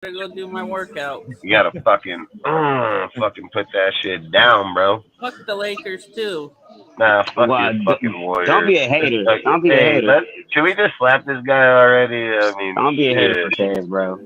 to go do my workout. You gotta fucking put that shit down, bro. Fuck the Lakers too. Nah, fuck Well, you, fucking don't Warriors. be a hater. Don't be a Hey, hater. should we just slap this guy already? I mean, Don't be a hater for shit. Taz, bro.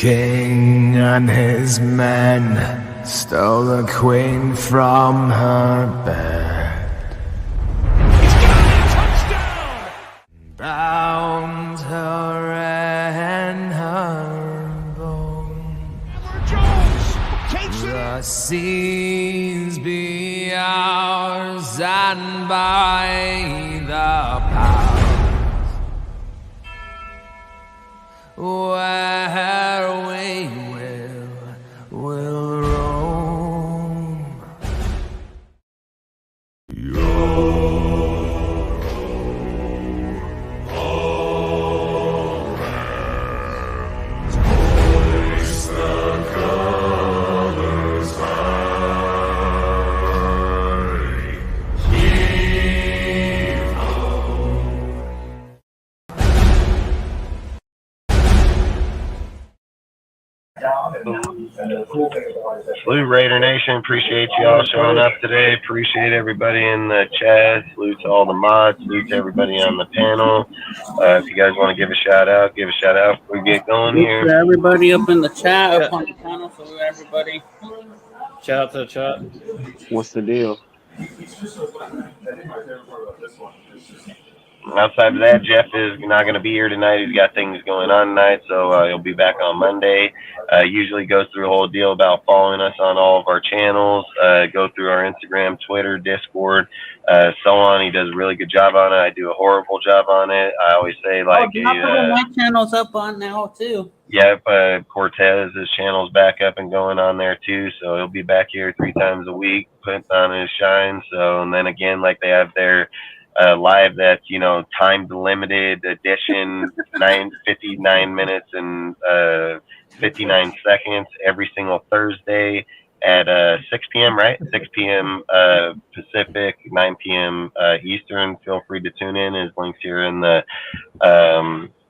king and his men stole the queen from her bed. He's got it! Touchdown! Bound her in her bone. Jones takes it The seas be ours, and by the powers where we will roam. Salute Raider Nation. Appreciate y'all showing up today. Appreciate everybody in the chat. Salute to all the mods. Salute to everybody on the panel. If you guys want to give a shout out, give a shout out before we get going here. To everybody up in the chat, up on the panel, salute everybody. Shout out to the chat. What's the deal? Outside of that, Jeff is not going to be here tonight. He's got things going on tonight, so he'll be back on Monday. Usually goes through a whole deal about following us on all of our channels, go through our Instagram, Twitter, Discord, so on. He does a really good job on it. I do a horrible job on it. I always say, like, my channel's up on now, too. Yep, Cortez, his channel's back up and going on there, too, so he'll be back here 3 times a week, putting on his shine. So, and then again, like they have their live that's, you know, time limited edition, 59 minutes and 59 seconds every single Thursday at 6 p.m., right? 6 p.m. Pacific, 9 p.m. Eastern. Feel free to tune in. His links here in the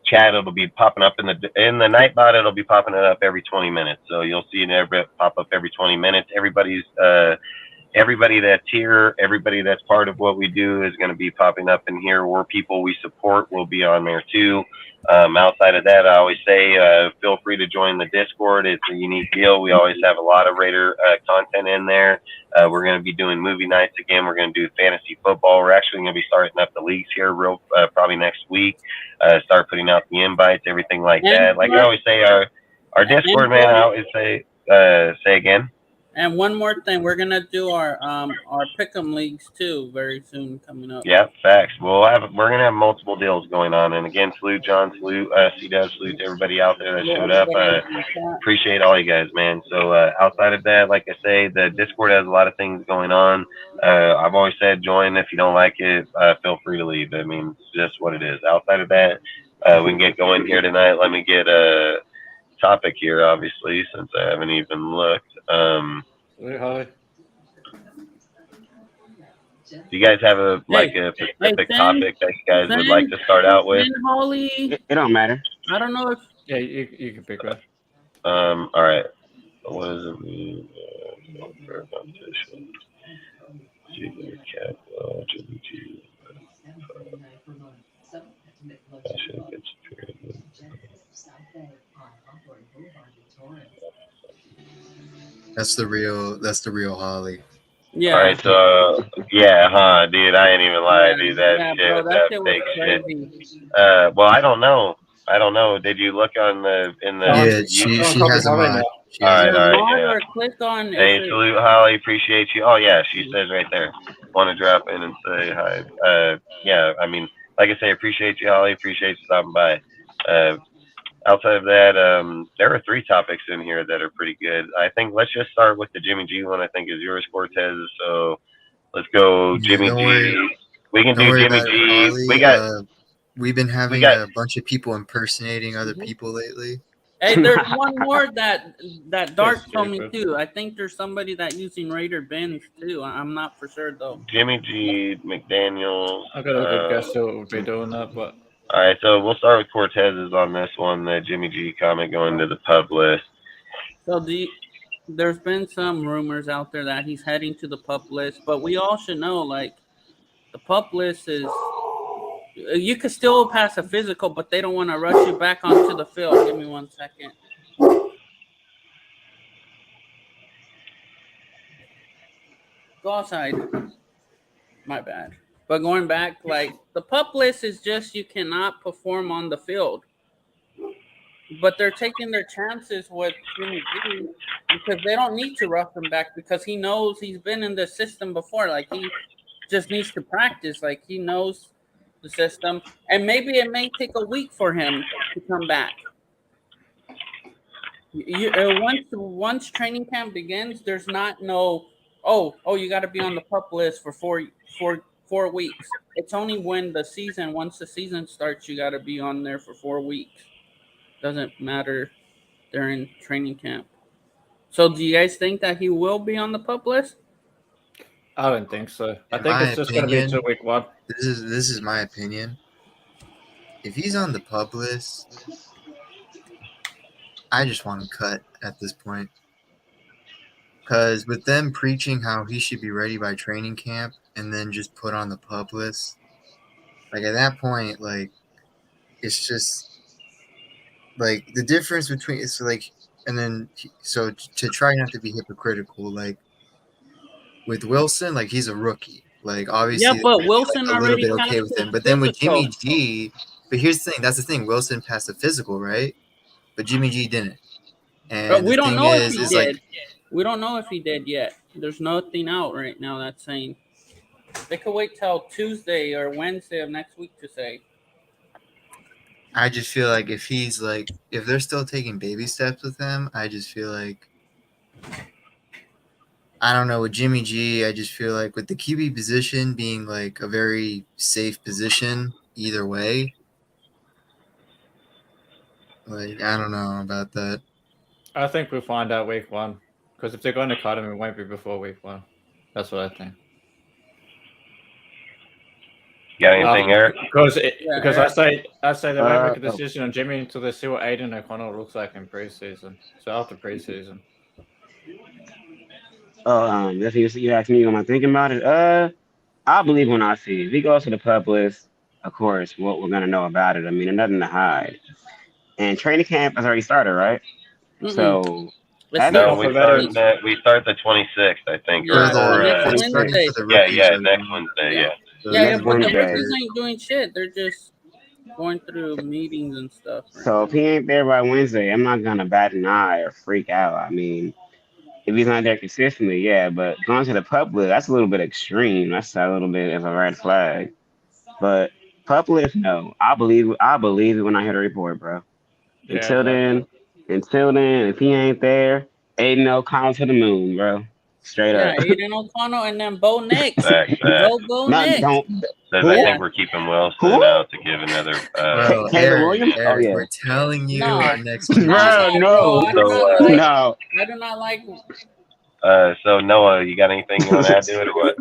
chat. It'll be popping up in the Nightbot. It'll be popping it up every 20 minutes. So you'll see it pop up every 20 minutes. Everybody that's here, everybody that's part of what we do is going to be popping up in here, or people we support will be on there too. Outside of that, I always say, feel free to join the Discord. It's a unique deal. We always have a lot of Raider content in there. We're going to be doing movie nights again. We're going to do fantasy football. We're actually going to be starting up the leagues here probably next week. Start putting out the invites, everything like that. Like I always say, our Discord, man, I always say again. And one more thing, we're gonna do our pick'em leagues too very soon coming up. Yeah, facts. We're gonna have multiple deals going on. And again, salute John, salute C-Dub, salute to everybody out there that showed up. Appreciate all you guys, man. So outside of that, like I say, the Discord has a lot of things going on. I've always said join. If you don't like it, feel free to leave. I mean, it's just what it is. Outside of that, we can get going here tonight. Let me get a topic here, obviously, since I haven't even looked. Holly. Do you guys have a specific topic that you guys would like to start out with? Holly. It don't matter. I don't know if you can pick that. All right. What does it mean? Competition. That's the real Holly. Yeah. All right, so yeah, dude, I ain't even lying, dude. That shit fake shit. crazy. Well, I don't know. Did you look in the? Yeah, she has a mod. All right, Or click on. Hey, salute Holly, appreciate you. Oh yeah, she says right there. Want to drop in and say hi? Yeah, I mean, like I say, appreciate you, Holly. Appreciate you stopping by. Outside of that, there are 3 topics in here that are pretty good. I think let's just start with the Jimmy G one. I think is yours, Cortez. So let's go, Jimmy G. Worry. We can do Jimmy G. Holly, we've been having a bunch of people impersonating other people lately. Hey, there's one more that Dark told me too. I think there's somebody that using Raider Benz too. I'm not for sure though. Jimmy G, McDaniels. I got a good guess who would be doing that, but. All right, so we'll start with Cortez's on this one. The Jimmy G comment going to the pub list. So there's been some rumors out there that he's heading to the pub list, but we all should know, like, the pub list is, you could still pass a physical, but they don't want to rush you back onto the field. Give me 1 second. Go outside. My bad. But going back, like the pup list is just you cannot perform on the field. But they're taking their chances with Jimmy G because they don't need to rush him back because he knows he's been in the system before. Like he just needs to practice. Like he knows the system, and maybe it may take a week for him to come back. Once training camp begins, there's not no you got to be on the pup list for 4 weeks. It's only once the season starts, you got to be on there for 4 weeks. Doesn't matter during training camp. So, do you guys think that he will be on the pup list? I don't think so. I In think my it's just going to be opinion, till week 1. this is my opinion. If he's on the pub list, I just want to cut at this point. Because with them preaching how he should be ready by training camp and then just put on the pub list, like at that point, like it's just like the difference between it's like, and then so to try not to be hypocritical, like with Wilson, like he's a rookie. Like Yeah, obviously, they're but gonna be, Wilson like a little already bit okay passed with his him. But then with physical. Jimmy G, but here's the thing. That's the thing. Wilson passed the physical, right? But Jimmy G didn't. And the We don't thing know if he is like did. We don't know if he did yet. There's nothing out right now that's saying. They could wait till Tuesday or Wednesday of next week to say. I just feel like if he's like if they're still taking baby steps with him, I just feel like I don't know with Jimmy G. I just feel like with the QB position being like a very safe position either way. Like I don't know about that. I think we'll find out week 1. Because if they're going to cut him, it won't be before week 1. That's what I think. You got anything, Eric? Because Eric. I say they won't make a decision on Jimmy until they see what Aiden O'Connell looks like in preseason. So after preseason. If you ask me, am I thinking about it? I believe when I see it. If he goes to the pub list, of course, what we're gonna know about it. I mean, there's nothing to hide. And training camp has already started, right? Mm-mm. So It's No, not we start the 26th, I think. Yeah, It's starting for the rookies. yeah, next Wednesday, yeah. So Yeah, next but the Wednesday. rookies ain't doing shit. They're just going through meetings and stuff. Right So if he ain't there by Wednesday, I'm not gonna bat an eye or freak out. I mean, if he's not there consistently, yeah, but going to the public, that's a little bit extreme. That's a little bit of a red flag. But public, no. I believe it when I hear the report, bro. Yeah, Until then, if he ain't there, Aiden O'Connell to the moon, bro. Straight Yeah, up. Aiden O'Connell and then Bo Nix. Facts. Bo Not Nix. don't Says I think we're keeping Wilson out to give another. Bro, Taylor Eric, Williams? Oh, yeah. we're telling you No. our next Bro, no. I do not like. No. I do not like. So Noah, you got anything you want to add to it or what?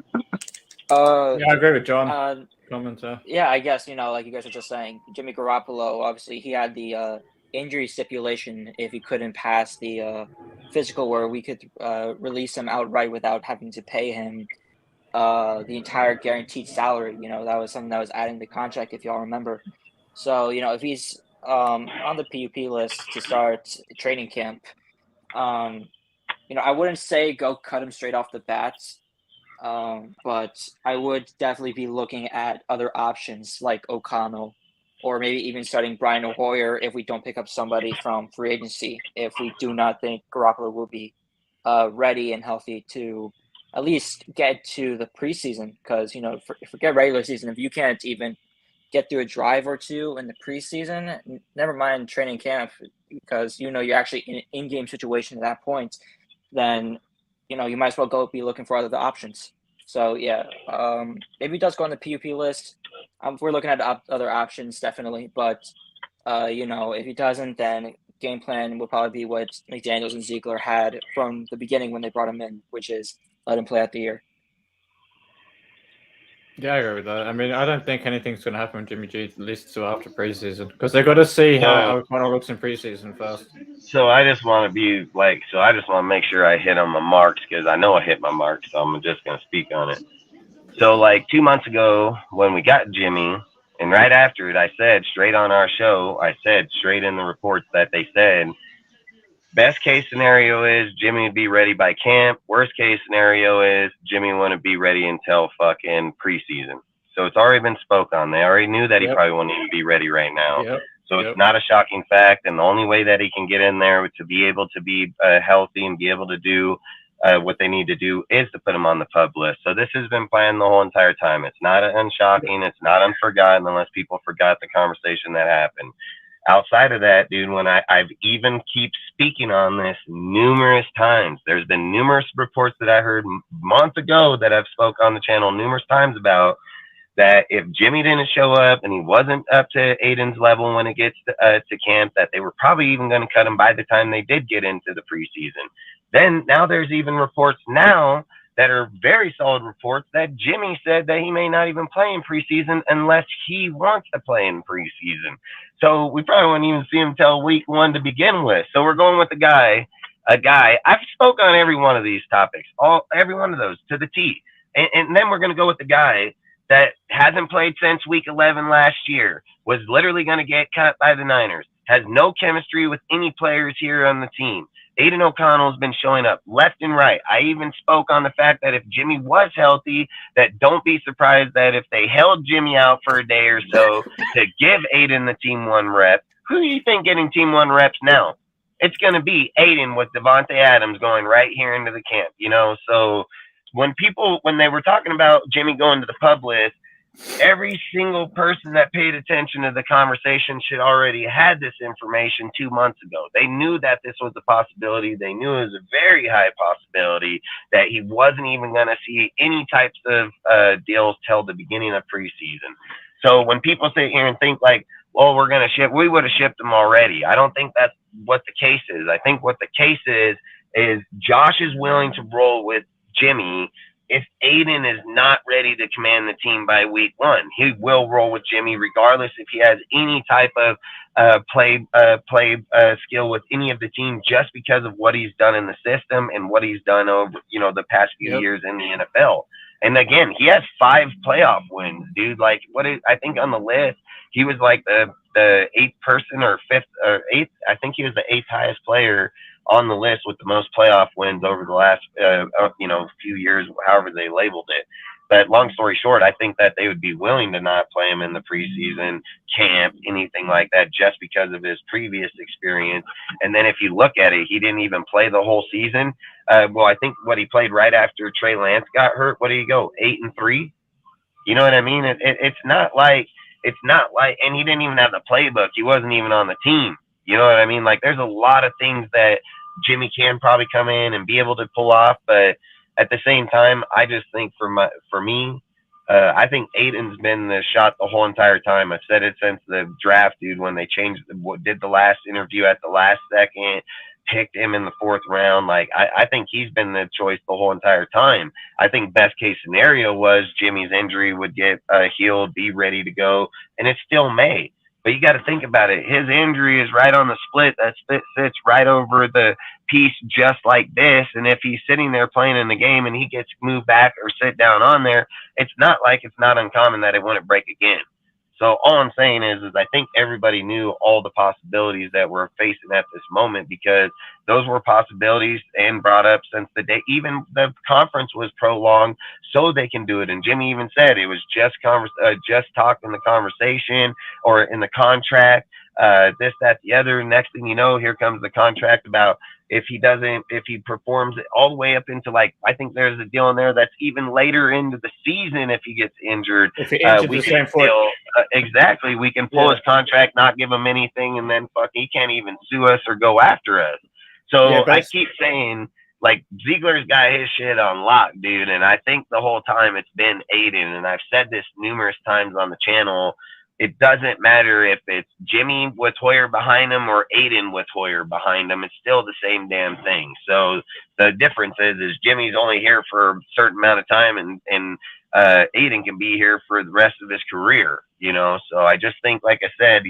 Yeah, I agree with John. Commenter. Yeah, I guess, like you guys are just saying, Jimmy Garoppolo, obviously he had the injury stipulation if he couldn't pass the physical where we could release him outright without having to pay him the entire guaranteed salary. That was something that was adding the contract, if y'all remember. So, if he's on the PUP list to start training camp, I wouldn't say go cut him straight off the bat. But I would definitely be looking at other options like O'Connell, or maybe even starting Brian O'Hoyer if we don't pick up somebody from free agency, if we do not think Garoppolo will be ready and healthy to at least get to the preseason. Because, forget regular season, if you can't even get through a drive or two in the preseason, never mind training camp, because, you're actually in an in-game situation at that point, then you might as well be looking for other options. So, yeah, maybe he does go on the PUP list. We're looking at other options, definitely. But, if he doesn't, then game plan will probably be what McDaniels and Ziegler had from the beginning when they brought him in, which is let him play out the year. Yeah, I agree with that. I mean, I don't think anything's going to happen with Jimmy G at least till after preseason, because they've got to see how O'Connell looks in preseason first. So I just want to make sure I hit on my marks, because I know I hit my marks, so I'm just going to speak on it. So 2 months ago when we got Jimmy, and right after it, I said straight on our show, straight in the reports that they said Best case scenario is Jimmy would be ready by camp. Worst case scenario is Jimmy wouldn't be ready until fucking preseason. So it's already been spoke on. They already knew that he Yep. probably wouldn't even be ready right now. Yep. So Yep. it's not a shocking fact. And the only way that he can get in there to be able to be healthy and be able to do what they need to do is to put him on the pub list. So this has been planned the whole entire time. It's not unshocking. It's not unforgotten unless people forgot the conversation that happened. Outside of that, dude, when I've even keep speaking on this numerous times, there's been numerous reports that I heard months ago that I've spoke on the channel numerous times about that if Jimmy didn't show up and he wasn't up to Aiden's level when it gets to camp, that they were probably even going to cut him by the time they did get into the preseason. Then now there's even reports now that are very solid reports that Jimmy said that he may not even play in preseason unless he wants to play in preseason. So we probably won't even see him until week 1 to begin with. So we're going with a guy. I've spoke on every one of these topics, every one of those to the T. And then we're going to go with the guy that hasn't played since week 11 last year, was literally going to get cut by the Niners, has no chemistry with any players here on the team. Aiden O'Connell's been showing up left and right. I even spoke on the fact that if Jimmy was healthy, that don't be surprised that if they held Jimmy out for a day or so to give Aiden the team 1 rep, who do you think getting team 1 reps now? It's going to be Aiden with Devontae Adams going right here into the camp, you know? So when they were talking about Jimmy going to the pub list, every single person that paid attention to the conversation should already had this information 2 months ago. They knew that this was a possibility. They knew it was a very high possibility that he wasn't even going to see any types of deals till the beginning of preseason. So when people sit here and think like, well, we're going to ship, we would have shipped them already. I don't think that's what the case is. I think what the case is Josh is willing to roll with Jimmy. If Aiden is not ready to command the team by week 1, he will roll with Jimmy regardless if he has any type of play skill with any of the team, just because of what he's done in the system and what he's done over the past few years in the NFL. And again, he has 5 playoff wins, dude. Like I think on the list he was like the 8th person or 5th or 8th. I think he was the 8th highest player on the list with the most playoff wins over the last few years, however they labeled it. But long story short, I think that they would be willing to not play him in the preseason camp, anything like that, just because of his previous experience. And then if you look at it, he didn't even play the whole season. Well, I think what he played right after Trey Lance got hurt. What did he go? 8-3. You know what I mean? It's not like, and he didn't even have the playbook. He wasn't even on the team. You know what I mean? Like, there's a lot of things that Jimmy can probably come in and be able to pull off, but at the same time, I just think for me, I think Aiden's been the shot the whole entire time. I've said it since the draft, dude, when they did the last interview at the last second, picked him in the 4th round. Like, I think he's been the choice the whole entire time. I think best case scenario was Jimmy's injury would get healed, be ready to go, and it still may. But you got to think about it. His injury is right on the split. That split sits right over the piece just like this. And if he's sitting there playing in the game and he gets moved back or sit down on there, it's not like it's not uncommon that it wouldn't break again. So all I'm saying is I think everybody knew all the possibilities that we're facing at this moment, because those were possibilities and brought up since the day even the conference was prolonged so they can do it. And Jimmy even said it was just talk in the conversation or in the contract, this, that, the other. Next thing you know, here comes the contract about if he performs it all the way up into, like, I think there's a deal in there that's even later into the season. If he gets injured, if he injured we the can same foot. exactly, we can pull his contract, not give him anything, and then he can't even sue us or go after us. So I keep saying, like, Ziegler's got his shit on lock, dude, and I think the whole time it's been Aiden, and I've said this numerous times on the channel. It doesn't matter if it's Jimmy with Hoyer behind him or Aiden with Hoyer behind him. It's still the same damn thing. So the difference is Jimmy's only here for a certain amount of time, and Aiden can be here for the rest of his career, So I just think, like I said,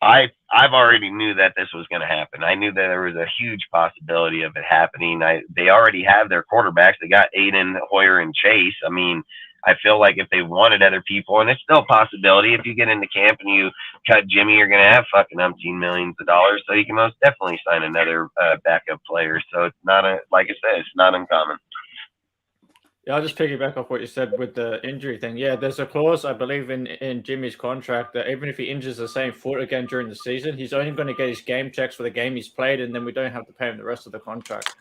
I've already knew that this was going to happen. I knew that there was a huge possibility of it happening. They already have their quarterbacks. They got Aiden, Hoyer, and Chase. I mean, I feel like if they wanted other people, and it's still a possibility, if you get into camp and you cut Jimmy, you're gonna have fucking umpteen millions of dollars, so you can most definitely sign another backup player. So it's not like I said, it's not uncommon. Yeah, I'll just piggyback off what you said with the injury thing. Yeah, there's a clause, I believe, in Jimmy's contract that even if he injures the same foot again during the season, he's only going to get his game checks for the game he's played, and then we don't have to pay him the rest of the contract.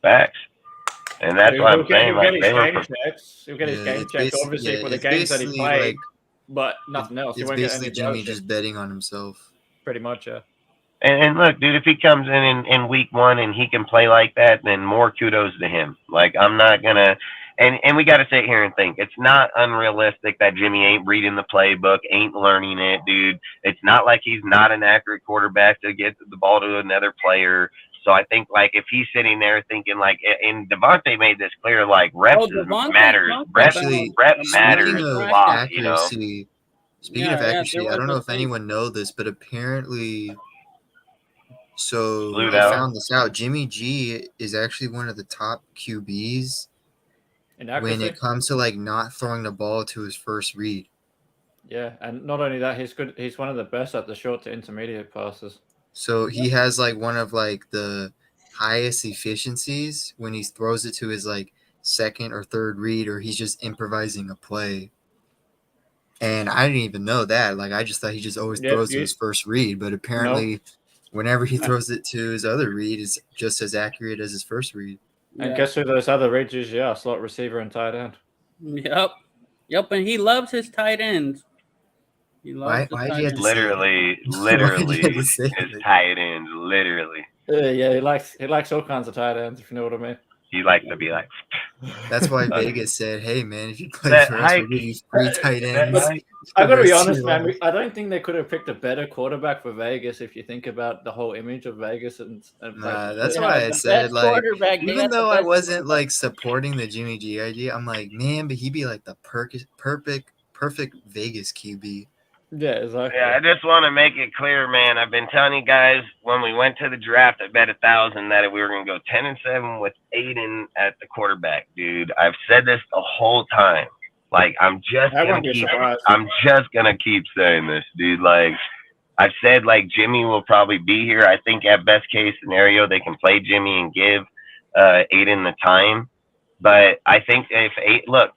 Facts. And that's why I'm saying, like, he'll get his game checks, obviously, for the games that he played, like, but nothing else. It's basically Jimmy just betting on himself. Pretty much, yeah. And look, dude, if he comes in week 1 and he can play like that, then more kudos to him. Like, I'm not gonna, and we got to sit here and think it's not unrealistic that Jimmy ain't reading the playbook, ain't learning it, dude. It's not like he's not an accurate quarterback to get the ball to another player. So I think, like, if he's sitting there thinking, like, and Devontae made this clear, like, reps matters. Reps matters a lot, you know. Speaking of accuracy, I don't know if anyone knows this, but apparently, so I found this out. Jimmy G is actually one of the top QBs when it comes to, like, not throwing the ball to his first read. Yeah, and not only that, he's good. He's one of the best at the short to intermediate passes. So he has, like, one of, like, the highest efficiencies when he throws it to his, like, second or third read, or he's just improvising a play. And I didn't even know that. Like, I just thought he just always throws to his first read, but apparently whenever he throws it to his other read, it's just as accurate as his first read. And guess who those other reads is? Yeah, slot receiver and tight end. Yep, and he loves his tight ends. He loves why do you have to literally his tight ends, literally. Yeah, he likes all kinds of tight ends, if you know what I mean. He likes to be like. That's why Vegas said, "Hey man, if you play for us, we'll give you free tight ends." I gotta be honest, man. I don't think they could have picked a better quarterback for Vegas if you think about the whole image of Vegas and that's why I said, like, even though I wasn't like supporting the Jimmy G idea, I'm like, man, but he'd be like the perfect Vegas QB. Yeah, exactly. Yeah, I just want to make it clear, man. I've been telling you guys when we went to the draft, I bet 1,000 that we were going to go 10-7 with Aiden at the quarterback, dude. I've said this the whole time. Like, I'm just gonna keep saying this, dude. Like, I've said, like, Jimmy will probably be here. I think at best case scenario they can play Jimmy and give Aiden the time. But I think if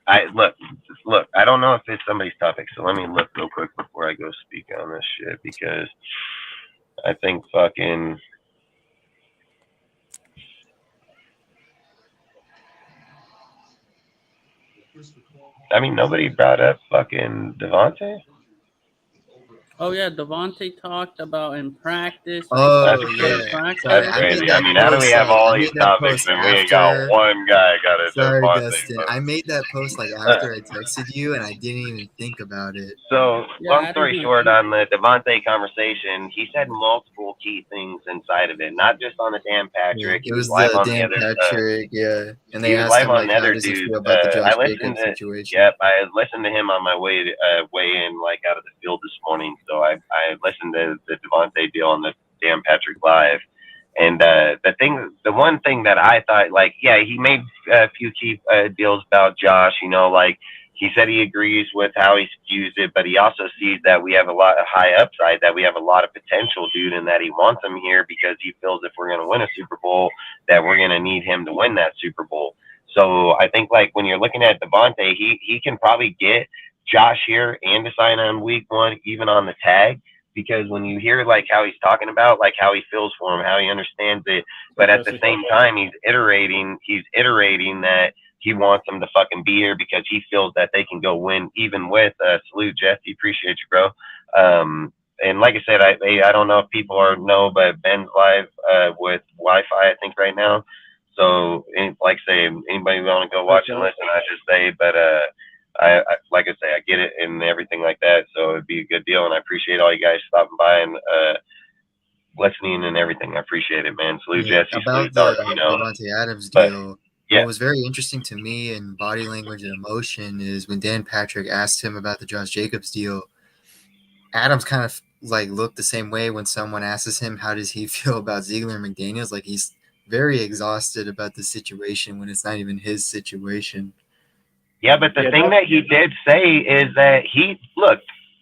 I don't know if it's somebody's topic, so let me look real quick before I go speak on this shit, because I think fucking. I mean, nobody brought up fucking Devontae. Oh yeah, Devontae talked about in practice. That's crazy. I mean, how do we have all these topics and we ain't got one guy got a Sorry, Devontae Dustin. post? I made that post like after I texted you, and I didn't even think about it. So, long story short, on the Devontae conversation, he said multiple key things inside of it, not just on the Dan Patrick. It was the Dan Patrick, and they asked him like, how does he feel about the Josh Jacobs situation? Yep, I listened to him on my way in, like, out of the field this morning. So I listened to the Devontae deal on the Dan Patrick Live, and the one thing that I thought, like, yeah, he made a few key deals about Josh. You know, like, he said he agrees with how he views it, but he also sees that we have a lot of high upside, that we have a lot of potential, dude, and that he wants him here because he feels if we're going to win a Super Bowl, that we're going to need him to win that Super Bowl. So I think, like, when you're looking at Devontae, he can probably get Josh here and to sign on week 1, even on the tag, because when you hear, like, how he's talking about, like, how he feels for him, how he understands it, but at the same time, he's iterating that he wants them to fucking be here because he feels that they can go win even with salute, Jesse, appreciate you, bro. And like I said, I don't know if people know, but Ben's live with Wi-Fi, I think, right now. So, like I say, anybody want to go watch and listen, I just say, but I like I say, I get it and everything like that, so it'd be a good deal, and I appreciate all you guys stopping by and listening and everything. I appreciate it, man. Salute Jesse, salute Dark, you know. Devontae Adams deal. What was very interesting to me in body language and emotion is when Dan Patrick asked him about the Josh Jacobs deal, Adams kind of like looked the same way when someone asks him how does he feel about Ziegler and McDaniels. Like, he's very exhausted about the situation when it's not even his situation. Yeah, but the thing that he did say is that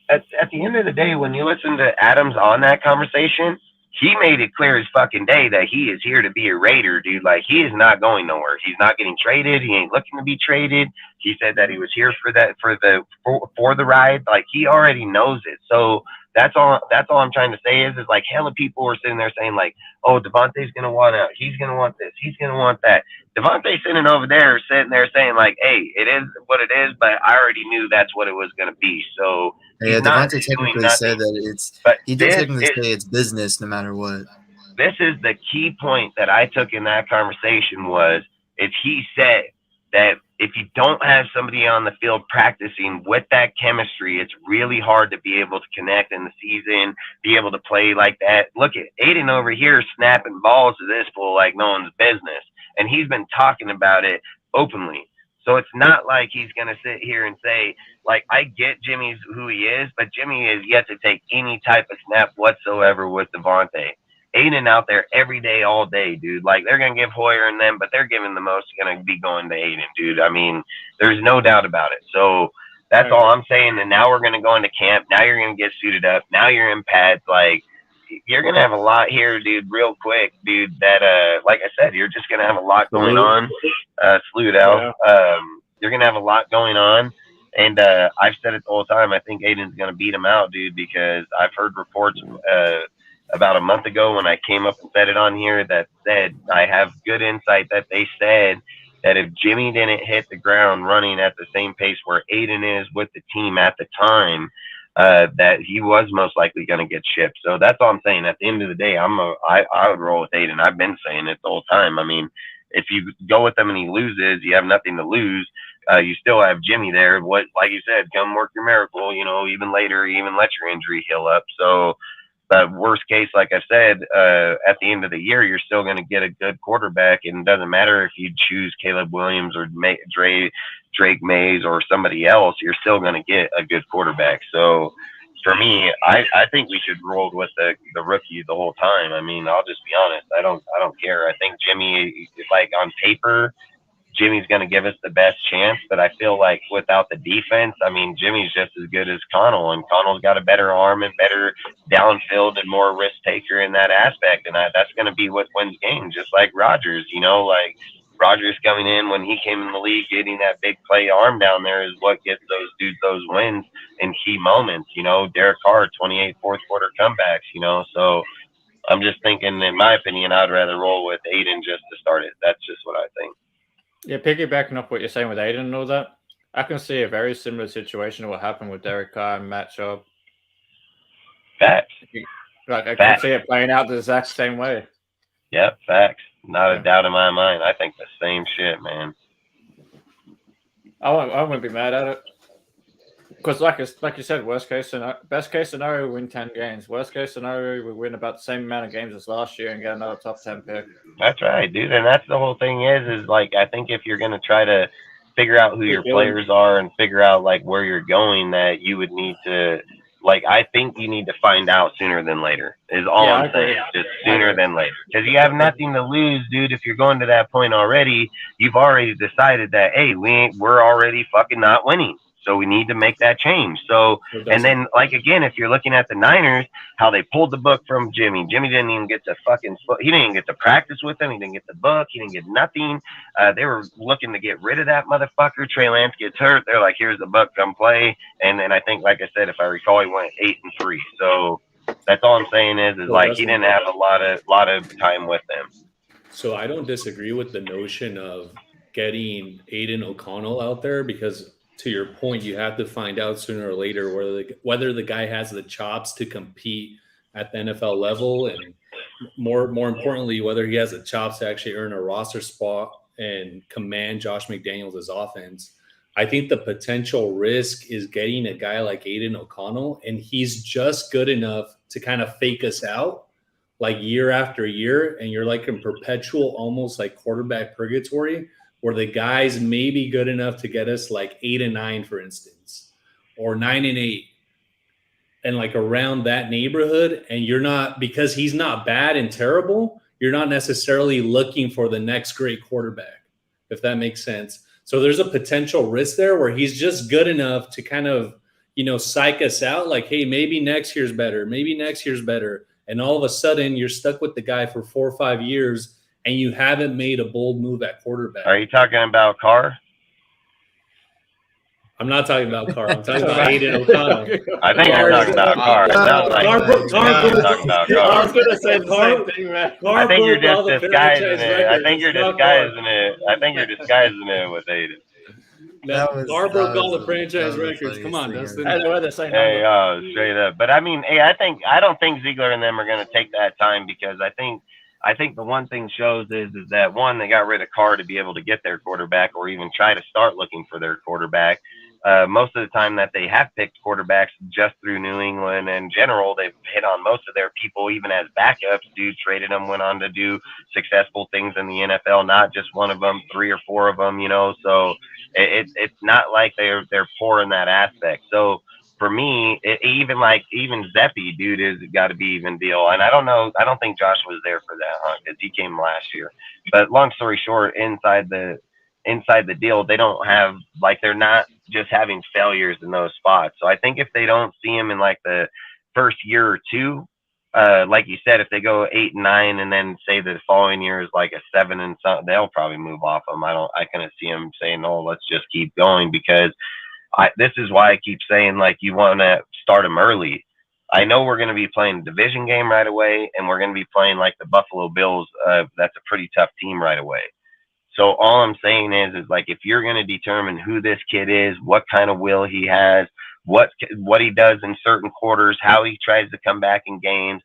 at the end of the day, when you listen to Adams on that conversation, he made it clear as fucking day that he is here to be a Raider, dude. Like, he is not going nowhere. He's not getting traded. He ain't looking to be traded. He said that he was here for the ride. Like, he already knows it. So that's all I'm trying to say is like, hella people were sitting there saying like, oh, Devontae's gonna want out. He's gonna want this. He's gonna want that. Devontae's sitting there saying like, hey, it is what it is, but I already knew that's what it was gonna be. So Yeah, Devontae technically said that he did technically say it's business no matter what. This is the key point that I took in that conversation is he said that if you don't have somebody on the field practicing with that chemistry, it's really hard to be able to connect in the season, be able to play like that. Look at Aiden over here snapping balls to this fool like no one's business. And he's been talking about it openly. So it's not like he's going to sit here and say, like, I get Jimmy's who he is, but Jimmy is yet to take any type of snap whatsoever with Devontae. Aiden out there every day, all day, dude. Like, they're going to give Hoyer and them, but they're giving the most going to be going to Aiden, dude. I mean, there's no doubt about it. So that's all I'm saying. And now we're going to go into camp. Now you're going to get suited up. Now you're in pads. Like, you're going to have a lot here, dude, real quick, dude, that, like I said, you're just going to have a lot going on. Salute out. You're going to have a lot going on. And I've said it the whole time. I think Aiden's going to beat him out, dude, because I've heard reports about a month ago when I came up and said it on here that said I have good insight that they said that if Jimmy didn't hit the ground running at the same pace where Aiden is with the team at the time, that he was most likely going to get shipped. So that's all I'm saying. At the end of the day, I would roll with Aiden. I've been saying it the whole time. I mean, if you go with him and he loses, you have nothing to lose. You still have Jimmy there. What, like you said, come work your miracle, even later, even let your injury heal up. So, worst case, like I said, at the end of the year, you're still going to get a good quarterback. And it doesn't matter if you choose Caleb Williams or Drake Mays or somebody else, you're still going to get a good quarterback. So for me, I think we should roll with the rookie the whole time. I mean, I'll just be honest. I don't care. I think Jimmy, like on paper, Jimmy's going to give us the best chance, but I feel like without the defense, I mean, Jimmy's just as good as Connell, and Connell's got a better arm and better downfield and more risk taker in that aspect, and that's going to be what wins games, just like Rodgers, like Rodgers coming in when he came in the league, getting that big play arm down there is what gets those dudes those wins in key moments, Derek Carr, 28 fourth quarter comebacks, so I'm just thinking, in my opinion, I'd rather roll with Aiden just to start it. That's just what I think. Yeah, piggybacking off what you're saying with Aiden and all that, I can see a very similar situation to what happened with Derek Carr and Matt Schaub. Facts. Like, I can see it playing out the exact same way. Yep, facts. Not a doubt in my mind. I think the same shit, man. I wouldn't be mad at it. Because like you said, best case scenario, we win 10 games. Worst case scenario, we win about the same amount of games as last year and get another top 10 pick. That's right, dude. And that's the whole thing is like, I think if you're going to try to figure out who your players are and figure out like where you're going, that you would need to, like, I think you need to find out sooner than later is all I'm saying. Just sooner than later. Because you have nothing to lose, dude. If you're going to that point already, you've already decided that, hey, we're already fucking not winning. So we need to make that change. So, and then, like, again, if you're looking at the Niners, how they pulled the book from Jimmy. Jimmy didn't even get to he didn't even get to practice with him. He didn't get the book. He didn't get nothing. They were looking to get rid of that motherfucker. Trey Lance gets hurt. They're like, here's the book, come play. And then I think, like I said, if I recall, he went 8-3. So that's all I'm saying is like, he didn't have a lot of time with them. So I don't disagree with the notion of getting Aiden O'Connell out there, because to your point, you have to find out sooner or later whether the guy has the chops to compete at the NFL level, and more importantly, whether he has the chops to actually earn a roster spot and command Josh McDaniels' offense. I think the potential risk is getting a guy like Aiden O'Connell, and he's just good enough to kind of fake us out like year after year, and you're like in perpetual, almost like quarterback purgatory, where the guys may be good enough to get us like 8-9, for instance, or 9-8, and like around that neighborhood. And you're not, because he's not bad and terrible, you're not necessarily looking for the next great quarterback, if that makes sense. So there's a potential risk there where he's just good enough to kind of, psych us out like, hey, maybe next year's better. Maybe next year's better. And all of a sudden you're stuck with the guy for 4 or 5 years and you haven't made a bold move at quarterback. Are you talking about Carr? I'm not talking about Carr. I'm talking about Aiden O'Connell. I think you're talking about Carr. It sounds like you're talking about Carr. I was gonna say the same thing, man. I think you're just disguising it. I think you're disguising it. I think you're disguising it with Aiden. Carr broke all the franchise records. Come on, Dustin. Hey, straight up. But I mean, hey, I don't think Ziegler and them are going to take that time, because I think the one thing shows is that, one, they got rid of Carr to be able to get their quarterback, or even try to start looking for their quarterback. Most of the time that they have picked quarterbacks just through New England in general, they've hit on most of their people, even as backups. Dude traded them, went on to do successful things in the NFL, not just one of them, 3 or 4 of them, so it's not like they're poor in that aspect. So for me, even Zeppi, dude, is got to be even deal. And I don't think Josh was there for that, because he came last year. But long story short, inside the deal, they don't have, they're not just having failures in those spots. So I think if they don't see him in the first year or two, like you said, if they go 8 and 9 and then say the following year is a 7 and something, they'll probably move off him. I couldn't see him saying, no, let's just keep going, because this is why I keep saying, you want to start him early. I know we're going to be playing a division game right away, and we're going to be playing the Buffalo Bills. That's a pretty tough team right away. So all I'm saying is if you're going to determine who this kid is, what kind of will he has, what he does in certain quarters, how he tries to come back in games,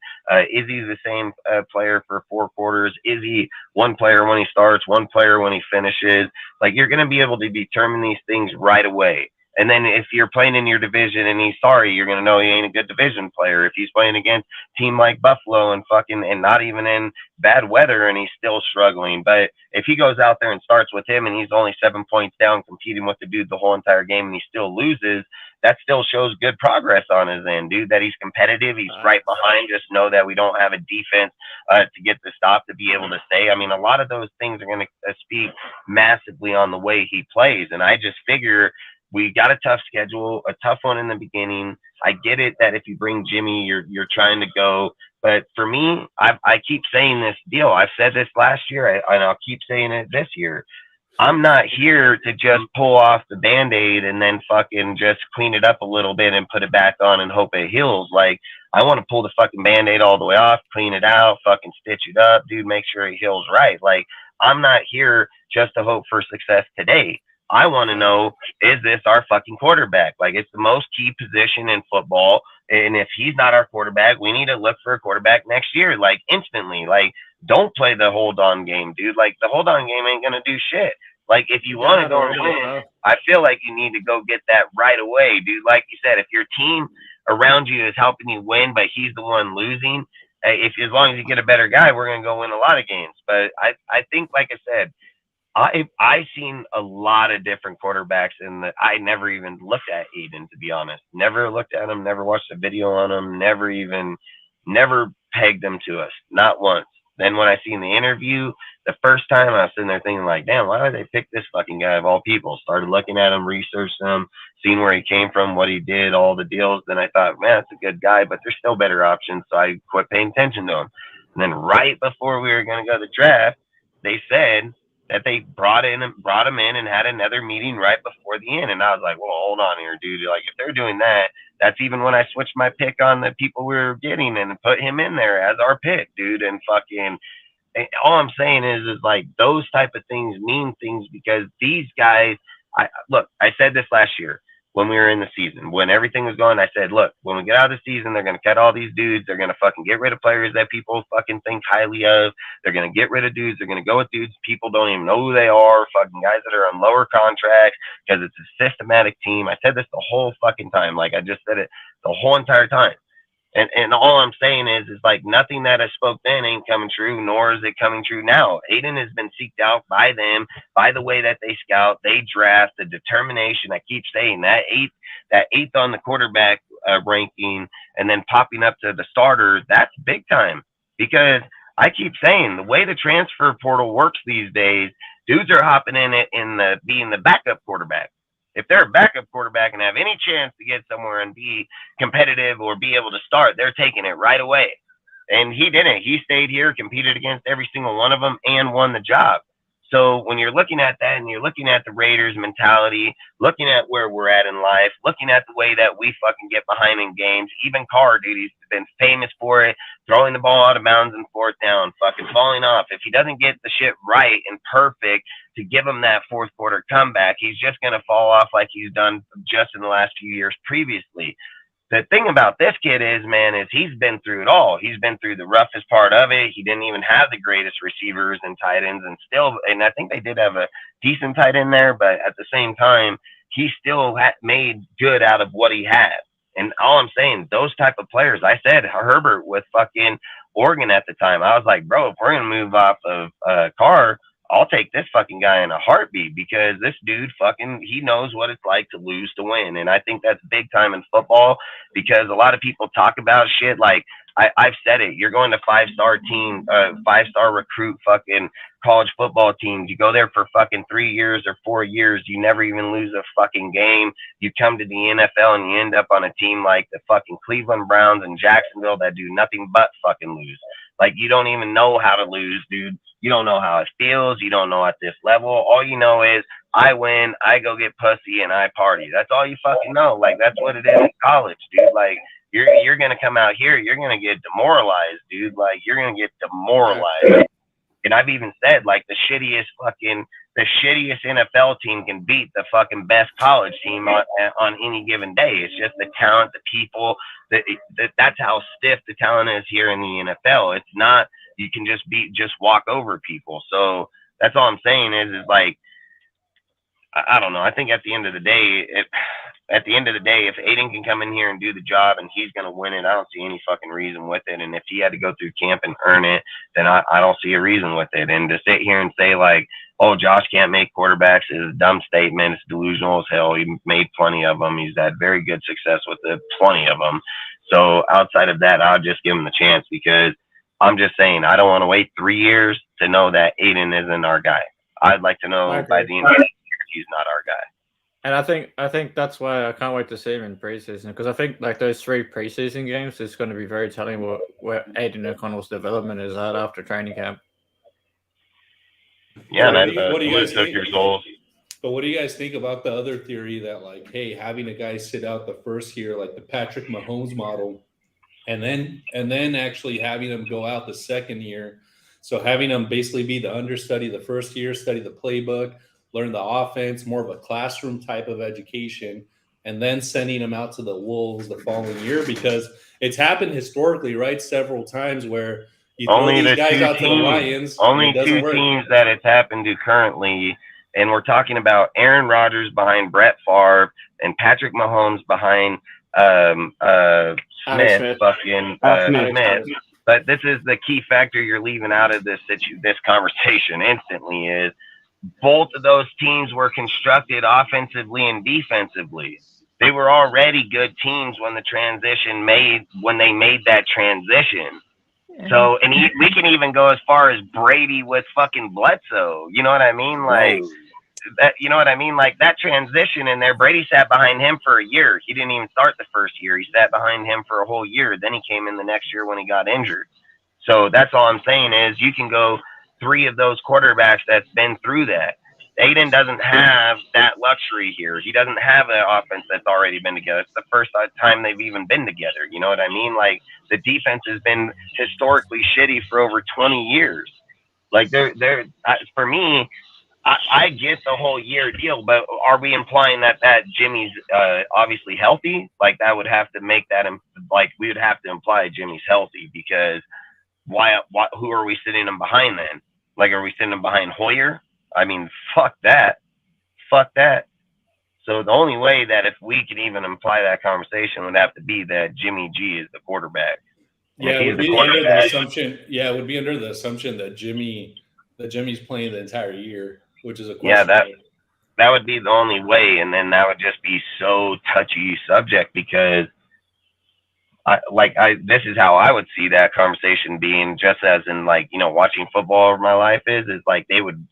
is he the same player for 4 quarters? Is he one player when he starts, one player when he finishes? You're going to be able to determine these things right away. And then if you're playing in your division and he's sorry, you're going to know he ain't a good division player. If he's playing against a team like Buffalo and not even in bad weather and he's still struggling. But if he goes out there and starts with him and he's only 7 points down competing with the dude the whole entire game and he still loses, that still shows good progress on his end, dude, that he's competitive. He's right behind. Just know that we don't have a defense to get the stop to be able to stay. I mean, a lot of those things are going to speak massively on the way he plays. And I just figure we got a tough schedule, a tough one in the beginning. I get it that if you bring Jimmy, you're trying to go. But for me, I keep saying this deal. I've said this last year, and I'll keep saying it this year. I'm not here to just pull off the Band-Aid and then fucking just clean it up a little bit and put it back on and hope it heals. I want to pull the fucking Band-Aid all the way off, clean it out, fucking stitch it up, dude, make sure it heals right. I'm not here just to hope for success today. I want to know, is this our fucking quarterback? It's the most key position in football. And if he's not our quarterback, we need to look for a quarterback next year, instantly. Don't play the hold on game, dude. The hold on game ain't going to do shit. If you want to go and win, I feel like you need to go get that right away, dude. Like you said, if your team around you is helping you win, but he's the one losing, as long as you get a better guy, we're going to go win a lot of games. But I think, like I said, I've seen a lot of different quarterbacks I never even looked at Aiden, to be honest. Never looked at him, never watched a video on him, never pegged him to us, not once. Then when I seen the interview the first time, I was sitting there thinking damn, why did they pick this fucking guy of all people? Started looking at him, researched him, seeing where he came from, what he did, all the deals. Then I thought, man, that's a good guy, but there's still better options. So I quit paying attention to him. And then right before we were going to go to the draft, they said that they brought him in and had another meeting right before the end. And I was like, well, hold on here, dude. If they're doing that, that's even when I switched my pick on the people we were getting and put him in there as our pick, dude. And all I'm saying is those type of things mean things, because these guys, I said this last year when we were in the season, when everything was going, I said, look, when we get out of the season, they're going to cut all these dudes. They're going to fucking get rid of players that people fucking think highly of. They're going to get rid of dudes. They're going to go with dudes people don't even know who they are, fucking guys that are on lower contracts, because it's a systematic team. I said this the whole fucking time. I just said it the whole entire time. And all I'm saying is nothing that I spoke then ain't coming true, nor is it coming true now. Aiden has been seeked out by them, by the way that they scout, they draft, the determination. I keep saying that eighth on the quarterback ranking, and then popping up to the starters. That's big time, because I keep saying the way the transfer portal works these days, dudes are hopping in it in the being the backup quarterback. If they're a backup quarterback and have any chance to get somewhere and be competitive or be able to start, they're taking it right away. And he didn't. He stayed here, competed against every single one of them, and won the job. So when you're looking at that and you're looking at the Raiders mentality, looking at where we're at in life, looking at the way that we fucking get behind in games, even Carr, dude, he's been famous for it, throwing the ball out of bounds and fourth down, fucking falling off. If he doesn't get the shit right and perfect to give him that fourth quarter comeback, he's just going to fall off like he's done just in the last few years previously. The thing about this kid is, man, is he's been through it all. He's been through the roughest part of it. He didn't even have the greatest receivers and tight ends, and still, and I think they did have a decent tight end there, but at the same time, he still made good out of what he had. And all I'm saying, those type of players, I said Herbert with fucking Oregon at the time. I was like, bro, if we're going to move off of Carr, I'll take this fucking guy in a heartbeat, because this dude fucking, he knows what it's like to lose to win. And I think that's big time in football, because a lot of people talk about shit like, I've said it, you're going to five-star team, five-star recruit fucking college football teams. You go there for fucking 3 years or 4 years. You never even lose a fucking game. You come to the NFL and you end up on a team like the fucking Cleveland Browns and Jacksonville that do nothing but fucking lose. Like, you don't even know how to lose, dude. You don't know how it feels. You don't know at this level. All you know is I win, I go get pussy, and I party. That's all you fucking know. Like, that's what it is in college, dude. Like, you're going to come out here, you're going to get demoralized, dude. Like, you're going to get demoralized. And I've even said, like, the shittiest NFL team can beat the fucking best college team on any given day. It's just the talent, the people. That's how stiff the talent is here in the NFL. It's not you can just walk over people. So that's all I'm saying is like, I don't know. I think at the end of the day, if Aiden can come in here and do the job and he's going to win it, I don't see any fucking reason with it. And if he had to go through camp and earn it, then I don't see a reason with it. And to sit here and say like, oh, Josh can't make quarterbacks is a dumb statement. It's delusional as hell. He made plenty of them. He's had very good success with plenty of them. So outside of that, I'll just give him the chance, because I'm just saying I don't want to wait 3 years to know that Aiden isn't our guy. I'd like to know by the end of the year he's not our guy. And I think that's why I can't wait to see him in preseason, because I think like those 3 preseason games is going to be very telling where Aiden O'Connell's development is at after training camp. Yeah, what do you guys think? Years old. But what do you guys think about the other theory that, like, hey, having a guy sit out the first year, like the Patrick Mahomes model, and then actually having him go out the second year, so having him basically be the understudy the first year, study the playbook, learn the offense, more of a classroom type of education, and then sending him out to the Wolves the following year, because it's happened historically, right? Several times where you throw these guys out to the Lions. Only 2 teams that it's happened to currently, and we're talking about Aaron Rodgers behind Brett Favre and Patrick Mahomes behind Smith. But this is the key factor you're leaving out of this conversation instantly is both of those teams were constructed offensively and defensively. They were already good teams when they made that transition. So, and we can even go as far as Brady with fucking Bledsoe. You know what I mean? Like that. You know what I mean? Like that transition in there. Brady sat behind him for a year. He didn't even start the first year. He sat behind him for a whole year. Then he came in the next year when he got injured. So that's all I'm saying is you can go 3 of those quarterbacks that's been through that. Aiden doesn't have that luxury here. He doesn't have an offense that's already been together. It's the first time they've even been together. You know what I mean? Like the defense has been historically shitty for over 20 years. Like for me, I get the whole year deal, but are we implying that Jimmy's obviously healthy? Like that would have to make that like we would have to imply Jimmy's healthy, because why who are we sitting him behind then? Like, are we sitting him behind Hoyer? I mean, fuck that. So the only way that if we can even imply that conversation would have to be that Jimmy G is the quarterback. Yeah, it would be under the assumption. Yeah, it would be under the assumption that Jimmy's playing the entire year, which is a question. Yeah, that would be the only way, and then that would just be so touchy subject, because This is how I would see that conversation being, just as in like, watching football over my life is like they would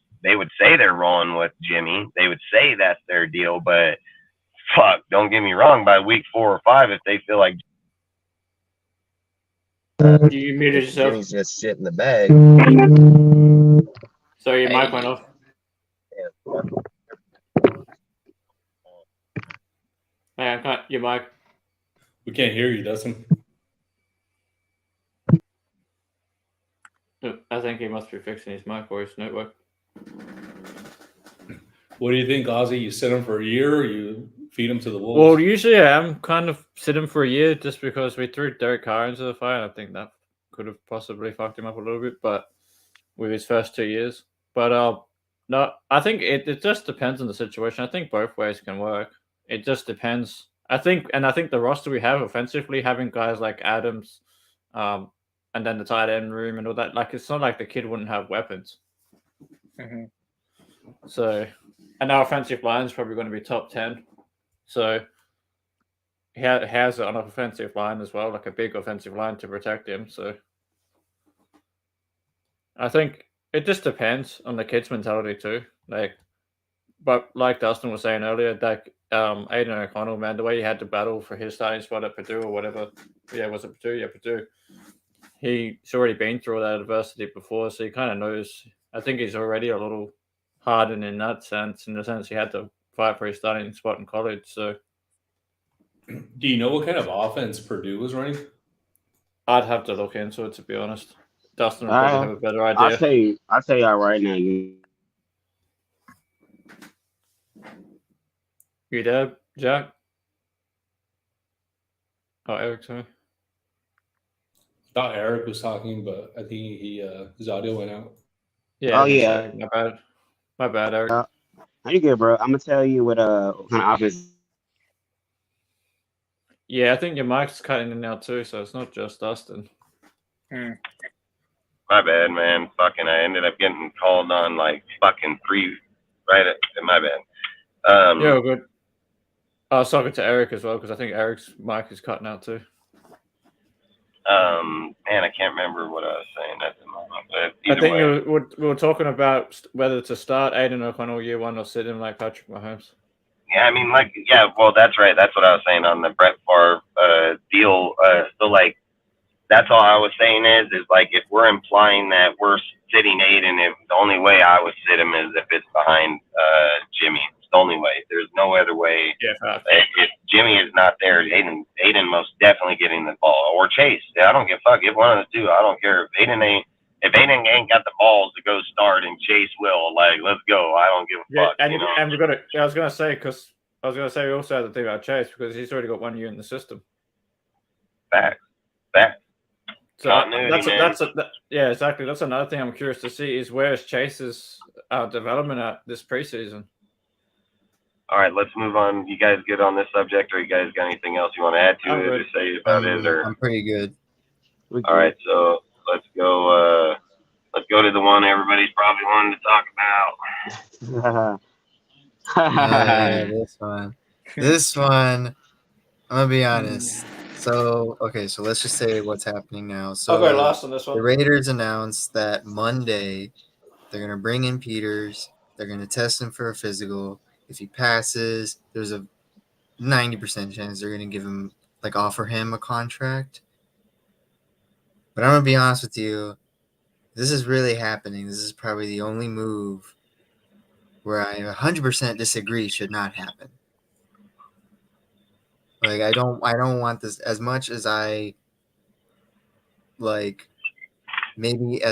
say they're rolling with Jimmy. They would say that's their deal, but fuck, don't get me wrong, by week 4 or 5, if they feel like You muted yourself. Jimmy's just shit in the bag. Sorry, your mic went off. Hey, I can't. Your mic. We can't hear you, Dustin. I think he must be fixing his mic or his network. What do you think, Ozzy? You sit him for a year, or you feed him to the wolves? Well, usually I am kind of sit him for a year just because we threw Derek Carr into the fire. I think that could have possibly fucked him up a little bit, but with his first 2 years. But no, I think it just depends on the situation. I think both ways can work. It just depends. I think the roster we have offensively, having guys like Adams, and then the tight end room and all that, like it's not like the kid wouldn't have weapons. Mm-hmm. So, and our offensive line is probably going to be top 10. So he has an offensive line as well, like a big offensive line to protect him. So I think it just depends on the kid's mentality too. But like Dustin was saying earlier, like Aiden O'Connell, man, the way he had to battle for his starting spot at Purdue or whatever. Yeah, was it Purdue? Yeah, Purdue. He's already been through that adversity before, so he kind of knows. I think he's already a little hardened in that sense, in the sense he had to fight for his starting spot in college. So, do you know what kind of offense Purdue was running? I'd have to look into it, to be honest. Dustin will probably have a better idea. I'll tell y'all right now. You there, Jack? Oh, Eric, sorry. I thought Eric was talking, but I think his audio went out. Yeah. Oh yeah. My bad, Eric. How you good, bro? I'm gonna tell you what kind of offense. Yeah, I think your mic's cutting in now too, so it's not just Dustin. My bad, man. Fucking, I ended up getting called on like fucking right at my bad. Yeah, good. I was talking to Eric as well because I think Eric's mic is cutting out too. Man, I can't remember what I was saying at the moment. But I think we were talking about whether to start Aiden O'Connell year one or sit him like Patrick Mahomes. Yeah, I mean, well, that's right. That's what I was saying on the Brett Favre deal. So, like, that's all I was saying is like, if we're implying that we're sitting Aiden, if the only way I would sit him is if it's behind Jimmy. It's the only way. There's no other way. Yeah. If Jimmy is not there, Aiden most definitely getting the ball, or Chase. I don't give a fuck. If one of the two, I don't care. If Aiden ain't got the balls to go start and Chase will, like, let's go. I don't give a fuck. And we've got to. I was gonna say we also have to think about Chase because he's already got 1 year in the system. Fact. So yeah, exactly. That's another thing I'm curious to see is where's Chase's development at this preseason. All right, let's move on. You guys good on this subject, or you guys got anything else you want to add to it or say about it? Or I'm pretty good. All right, so let's go. Let's go to the one everybody's probably wanting to talk about. This one, I'm gonna be honest. So let's just say what's happening now. So I'll go last on this one. The Raiders announced that Monday they're gonna bring in Peters. They're gonna test him for a physical. If he passes, there's a 90% chance they're gonna give him, like, offer him a contract. But I'm gonna be honest with you, this is really happening. This is probably the only move where I 100% disagree should not happen. Like, I don't want this as much as I, like, maybe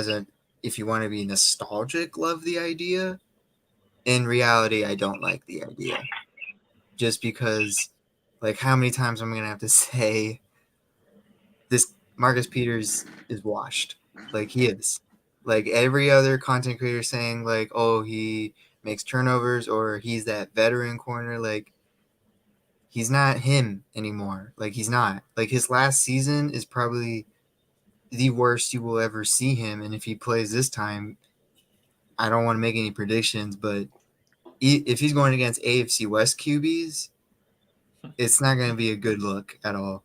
if you want to be nostalgic, love the idea. In reality, I don't like the idea. Just because, like, how many times am I going to have to say this Marcus Peters is washed? Like, he is. Like, every other content creator saying, like, oh, he makes turnovers or he's that veteran corner, like, he's not him anymore. Like, he's not. Like, his last season is probably the worst you will ever see him. And if he plays this time, I don't want to make any predictions, but if he's going against AFC West QBs, it's not going to be a good look at all.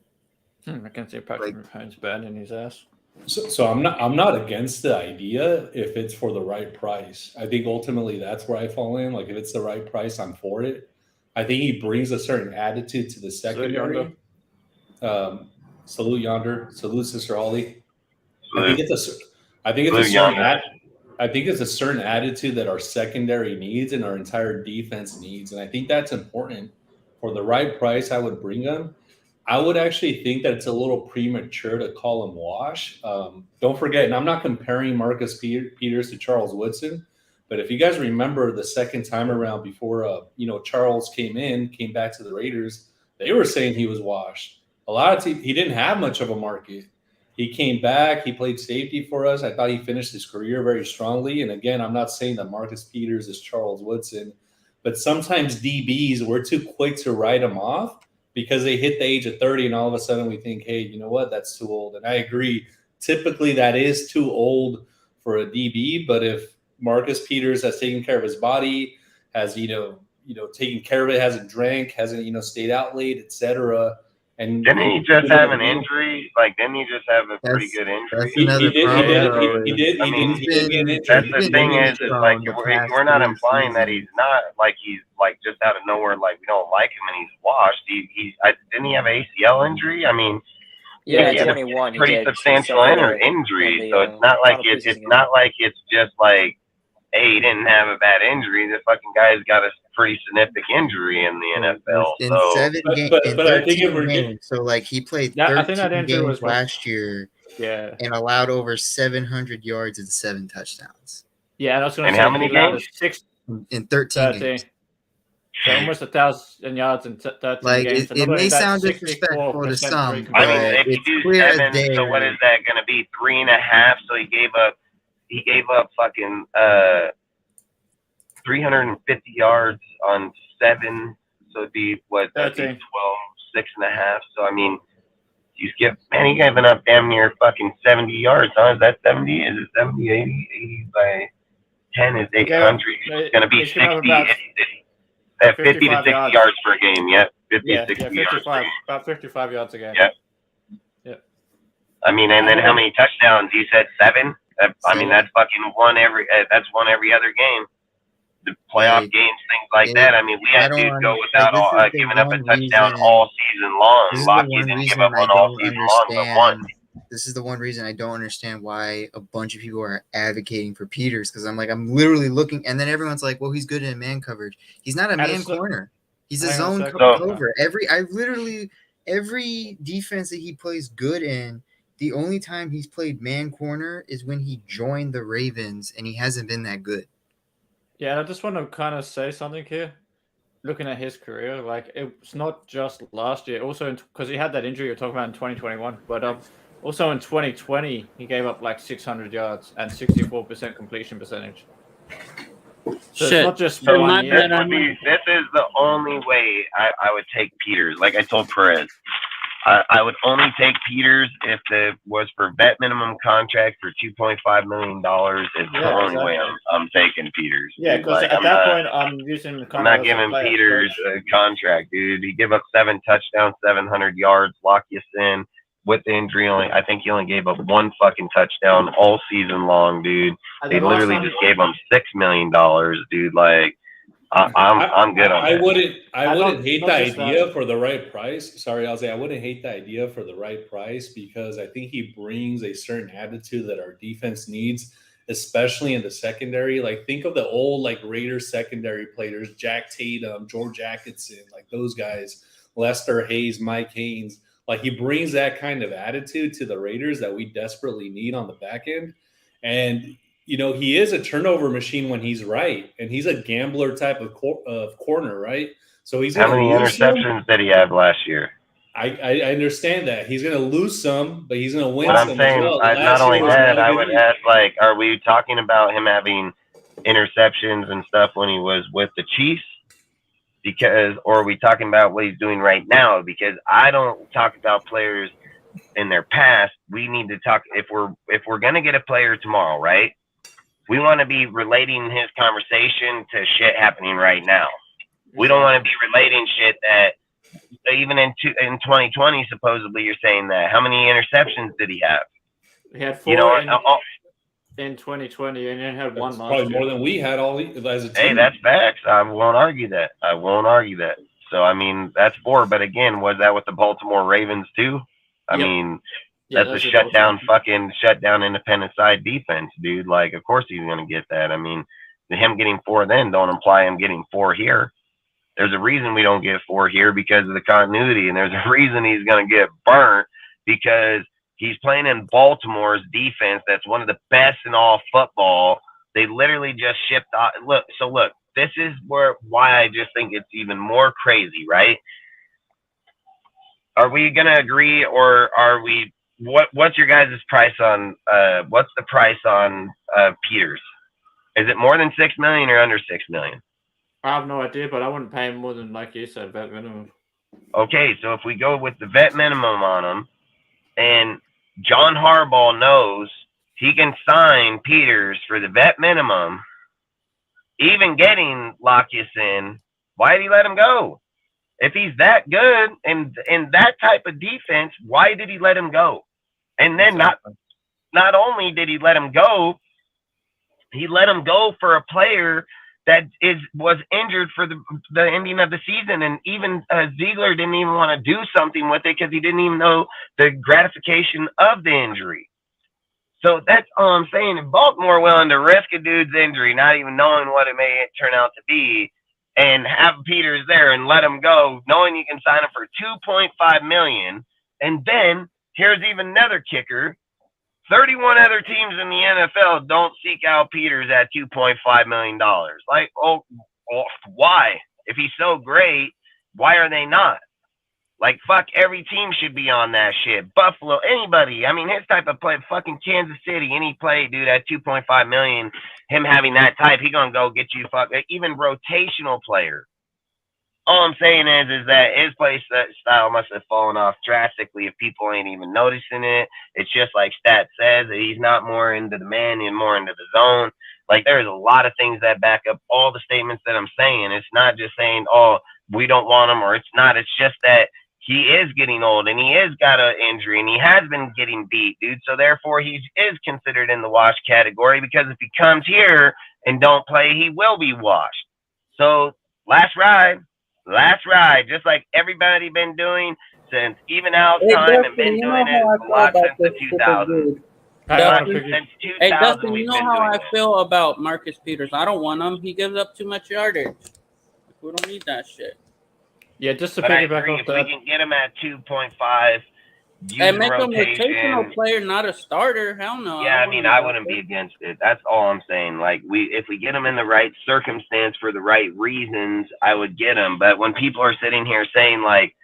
I can see Patrick Mahomes burning his ass. So I'm not against the idea if it's for the right price. I think ultimately that's where I fall in. Like if it's the right price, I'm for it. I think he brings a certain attitude to the secondary. Salute yonder, salute Sister Holly. I think it's a certain attitude that our secondary needs and our entire defense needs, and I think that's important. For the right price, I would bring him. I would actually think that it's a little premature to call him wash. Don't forget, and I'm not comparing Marcus Peters to Charles Woodson, but if you guys remember the second time around before Charles came back to the Raiders, they were saying he was washed. A lot of teams, he didn't have much of a market. He came back. He played safety for us. I thought he finished his career very strongly. And again, I'm not saying that Marcus Peters is Charles Woodson, but sometimes DBs, we're too quick to write them off because they hit the age of 30 and all of a sudden we think, hey, you know what? That's too old. And I agree. Typically, that is too old for a DB. But if Marcus Peters has taken care of his body, has taken care of it, hasn't drank, hasn't stayed out late, etc. And didn't he just have an injury? Like, didn't he just have a pretty good injury? That's another problem. He did get an injury. That's the thing is like we're not implying that he's not like he's like just out of nowhere like we don't like him and he's washed. Didn't he have an ACL injury? I mean, Yeah, he had 21. a pretty substantial injury. So it's not like it's not like it's just like, hey, he didn't have a bad injury. The fucking guy's got a pretty significant injury in the NFL. In so, 7 games, in 13 games. So like he played 13 games last year, and allowed over 700 yards and 7 touchdowns. Yeah, and I was going to say how many games? 6 in 13 games. So almost 1,000 yards in 13 like games. It may sound disrespectful to some, but I mean, if you do 7, so what is that going to be? 3.5. So he gave up fucking 350 yards on 7. So it'd be what? That'd be 12, 6.5. So I mean, he giving up damn near fucking 70 yards. Huh? Is that 70? Is it 70, 80? 80 by 10 is 800. It's going to be 50 to 60 yards per game. Yep. 50 to 60 yards per game. About 55 yards a game. Yep. I mean, and then how many touchdowns? You said 7? I mean, that's fucking one every other game. The playoff games, things like that. I mean, we had to go without giving up a touchdown all season long. Lockie didn't give up one all season long, but one. This is the one reason I don't understand why a bunch of people are advocating for Peters, because I'm literally looking, and then everyone's like, well, he's good in man coverage. He's not a man corner. He's a zone cover. Every defense that he plays good in, the only time he's played man corner is when he joined the Ravens, and he hasn't been that good. Yeah, I just want to kind of say something here. Looking at his career, like it's not just last year. Also, because he had that injury you're talking about in 2021, but also in 2020 he gave up like 600 yards and 64% completion percentage. So it's not just one year. This is the only way I would take Peters. Like I told Perez, I would only take Peters if it was for vet minimum contract for $2.5 million. It's the only way I'm taking Peters. Yeah, because at that point, I'm using. I'm not giving Peters a contract, dude. He gave up 7 touchdowns, 700 yards, lock you in with the injury. I think he only gave up 1 fucking touchdown all season long, dude. They literally just gave him $6 million, dude. Like. I'm good on that. I wouldn't hate the idea for the right price. Sorry, I'll say I wouldn't hate the idea for the right price because I think he brings a certain attitude that our defense needs, especially in the secondary. Like think of the old Raiders secondary players, Jack Tatum, George Atkinson, like those guys, Lester Hayes, Mike Haynes. Like he brings that kind of attitude to the Raiders that we desperately need on the back end. And he is a turnover machine when he's right, and he's a gambler type of corner, right? So he's how many interceptions did he have last year? I understand that he's going to lose some, but he's going to win some. I'm saying, as well. Not only that, I would ask, are we talking about him having interceptions and stuff when he was with the Chiefs? Or are we talking about what he's doing right now? Because I don't talk about players in their past. We need to talk if we're going to get a player tomorrow, right? We want to be relating his conversation to shit happening right now. We don't want to be relating shit that Even in 2020, supposedly you're saying that. How many interceptions did he have? He had 4 You know, in 2020, and then had one That's last probably year. more than we had all as a team. hey, that's facts. I won't argue that. So I mean, that's 4. But again, was that with the Baltimore Ravens too? I Yep. mean, Yeah, that's a those are shut down independent side defense, dude. Like, of course he's gonna get that. I mean, him getting 4 then don't imply him getting 4 here. There's a reason we don't get 4 here because of the continuity, and there's a reason he's gonna get burnt because he's playing in Baltimore's defense. That's one of the best in all football. They literally just shipped out. Look, this is why I just think it's even more crazy, right? Are we gonna agree, or are we? What's your guys' price on? What's the price on Peters? Is it more than $6 million or under $6 million? I have no idea, but I wouldn't pay him more than, like you said, vet minimum. Okay, so if we go with the vet minimum on him, and John Harbaugh knows he can sign Peters for the vet minimum, even getting Lockus in, why did he let him go? If he's that good and in that type of defense, why did he let him go? And then not only did he let him go, he let him go for a player that was injured for the ending of the season, and even Ziegler didn't even want to do something with it because he didn't even know the gratification of the injury. So that's all I'm saying. If Baltimore willing to risk a dude's injury, not even knowing what it may turn out to be, and have Peters there and let him go, knowing you can sign him for $2.5 million, and then here's even another kicker. 31 other teams in the NFL don't seek out Peters at $2.5 million. Like, why? If he's so great, why are they not? Like, fuck, every team should be on that shit. Buffalo, anybody. I mean, his type of play, fucking Kansas City, any play, dude, at $2.5 million, him having that type, he gonna go get you, even rotational player. All I'm saying is that his play style must have fallen off drastically if people ain't even noticing it. It's just like Stat says, that he's not more into the man and more into the zone. Like, there's a lot of things that back up all the statements that I'm saying. It's not just saying, oh, we don't want him, or it's not. It's just that he is getting old and he is got an injury and he has been getting beat, dude. So therefore he is considered in the wash category, because if he comes here and don't play, he will be washed. So last ride, just like everybody been doing since even out time and been doing it a lot since the 2000s. Since 2000, Hey, Dustin, you we've know been how doing I this. feel about Marcus Peters. I don't want him. He gives up too much yardage. We don't need that shit. Yeah, just to But I piggyback agree, off if that. we can get him at 2.5, And make him a rotational player, not a starter. Hell no. Yeah, I mean, I wouldn't be against it. That's all I'm saying. Like, if we get him in the right circumstance for the right reasons, I would get him. But when people are sitting here saying, like,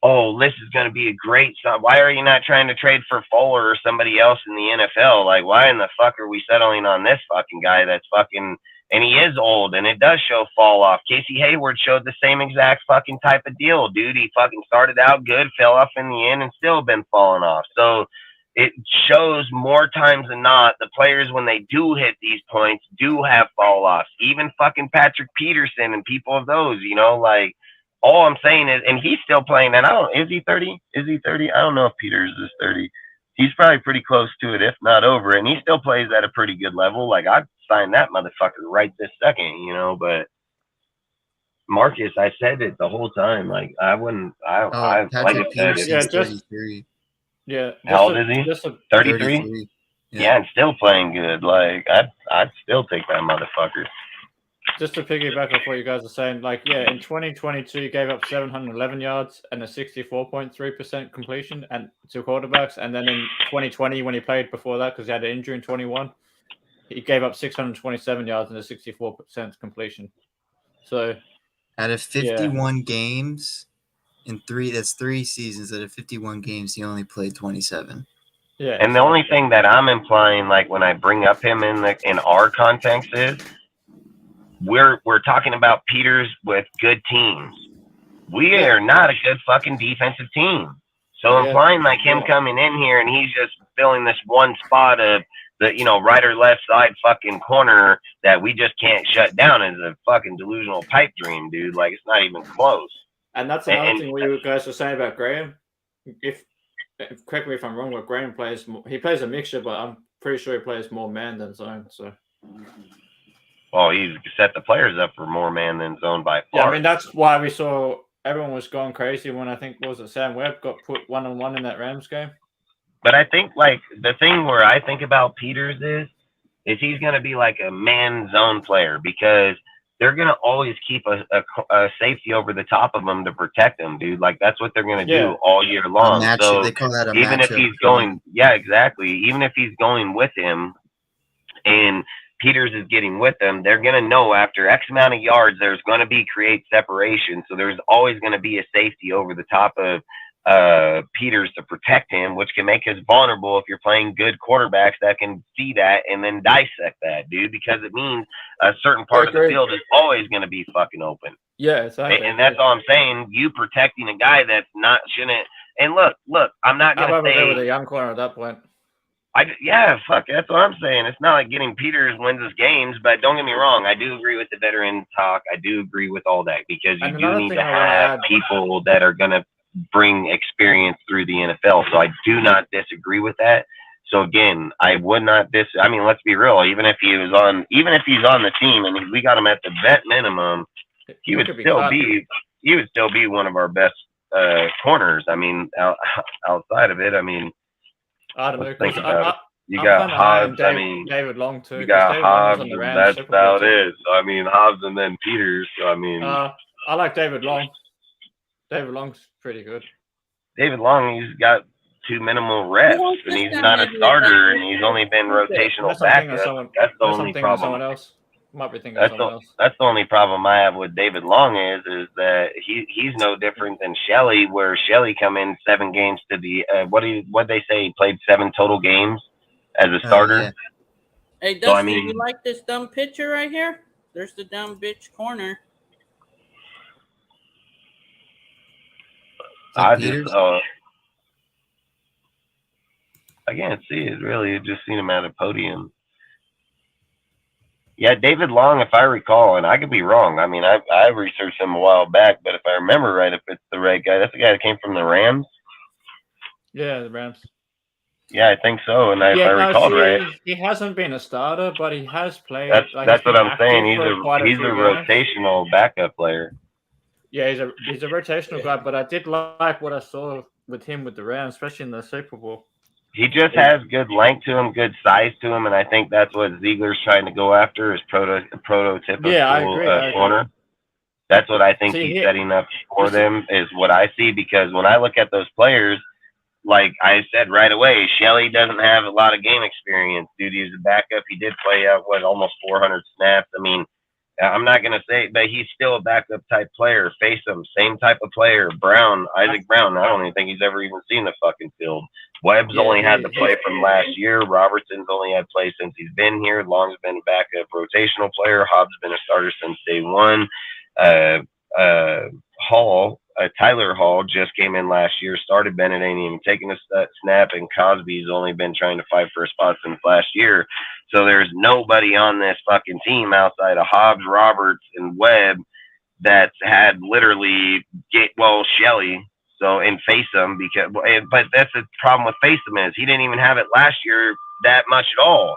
oh, this is going to be a great song, why are you not trying to trade for Fuller or somebody else in the NFL? Like, why in the fuck are we settling on this fucking guy that's fucking, and he is old, and it does show fall off. Casey Hayward showed the same exact fucking type of deal, dude. He fucking started out good, fell off in the end, and still been falling off. So it shows more times than not, the players, when they do hit these points, do have fall offs. Even fucking Patrick Peterson and people of those, you know, like, all I'm saying is, and he's still playing, and is he 30? Is he 30? I don't know if Peters is 30. He's probably pretty close to it, if not over, and he still plays at a pretty good level. Like, I'd sign that motherfucker right this second, you know, but Marcus, I said it the whole time. Like, I wouldn't, like I said, Peterson's 33. Yeah. How old is he? 33? Yeah, and still playing good. Like, I'd still take that motherfucker. Just to piggyback off what you guys are saying, like, yeah, in 2022, he gave up 711 yards and a 64.3% completion and to quarterbacks. And then in 2020, when he played before that, because he had an injury in 21, he gave up 627 yards and a 64% completion. So, out of 51 games that's 3 seasons. Out of 51 games, he only played 27. Yeah. And the only thing that I'm implying, like, when I bring up him in our context is, we're talking about Peters with good teams. We are not a good fucking defensive team. So implying like him coming in here and he's just filling this one spot of the, you know, right or left side fucking corner that we just can't shut down is a fucking delusional pipe dream, dude. Like, it's not even close. And that's another And thing what you guys were saying about Graham. If correct me if I'm wrong, but Graham plays he plays a mixture, but I'm pretty sure he plays more man than zone. So well, he's set the players up for more man than zone by yeah, far. I mean that's why we saw everyone was going crazy when I think was it Sam Webb got put 1-on-1 in that Rams game. But I think like the thing where I think about Peters is he's going to be like a man zone player because they're going to always keep a safety over the top of him to protect him, dude. Like that's what they're going to do all year long. So they call that a even if matchup he's zone. going, yeah, exactly. Even if he's going with him and Peters is getting with them, they're going to know after X amount of yards, there's going to be create separation. So there's always going to be a safety over the top of Peters to protect him, which can make us vulnerable if you're playing good quarterbacks that can see that and then dissect that, dude, because it means a certain part of the field is always going to be fucking open. Yeah, exactly. And that's all I'm saying. You protecting a guy that's not shouldn't. And look, I'm not going to say with a young corner at that point. Fuck, that's what I'm saying. It's not like getting Peters wins us games, but don't get me wrong. I do agree with the veteran talk. I do agree with all that because you do need to have people that are going to bring experience through the NFL. So I do not disagree with that. So again, I would not I mean, let's be real. Even if he's on the team and we got him at the vet minimum, he would still be one of our best corners. I mean, outside of it, I mean, I don't know. Think about it. You I'm got Hobbs. I mean, David Long too. You got Hobbs. That's how it is. is. So, I mean, Hobbs and then Peters. So I mean, I like David Long. David Long's pretty good. David Long, he's got 2 minimal reps, and he's not a starter, and he's only been rotational backup. That's the only problem. Someone else. Might be thinking that's the only problem I have with David Long is that he's no different than Shelley, where Shelley come in 7 games to the what they say he played 7 total games as a starter. Yeah. Hey, Dustin, you like this dumb picture right here? There's the dumb bitch corner. I can't see it really. I've just seen him at a podium. Yeah, David Long, if I recall, and I could be wrong. I mean, I researched him a while back, but if I remember right, if it's the right guy, that's the guy that came from the Rams. Yeah, the Rams. Yeah, I think so. And if I recall right, he hasn't been a starter, but he has played. That's what I'm saying. He's a rotational backup player. Yeah, he's a rotational guy, but I did like what I saw with him with the Rams, especially in the Super Bowl. He just has good length to him, good size to him, and I think that's what Ziegler's trying to go after is prototypical corner. That's what I think he's setting up for them is what I see, because when I look at those players, like I said right away, Shelley doesn't have a lot of game experience. Dude, he's a backup. He did play almost 400 snaps. I mean, I'm not going to say, but he's still a backup type player. Faceham, same type of player. Isaac Brown, I don't even think he's ever even seen the fucking field. Webb's only had to play from last year. Robertson's only had play since he's been here. Long's been a backup rotational player. Hobbs been a starter since day one. Tyler Hall just came in last year, started. Bennett ain't even taking a snap, and Cosby's only been trying to fight for a spot since last year. So there's nobody on this fucking team outside of Hobbs, Roberts, and Webb that's had literally Shelley. So and Faceham but that's the problem with Faceham is he didn't even have it last year that much at all.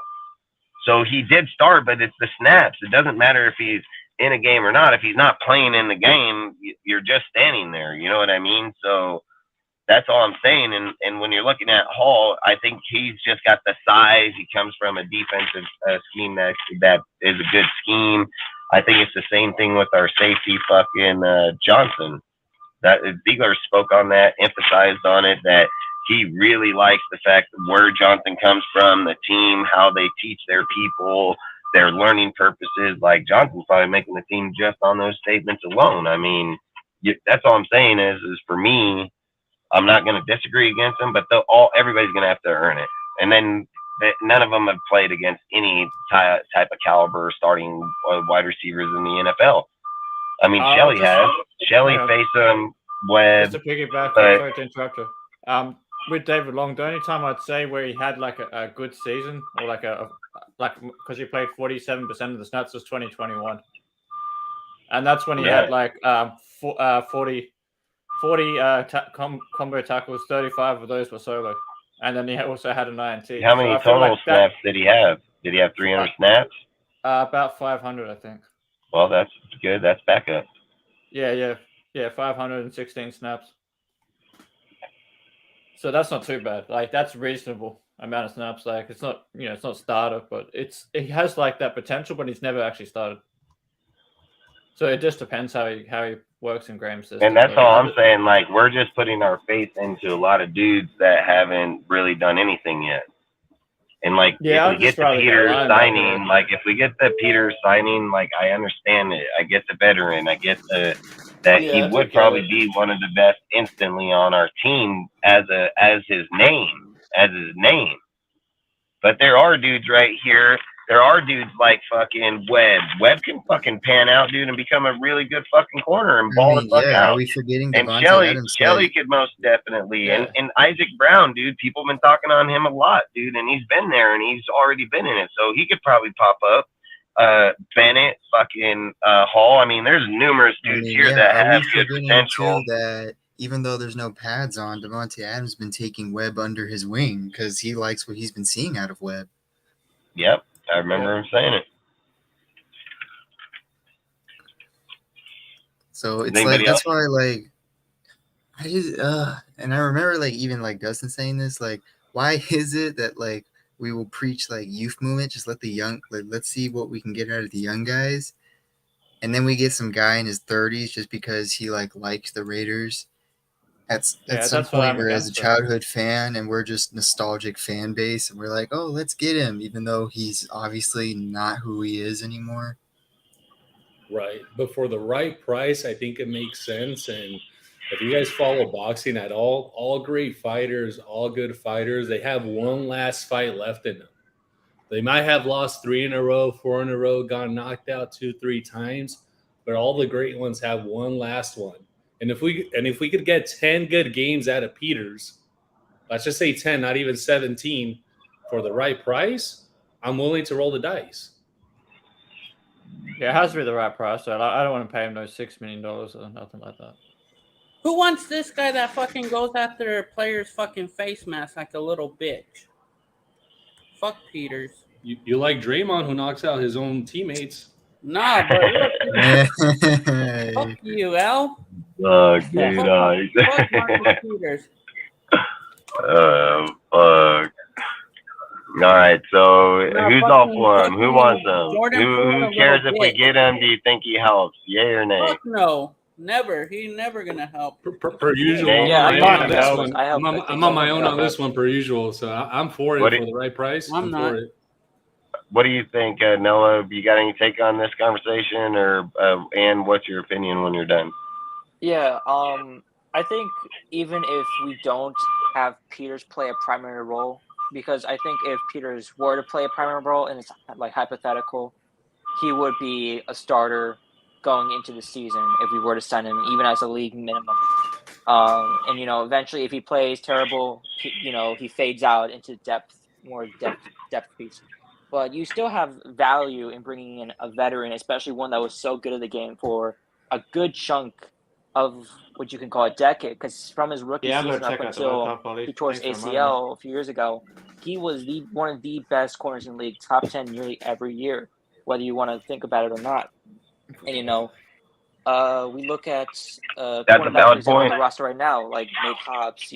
So he did start, but it's the snaps. It doesn't matter if he's in a game or not. If he's not playing in the game, you're just standing there. You know what I mean? So that's all I'm saying. And when you're looking at Hall, I think he's just got the size. He comes from a defensive scheme that is a good scheme. I think it's the same thing with our safety Johnson. That Ziegler spoke on that, emphasized on it, that he really likes the fact of where Johnson comes from, the team, how they teach their people, their learning purposes. Like Johnson's probably making the team just on those statements alone. I mean, that's all I'm saying is for me, I'm not going to disagree against him, but everybody's going to have to earn it. And then none of them have played against any type of caliber starting wide receivers in the NFL. I mean, Shelley has. Shelley, Faceham, Webb. Just to piggyback, sorry to interrupt you. With David Long, the only time I'd say where he had like a good season or because he played 47% of the snaps was 2021, and that's when he had like 40 40 combo tackles, 35 of those were solo. And then he also had an INT. How many total snaps did he have? Did he have 300 snaps? About 500, I think. Well, that's good. That's backup. Yeah, 516 snaps. So that's not too bad. Like, that's reasonable amount of snaps. Like, it's not, it's not starter, but he has like that potential, but he's never actually started. So it just depends how he works in Graham's system. And that's all I'm saying. Like, we're just putting our faith into a lot of dudes that haven't really done anything yet. And like, if we get the Peters signing, like, I understand it. I get the veteran. I get that he would probably be one of the best instantly on our team as his name. But there are dudes right here. There are dudes like fucking Webb. Webb can fucking pan out, dude, and become a really good fucking corner and ball the fuck out. Are we forgetting and Devontae Adams? Shelley could most definitely. Yeah. And Isaac Brown, dude, people have been talking on him a lot, dude, and he's been there and he's already been in it. So he could probably pop up. Bennett, fucking Hall. I mean, there's numerous dudes here that have good potential. That even though there's no pads on, Devontae Adams has been taking Webb under his wing because he likes what he's been seeing out of Webb. Yep. I remember him saying it. So it's like that's why and I remember even Dustin saying this, why is it that we will preach youth movement, just let the young let's see what we can get out of the young guys, and then we get some guy in his 30s just because he likes the Raiders at some point we're as a childhood fan and we're just nostalgic fan base and we're like, oh, let's get him, even though he's obviously not who he is anymore. Right. But for the right price, I think it makes sense. And if you guys follow boxing at all great fighters, all good fighters, they have one last fight left in them. They might have lost 3 in a row, 4 in a row, gone knocked out 2-3 times, but all the great ones have one last one. And if we could get 10 good games out of Peters, let's just say 10, not even 17, for the right price, I'm willing to roll the dice. Yeah, it has to be the right price. So I don't want to pay him no $6 million or nothing like that. Who wants this guy that fucking goes after a player's fucking face mask like a little bitch? Fuck Peters. You like Draymond, who knocks out his own teammates. Nah, but fuck you, Al. Fuck, dude. Fuck Marcus Peters. Fuck. All right, so who's all for him? Who wants him? Who cares if we get him? Do you think he helps? Yay or nay? Fuck no. Never. He's never going to help. Per usual. Yeah, I'm on my own on this one, per usual. So I'm for it for the right price. I'm not. For it. What do you think, Noah? You got any take on this conversation, or and what's your opinion when you're done? Yeah, I think even if we don't have Peters play a primary role, because I think if Peters were to play a primary role, and it's hypothetical, he would be a starter going into the season if we were to sign him, even as a league minimum. And eventually, if he plays terrible, he fades out into more depth piece. But you still have value in bringing in a veteran, especially one that was so good at the game for a good chunk of what you can call a decade. Because from his rookie season up until he tore his ACL a few years ago, he was one of the best corners in the league, top 10 nearly every year, whether you want to think about it or not. And we look at cornerbacks on the roster right now, like Nate Hobbs.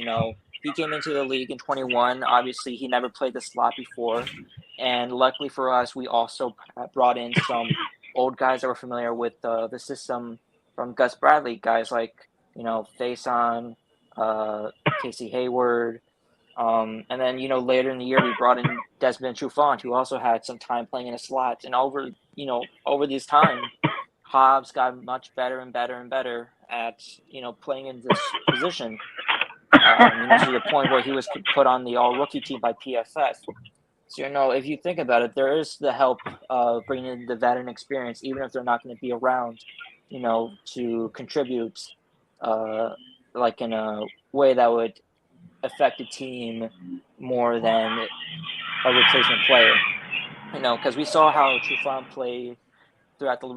He came into the league in 21. Obviously, he never played the slot before. And luckily for us, we also brought in some old guys that were familiar with the system from Gus Bradley, guys like, Faison, Casey Hayward. And then, later in the year, we brought in Desmond Trufant, who also had some time playing in a slot. And over this time, Hobbs got much better and better and better at, playing in this position. To the point where he was put on the all-rookie team by PFF. So, if you think about it, there is the help of bringing in the veteran experience, even if they're not going to be around, to contribute, in a way that would affect the team more than a replacement player. Because we saw how Trufant played throughout the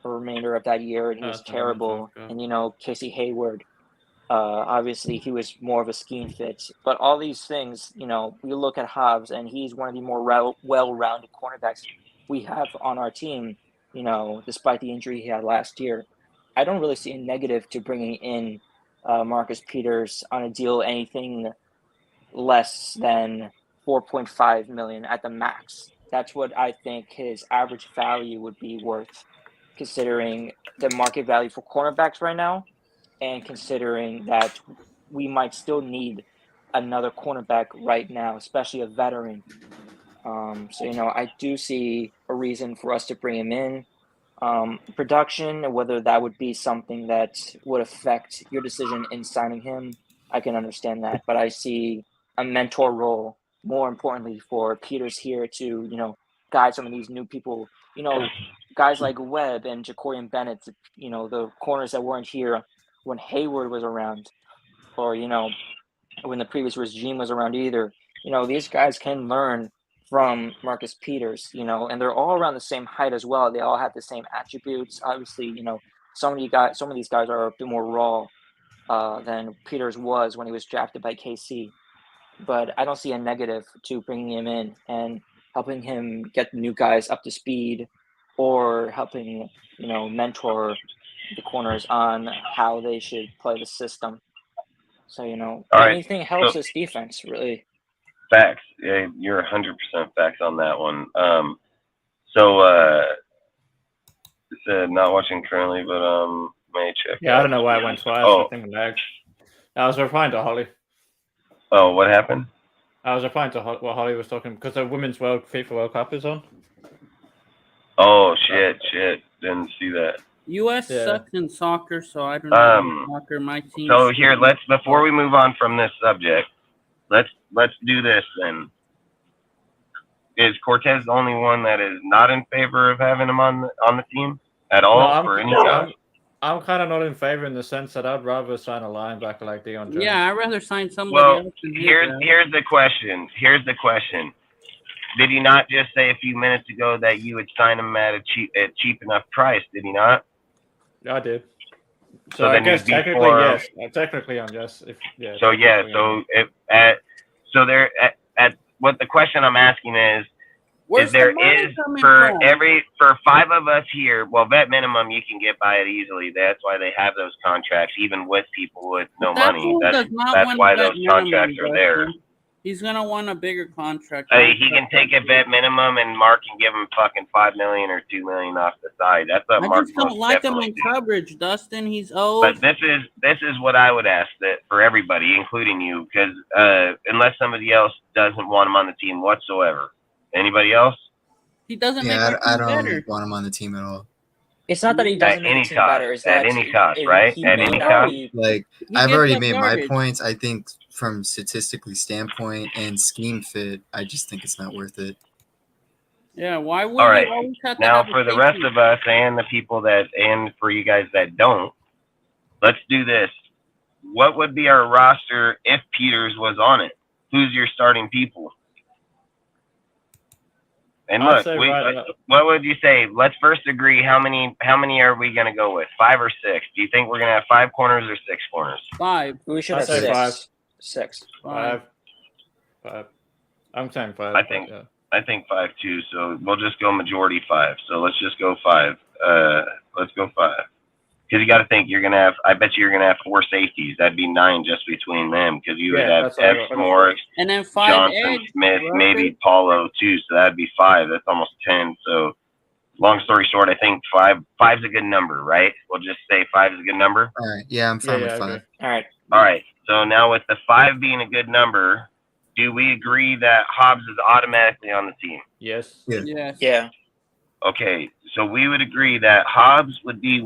remainder of that year, and he was terrible. And, Casey Hayward, Obviously, he was more of a scheme fit, but all these things, you know, we look at Hobbs, and he's one of the more well-rounded cornerbacks we have on our team. You know, despite the injury he had last year, I don't really see a negative to bringing in Marcus Peters on a deal anything less than 4.5 million at the max. That's what I think his average value would be worth, considering the market value for cornerbacks right now, and considering that we might still need another cornerback right now, especially a veteran. So, you know, I do see a reason for us to bring him in. Production, whether that would be something that would affect your decision in signing him, I can understand that. But I see a mentor role, more importantly, for Peters here to, you know, guide some of these new people. You know, guys like Webb and Jacorian Bennett, you know, the corners that weren't here when Hayward was around, or, you know, when the previous regime was around either. You know, these guys can learn from Marcus Peters, you know, and they're all around the same height as well. They all have the same attributes. Obviously, you know, some of these guys are a bit more raw than Peters was when he was drafted by KC. But I don't see a negative to bringing him in and helping him get new guys up to speed, or helping, you know, mentor the corners on how they should play the system. So, you know, All right. anything helps So- this defense, really. Facts. Yeah, you're 100% facts on that one. Not watching currently, but may check. Yeah, I don't know why it went twice. Oh. I think I'm lagged. I was replying to Holly. Oh, what happened? I was replying to what Holly was talking because the Women's FIFA World Cup is on. Oh shit! Didn't see that. U.S. Yeah. sucks in soccer, so I don't know soccer. My team. So here, before we move on from this subject, let's do this then. Is Cortez the only one that is not in favor of having him on the team at all for any job? I'm kind of not in favor in the sense that I'd rather sign a linebacker like Deion Jones. Yeah, I'd rather sign somebody Well, else. here's the question. Did he not just say a few minutes ago that you would sign him at a cheap enough price? Did he not? Yeah, I did. So I then guess technically yes. Technically, I'm yes. So yeah. So what the question I'm asking is Where's there the money is coming for from? 5 of us here. Well, vet minimum you can get by it easily. That's why they have those contracts, even with people with no money. That's why those contracts are there. He's gonna want a bigger contract. He can take a vet minimum, and Mark can give him fucking $5 million or $2 million off the side. That's what I Mark just don't like him in coverage, Dustin. He's old. But this is what I would ask that for everybody, including you, because unless somebody else doesn't want him on the team whatsoever. Anybody else? He doesn't make Yeah, it I don't better. want him on the team at all. It's not that he doesn't make the team better. It's that at any cost, right? he At may any not cost. be- Like, He I've gets already us made garbage. my points. I think from statistically standpoint and scheme fit, I just think it's not worth it. Yeah, why would All you right. always have to Now, have a for the rest safety? of us and the people and for you guys that don't, let's do this. What would be our roster if Peters was on it? Who's your starting people? And I'd look, say what would you say? Let's first agree how many are we going to go with? 5 or 6? Do you think we're going to have 5 corners or 6 corners? 5. We should I'd have say 6. 5. 6. 5. I'm saying 5. I think yeah. I think 5 too. So we'll just go majority 5. So let's just go 5. Let's go 5. Because you got to think you're gonna have. I bet you're gonna have 4 safeties. That'd be 9 just between them. Because you would have that's what I Epps, Morris, And then 5 Johnson, edge. Smith, Rucker. maybe Paulo too. So that'd be 5. That's almost 10. So long story short, I think 5's a good number, right? We'll just say 5 is a good number. All right. Yeah, I'm fine Yeah, with I 5. agree. All right. All right. So now with the 5 being a good number, do we agree that Hobbs is automatically on the team? Yes. Yeah. Yes. Yeah. Okay, so we would agree that Hobbs would be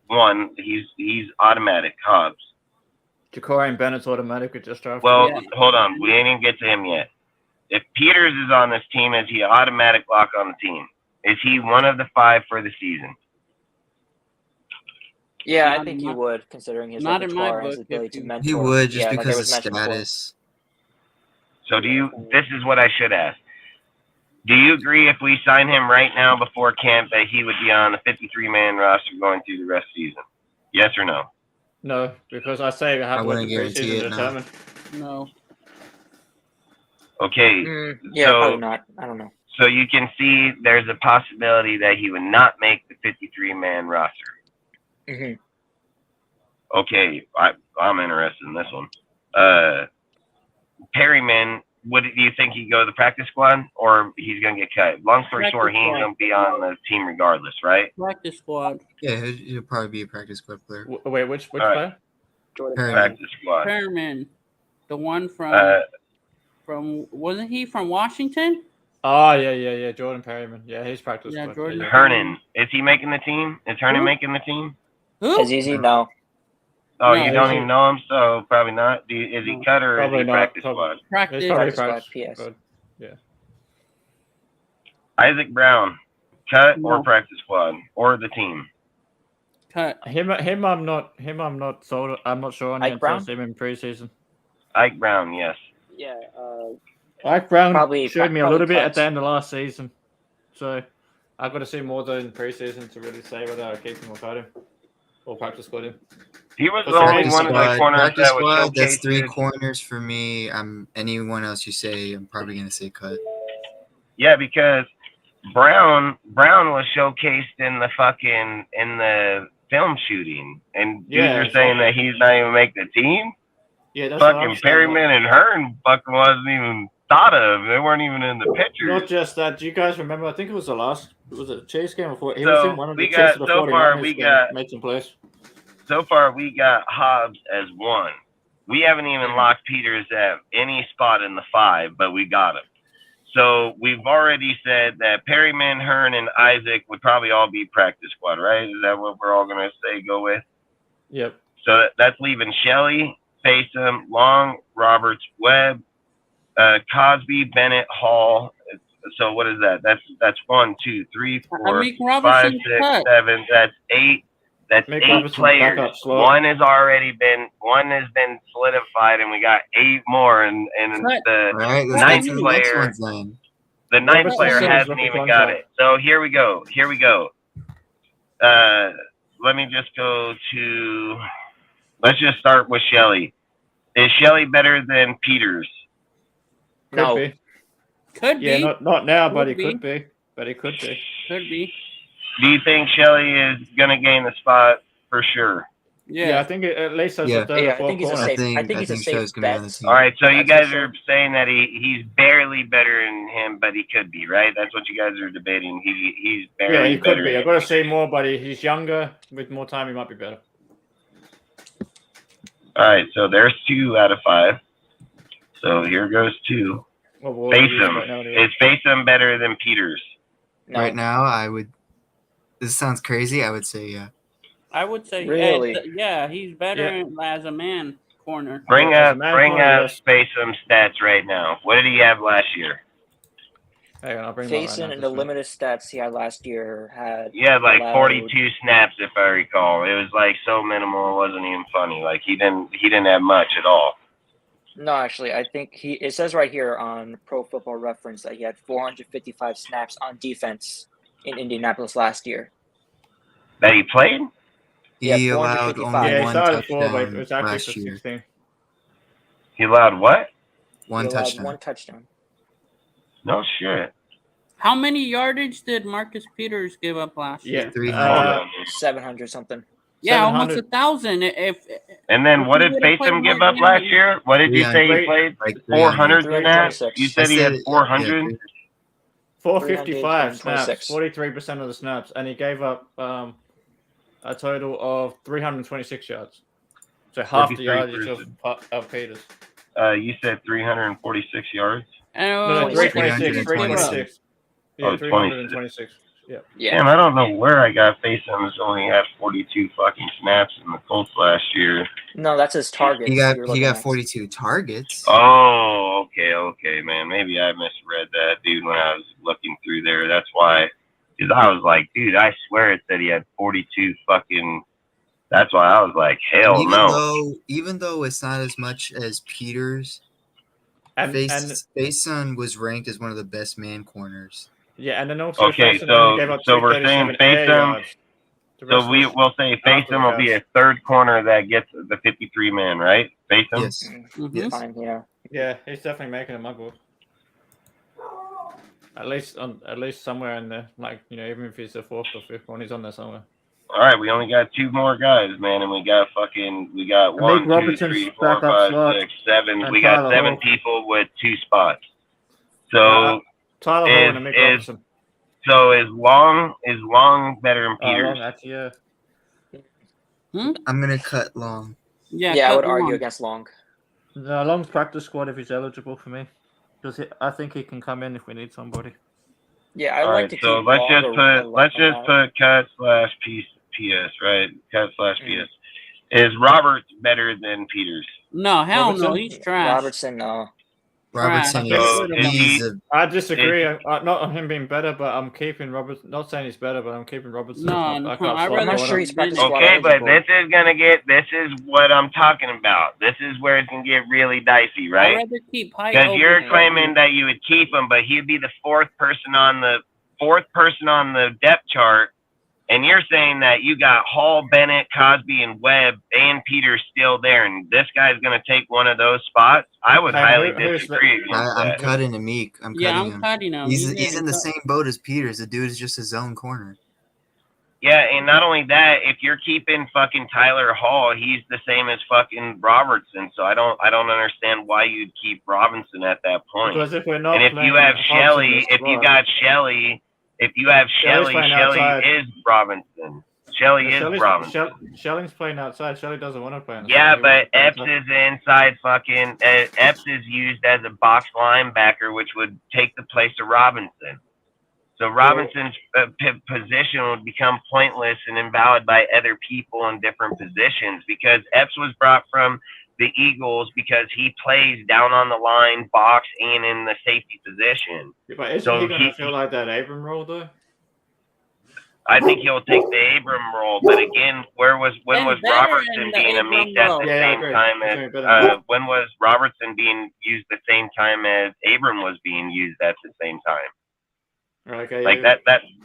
1. He's automatic. Hobbs. Jacorian Bennett's automatic with just after. Well, Yeah. hold on. We didn't even get to him yet. If Peters is on this team, is he automatic lock on the team? Is he one of the 5 for the season? Yeah, Not I think in he my- would, considering his not in my repertoire and his book, ability if to you- mentor. He would just Yeah, like because I of was mentioned before. status. So this is what I should ask. Do you agree if we sign him right now before camp that he would be on the 53-man roster going through the rest of the season? Yes or no? No, because I say we I have wouldn't the guarantee preseason it, to no. determine. No. Okay, Yeah, so probably not. I don't know. so you can see there's a possibility that he would not make the 53-man roster. hmm Okay, I'm interested in this one. Perryman, do you think he'd go to the practice squad or he's gonna get cut? Long story Practice short, he ain't squad. gonna be on the team regardless, right? Practice squad. Yeah, he'll probably be a practice squad player. Wait, which All right. player? Jordan Perryman. Practice squad. Perriman, the one Uh, from wasn't he from Washington? Oh, yeah. Jordan Perryman. Yeah, he's practice Yeah, squad. Jordan Yeah. Hernan, is he making the team? Is Hernan Who? making the team? Who? Azizi, no. Oh, No, you don't is he- even know him, so probably not. Is he No. cut or Probably is he not. practice Probably. squad? It's Practice. probably Practice squad, practice PS. squad. Yeah. Isaac Brown, cut or No. practice squad or the team? Cut. Him. I'm not sold. I'm not sure on Ike him until I Brown? see him in preseason. Ike Brown, yes. Yeah. Ike Brown Probably- showed me a probably little bit at cuts. the end of last season, so I've got to see more though in preseason to really say whether I keep him or cut him or practice squad him. He was the What's the only practice one of the Squad, corners practice that was squad, that's showcased. 3 corners for me. Anyone else you say, I'm probably gonna say cut. Yeah, because Brown was showcased in the film shooting, and dudes Yeah, are saying that he's not even make the team. Yeah, that's what I'm Fucking saying. Perryman and Hearn fucking wasn't even thought of. They weren't even in the Not pictures. just that. Do you guys remember? I think it was the last. Was it a Chase game before? He So, was in one of the we Chiefs got- of the so far, 49ers we game, got- made some plays. So far, we got Hobbs as 1. We haven't even locked Peters at any spot in the 5, but we got him. So we've already said that Perryman, Hearn, and Isaac would probably all be practice squad, right? Is that what we're all going to say go with? Yep. So that's leaving Shelley, Faisum, Long, Roberts, Webb, Cosby, Bennett, Hall. So what is that? That's 1, 2, 3, 4, Meek 5, Robinson's 6, cut. 7. That's 8. That's Meek 8 Robinson's players. backup slot. One has been solidified, and we got 8 more. And Cut. the All right, let's ninth get to the next player- ones then. the 9th Robertson player said his hasn't rookie even got contract. it. So here we go. Let me just go to. Let's just start with Shelley. Is Shelley better than Peters? Could No. be. Could Yeah, be. not now, but he Could could be. But he could be. Could be. Do you think Shelley is gonna gain the spot for sure? Yeah, I Yeah. think at least as Yeah. a third Yeah, or I fourth think he's a corner. safe- I I think he's a safe Shelley's gonna be on the bet. team. All right, so you That's for guys sure. are saying that he's barely better than him, but he could be, right? That's what you guys are debating. He's barely Yeah, he could better. be. I've got to see more, but he's younger. With more time, he might be better. All right, so there's 2 out of 5. So here goes 2. Well, what are you Faisum. right now, anyway? Is Faisum better than Peters? No. Right now, I would. This sounds crazy. I would say yeah. I would say Really? yeah, he's better as a man corner. Bring Yeah, as a up man corner, yes. Faisum's stats right now. What did he have last year? Hang on, I'll bring him up right Faison now, in just the a minute. limited stats he had last year had. He had like allowed- 42 snaps, if I recall. It was like so minimal, it wasn't even funny. Like he didn't have much at all. No, actually, I think it says right here on Pro Football Reference that he had 455 snaps on defense in Indianapolis last year. That he played? Yeah, He allowed 455. only Yeah, he one started 4, but touchdown it was actually last for year. 16. He allowed what? One He allowed touchdown. one touchdown. No shit. How many yardage did Marcus Peters give up last Yeah. year? 300. 700 something. Yeah, almost 700. 1,000. If And then what He did would've played Faisum give more up games last than- year? What did you say he 300. played? Like 400 snaps? 326. You said he had 400? 455 snaps, 326. 43% of the snaps, and he gave up a total of 326 yards. So half the yardage of Peters. You said 346 yards? No, 326. 326. Yeah, Oh, 326. Yeah. Yeah. Damn, I don't know where I got Faisum's only had 42 fucking snaps in the Colts last year. No, that's his target. He got 42 targets. Oh, okay, man. Maybe I misread that, dude, when I was looking through there. That's why. Because I was like, dude, I swear it said he had 42 fucking. That's why I was like, hell no. Even though it's not as much as Peters, And Faison was ranked as one of the best man corners. yeah, and then also Okay, Faison so- only gave up so we're saying 237 air Faison- yards The So rest we was will say after the Fathom will be cast. a third corner that gets the 53 man, right? Fathom. Yes. Mhm. Yes. Fine, yeah. Yeah, he's definitely making a my book. At least somewhere in there, like even if he's the fourth or fifth one, he's on there somewhere. All right, we only got 2 more guys, man, and we got Make 1, 2, Robertson's 3, 4, backup 5, slot 6, 7. and We got Tyler 7 Hall. people with 2 spots. So Tyler Hall and Mick Robertson. is long better than Peters? Long, actually, yeah. I'm gonna cut Long. Yeah, Yeah, I cut would argue Long. against Long. No, Long's practice squad if he's eligible for me, because I think he can come in if we need somebody. Yeah, I'd All like right, to keep so let's Long just put cut / PS, right? Cut / PS. Is Roberts better than Peters? No, hell no, Robertson? he's trash. Robertson, no. Robertson Trash. So is I disagree. Not on him being better, but I'm keeping Robertson. Not saying he's better, but I'm keeping Robertson. No, as my no, backup I'd slot rather not corner. sure he's practice Okay, squad okay, but eligible. this is what I'm talking about. This is where it's gonna get really dicey, I'd right? rather keep Height Because you're over claiming that you would keep him, but he'd be the fourth person on the depth chart, and you're saying that you got Hall, Bennett, Cosby, and Webb and Peters still there, and this guy's gonna take one of those spots. I would Hey, highly who's disagree against I'm that. cutting Amik. I'm Yeah, cutting I'm him. cutting him. He's getting in the cut. same boat as Peters. The dude is just his own corner. Yeah, and not only that, if you're keeping fucking Tyler Hall, he's the same as fucking Robertson. So I don't understand why you'd keep Robinson at that point. Because if we're not And if playing you have Hobbs in Shelley, this squad- Shelley outside. is Robinson. Shelley is Robinson. Shelling's playing outside. Shelley doesn't want to play on the Yeah, side. He but wants to play Epps inside. is inside fucking. Epps is used as a box linebacker, which would take the place of Robinson. So Robinson's position would become pointless and invalid by other people in different positions because Epps was brought from the Eagles because he plays down on the line, box, and in the safety position. Yeah, but isn't So he going to feel like that Abram role though? I think he'll take the Abram role, but again, when was better Robertson in the being a Abram meet at role. the Yeah, I same agree. time He's as doing better than that. when was Robertson being used the same time as Abram was being used at the same time? Okay, Like yeah.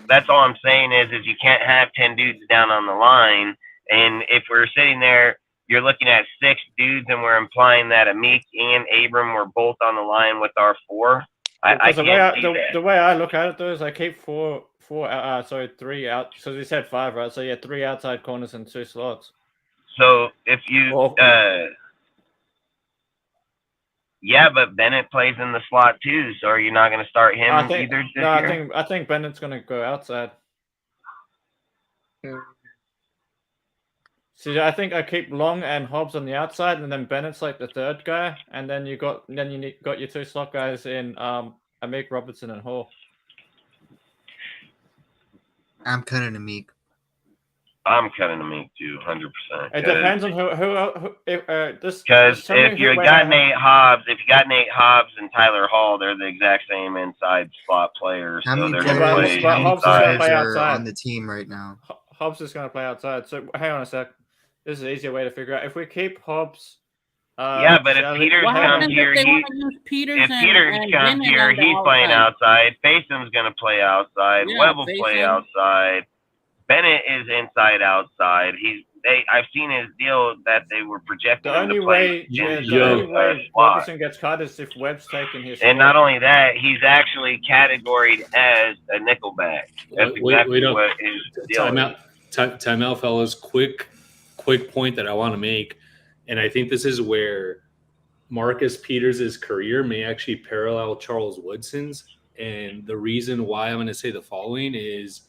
that's all I'm saying is you can't have 10 dudes down on the line, and if we're sitting there, you're looking at 6 dudes, and we're implying that Amik and Abram were both on the line with our 4. I Because can't see that. the way I look at it though is I keep three out. So they said 5, right? So yeah, 3 outside corners and 2 slots. So if you Well- yeah, but Bennett plays in the slot too, so are you not going to start him either this year? I think Bennett's going to go outside. See, I think I keep Long and Hobbs on the outside, and then Bennett's like the third guy, and then you got your 2 slot guys in Amik, Robertson, and Hall. I'm cutting Amik too, 100%. It depends on who Because if you got Nate Hobbs and Tyler Hall, they're the exact same inside slot players. How So many they're players, going to play Hobbs is gonna inside. play are outside. on the team right now? Hobbs is going to play outside. So hang on a sec. This is an easier way to figure out. If we keep Hobbs, Yeah, but if Peters What comes happens here, if they want to use Peters if and Peters and comes Bennett here, on the he's playing outside. Fayson's going to play outside. Yeah, Webb will play Faison. outside. Bennett is inside outside. I've seen his deal that they were projecting the him only to play way, in the only way slot. Robertson gets cut is if Webb's taking his. And not only that, he's actually categoried as a nickelback. That's exactly what his deal is. Time out, fellas. Quick point that I want to make, and I think this is where Marcus Peters' career may actually parallel Charles Woodson's. And the reason why I'm going to say the following is,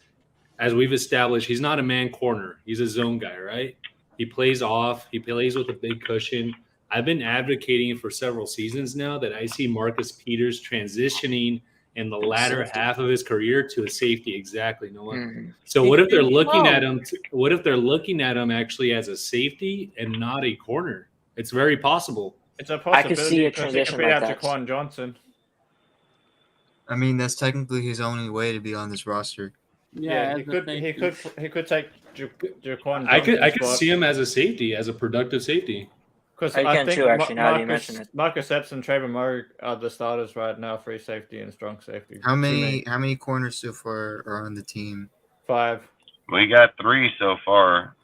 as we've established, he's not a man corner. He's a zone guy, right? He plays off. He plays with a big cushion. I've been advocating for several seasons now that I see Marcus Peters transitioning in the latter half of his career to a safety. Exactly. No one. So what if they're looking at him? What if they're looking at him actually as a safety and not a corner? It's very possible. It's a possibility. I could see a transition like that. Jaquan Johnson. I mean, that's technically his only way to be on this roster. Yeah, he could take Jaquan. I could see him as a safety, as a productive safety. Because I can too, actually. Now that you mention it, Marcus Epps and Trayvon Murray are the starters right now, free safety and strong safety. How many corners so far are on the team? 5. We got 3 so far.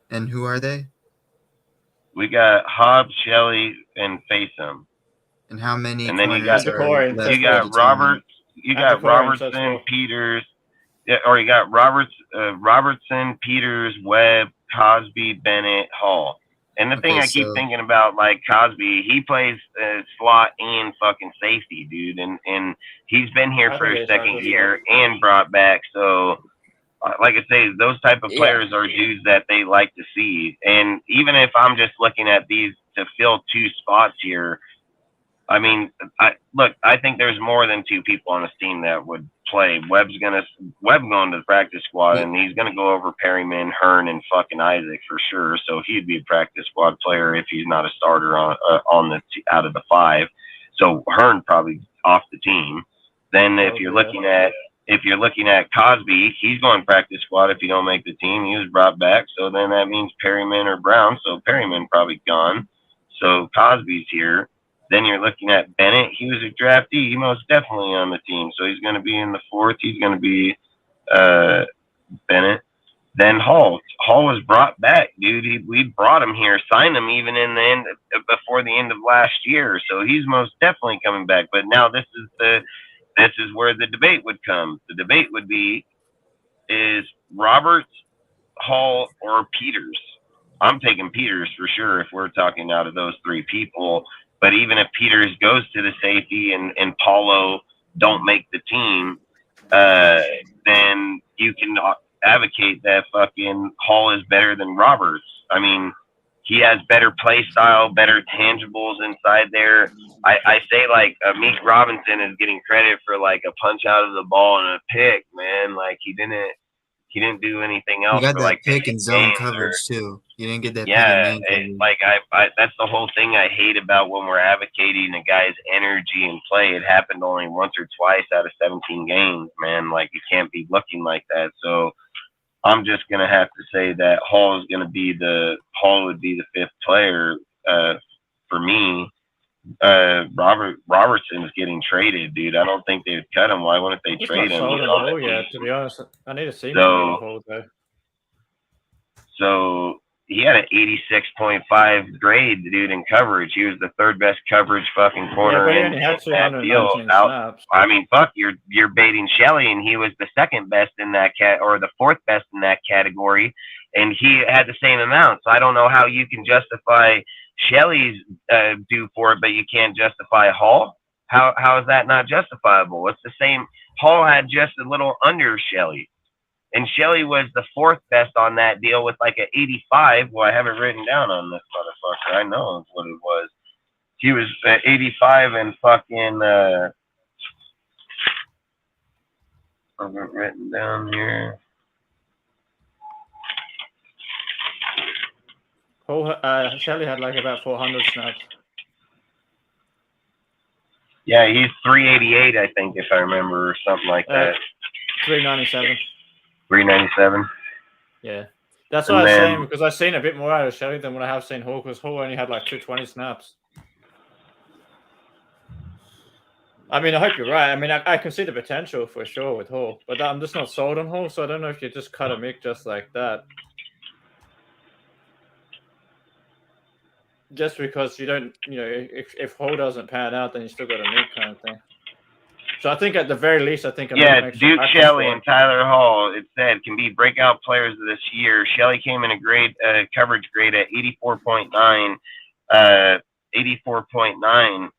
And who are they? We got Hobbs, Shelley, and Faceum. And how many And then you players got are Antiquarian left says you for four. got the tournament? Roberts, Antiquarian says Robertson, 4. Peters, or you got Robertson, Peters, Webb, Cosby, Bennett, Hall. And the thing Okay, I keep so thinking about, like Cosby, he plays slot and fucking safety, dude, and he's been here I for think his he's second practice year and brought back. So, like I say, those type of Yeah. players are dudes that they like to see. And even if I'm just looking at these to fill 2 spots here, I mean, I think there's more than 2 people on this team that would play. Webb going to the practice squad, and he's gonna go over Perryman, Hearn, and fucking Isaac for sure. So he'd be a practice squad player if he's not a starter on the out of the 5. So Hearn probably off the team. Then if you're looking at Cosby, he's going practice squad if you don't make the team. He was brought back, so then that means Perryman or Brown. So Perryman probably gone. So Cosby's here. Then you're looking at Bennett. He was a draftee. He most definitely on the team. So he's going to be in the 4th. He's going to be Bennett. Then Hall. Hall was brought back, dude. We brought him here, signed him even in the end before the end of last year. So he's most definitely coming back. But now this is where the debate would come. The debate would be, is Roberts, Hall, or Peters? I'm taking Peters for sure if we're talking out of those 3 people. But even if Peters goes to the safety and Paulo don't make the team, then you can advocate that fucking Hall is better than Roberts. I mean, he has better play style, better tangibles inside there. I say, like, Meek Robinson is getting credit for, like, a punch out of the ball and a pick, man. Like, he didn't do anything else. you got for, that like, pick in zone games coverage too. You didn't get that yeah, pick in man coverage. like that's the whole thing I hate about when we're advocating a guy's energy and play. It happened only once or twice out of 17 games, man. Like, it can't be looking like that. So I'm just gonna have to say that Hall would be the 5th player for me. Robertson's getting traded, dude. I don't think they'd cut him. Why wouldn't they It's trade not him? sold He's on on the Hall yet, team. to be honest. I need to see So- more of Hall though. So he had an 86.5 grade, dude, in coverage. He was the 3rd best coverage fucking corner Yeah, but he in only had that deal. 219 snaps. I mean, fuck, you're baiting Shelley, and he was the 2nd best in that or the 4th best in that category, and he had the same amount. So I don't know how you can justify Shelley's due for it, but you can't justify Hall. How is that not justifiable? It's the same. Hall had just a little under Shelley. And Shelley was the 4th best on that deal with like an 85. Well, I have it written down on this motherfucker. I know what it was. He was 85 and fucking. I have it written down here. Hall, Shelley had like about 400 snaps. Yeah, he's 388, I think, if I remember, or something like that. 397. 397. Yeah. That's And what I was then- saying, because I've seen a bit more out of Shelley than what I have seen Hall, because Hall only had like 220 snaps. I mean, I hope you're right. I mean, I can see the potential for sure with Hall, but I'm just not sold on Hall, so I don't know if you just cut a Mick just like that. Just because you don't, if Hall doesn't pan out, then you still got a Mick kind of thing. So I think at the very least, a Yeah, makes Duke practice Shelley squad. and Tyler Hall, it said, can be breakout players of this year. Shelley came in a coverage grade at 84.9. 84.9.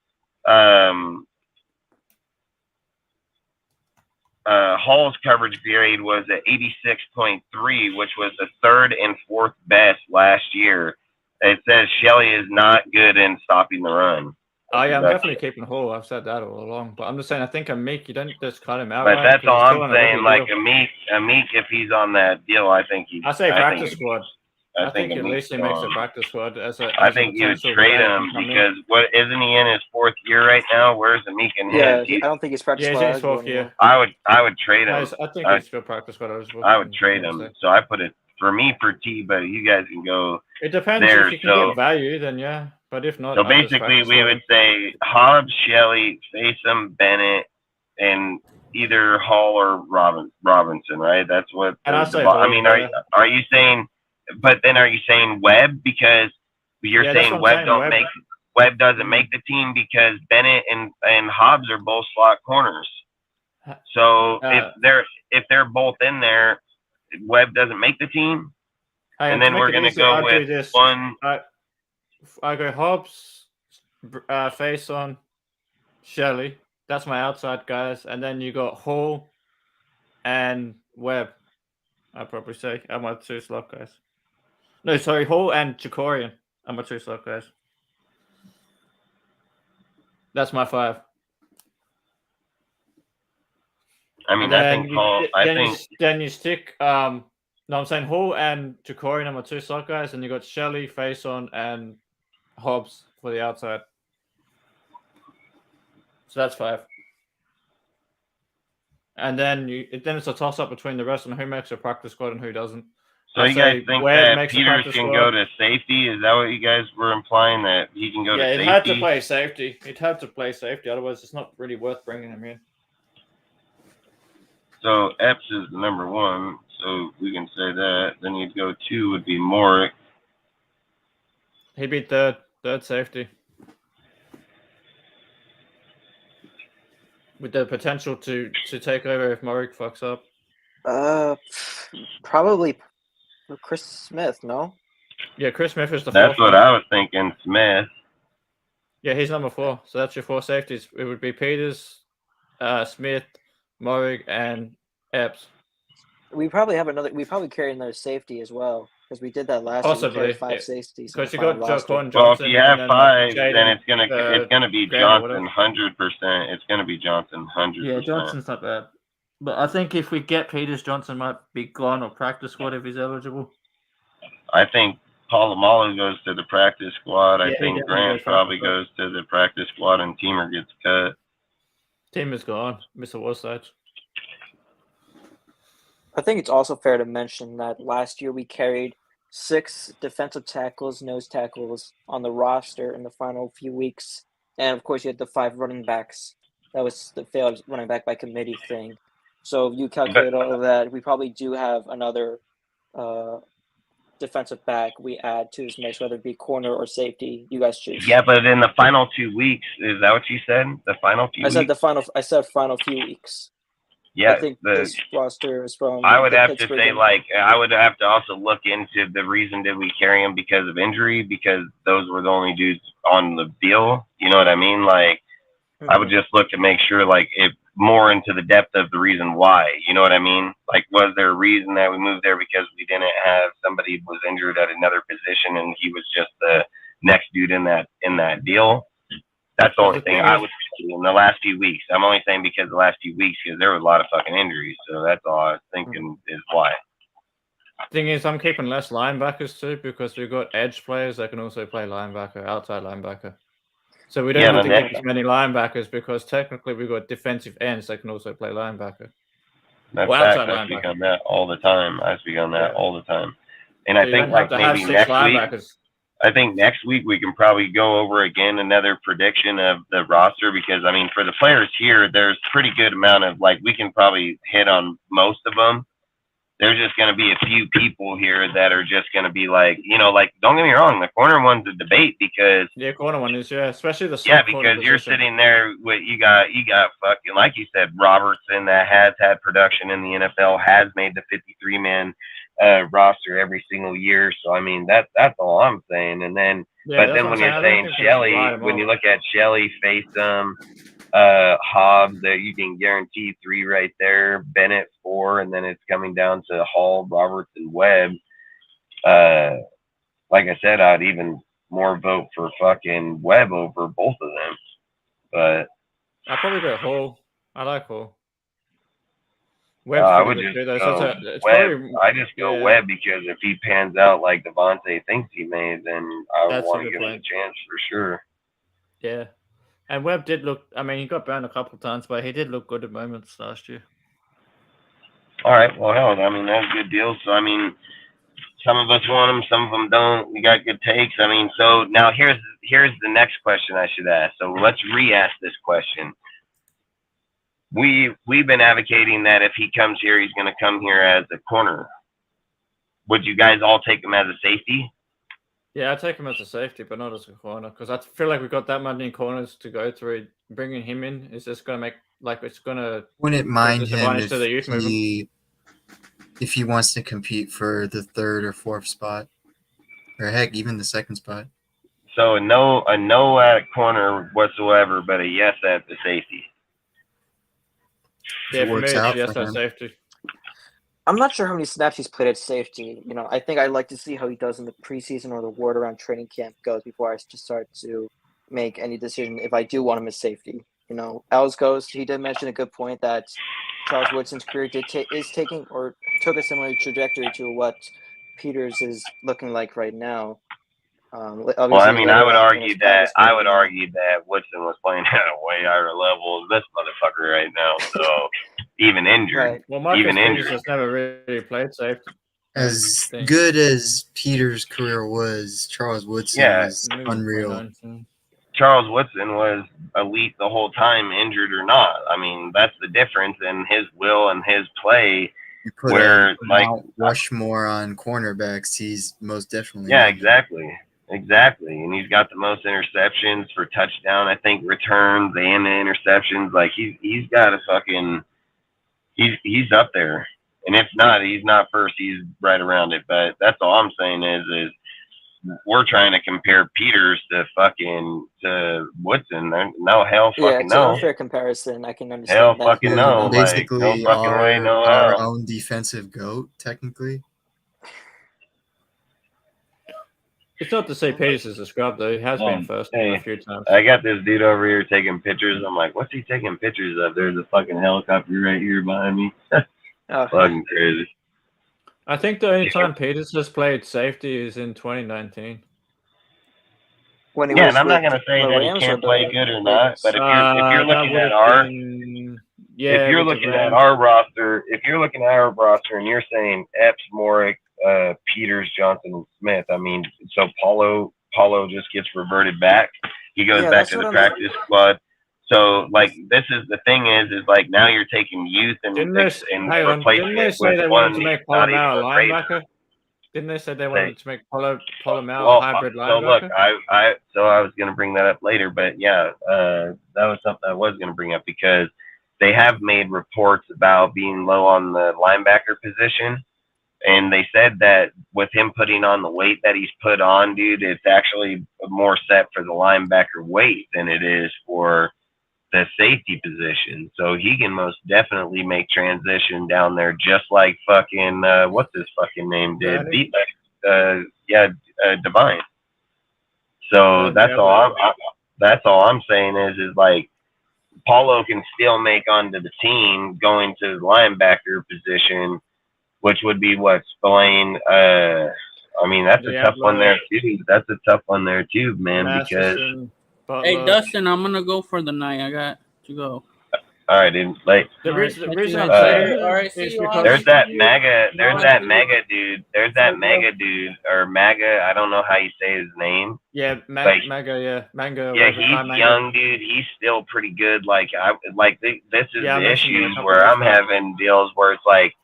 Hall's coverage grade was at 86.3, which was the 3rd and 4th best last year. It says Shelley is not good in stopping the run. Oh yeah, I'm definitely keeping Hall. I've said that all along, but I'm just saying I think a Meek, you don't just cut him out. But that's all I'm saying. Like a Meek, if he's on that deal, I think he's. I say practice squad. I think at least he makes a practice squad as a. I think you would trade him because what isn't he in his 4th year right now? Where's the Meek in his? I don't think he's practice Yeah, squad. he's in his 4th year. I would trade him. I think he's still practice squad. I would trade him. So I put it for me for T, but you guys can go. It depends there, if you can get value, then yeah. But if not, so basically we would say Hobbs, Shelley, Faceum, Bennett, and either Hall or Robinson, right? That's what. And I say I mean, are you saying? But then are you saying Webb because you're saying Webb Webb doesn't make the team because Bennett and Hobbs are both slot corners. So if they're both in there, Webb doesn't make the team. And then we're gonna go with one. I go Hobbs, face on, Shelley. That's my outside guys, and then you got Hall and Webb. I'd probably say are my 2 slot guys. No, sorry, Hall and Jacorian are my 2 slot guys. That's my 5. I mean, then you stick. No, I'm saying Hall and Jacorian are my 2 slot guys, and you got Shelley, Faison, and Hobbs for the outside. So that's 5. And then it's a toss up between the rest and who makes a practice squad and who doesn't. So you guys think that Peters can go to safety? Is that what you guys were implying, that he can go to safety? Yeah, he'd have to play safety. He'd have to play safety. Otherwise, it's not really worth bringing him in. So Epps is the number 1. So we can say that. Then you'd go 2 would be Morick. He'd be third safety. With the potential to take over if Morick fucks up. Probably Chris Smith, no? Yeah, Chris Smith is the 4th. That's what I was thinking, Smith. Yeah, he's number 4. So that's your 4 safeties. It would be Peters, Smith, Morick, and Epps. We probably carry another safety as well, because we did that last year. Possibly 5 safeties. Because you got Jaquan Johnson. Well, if you have 5, Jaden, then it's gonna be Johnson 100%. It's gonna be Johnson 100%. Yeah, Johnson's not bad. But I think if we get Peters, Johnson might be gone or practice squad if he's eligible. I think Polamalu goes to the practice squad. I think Grant probably goes to the practice squad, and Teamer gets cut. Teamer's gone. Mr. Wasatch. I think it's also fair to mention that last year we carried 6 defensive tackles, nose tackles on the roster in the final few weeks. And, of course, you had the 5 running backs. That was the failed running back by committee thing. So if you calculate all of that, we probably do have another defensive back we add to this mix, whether it be corner or safety. You guys choose. Yeah, but in the final 2 weeks, is that what you said? The final few weeks? I said final few weeks. Yeah, I think this roster is from. I would have to say, I would have to also look into the reason did we carry him because of injury, because those were the only dudes on the deal. You know what I mean? I would just look to make sure, if more into the depth of the reason why. You know what I mean? Was there a reason that we moved there because we didn't have somebody who was injured at another position and he was just the next dude in that deal? That's the only thing I would say in the last few weeks. I'm only saying because the last few weeks, because there were a lot of fucking injuries. So that's all I was thinking is why. Thing is, I'm keeping less linebackers too, because we've got edge players that can also play linebacker, outside linebacker. So we don't have to get as many linebackers because technically we've got defensive ends that can also play linebacker. That's fact. I speak on that all the time. And I think maybe next week. I think next week we can probably go over again another prediction of the roster, because for the players here, there's pretty good amount of we can probably hit on most of them. There's just going to be a few people here that are just going to be don't get me wrong, the corner one's a debate because corner one is especially the because you're sitting there with you got fucking, like you said, Robertson that has had production in the NFL, has made the 53-man roster every single year. So that's all I'm saying. And then but then when you're saying Shelley, when you look at Shelley, Faceum, Hobbs, that you can guarantee 3 right there, Bennett 4, and then it's coming down to Hall, Roberts, and Webb. Like I said, I'd even more vote for fucking Webb over both of them. But I'd probably go Hall. I like Hall. I would just go Webb. I just go Webb because if he pans out like Devontae thinks he may, then I would want to give him a chance for sure. Yeah. And Webb did look, he got burned a couple of times, but he did look good at moments last year. All right. Well, hell, that's a good deal. So, some of us want them, some of them don't. We got good takes. So now here's the next question I should ask. So let's re-ask this question. we've been advocating that if he comes here, he's going to come here as a corner. Would you guys all take him as a safety? Yeah, I take him as a safety, but not as a corner, because I feel like we've got that many corners to go through. Bringing him in is just going to make it's going to Wouldn't mind him disadvantage to the youth movement. if he wants to compete for the 3rd or 4th spot, or heck, even the 2nd spot. So a no at corner whatsoever, but a yes at the safety. Yeah, It for me, works it's out yes for at him. safety. I'm not sure how many snaps he's played at safety. You know, I think I'd like to see how he does in the preseason or the word around training camp goes before I just start to make any decision if I do want him as safety. You know, Els Ghost, he did mention a good point that Charles Woodson's career is taking or took a similar trajectory to what Peters is looking like right now. Well, Obviously, I mean, later on in his practice I career, would you know. argue that Woodson was playing at a way higher level than this motherfucker right now. So even injured, Right. Well, Marcus even Peters injured. has never really played safety. As Thing. good as Peters' career was, Charles Woodson Yeah. was Maybe unreal. 29. Charles Woodson was elite the whole time, injured or not. I mean, that's the difference in his will and his play. You put Where a like Mount Rushmore on cornerbacks, he's most definitely. yeah, on exactly, and he's got the most interceptions for touchdown, I think, returns and the interceptions. Like he's got a fucking he's up there, and if not, he's not first. He's right around it. But that's all I'm saying is we're trying to compare Peters to Woodson. No, hell Yeah, fucking it's an no. unfair comparison. I can understand Hell that. fucking Yeah, no. Like no basically fucking way, no our how. own defensive GOAT, technically. It's not to say Peters is a scrub, though. He has been first a few times. I got this dude over here taking pictures. I'm like, what's he taking pictures of? There's a fucking helicopter right here behind me. Oh, Fucking crazy. I think the only time Peters has played safety is in 2019. when he Yeah, was and I'm not with gonna say the that he Rams or can't play the good or not, Ravens? but if you're That looking would at have our been, if you're with the looking at Rams. our roster, if you're looking at our roster and you're saying Epps, Morick, Peters, Johnson, and Smith, I mean, so Paulo just gets reverted back. He goes Yeah, back that's to what the I'm. practice squad. So like this is the thing is like now you're taking youth and Didn't they replacing it say with they one wanted to make not even Polamalu a a Raven. linebacker? Didn't they say they wanted to make Polamalu a Well, hybrid so linebacker? look, I was going to bring that up later, but yeah, that was something I was going to bring up because they have made reports about being low on the linebacker position, and they said that with him putting on the weight that he's put on, dude, it's actually more set for the linebacker weight than it is for the safety position. So he can most definitely make transition down there, just like fucking what's his fucking name did, Divine. So that's all I'm saying is like Paulo can still make onto the team going to the linebacker position, which would be what Spillane. I mean that's a tough one there too. That's a tough one there too, man. Because hey Dustin, I'm gonna go for the night. I got to go. All right, dude. Like the reason I'm saying saying right, is because there's that mega dude or MAGA. I don't know how you say his name. Yeah, Like, Manga. Yeah, he's young, dude. He's still pretty good. Like this is the issues where I'm having deals where it's like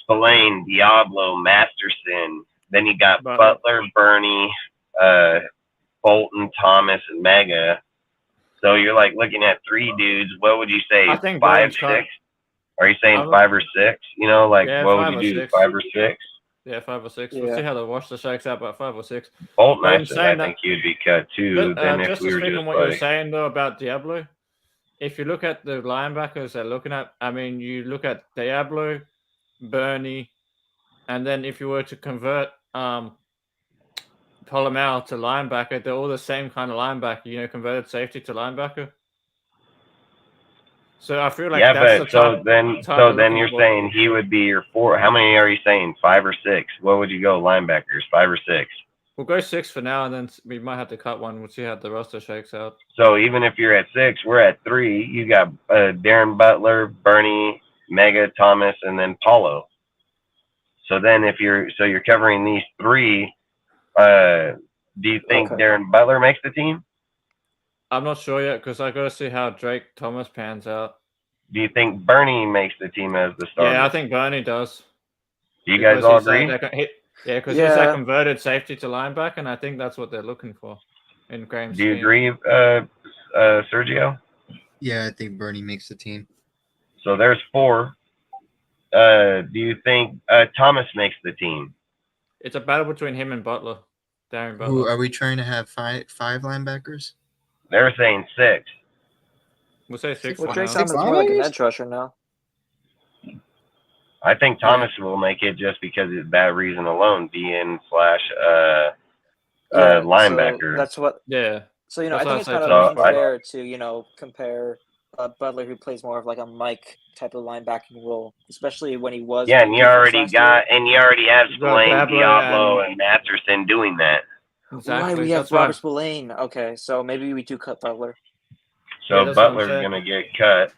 Spillane, Diablo, Masterson. Then you got Butler, Bernie, Bolton, Thomas, and Mega. So you're like looking at three dudes. What would you say? I think 5, 6? Are you saying 5 or 6? You know, like what would you do? 6. 5 or 6? Yeah, 5 or 6. Yeah. We'll see how the roster shakes out, but 5 or 6. Bolton, I think he'd be cut too. But, then if just we to were speak just on what you were saying though about Diablo, if you look at the linebackers they're looking at, I mean, you look at Diablo, Bernie, and then if you were to convert Polamalu to linebacker, they're all the same kind of linebacker. You know, converted safety to linebacker. So I feel like that's so then you're saying he would be your 4. How many are you saying? 5 or 6? What would you go linebackers? 5 or 6? We'll go 6 for now, and then we might have to cut one. We'll see how the roster shakes out. So even if you're at 6, we're at 3. You got Darren Butler, Bernie, Mega, Thomas, and then Paulo. So then if you're covering these 3, do you think Darren Butler makes the team? I'm not sure yet because I got to see how Drake Thomas pans out. Do you think Bernie makes the team as the starter? Yeah, I think Bernie does. Do you guys all Because agree? because he's Yeah. that converted safety to linebacker, and I think that's what they're looking for in Graham's Do you team. agree, Sergio? Yeah, I think Bernie makes the team. So there's 4. Do you think Thomas makes the team? It's a battle between him and Butler, Darren Butler. Who are we trying to have five linebackers? They're saying 6. We'll say 6 Well, for Drake now. sounds Six more like an linebackers? edge rusher now. I think Thomas will make it just because of that reason alone, DN / linebacker. So that's what. Yeah. So I That's what think I it's said kind to of Thomas. unfair to compare Butler, who plays more of like a Mike type of linebacking role, especially when he was. Yeah, on and you defense already last year. you already have You got Spillane, Diablo Diablo, and Masterson doing that. Exactly. Right, we have That's why. Robert Spillane. Okay, so maybe we do cut Butler. So Yeah, that's what I'm Butler's saying. gonna get cut.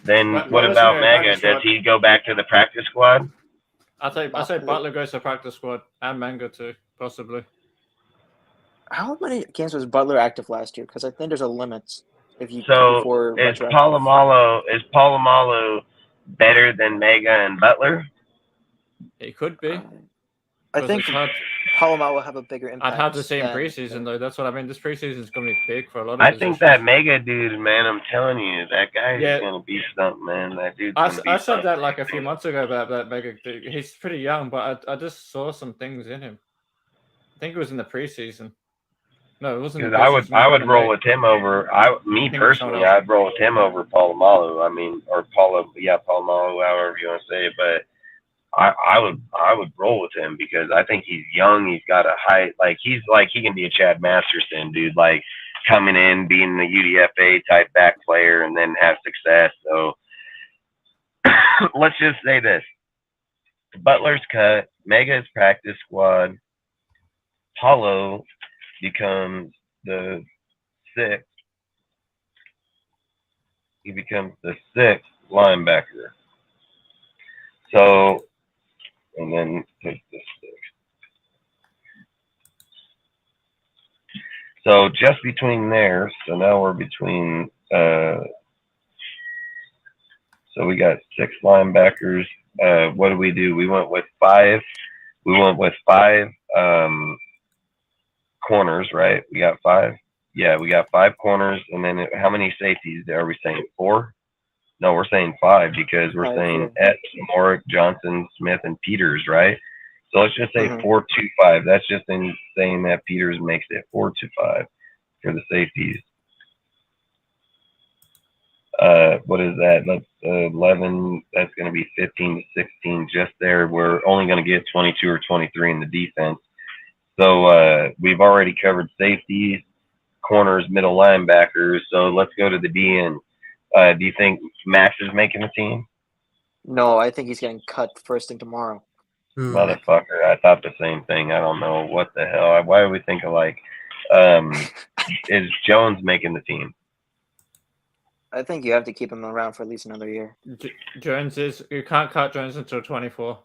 Then But what Butler's about gonna get Mega? practice Does squad. he go back to the practice squad? I say Butler. Butler goes to practice squad and Manga too, possibly. How many games was Butler active last year? Because I think there's a limit if you So before is retroactive. Polamalu better than Mega and Butler? It could be. I 'cause think it's hard. Palomar will have a bigger impact. I'd have to see in than- preseason though. That's what I mean. This preseason is going to be big for a lot of I positions. think that Mega dude, man, I'm telling you, that guy's Yeah. gonna be something, man. That dude's I gonna be said something. that like a few months ago about that Mega. He's pretty young, but I just saw some things in him. I think it was in the preseason. No, it wasn't. Because I would roll with him over. Me think it was someone personally, else. I'd roll with him over Polamalu. I mean, or Polamalu, however you want to say it. But I would roll with him because I think he's young. He's got a height. He can be a Chad Masterson dude. Like coming in, being the UDFA type back player, and then have success. So let's just say this: Butler's cut. Mega's practice squad. Paulo becomes the 6th. He becomes the 6th linebacker. So, and then take the 6th. So just between there. So now we're between. So we got 6 linebackers. What do? We went with 5. We went with 5 corners, right? We got 5. Yeah, we got 5 corners, and then how many safeties are we saying? 4? No, we're saying 5 because we're 5, saying yeah. Epps, Morick, Johnson, Smith, and Peters, right? So let's just say Mhm. 4-2-5. That's just in saying that Peters makes it 4-5 for the safeties. What is that? That's 11. That's going to be 15 to 16 just there. We're only going to get 22 or 23 in the defense. So we've already covered safeties, corners, middle linebackers. So let's go to the DN. Do you think Max is making the team? No, I think he's getting cut first thing tomorrow. Who? Motherfucker, I thought the same thing. I don't know what the hell. Why do we think alike? Is Jones making the team? I think you have to keep him around for at least another year. Jones is. You can't cut Jones until 24.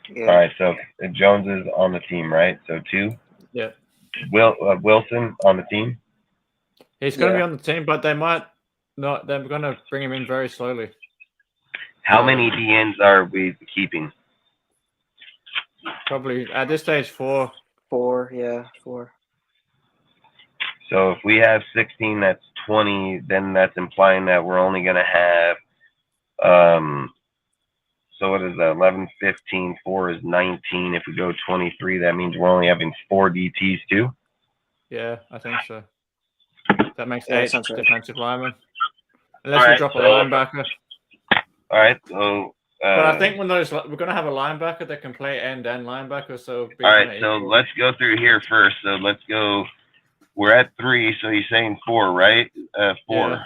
Yeah. All right, so Jones is on the team, right? So 2. Yeah. Wilson on the team. He's going to Yeah. be on the team, but they might not. They're going to bring him in very slowly. How many DNs are we keeping? Probably at this stage 4. 4, yeah, 4. So if we have 16, that's 20. Then that's implying that we're only going to have. So what is that? 11, 15, 4 is 19. If we go 23, that means we're only having 4 DTs too. Yeah, I think so. That makes Yeah, that 8 sounds right. defensive linemen. Unless All we right, drop a so- linebacker. All right. So. But I think when we're going to have a linebacker that can play end and linebacker. So. All right. So let's go through here first. So let's go. We're at 3. So he's saying 4, right? 4. Yeah.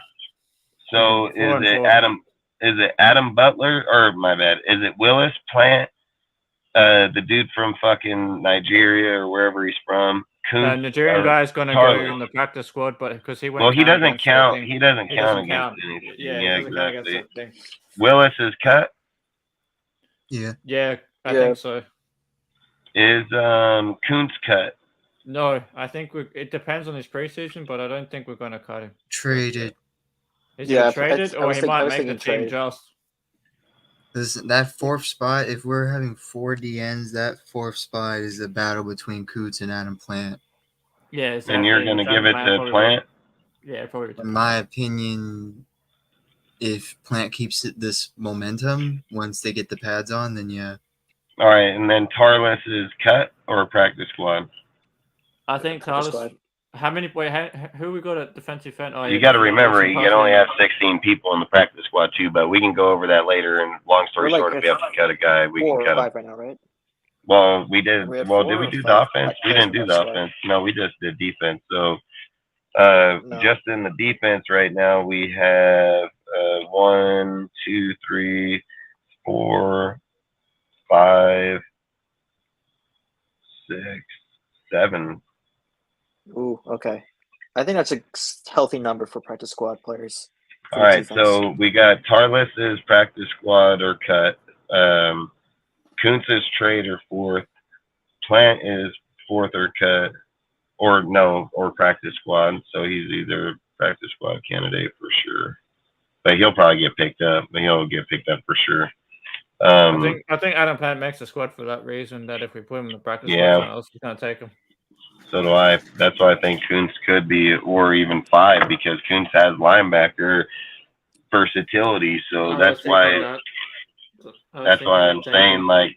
So 4 is and it 4. Adam? Is it Adam Butler or my bad? Is it Willis Plant? The dude from fucking Nigeria or wherever he's from. The Nigerian guy's going to Charlie. go in the practice squad, but because he went. Well, he doesn't count. He doesn't He count doesn't against count. anything. Yeah, Yeah, he doesn't count exactly. against anything. Willis is cut. Yeah. Yeah, I Yeah. think so. Is Kuntz cut? No, I think it depends on his preseason, but I don't think we're going to cut him. Traded. He's Yeah, either traded or he might make the team trade. just. That fourth spot, if we're having 4 DNs, that fourth spot is a battle between Coots and Adam Plant. Yeah, exactly. And you're going to give it to Plant? Yeah, probably. In my opinion, if Plant keeps this momentum once they get the pads on, then yeah. All right, and then Tarless is cut or practice squad? I think Tarless. How many? Wait, who we got at defensive end? Oh, you got to remember, you can only have 16 people in the practice squad too, but we can go over that later. And long story short, if we have to cut a guy, we can cut him. 4 or 5 right now, right? Well, we did. Well, did we do the offense? We didn't do the offense. No, we just did defense. So, just in the defense right now, we have 1, 2, 3, 4, 5, 6, 7. Ooh, okay. I think that's a healthy number for practice squad players. All right, so we got Tarless' practice squad or cut. Kuntz is trade or fourth. Plant is fourth or cut, or no, or practice squad. So he's either practice squad candidate for sure. But he'll probably get picked up. He'll get picked up for sure. I think Adam Plant makes the squad for that reason. That if we put him in the practice squad, someone else is going to take him. So do I. That's why I think Kuntz could be, or even 5, because Kuntz has linebacker versatility. So that's why. That's why I'm saying, like,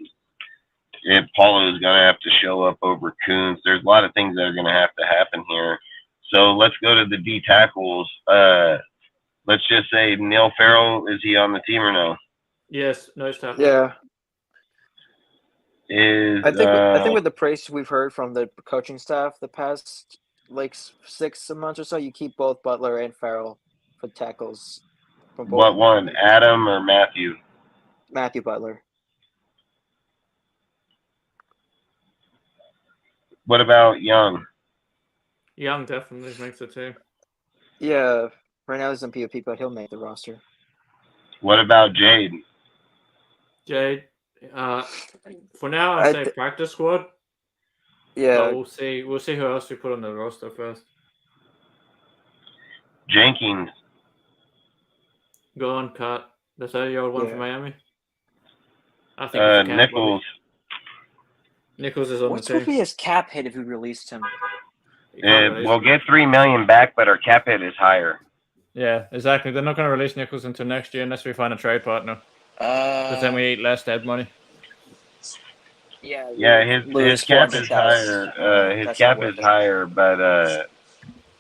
if Paulo is going to have to show up over Kuntz, there's a lot of things that are going to have to happen here. So let's go to the D tackles. Let's just say Neil Farrell, is he on the team or no? Yes, nose tackle. Yeah. I think with the praise we've heard from the coaching staff the past like 6 months or so, you keep both Butler and Farrell for tackles. What one, Adam or Matthew? Matthew Butler. What about Young? Young definitely makes the team. Yeah, right now he's in POP, but he'll make the roster. What about Jade? Jade, for now I say practice squad. Yeah, but we'll see. We'll see who else we put on the roster first. Jenkins. Go on, cut. The 30-year-old one from Miami. I think Nichols. Nichols is on What's the team. What's be his cap hit if we released him? We'll get $3 million back, but our cap hit is higher. Yeah, exactly. They're not going to release Nichols until next year unless we find a trade partner. Because then we eat less dead money. Yeah, his cap is higher. His cap is higher, but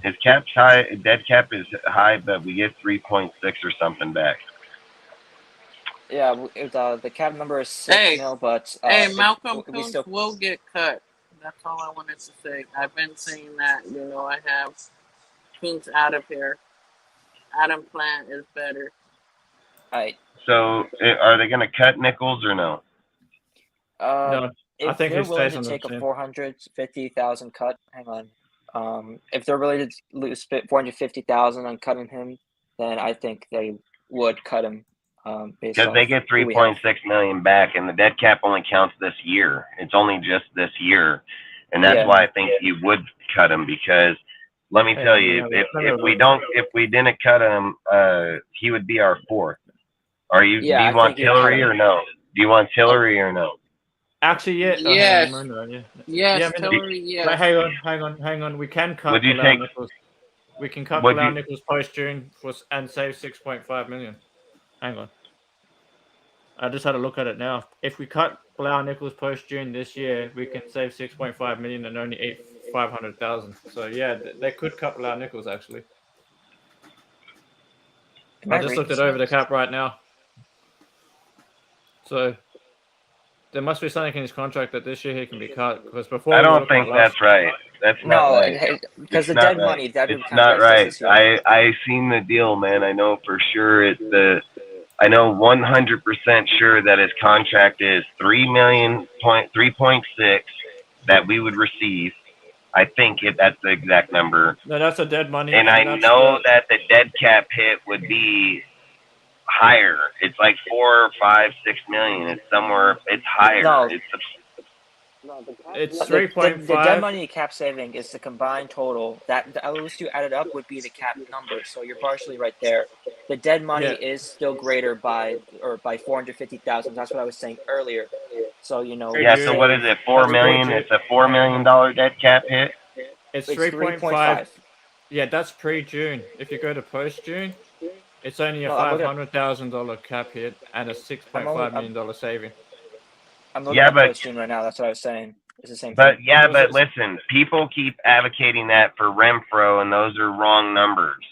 his cap's high. Dead cap is high, but we get 3.6 or something back. Yeah, the cap number is 6 mil, but Malcolm Kuntz will get cut. That's all I wanted to say. I've been saying that. I have Kuntz out of here. Adam Plant is better. Right. So, are they going to cut Nichols or no? No, I think they're he willing stays to on take the a team. $450,000 cut, hang on. If they're willing to lose $450,000 on cutting him, then I think they would cut him. Because they get 3.6 million back, and the dead cap only counts this year. It's only just this year, and that's why I think you would cut him. Because let me tell you, if we didn't cut him, he would be our fourth. Do you want Tillery or no? Do you want Tillery or no? Actually, yeah. Yes. Yes, Tillery, yes. But hang on. We can cut Nichols. We can cut Nichols post June and save 6.5 million. Hang on. I just had a look at it now. If we cut Nichols post June this year, we can save 6.5 million and only eat 500,000. So yeah, they could cut Nichols actually. I just looked it over the cap right now. So there must be something in his contract that this year he can be cut because before. I don't think that's right. That's not right. Because the dead money. It's not right. I seen the deal, man. I know for sure I know 100% sure that his contract is 3.6 that we would receive. I think that's the exact number. No, that's a dead money. And I know that the dead cap hit would be higher. It's like 4 or 5, 6 million. It's somewhere. It's higher. No. It's The 3.5. dead money cap saving is the combined total. Those two added up would be the cap number. So you're partially right there. The dead money Yeah. is still greater by 450,000. That's what I was saying earlier. So Yeah. So what is it? 4 million. It's a $4 million dead cap hit. It's It's 3.5. Yeah, that's pre-June. If you go to post-June, it's only a No, I'm looking at- $500,000 cap hit and a $6.5 million saving. I'm looking at post June right now. That's what I was saying. It's the same But thing. yeah, but listen, people keep advocating that for Renfro, and those are wrong numbers.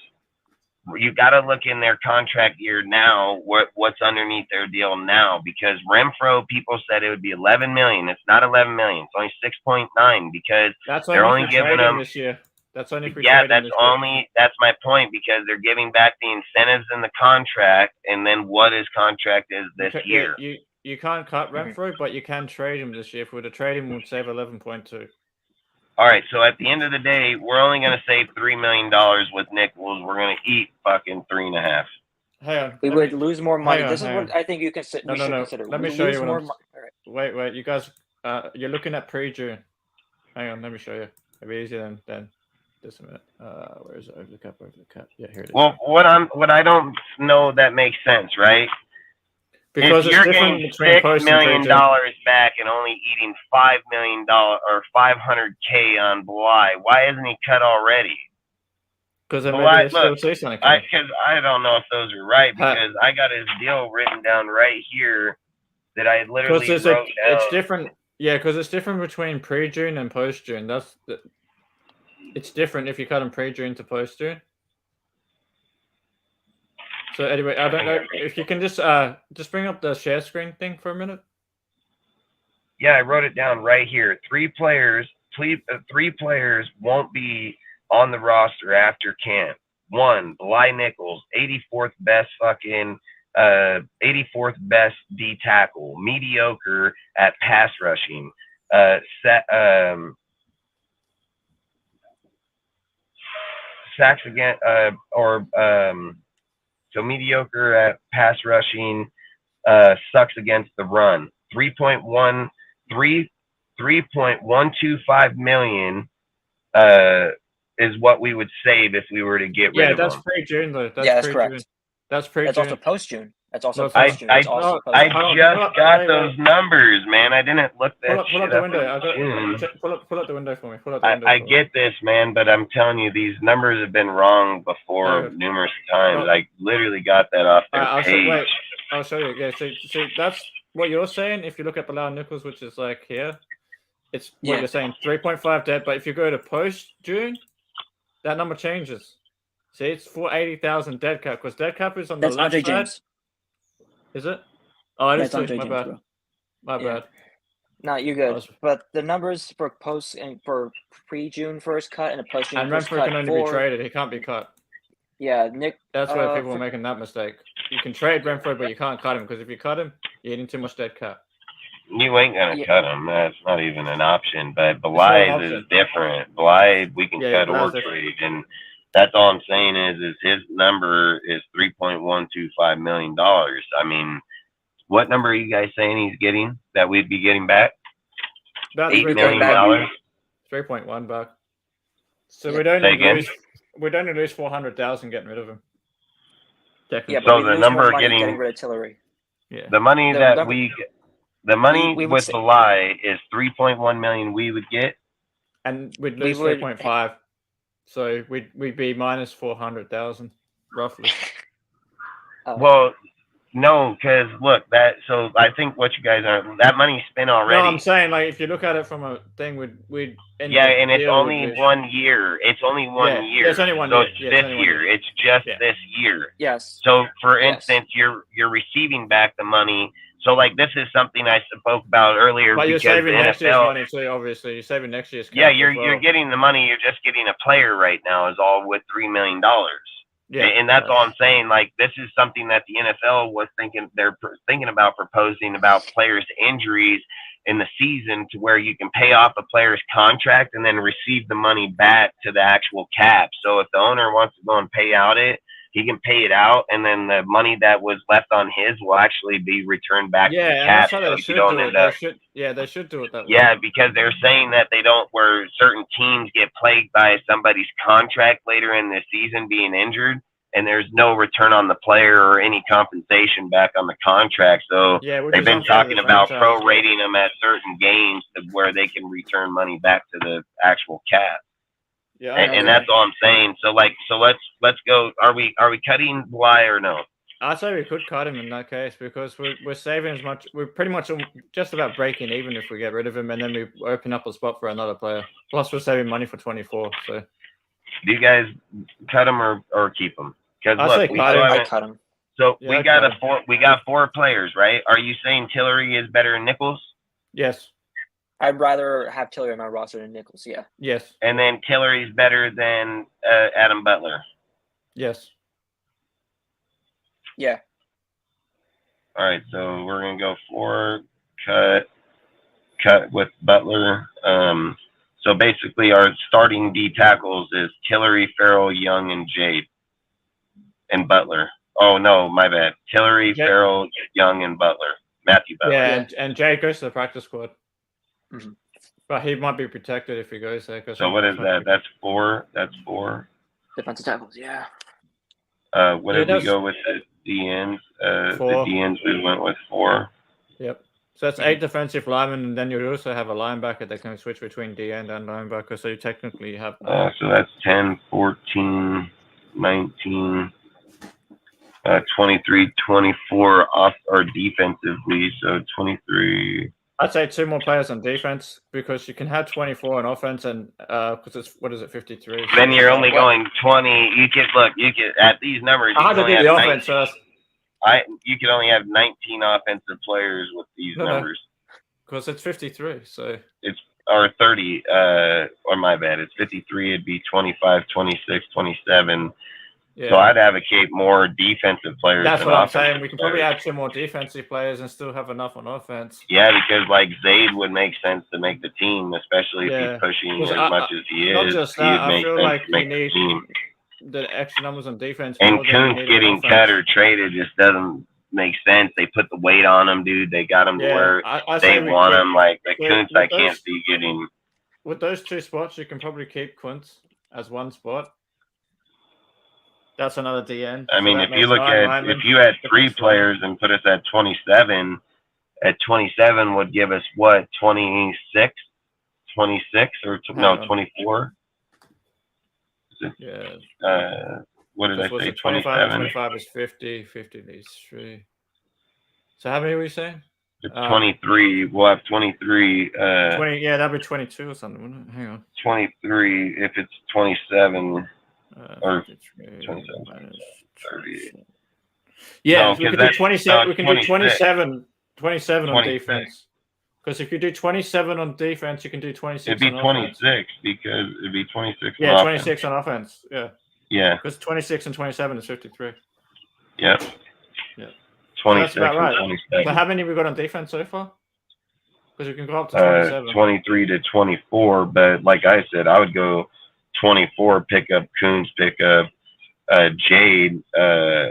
You got to look in their contract year now. What's underneath their deal now? Because Renfro, people said it would be 11 million. It's not 11 million. It's only 6.9 because they're only giving them this year. That's only for yeah. trading That's this year. only that's my point because they're giving back the incentives in the contract, and then what his contract is this year. You can't cut Renfro, but you can trade him this year. If we were to trade him, we'd save 11.2. All right, so at the end of the day, we're only going to save $3 million with Nichols. We're going to eat fucking 3.5. Hang on. We would lose more money. Hang This on, is hang what on. I think you can. We should consider. Let We me show lose you more what mo- All right. Wait, you guys. You're looking at pre-June. Hang on, let me show you. It'll be easier than just a minute. Where is it? Over the cap. Yeah, here it is. Well, what I don't know that makes sense, right? Because if it's you're different getting between $6 post and million pre-June. back and only eating $5 million or $500K on Bly, why isn't he cut already? Because maybe they still look, say something. because I don't know if those are right because I got his deal written down right here that I literally wrote down. It's different. Yeah, because it's different between pre-June and post-June. It's different if you cut him pre-June to post-June. So anyway, I don't know if you can just bring up the share screen thing for a minute. Yeah, I wrote it down right here. Three players won't be on the roster after camp. 1, Bly Nichols, 84th best 84th best D tackle, mediocre at pass rushing. Sacks again, so mediocre at pass rushing, sucks against the run. 3.125 million is what we would save if we were to get rid of that's them. pre-June though. That's correct. That's pre-June. That's also post-June. That's also No, post-June. I Post-June. got those numbers, man. I didn't look that pull up shit the up window. in June. Pull up the window for me. I get this, man, but I'm telling you, these numbers have been wrong before numerous times. I literally got that off their page. I'll show you. Yeah, so that's what you're saying. If you look at Bilal Nichols, which is like here, it's what you're saying, 3.5 dead. But if you go to post-June, that number changes. See, it's 480,000 dead cap because dead cap is on the left Andre side. James. Is it? Oh, it is. Andre My James, bad. bro. My bad. No, you're good. But the numbers for post and for pre-June first cut and a post-June and first Renfro cut can only be traded. He can't be cut. Yeah, Nick. That's where people are making that mistake. You can trade Renfro, but you can't cut him because if you cut him, you're eating too much dead cap. You ain't gonna cut him. That's not even an option. But Bly is different. Bly we can cut or trade, and that's all I'm saying is his number is $3.125 million. I mean, what number are you guys saying he's getting that we'd be getting back? About $8 million. 3.1 back. So we'd only lose 400,000 getting rid of him. Yeah, but so the number getting rid of Tillery. Yeah. The money with Bly is 3.1 million we would get, and we'd lose 3.5. So we'd be minus 400,000 roughly. Well, no, because look, so I think what you guys are, that money's spent already. No, I'm saying like if you look at it from a thing, we'd and it's only 1 year. It's only 1 year. It's only 1 year. So it's this year. It's just this year. Yes. So for instance, you're receiving back the money. So like this is something I spoke about earlier. But you're saving next year's money too. Obviously, you're saving next year's. Yeah, you're getting the money. You're just getting a player right now. Is all with $3 million. Yeah, and that's all I'm saying. Like this is something that the NFL was they're thinking about proposing about players' injuries in the season to where you can pay off a player's contract and then receive the money back to the actual cap. So if the owner wants to go and pay out it he can pay it out, and then the money that was left on his will actually be returned back to the Yeah, and cap. that's how So they you should don't do it. end up. They should do it that way. Yeah, because they're saying that they don't, where certain teams get plagued by somebody's contract later in the season being injured, and there's no return on the player or any compensation back on the contract. So Yeah, which they've is been unfair to talking the about franchise, yeah. prorating them at certain games to where they can return money back to the actual cap. Yeah, And that's all I'm saying. So let's go. Are we cutting Bly or no? I'd say we could cut him in that case because we're saving as much. We're pretty much just about breaking even if we get rid of him, and then we open up a spot for another player. Plus, we're saving money for 24. So, Do you guys cut him or keep him? Because I'd look, say we cut still him. haven't. I cut him. So Yeah, we I'd got cut him. 4 players, right? Are you saying Tillery is better than Nichols? Yes. I'd rather have Tillery on my roster than Nichols. Yeah. Yes. And then Tillery's better than Adam Butler. Yes. Yeah. All right, so we're gonna go 4 cut with Butler. So basically, our starting D tackles is Tillery, Farrell, Young, and Jade, and Butler. Oh no, my bad. Tillery, Farrell, Young, and Butler. Matthew Butler. Yeah, and Jay goes to the practice squad. Mhm. But he might be protected if he goes there. So what is that? That's 4. That's 4. Defensive tackles. Yeah. What did we go with the D ends? The 4. D ends we went with 4. Yep. So that's 8 defensive linemen, and then you also have a linebacker that can switch between D end and linebacker. So you technically have. So that's 10, 14, 19, 23, 24 off or defensively. So 23. I'd say 2 more players on defense because you can have 24 on offense, and because it's 53. Then you're only going 20. You can at these numbers. I had to do the offense first. You can only have 19 offensive players with these numbers. Because it's 53, so or 30. Or my bad. It's 53. It'd be 25, 26, 27. yeah. So I'd advocate more defensive players. That's than what I'm offensive saying. We can probably players. add 2 more defensive players and still have enough on offense. Yeah, because like Zayd would make sense to make the team, especially if Yeah. he's pushing Because as much as he not is. just He that, would I make feel sense like to make we the need team. the extra numbers on defense. And more than we Kuntz need on getting offense. cut or traded just doesn't make sense. They put the weight on him, dude. They got him to where I they say we want keep- him. Like the with- Kuntz, with I can't those- see getting. With those 2 spots, you can probably keep Kuntz as 1 spot. That's another DN. I mean, that if you makes look 9 at linemen. if you had 3 Defense players and put us at 27, at 27 would give us what 26 or Hang on. 24. Yeah. What did I What's say? it, 25 and 27. 25 is 50. 50 needs 3. So how many were you saying? It's 23. We'll have 23. 20. Yeah, that'd be 22 or something, wouldn't it? Hang on. 23. If it's 27 or 53 27, minus 30. Yeah, No, we 'cause can do that's- 27. no, We can 26. do 27 on 26. defense. Because if you do 27 on defense, you can do 26 It'd be on offense. 26 because it'd be 26. Yeah, on 26 on offense. Yeah. Yeah. Because 26 and 27 is 53. Yep. Yeah. 26 that's about right. and 27. So how many we got on defense so far? Because we can go up to 27. 23 to 24, but like I said, I would go 24, pick up Kuntz, pick up Jade,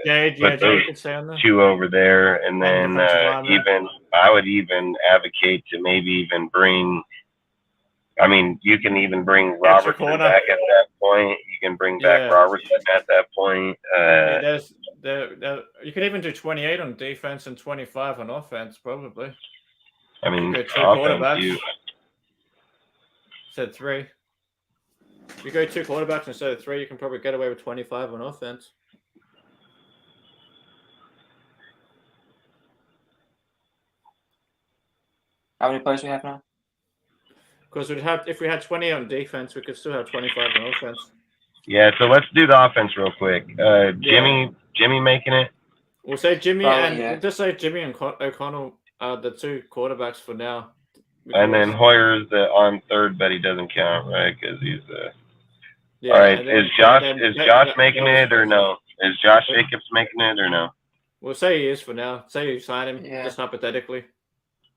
Jade can stay on there. 2 over there, and then defensive lineman. I would even advocate to maybe even bring. I mean, you can even bring Robertson corner. back at that point. You can bring back Yeah. Robertson at that point. Yeah, you could even do 28 on defense and 25 on offense, probably. I mean, Go 2 offense, quarterbacks. Said 3. If you go 2 quarterbacks instead of 3, you can probably get away with 25 on offense. How many players we have now? Because if we had 20 on defense, we could still have 25 on offense. yeah. So let's do the offense real quick. Jimmy making it. We'll say Jimmy Probably, just say Jimmy and O'Connell are the 2 quarterbacks for now. And then Hoyer's on third, but he doesn't count, right? Because he's Yeah, all right. and then- Is Josh then- making it or no? Is Josh Jacobs making it or no? We'll say he is for now. Say you sign him, Yeah. just hypothetically.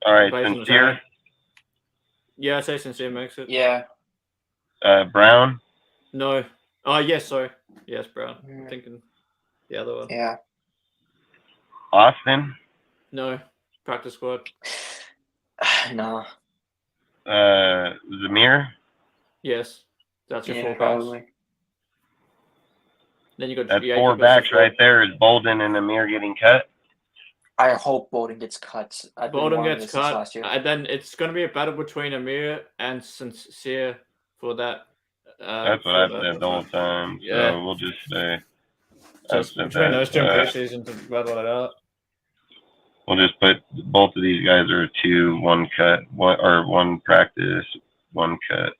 All right, Plays in the Sincere, side. Yeah, I say Sincere makes it. Yeah. Brown. No. Oh, yes, sorry. Yes, Brown. Mm. Thinking. the other one. Yeah. Austin, No, practice squad. No. Zamir. Yes, that's your Yeah, full backs. probably. Then you got That's yeah, four you got backs right there. Is Bolden and Amir getting cut? I hope Bolden gets cut. I've been Bolden wanting gets this since cut, last year. and then it's going to be a battle between Amir and Sincere for that. That's what I've said the whole time. Yeah. So we'll just say. So I've it's said between that, those two in preseason to battle it out. We'll just put both of these guys are 2, 1 cut, one practice, 1 cut.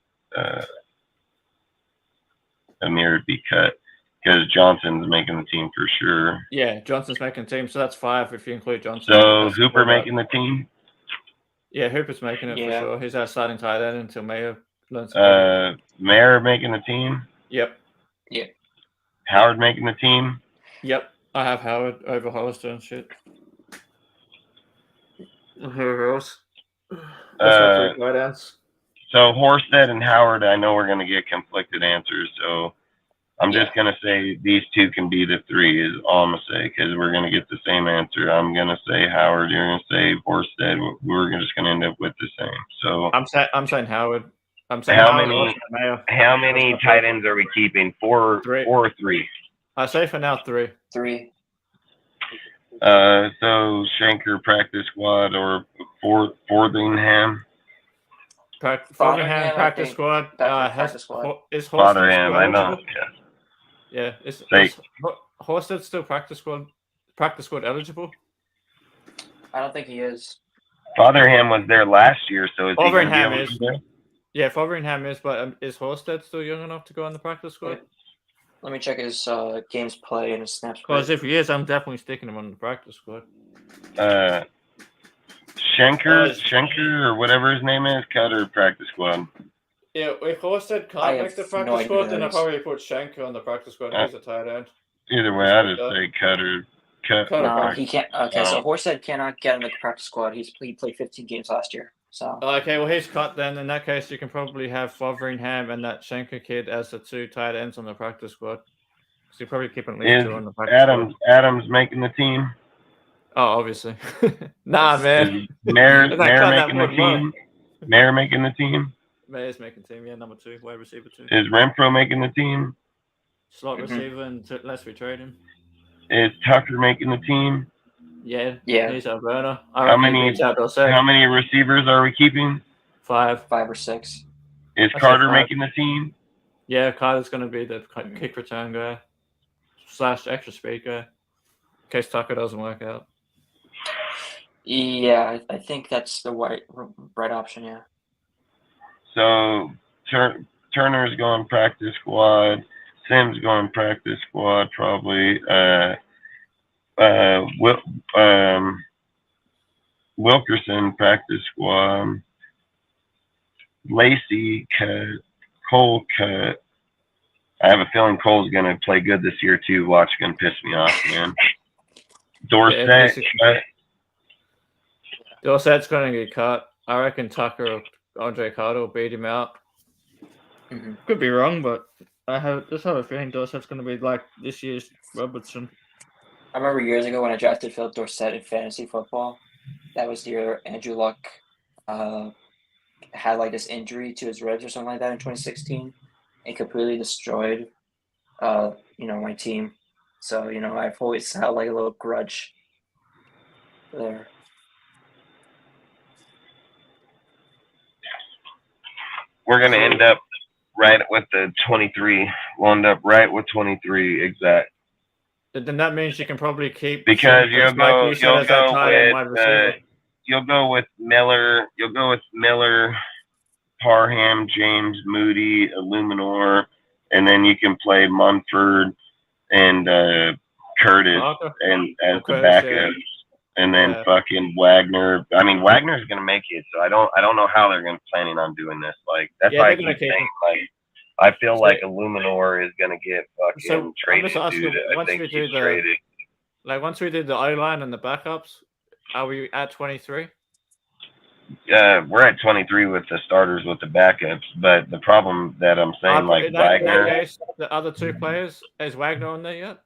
Amir would be cut because Johnson's making the team for sure. Yeah, Johnson's making the team, so that's 5 if you include Johnson. So That's Hooper 4 back. making the team. Yeah, Hooper's making it for sure. He's our starting tight end until Mayo learns. Mayer making the team. Yep. Howard making the team. Yep. I have Howard over Hollister and shit. Who else? That's my 3 tight ends. So Horsted and Howard, I know we're going to get conflicted answers. So I'm just going to say these 2 can be the 3 is all I'm going to say because we're going to get the same answer. I'm going to say Howard. You're going to say Horsted. We're just going to end up with the same. So I'm saying Howard. I'm saying how Howard, many Mayo. how many tight ends are we keeping? 4 or 3? I say for now 3. 3. So Shanker practice squad or Fotheringham. Fotheringham practice squad. Practice squad. Is Fotheringham, I know. Yeah. Is Horsted still practice squad eligible? I don't think he is. Fotheringham was there last year, so is Fotheringham he is. Yeah, Fotheringham is, but is Horsted still young enough to go on the practice squad? Let me check his games play and his snaps. Because if he is, I'm definitely sticking him on the practice squad. Schenker or whatever his name is, cut or practice squad. Yeah, if Horsted can't make the practice squad, then I'll probably put Schenker on the practice squad. He's a tight end. Either way, I just say cut. No, he can't. Okay, so Horsted cannot get in the practice squad. He played 15 games last year. So okay, well he's cut then. In that case, you can probably have Fotheringham and that Schenker kid as the 2 tight ends on the practice squad. So you probably keep at least 2 on the practice squad. Adams making the team. Oh, obviously. Nah, man. Mayor making the team. Mayor making the team. Mayer's making the team. Yeah, number 2, wide receiver 2. Is Renfro making the team? Slot receiver unless we trade him. Is Tucker making the team? Yeah. He's our burner. How many receivers are we keeping? 5. 5 or 6. Is Carter making the team? Yeah, Carter's going to be the kick return guy / extra speed guy in case Tucker doesn't work out. Yeah, I think that's the right option. Yeah. So Turner's going practice squad. Sims going practice squad probably. Wilkerson practice squad. Lacey cut. Cole cut. I have a feeling Cole's gonna play good this year too. Watch, gonna piss me off, man. Dorsett cut. Dorsett's gonna get cut. I reckon Tucker or Andre Carter will beat him out. Could be wrong, but I just have a feeling Dorsett's gonna be like this year's Robertson. I remember years ago when I drafted Philip Dorsett in fantasy football. That was the year Andrew Luck had like this injury to his ribs or something like that in 2016, and completely destroyed, my team. So I've always had like a little grudge there. We're gonna end up right with the 23. We'll end up right with 23 exact. Then that means you can probably keep because you'll go with Miller. You'll go with Miller, Parham, James, Moody, Illuminor, and then you can play Munford and Curtis and as the backups. And then fucking Wagner. I mean, Wagner's gonna make it, so I don't know how they're planning on doing this. Like that's why I keep saying, like, I feel like Illuminor is gonna get fucking traded. Once we did the O-line and the backups, are we at 23? We're at 23 with the starters with the backups, but the problem that I'm saying, like Wagner, the other 2 players, is Wagner on there yet?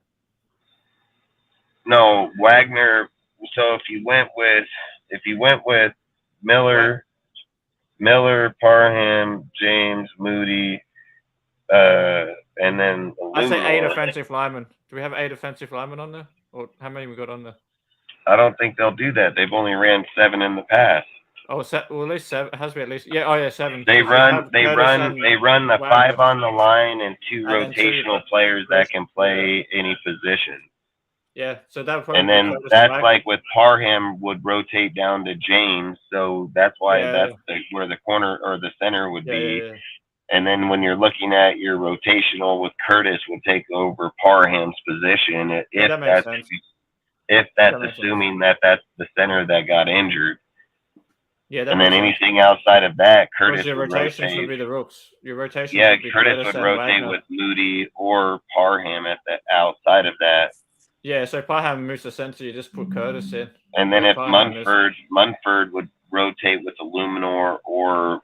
No, Wagner. So if you went with Miller, Parham, James, Moody, and then I'd say 8 Illuminor, offensive linemen. Do we have 8 offensive linemen on there? Or how many we got on there? I don't think they'll do that. They've only ran 7 in the past. Oh, well, at least 7. It has to be at least. Yeah. Oh, yeah, 7. They 'Cause you run have they Curtis run and they run the Wagner. 5 on the line and 2 And then 2 rotational players that can play any position. Yeah, so that would probably And be then Curtis and that's Wagner. like with Parham would rotate down to James, so that's why Yeah. that's where the corner or the center would be. Yeah. And then when you're looking at your rotational with Curtis would take over Parham's position if that makes sense. that's makes assuming that that's the center that got injured. Yeah, that And makes then sense. anything outside of that, Curtis Because your would rotations rotate. would be the rooks. Your rotations Yeah, would be Curtis would and rotate Wagner. with Moody or Parham at the outside of that. Yeah, so Parham moves to center, you just put Curtis in. And then Yeah, if Parham Munford would rotate with Illuminor or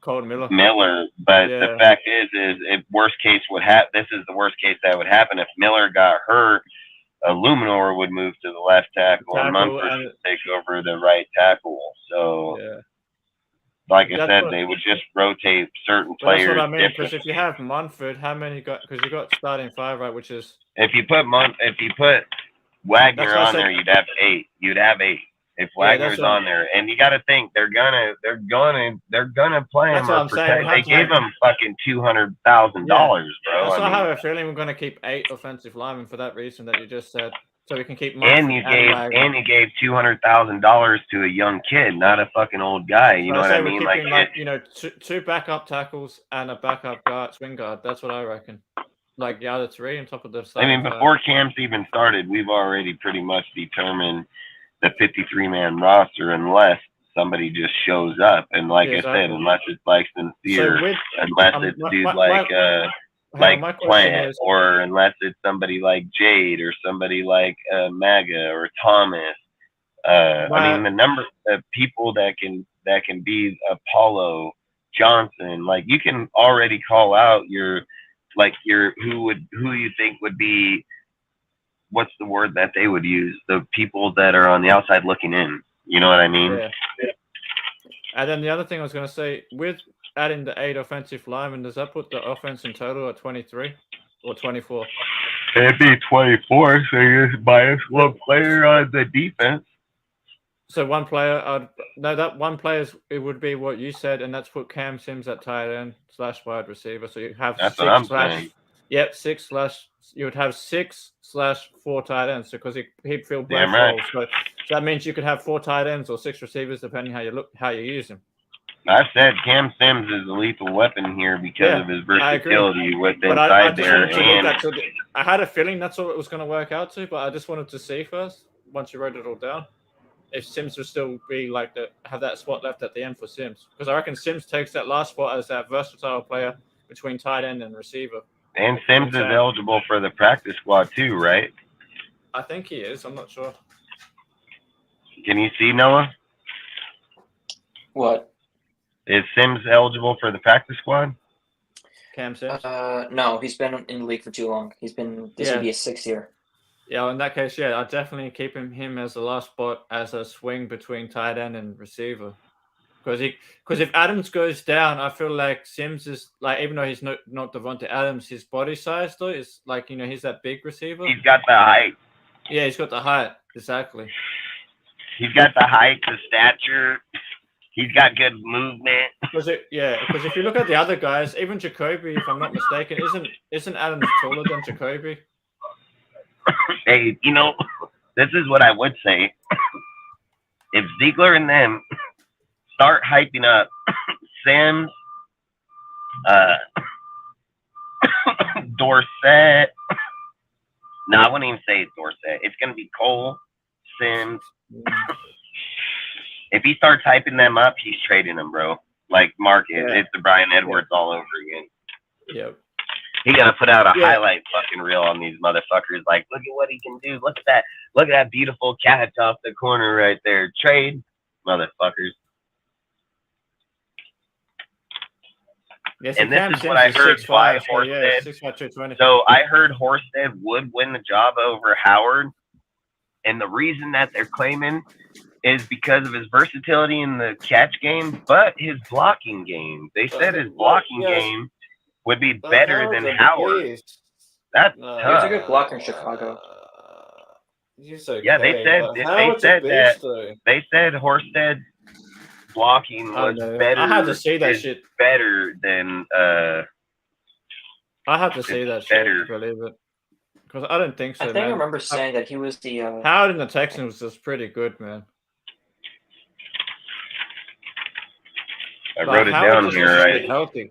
Colton Miller. But Yeah. the fact is if worst case would happen, this is the worst case that would happen. If Miller got hurt, Illuminor would move to the left tackle and Munford would take over the right tackle. So, like I said, they would just rotate certain players. That's what I mean, because if you have Munford, how many got? Because you got starting 5, right? Which is if you put Wagner on there, you'd have 8. You'd have 8 if Wagner's on there. And you got to think they're gonna play him or protect. They gave him fucking $200,000, bro. That's why I have a feeling we're gonna keep 8 offensive linemen for that reason that you just said. So we can keep Munford and you gave $200,000 to a young kid, not a fucking old guy. You know what I mean? Like 2 backup tackles and a backup swing guard. That's what I reckon. Like the other 3 on top of the. I mean, before camps even started, we've already pretty much determined the 53-man roster, unless somebody just shows up. And like I said, unless it's like Sincere, unless it's dude like Plant, or unless it's somebody like Jade or somebody like Maga or Thomas. I mean, the number of people that can be Apollo Johnson, like you can already call out your who you think would be, what's the word that they would use? The people that are on the outside looking in. You know what I mean? Yeah. And then the other thing I was going to say, with adding the 8 offensive linemen, does that put the offense in total at 23 or 24? It'd be 24, so you just bias one player on the defense. So one player, that one player, it would be what you said, and that's put Cam Sims at tight end / wide receiver. So you have that's what I'm saying. Yep, 6/ you would have 6/4 tight ends, because he'd fill both right. roles. So that means you could have 4 tight ends or 6 receivers, depending how you use them. I said Cam Sims is a lethal weapon here because of his versatility with inside there. I had a feeling that's what it was going to work out to, but I just wanted to see first, once you wrote it all down, if Sims would still be have that spot left at the end for Sims. Because I reckon Sims takes that last spot as that versatile player between tight end and receiver. And Sims is eligible for the practice squad too, right? I think he is. I'm not sure. Can you see, Noah? What? Is Sims eligible for the practice squad? Cam Sims? No, he's been in the league for too long. This would be his 6th year. Yeah, in that case, I'd definitely keep him as the last spot as a swing between tight end and receiver. Because if Adams goes down, I feel like Sims is even though he's not Devontae Adams, his body size though is he's that big receiver. He's got the height. Yeah, he's got the height, exactly. He's got the height, the stature. He's got good movement. Because if you look at the other guys, even Jacoby, if I'm not mistaken, isn't Adams taller than Jacoby? Hey, this is what I would say. If Ziegler and them start hyping up Sims, Dorsett. No, I wouldn't even say Dorsett. It's going to be Cole, Sims. If he starts hyping them up, he's trading them, bro. Like Marcus, it's the Brian Edwards all over again. Yep. He got to put out a highlight fucking reel on these motherfuckers. Like, look at what he can do. Look at that. Look at that beautiful catch off the corner right there. Trade, motherfuckers. Yes, and this is what I heard why Horsted. So I heard Horsted would win the job over Howard, And the reason that they're claiming is because of his versatility in the catch game, but his blocking game. They said his blocking game would be better than Howard. That's He was a tough. good blocker in Chicago. He's okay, Yeah, they said though. they said Horsted's blocking was better. I had to say that is shit. better than I had to say that better. shit to believe it. Because I didn't think so, I think I man. remember saying that he was the. Howard in the Texans was pretty good, man. I wrote it down here. Healthy.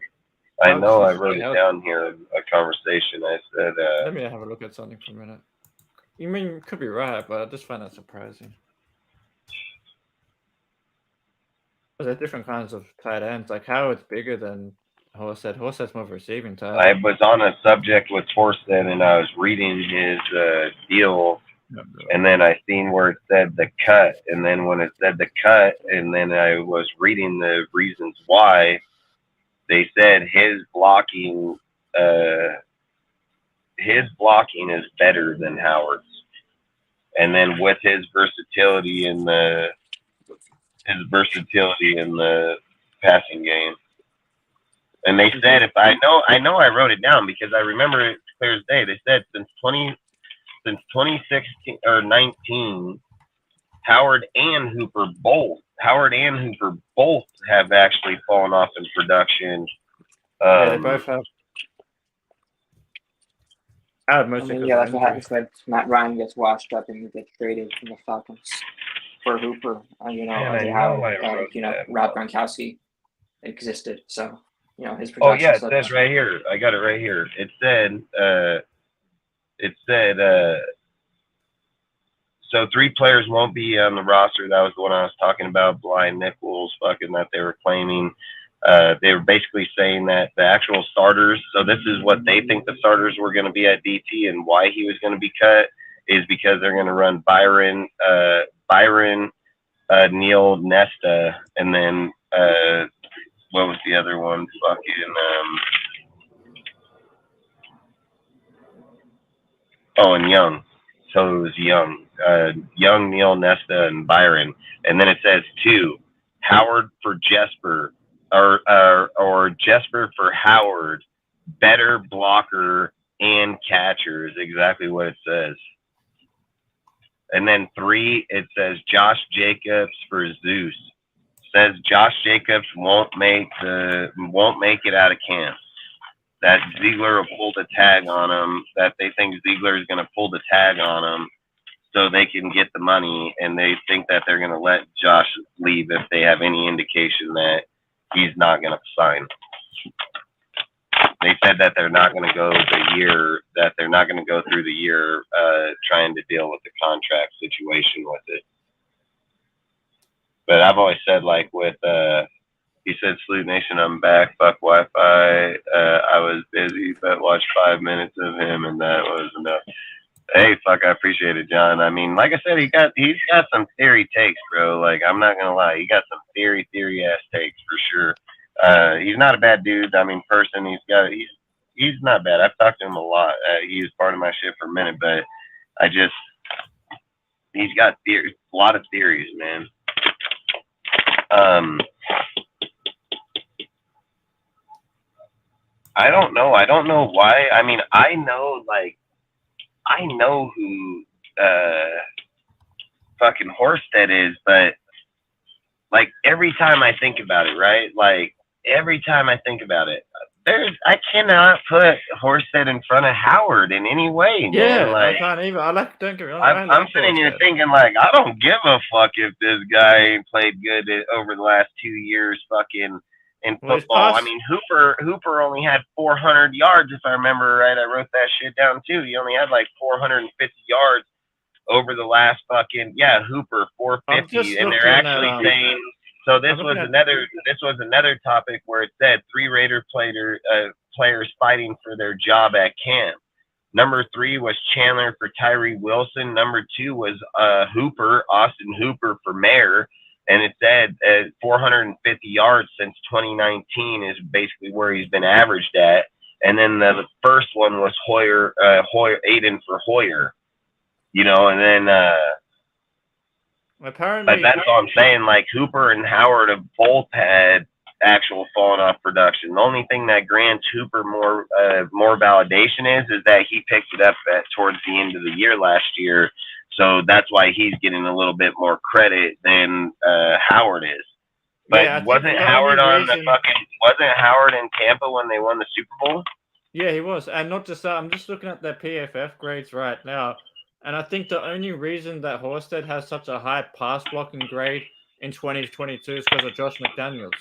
I know I wrote it down here. A conversation. I said. Let me have a look at something for a minute. You mean you could be right, but I just find that surprising. There's different kinds of tight ends. Like Howard's bigger than Horsted. Horsted's more of a receiving tight I end. was on a subject with Horsted, and I was reading his deal, and then I seen where it said the cut, and then when it said the cut, and then I was reading the reasons why. They said his blocking is better than Howard's, and then with his versatility in the passing game. And they said, if I know I wrote it down because I remember it clear as day. They said since 2016 or 19, Howard and Hooper both have actually fallen off in production. Yeah, they both have. I mean, yeah, that's what happens when Matt Ryan gets washed up and he gets traded from the Falcons for Hooper. Rob Gronkowski existed. So, his production. Oh yeah, it says right here. I got it right here. It said. So 3 players won't be on the roster. That was the one I was talking about. Blind Nichols, fucking that they were claiming. They were basically saying that the actual starters. So this is what they think the starters were going to be at DT, and why he was going to be cut is because they're going to run Byron, Neil, Nesta, and then what was the other one? And Young. So it was Young, Neil, Nesta, and Byron. And then it says 2, Howard for Jesper, or Jesper for Howard, better blocker and catcher is exactly what it says. And then 3, it says Josh Jacobs for Zeus. Says Josh Jacobs won't make it out of camp. That Ziegler will pull the tag on him, that they think Ziegler is going to pull the tag on him so they can get the money, and they think that they're going to let Josh leave if they have any indication that he's not going to sign. They said that they're not going to go through the year trying to deal with the contract situation with it. But I've always said, like with he said, Salute Nation, I'm back. Fuck Wi-Fi. I was busy, but watched 5 minutes of him, and that was enough. Hey, fuck, I appreciate it, John. I mean, like I said, he's got some theory takes, bro. Like, I'm not gonna lie, he got some theory ass takes for sure. He's not a bad dude. I mean, person, he's not bad. I've talked to him a lot. He was part of my shit for a minute, but he's got a lot of theories, man. I don't know. I don't know why. I mean, I know who fucking Horsted is, but like every time I think about it, right? Like every time I think about it, I cannot put Horsted in front of Howard in any way. Yeah, man. Like, I can't even. I'm sitting here thinking like, I don't give a fuck if this guy ain't played good over the last 2 years, fucking. In football, I mean, Hooper only had 400 yards, if I remember right. I wrote that shit down too. He only had like 450 yards over the last Hooper 450, and they're actually saying. So this was another topic where it said 3 Raider players fighting for their job at camp. Number 3 was Chandler for Tyree Wilson. Number 2 was Austin Hooper for Mayer. And it said 450 yards since 2019 is basically where he's been averaged at. And then the first one was Aiden for Hoyer, and then Apparently, But that's all I'm saying. Like Hooper and Howard have both had actual falling off production. The only thing that grants Hooper more validation is that he picked it up towards the end of the year last year. So that's why he's getting a little bit more credit than Howard is. But yeah, I think wasn't the Howard only on reason- the fucking? Wasn't Howard in Tampa when they won the Super Bowl? Yeah, he was. And not just that, I'm just looking at their PFF grades right now. And I think the only reason that Horsted has such a high pass blocking grade in 2022 is because of Josh McDaniels.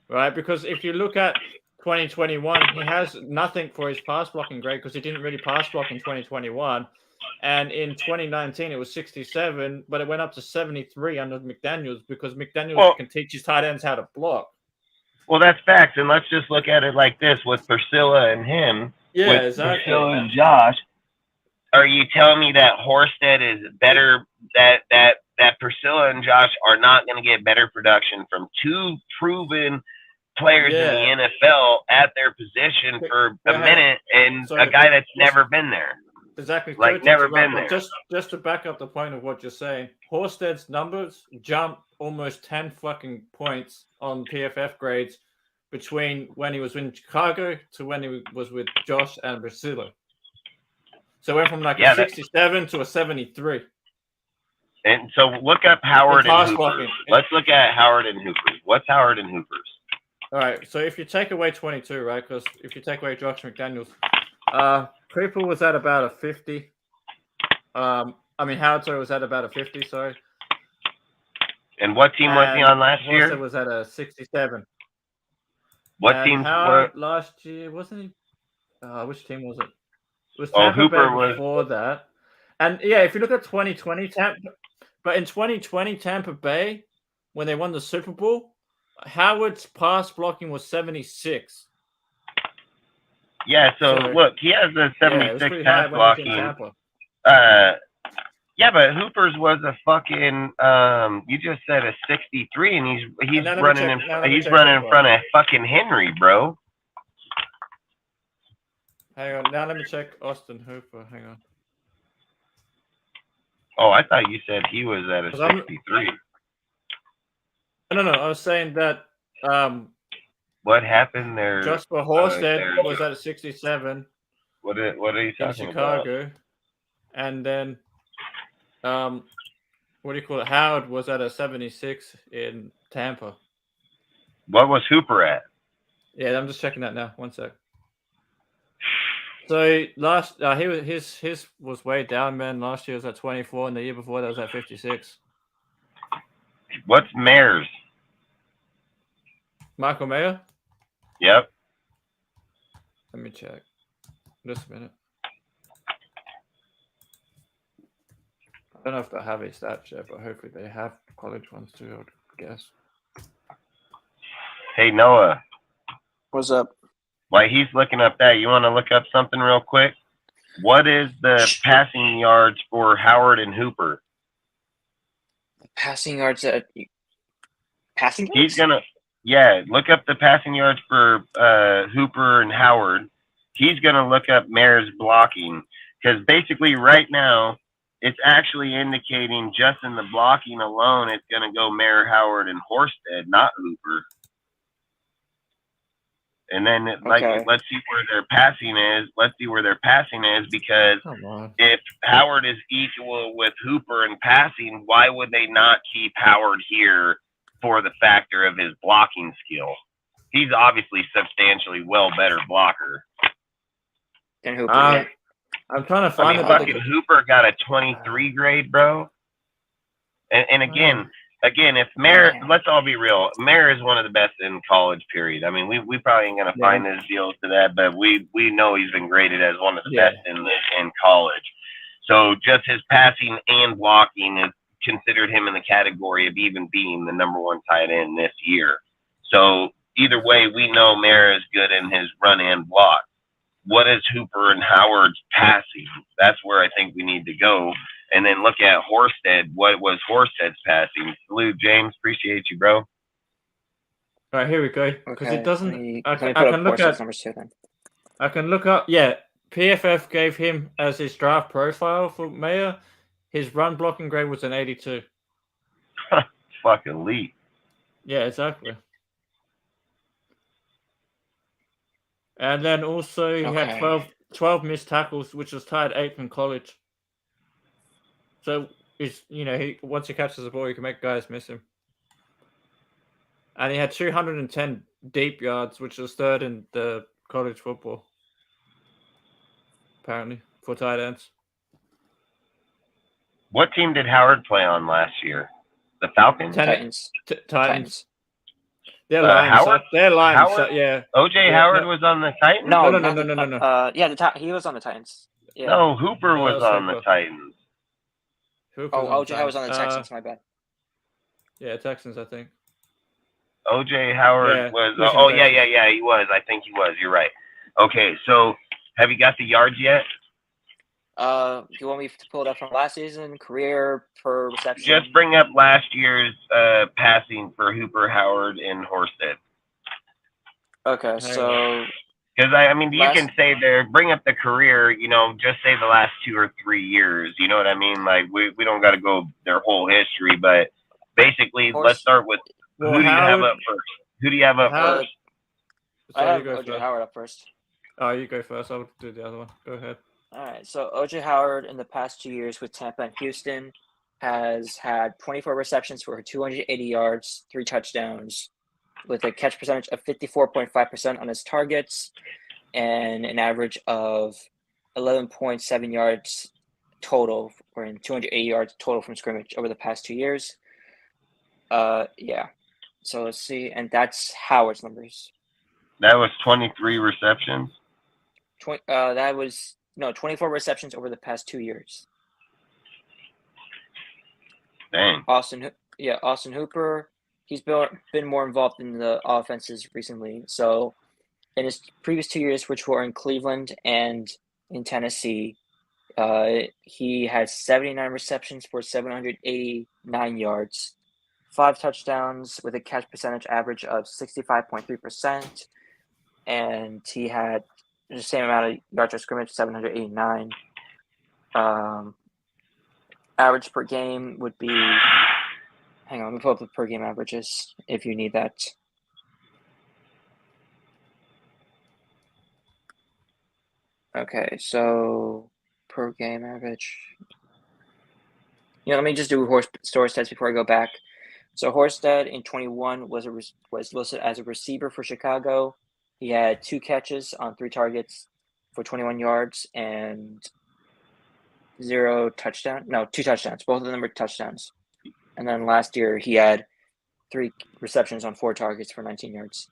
Right? Because if you look at 2021, he has nothing for his pass blocking grade because he didn't really pass block in 2021. And in 2019, it was 67, but it went up to 73 under McDaniels because McDaniels can teach his tight ends how to block. Well, that's facts, and let's just look at it like this: with Priscilla and him, Yeah, with exactly. Priscilla and Josh. Are you telling me that Horsted is better? That Priscilla and Josh are not going to get better production from two proven players in the NFL at their position for a minute, and a guy that's never been there? Exactly. Like never been there. Just to back up the point of what you're saying, Horsted's numbers jumped almost 10 fucking points on PFF grades between when he was in Chicago to when he was with Josh and Priscilla. So it went from like a 67 to a 73. And so look up Howard and Hooper. Blocking. Let's look at Howard and Hooper. What's Howard and Hooper's? All right. So if you take away 22, right? Because if you take away Josh McDaniels, Cooper was at about a 50. Howard was at about a 50, sorry. And what team was he on last year? Horster was at a 67. What team? Howard last year, wasn't he? Which team was it? It was Tampa Hooper Bay before that. And yeah, if you look at 2020, but in 2020, Tampa Bay, when they won the Super Bowl, Howard's pass blocking was 76. Yeah, so look, he has a 76 pass blocking. Yeah, but Hooper's was a fucking you just said a 63, and he's running in front of fucking Henry, bro. Hang on, now let me check Austin Hooper. Hang on. Oh, I thought you said he was at a 63. No, I was saying that what happened there? Just for Horsted was at a 67. What are you talking in Chicago, about? And then what do you call it? Howard was at a 76 in Tampa. What was Hooper at? Yeah, I'm just checking that now. One sec. So last his was way down, man. Last year was at 24, and the year before that was at 56. What's Mayer's? Michael Mayer? Yep. Let me check. Just a minute. I don't know if they have a stats yet, but hopefully they have college ones too, I would guess. Hey, Noah. What's up? While he's looking up that, you want to look up something real quick? What is the passing yards for Howard and Hooper? Passing yards passing yards? He's gonna look up the passing yards for Hooper and Howard. He's gonna look up Mayer's blocking, because basically right now it's actually indicating just in the blocking alone it's gonna go Mayer, Howard, and Horsted, not Hooper. And then let's see where their passing is. Let's see where their passing is, because if Howard is equal with Hooper in passing, why would they not keep Howard here for the factor of his blocking skill? He's obviously substantially better blocker than Hooper. I'm trying to find fucking Hooper got a 23 grade, bro. And again, if Mayer, let's all be real, Mayer is one of the best in college, period. I mean, we probably ain't gonna find his deals to that, but we know he's been graded as one of the best in college. So just his passing and blocking is considered him in the category of even being the number one tight end this year. So either way, we know Mayer is good in his run and block. What is Hooper and Howard's passing? That's where I think we need to go. And then look at Horsted. What was Horsted's passing? Salute, James. Appreciate you, bro. All right, here we go. Because it doesn't. I can look at numbers too, then. I can look up. Yeah, PFF gave him as his draft profile for Mayer. His run blocking grade was an 82. Fucking elite. Yeah, exactly. And then also he had Okay. 12 missed tackles, which was tied 8th in college. So he once he catches the ball, he can make guys miss him. And he had 210 deep yards, which was 3rd in the college football. Apparently, for tight ends. What team did Howard play on last year? The Falcons? Titans. Titans. They're lying. Howard? They're lying. Howard? Yeah. OJ Yeah, Howard no. was on the Titans? No, No. Yeah, he was on the Titans. Yeah. No, Hooper No, was that's on the Hooper. Titans. Hooper's on the OJ was on the Titans. Texans. My bad. Yeah, Texans, I think. OJ Howard Yeah, was. he was in Oh, Texas. yeah, he was. I think he was. You're right. Okay, so have you got the yards yet? Do you want me to pull it up from last season? Career per reception? Just bring up last year's passing for Hooper, Howard, and Horsted. Okay, so because I mean, you can say there, bring up the career. Just say the last 2 or 3 years. You know what I mean? Like we don't got to go their whole history, but basically, let's start with who do you have up first? Who do you have up first? I have OJ Howard up first. Oh, you go first. I'll do the other one. Go ahead. All right. So OJ Howard in the past 2 years with Tampa and Houston has had 24 receptions for 280 yards, 3 touchdowns, with a catch percentage of 54.5% on his targets, and an average of 11.7 yards total, or in 280 yards total from scrimmage over the past 2 years. Yeah. So let's see, and that's Howard's numbers. That was 23 receptions. 24 receptions over the past 2 years. Dang. Austin Hooper. He's been more involved in the offenses recently. So, in his previous 2 years, which were in Cleveland and in Tennessee, he had 79 receptions for 789 yards, 5 touchdowns with a catch percentage average of 65.3%, and he had the same amount of yards per scrimmage, 789. Average per game would be. Hang on, let me pull up the per game averages if you need that. Okay, so per game average. Let me just do Horsted stats before I go back. So Horsted in 21 was listed as a receiver for Chicago. He had 2 catches on 3 targets for 21 yards and 2 touchdowns. Both of them were touchdowns. And then last year he had 3 receptions on 4 targets for 19 yards.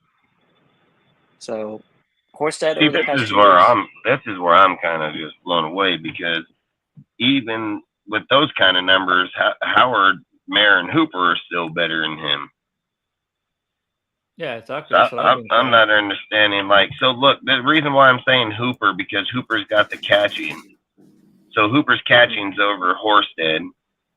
So Horsted over the past 2 years. This is where I'm kind of just blown away, because even with those kind of numbers, Howard, Mayer, and Hooper are still better than him. Yeah, exactly. So I'm not understanding. So look, the reason why I'm saying Hooper, because Hooper's got the catching. So Hooper's catching's over Horsted,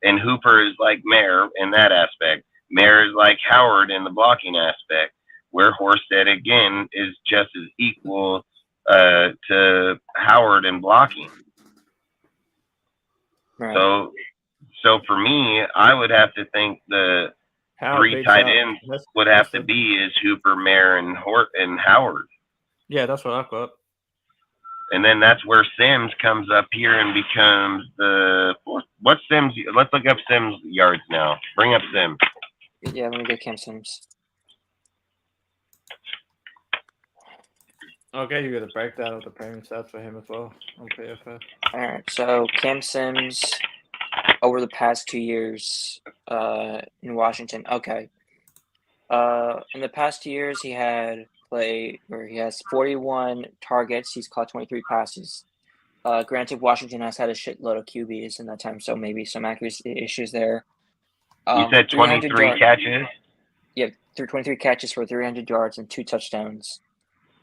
and Hooper is like Mayer in that aspect. Mayer is like Howard in the blocking aspect, where Horsted, again, is just as equal to Howard in blocking. Right. So for me, I would have to think the 3 tight ends would have to be is Hooper, Mayer, and Howard. Yeah, that's what I've got. And then that's where Sims comes up here and becomes the fourth. What's Sims? Let's look up Sims yards now. Bring up Sims. Yeah, let me get Cam Sims. Okay, you got a breakdown of the premium stats for him as well on PFF. All right, so Cam Sims over the past 2 years in Washington. Okay. In the past 2 years, he has 41 targets. He's caught 23 passes. Granted, Washington has had a shitload of QBs in that time, so maybe some accuracy issues there. You said 23 catches? Yeah, 23 catches for 300 yards and 2 touchdowns.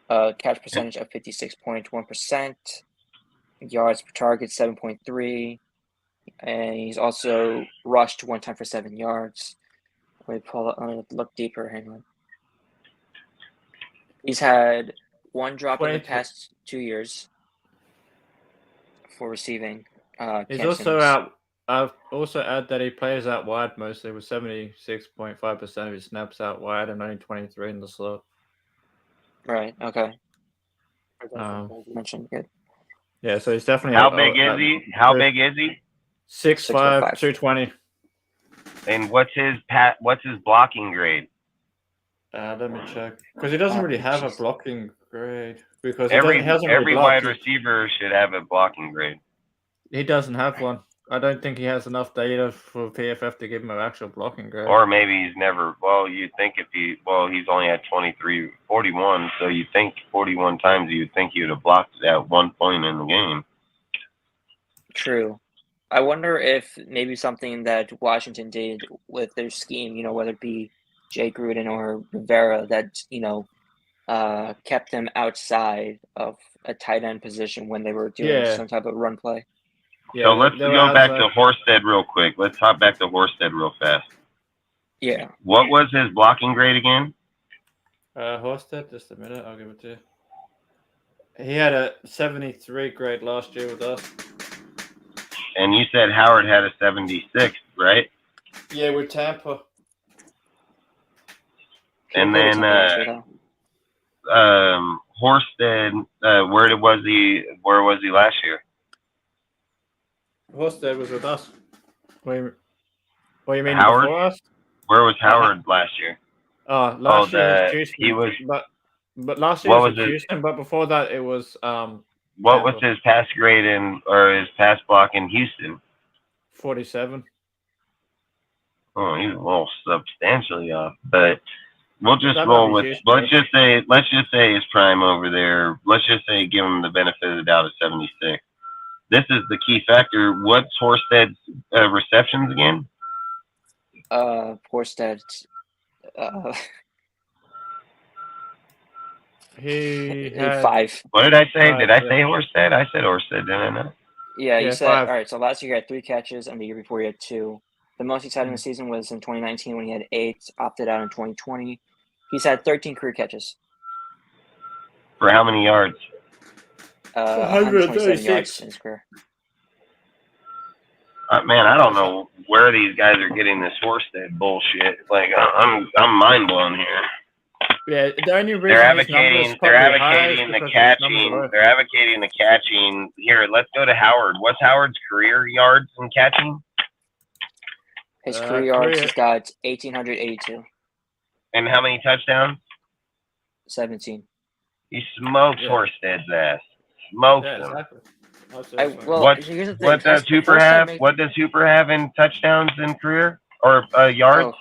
Catch percentage of 56.1%. Yards per target, 7.3. And he's also rushed 1 time for 7 yards. Let me look deeper. Hang on. He's had 1 drop in the past 2 years for receiving. He's also out I've also add that he plays out wide mostly, with 76.5% of his snaps out wide and only 23 in the slot. Right. Okay. Um, Good. Yeah, so he's definitely. How big is he? How big is he? 6'5", 220. And what's his blocking grade? Let me check, because he doesn't really have a blocking grade, because Every he hasn't really wide blocked. receiver should have a blocking grade. He doesn't have one. I don't think he has enough data for PFF to give him an actual blocking grade. Or maybe he's never. Well, you'd think he's only at 41, so you think 41 times you'd think he would have blocked at one point in the game. True. I wonder if maybe something that Washington did with their scheme, whether it be Jay Gruden or Rivera, that, kept them outside of a tight end position when they were doing some type of run play. Yeah, so let's go back to Horsted real quick. Let's hop back to Horsted real fast. Yeah. What was his blocking grade again? Horsted, just a minute, I'll give it to you. He had a 73 grade last year with us. And you said Howard had a 76, right? Yeah, with Tampa. And then Horsted, where was he last year? Horsted was with us. What you mean Howard? before us? Where was Howard last year? Last year he was Houston. But last year was Houston, but before that it was what was his pass grade or his pass block in Houston? 47. Oh, he's a little substantially off, but we'll just roll with. Let's just say his prime over there. Let's just say give him the benefit of the doubt of 76. This is the key factor. What's Horsted's receptions again? Horsted's. He had 5. What did I say? Did I say Horsted? I said Horsted, didn't I not? Yeah, you said 5. All right. So last year he had 3 catches, and the year before he had 2. The most he's had in the season was in 2019 when he had 8. Opted out in 2020. He's had 13 career catches. For how many yards? 127 yards in his career. Man, I don't know where these guys are getting this Horsted bullshit. Like, I'm mind blown here. Yeah, the only reason they're advocating the catching. They're advocating the catching. Here, let's go to Howard. What's Howard's career yards in catching? His career yards, he's got 1,882. And how many touchdowns? 17. He smokes Horsted's ass. Smokes him. Exactly. Here's the thing. What does Hooper have? What does Hooper have in touchdowns in career or yards?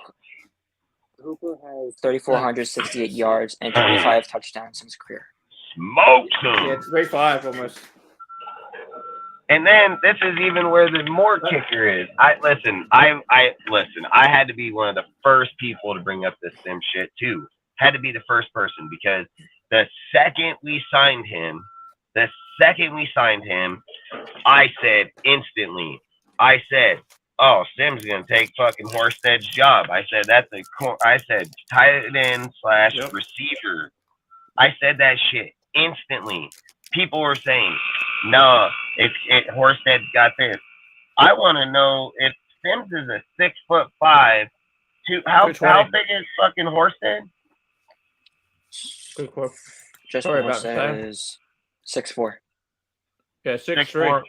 Hooper has 3,468 yards and 25 touchdowns in his career. Smokes him. Yeah, 3-5 almost. And then this is even where the more kicker is. I had to be one of the first people to bring up this sim shit too. Had to be the first person, because the second we signed him, I said instantly, oh, Sim's gonna take fucking Horsted's job. I said tight end / receiver. I said that shit instantly. People were saying, no, Horsted's got this. I want to know if Sims is a 6'5". How big is fucking Horsted? Good quote. Just Horsted is 6'4". Yeah, 6'3".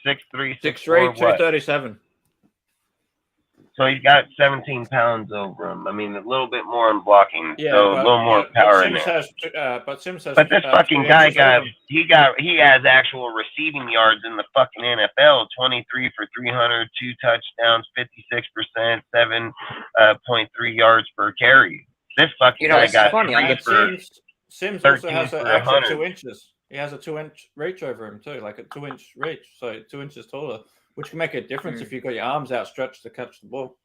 6'3", 6'3", 237. So he's got 17 pounds over him. I mean, a little bit more in blocking, so a little more power in there. But Sims has. But this fucking guy he has actual receiving yards in the fucking NFL. 23 for 300, 2 touchdowns, 56%, 7.3 yards per carry. This fucking guy got funny. Sims also has an extra 2 inches. He has a 2-inch reach over him too, like a 2-inch reach, so 2 inches taller, which can make a difference if you've got your arms outstretched to catch the ball.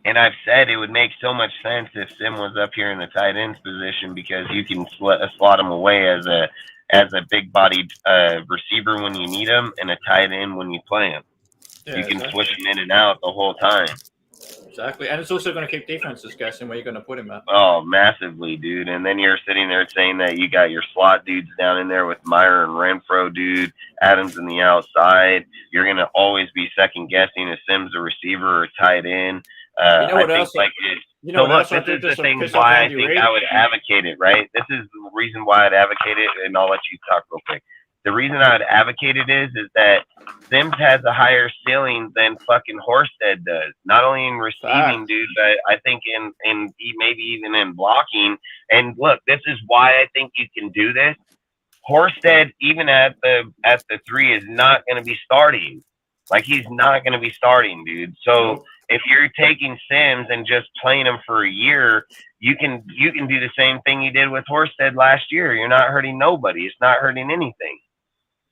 And I've said it would make so much sense if Sim was up here in the tight end's position, because you can slot him away as a big-bodied receiver when you need him and a tight end when you play him. Yeah, you can switch him in and out the whole time. Exactly, and it's also going to keep defenses guessing where you're going to put him at. Oh, massively, dude. And then you're sitting there saying that you got your slot dudes down in there with Meyer and Renfro, dude. Adams in the outside. You're going to always be second guessing if Sims a receiver or tight end. You know what I think else? You know so what look, else I this did is the just to thing piss off why I Andy think Reid? I would advocate it, right? This is the reason why I'd advocate it, and I'll let you talk real quick. The reason I would advocate it is that Sims has a higher ceiling than fucking Horsted does. Not only in receiving, dude, but I think in maybe even in blocking. And look, this is why I think you can do this. Horsted, even at the 3, is not going to be starting. Like, he's not going to be starting, dude. So if you're taking Sims and just playing him for a year, you can do the same thing you did with Horsted last year. You're not hurting nobody. It's not hurting anything.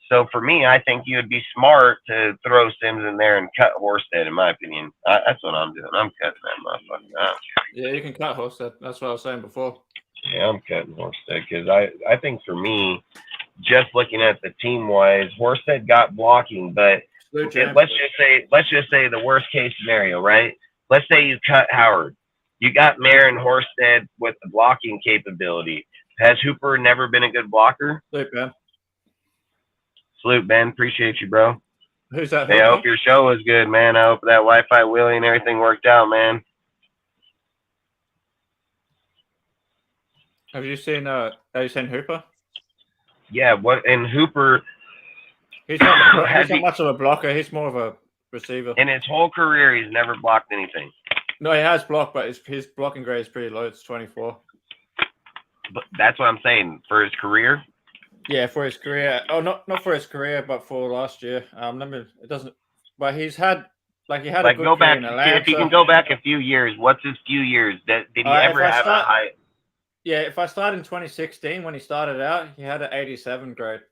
So for me, I think you would be smart to throw Sims in there and cut Horsted, in my opinion. That's what I'm doing. I'm cutting that motherfucker out. Yeah, you can cut Horsted. That's what I was saying before. Yeah, I'm cutting Horsted because I think for me, just looking at the team wise, Horsted got blocking, but let's just say the worst case scenario, right? Let's say you cut Howard. You got Mayer and Horsted with the blocking capability. Has Hooper never been a good blocker? Salute, Ben. Salute, Ben. Appreciate you, bro. Who's that? Hey, I hope your show was good, man. I hope that Wi-Fi wheelie and everything worked out, man. Have you seen Hooper? Yeah, and Hooper, He's not much of a blocker. He's more of a receiver. in his whole career, he's never blocked anything. No, he has blocked, but his blocking grade is pretty low. It's 24. But that's what I'm saying. For his career? Yeah, for his career. Oh, not for his career, but for last year. It doesn't. But he's had a good go back. career in Atlanta. If you can go back a few years, what's his few years? Did he ever have a high? Yeah, if I start in 2016 when he started out, he had an 87 grade.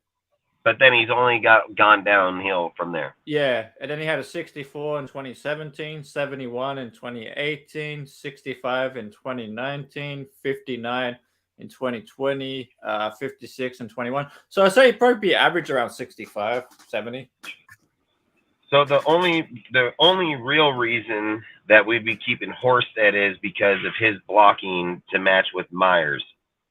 But then he's only gone downhill from there. Yeah, and then he had a 64 in 2017, 71 in 2018, 65 in 2019, 59 in 2020, 56 in 21. So I say he'd probably be average around 65, 70. So the only real reason that we'd be keeping Horsted is because of his blocking to match with Myers.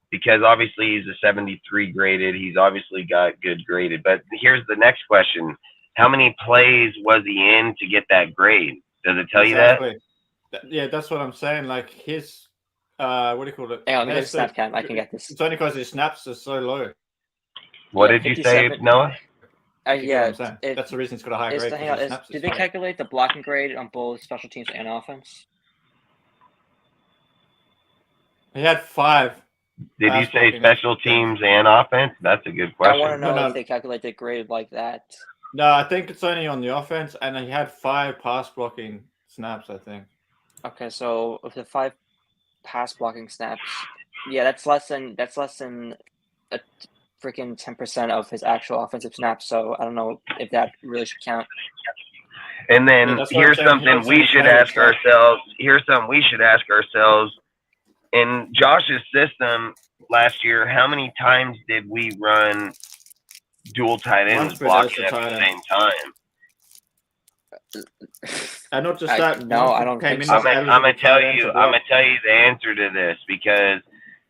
Because obviously he's a 73 graded. He's obviously got good graded. But here's the next question. How many plays was he in to get that grade? Does it tell you that? Yeah, that's what I'm saying. Like his, what do you call it? Hang on, let me get a snap cam. I can get this. It's only because his snaps are so low. What did you say, Noah? Yeah, that's the reason it's got a high grade. Did they calculate the blocking grade on both special teams and offense? He had 5. Did you say special teams and offense? That's a good question. I want to know if they calculate the grade like that. No, I think it's only on the offense, and he had 5 pass blocking snaps, I think. Okay, so of the 5 pass blocking snaps, yeah, that's less than a freaking 10% of his actual offensive snaps. So I don't know if that really should count. And then here's something we should ask ourselves. In Josh's system last year, how many times did we run dual tight ends blocking at the same time? And not just that. No, I don't think so. I'm gonna tell you the answer to this, because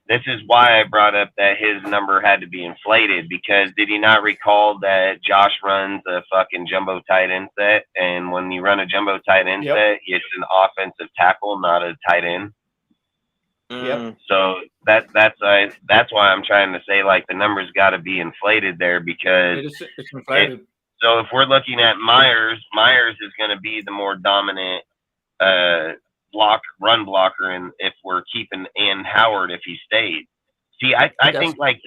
this is why I brought up that his number had to be inflated, because did he not recall that Josh runs a fucking jumbo tight end set, and when you run a jumbo tight end set, it's an offensive tackle, not a tight end. Yep. So that's why I'm trying to say, like, the numbers got to be inflated there, because it's inflated. So if we're looking at Myers is going to be the more dominant run blocker, and if we're keeping in Howard if he stayed. See, I think, like,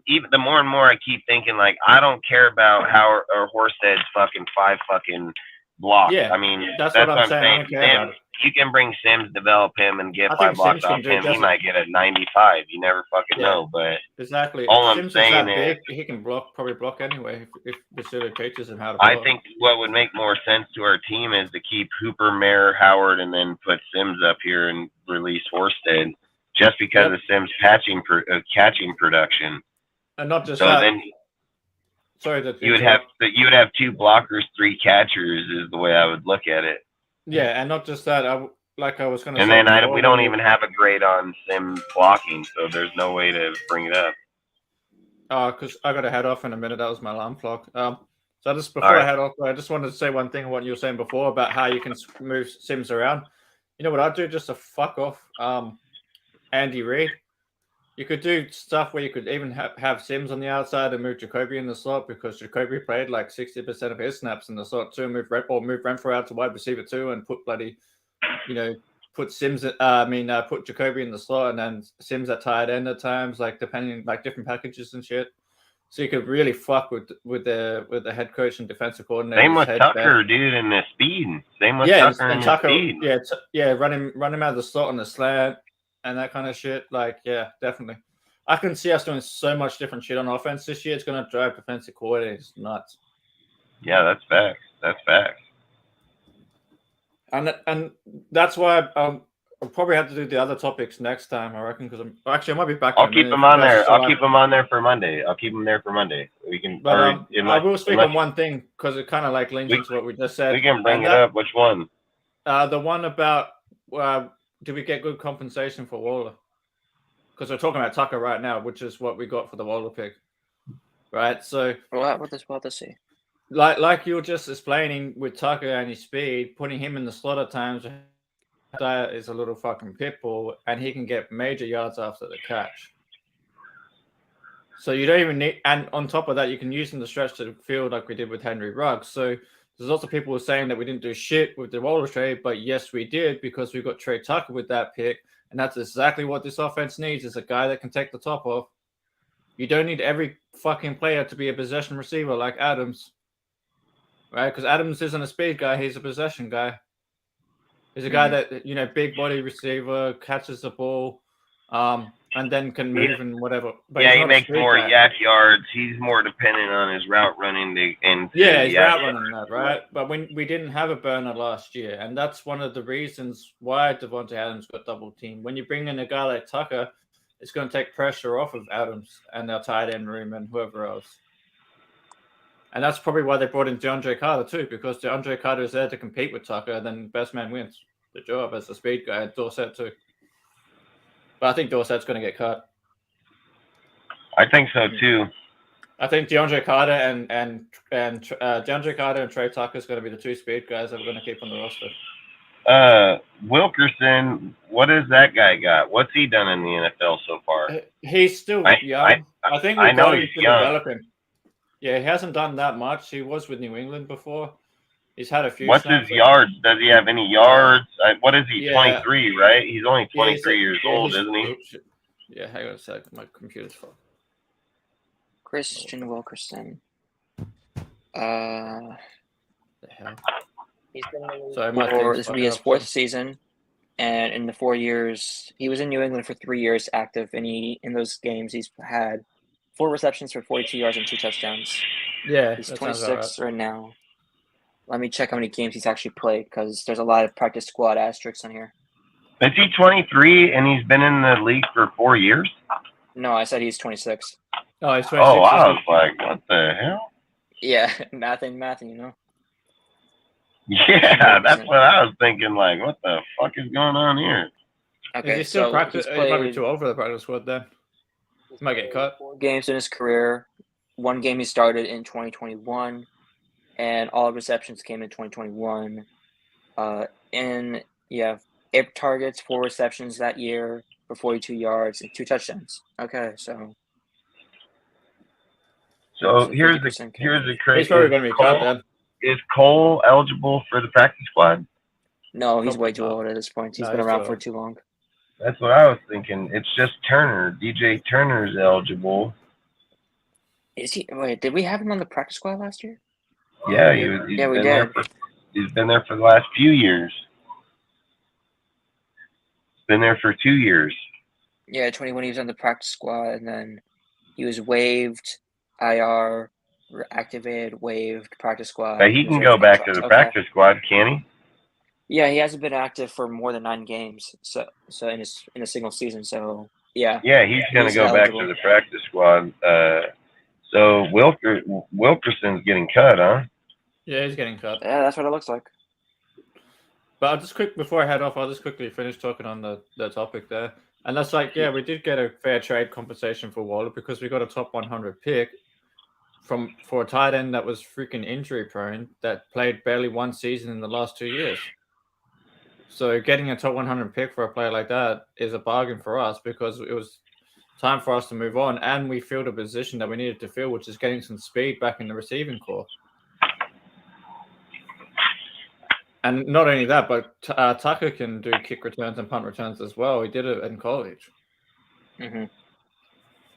even the more and more I keep thinking, like, I don't care about Howard or Horstead's fucking 5 fucking blocks. Yeah, I mean, that's what I'm saying. Sims, you can bring Sims, develop him, and get 5 blocks off him. He might get a 95. You never fucking know. But exactly. All I'm saying is he can probably block anyway if Basile teaches him how to block. I think what would make more sense to our team is to keep Hooper, Mayer, Howard, and then put Sims up here and release Horsted, just because of Sims' catching production. And not just so that. Then you would have 2 blockers, 3 catchers is the way I would look at it. Yeah, and not just that. like I was going to And say then before, we don't even have a grade on Sims blocking, so there's no way to bring it up. because I got to head off in a minute. That was my alarm clock. So just before All right. I head off, I just wanted to say one thing on what you were saying before about how you can move Sims around. You know what I'd do just to fuck off Andy Reid? You could do stuff where you could even have Sims on the outside and move Jacoby in the slot, because Jacoby played like 60% of his snaps in the slot too. Move Renfro out to wide receiver too, and put put Sims. Put Jacoby in the slot, and then Sims at tight end at times, like depending like different packages and shit. So you could really fuck with the head coach and defensive coordinator. Same with Tucker, dude, and the speed. Same with Yeah, Tucker and the Tucker, speed. run him out of the slot on the slant and that kind of shit. Like, yeah, definitely. I can see us doing so much different shit on offense this year. It's going to drive defensive coordinators nuts. Yeah, that's facts. That's facts. And that's why I'll probably have to do the other topics next time, I reckon, because I might be back. I'll keep them on there. I'll keep them on there for Monday. We can. But I will speak on one thing because it kind of like links into what we just said. We can bring it up. Which one? The one about do we get good compensation for Waller? Because we're talking about Tucker right now, which is what we got for the Waller pick, right? So what does see? Like you were just explaining with Tucker and his speed, putting him in the slot at times is a little fucking pit bull, and he can get major yards after the catch. So you don't even need, and on top of that, you can use him to stretch the field like we did with Henry Ruggs. So there's lots of people who are saying that we didn't do shit with the Waller trade, but yes, we did, because we got Trey Tucker with that pick, and that's exactly what this offense needs, is a guy that can take the top off. You don't need every fucking player to be a possession receiver like Adams, right? Because Adams isn't a speed guy, he's a possession guy. He's a guy that, big body receiver, catches the ball, and then can move and whatever. But he makes more yak yards. He's more dependent on his route running. His route running that, right? But when we didn't have a burner last year, and that's one of the reasons why Devontae Adams got double teamed. When you bring in a guy like Tucker, it's going to take pressure off of Adams and our tight end room and whoever else. And that's probably why they brought in DeAndre Carter too, because DeAndre Carter is there to compete with Tucker, and then best man wins the job as the speed guy, and Dorsett too. But I think Dorsett's going to get cut. I think so too. I think DeAndre Carter and DeAndre Carter and Trey Tucker is going to be the two speed guys that we're going to keep on the roster. Wilkerson, what has that guy got? What's he done in the NFL so far? He's still young. I think I know he's young. Developing. Yeah, he hasn't done that much. He was with New England before. He's had a few. What's his yards? Does he have any yards? What is he? 23, right? He's only 23 years old, isn't he? Yeah, hang on a sec. My computer's full. Christian Wilkerson. The hell? He's been this will be his fourth season, and in the 4 years he was in New England for 3 years active, and in those games he's had 4 receptions for 42 yards and 2 touchdowns. Yeah, he's 26 right now. Let me check how many games he's actually played, because there's a lot of practice squad asterisks on here. Is he 23 and he's been in the league for 4 years? No, I said he's 26. Oh, he's 26. Oh, I was like, what the hell? Yeah, math, Yeah, that's what I was thinking. Like, what the fuck is going on here? Okay, he's still practice. He might be too old for the practice squad then. He might get cut. 4 games in his career. 1 game he started in 2021. And all receptions came in 2021. 8 targets, 4 receptions that year for 42 yards and 2 touchdowns. Okay, so here's the crazy. He's probably going to be cut then. Is Cole eligible for the practice squad? No, he's way too old at this point. He's been around for too long. That's what I was thinking. It's just Turner. DJ Turner's eligible. Is he? Wait, did we have him on the practice squad last year? Yeah, we did. He's been there for the last few years. He's been there for 2 years. Yeah, 21 he was on the practice squad, and then he was waived, IR, activated, waived, practice squad. But he can go back to the practice squad, can he? Yeah, he hasn't been active for more than 9 games. So in a single season. So yeah. Yeah, he's gonna go eligible. Back to the practice squad. So Wilkerson's getting cut, huh? Yeah, he's getting cut. Yeah, that's what it looks like. But before I head off, I'll just quickly finish talking on the topic there. And that's like, yeah, we did get a fair trade compensation for Waller because we got a top 100 pick for a tight end that was freaking injury prone that played barely one season in the last 2 years. So getting a top 100 pick for a player like that is a bargain for us because it was time for us to move on, and we filled a position that we needed to fill, which is getting some speed back in the receiving core. And not only that, but Tucker can do kick returns and punt returns as well. He did it in college. Mm-hmm.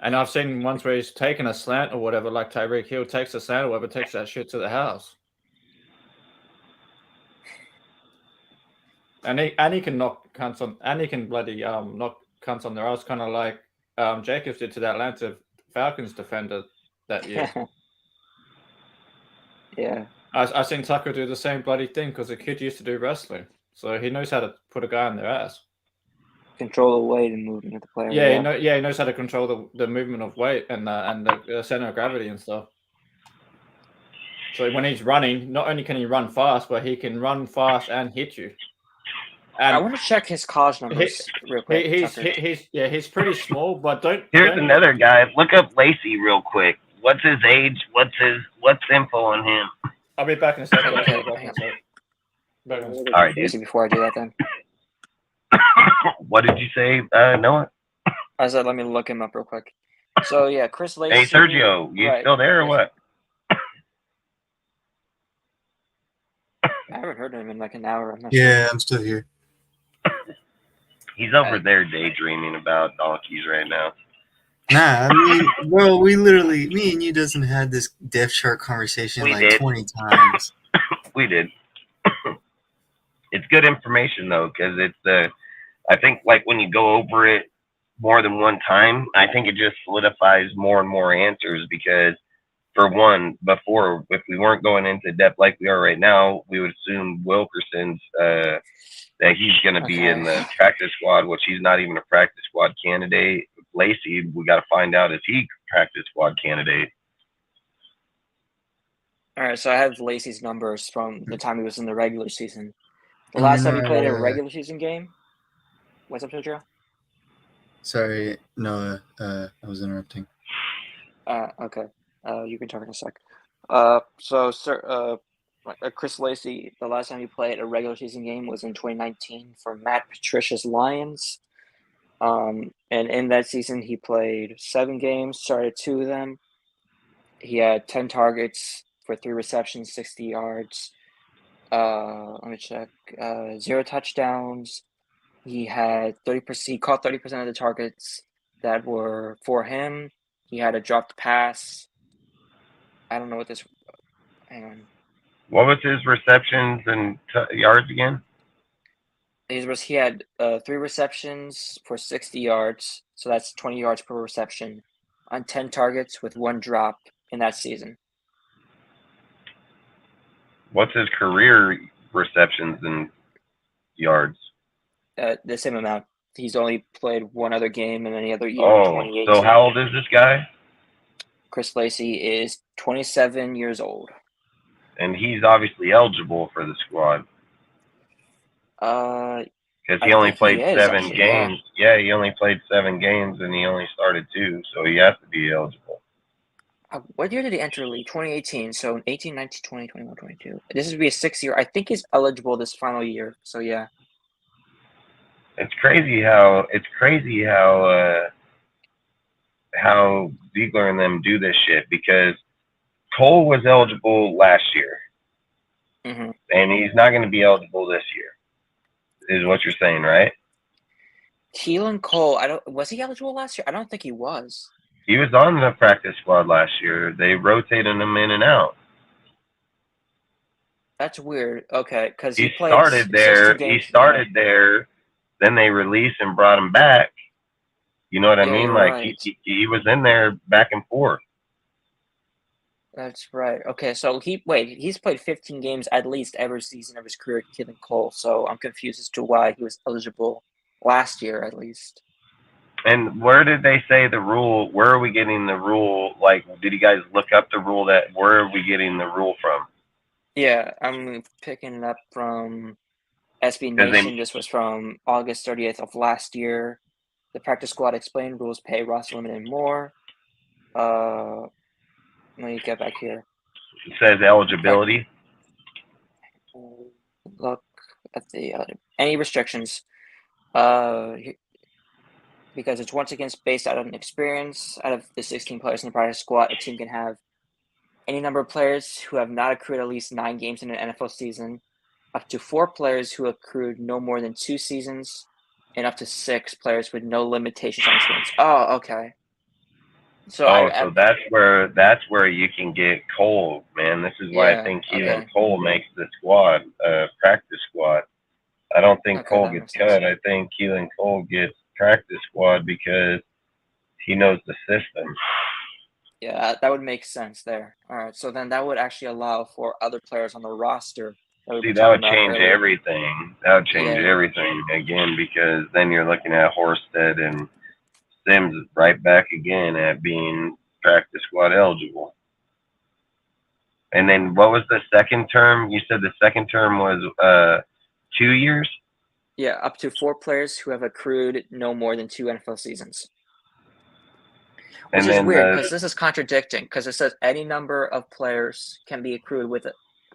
And I've seen ones where he's taken a slant or whatever, like Tyreek Hill takes a slant or whatever, takes that shit to the house. And he can knock cunts on, and he can bloody knock cunts on their ass, kind of like Jacobs did to that Atlanta Falcons defender that year. Yeah. I seen Tucker do the same bloody thing because the kid used to do wrestling, so he knows how to put a guy on their ass. Control the weight and movement of the player. Yeah, he knows how to control the movement of weight and the center of gravity and stuff. So when he's running, not only can he run fast, but he can run fast and hit you. And I want to check his college numbers real quick. He's pretty small, but Here's another guy. Look up Lacey real quick. What's his age? What's info on him? I'll be back in a second. All right, dude. Before I do that, then. What did you say, Noah? I said, let me look him up real quick. So yeah, Chris Lacey. Hey, Sergio, you still there or what? I haven't heard of him in like an hour. I'm not Yeah, sure. I'm still here. He's over there daydreaming about donkeys right now. Nah, I mean, bro, we literally, me and you doesn't had this depth chart conversation We like did. 20 times. We did. It's good information though, because it's I think like when you go over it more than one time, I think it just solidifies more and more answers. Because for one, before, if we weren't going into depth like we are right now, we would assume Wilkerson's that he's going to be in the practice squad, which he's not even a practice squad candidate. Lacey, we got to find out, is he practice squad candidate? All right, so I have Lacey's numbers from the time he was in the regular season. The last time he played a regular season game. What's up, Sergio? Sorry, Noah, I was interrupting. Okay. You can talk in a sec. Chris Lacey, the last time he played a regular season game was in 2019 for Matt Patricia's Lions. And in that season, he played 7 games, started 2 of them. He had 10 targets for 3 receptions, 60 yards. Let me check. 0 touchdowns. He had 30%. He caught 30% of the targets that were for him. He had a dropped pass. I don't know what this. Hang on. What was his receptions and yards again? He had 3 receptions for 60 yards, so that's 20 yards per reception, on 10 targets with 1 drop in that season. What's his career receptions and yards? The same amount. He's only played 1 other game in any other year. Oh, 2018. so how old is this guy? Chris Lacey is 27 years old. And he's obviously eligible for the squad. Because he only played 7 games. Yeah, he only played 7 games and he only started 2, so he has to be eligible. What year did he enter the league? 2018. So 18, 19, 20, 21, 22. This would be a 6th year. I think he's eligible this final year. So yeah. It's crazy how Ziegler and them do this shit, because Cole was eligible last year. Mm-hmm. And he's not going to be eligible this year, is what you're saying, right? Keelan Cole, was he eligible last year? I don't think he was. He was on the practice squad last year. They rotated him in and out. That's weird. Okay, because he started there. He started there. Then they released and brought him back. You know what I mean? Like right. he was in there back and forth. That's right. Okay, so he's played 15 games at least every season of his career, Keelan Cole. So I'm confused as to why he was eligible last year, at least. And where did they say the rule? Where are we getting the rule? Like, did you guys look up the rule? Where are we getting the rule from? Yeah, I'm picking it up from SB Nation, this was from August 30th of last year. The practice squad explained rules, pay, roster limit, and more. Let me get back here. It says eligibility. Look at the any restrictions. Because it's once again based out of an experience. Out of the 16 players in the practice squad, a team can have any number of players who have not accrued at least 9 games in an NFL season, up to 4 players who accrued no more than 2 seasons, and up to 6 players with no limitations on experience. Oh, okay. So so that's where you can get Cole, man. This is why I think Keelan Cole makes the squad, practice squad. I don't think Cole gets cut. I think Keelan Cole gets practice squad because he knows the system. Yeah, that would make sense there. All right, so then that would actually allow for other players on the roster. That would change everything. That would change everything again, because then you're looking at Horsted and Sims right back again at being practice squad eligible. And then what was the second term? You said the second term was 2 years? Yeah, up to 4 players who have accrued no more than 2 NFL seasons. Which is weird, because this is contradicting, because it says any number of players can be accrued with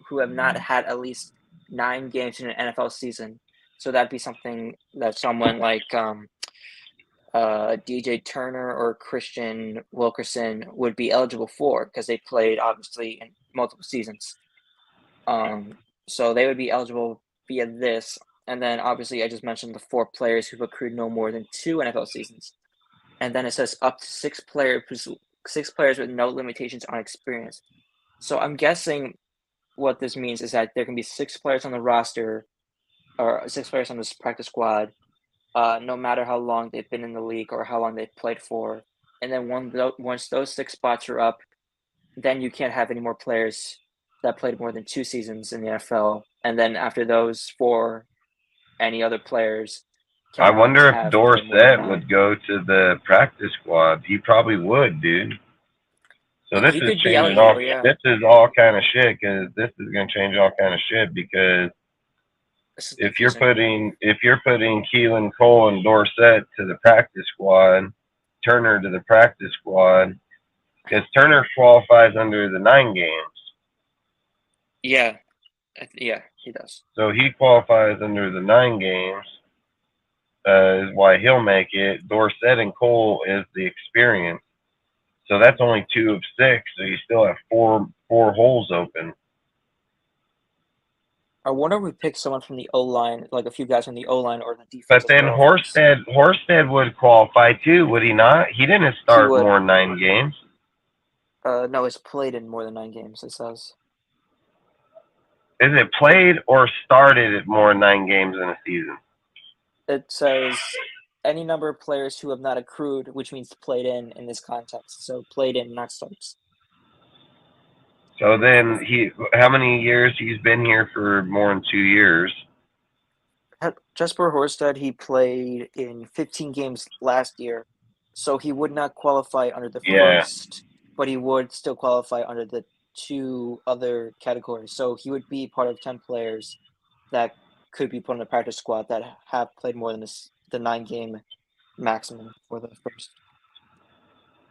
who have not had at least 9 games in an NFL season. So that'd be something that someone like DJ Turner or Christian Wilkerson would be eligible for, because they played obviously in multiple seasons. So they would be eligible via this. And then obviously I just mentioned the 4 players who've accrued no more than 2 NFL seasons. And then it says up to 6 players with no limitations on experience. So I'm guessing what this means is that there can be 6 players on the roster, or 6 players on this practice squad, no matter how long they've been in the league or how long they've played for. And then once those 6 spots are up, then you can't have any more players that played more than 2 seasons in the NFL. And then after those 4, any other players. I wonder if Dorsett would go to the practice squad. He probably would, dude. So this is changing all. Yeah. This is all kind of shit, because this is going to change all kind of shit, because if you're putting Keelan Cole and Dorsett to the practice squad, Turner to the practice squad, because Turner qualifies under the 9 games. Yeah, he does. So he qualifies under the 9 games. Is why he'll make it. Dorsett and Cole is the experience. So that's only 2 of 6. So you still have four holes open. I wonder if we pick someone from the O-line, like a few guys from the O-line or the defense. But then Horsted would qualify too, would he not? He didn't start more than 9 games. No, it's played in more than 9 games, it says. Is it played or started at more than 9 games in a season? It says any number of players who have not accrued, which means played in this context. So played in, not starts. So then how many years he's been here for more than 2 years? Jesper Horsted, he played in 15 games last year. So he would not qualify under the first, but he would still qualify under the 2 other categories. So he would be part of 10 players that could be put on the practice squad that have played more than the 9-game maximum for the first.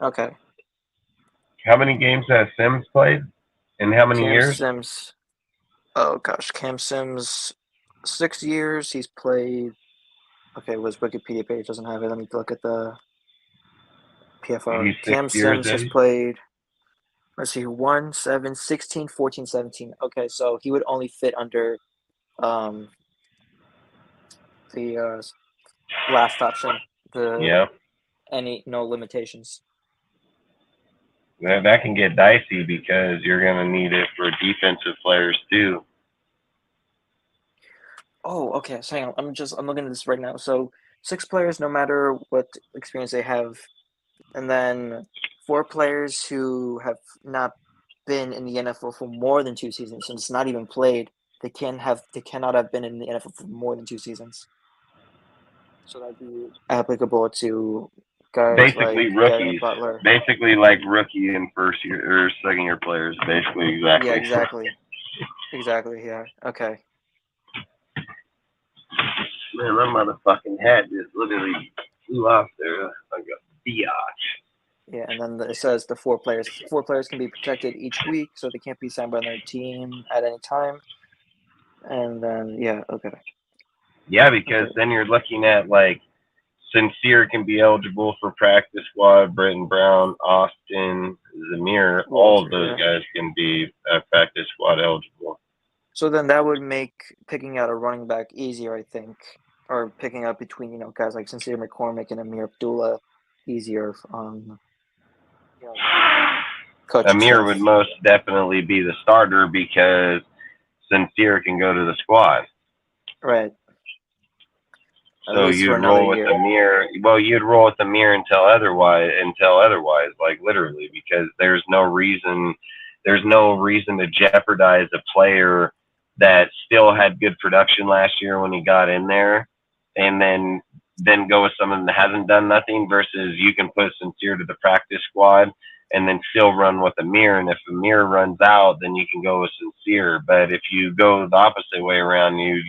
Okay. How many games has Sims played? In how many years? Sims. Oh gosh, Cam Sims, 6 years. He's played. Okay, his Wikipedia page doesn't have it. Let me look at the PFR. Cam Sims has played. Let's see, 1, 7, 16, 14, 17. Okay, so he would only fit under the last option. No limitations. That can get dicey, because you're going to need it for defensive players too. Oh, okay. So hang on. I'm looking at this right now. So 6 players, no matter what experience they have, and then 4 players who have not been in the NFL for more than 2 seasons, and it's not even played. They cannot have been in the NFL for more than 2 seasons. So that'd be applicable to guys basically like rookies, Butler. Basically like rookie and first year or second year players. Basically, exactly. Yeah, exactly. Exactly. Yeah. Okay. Man, my motherfucking hat just literally flew off there like a biatch. Yeah, and then it says the four players can be protected each week, so they can't be signed by another team at any time. And then okay. Yeah, because then you're looking at like Sincere can be eligible for practice squad. Britton Brown, Austin, Zamir, all of those guys can be practice squad eligible. So then that would make picking out a running back easier, I think, or picking up between guys like Sincere McCormick and Amir Abdullah easier. Amir would most definitely be the starter because Sincere can go to the squad. Right. So you'd roll with Amir. Well, you'd roll with Amir until otherwise, like literally, because there's no reason to jeopardize a player that still had good production last year when he got in there, and then go with someone that hasn't done nothing versus you can put Sincere to the practice squad and then still run with Amir. And if Amir runs out, then you can go with Sincere. But if you go the opposite way around, you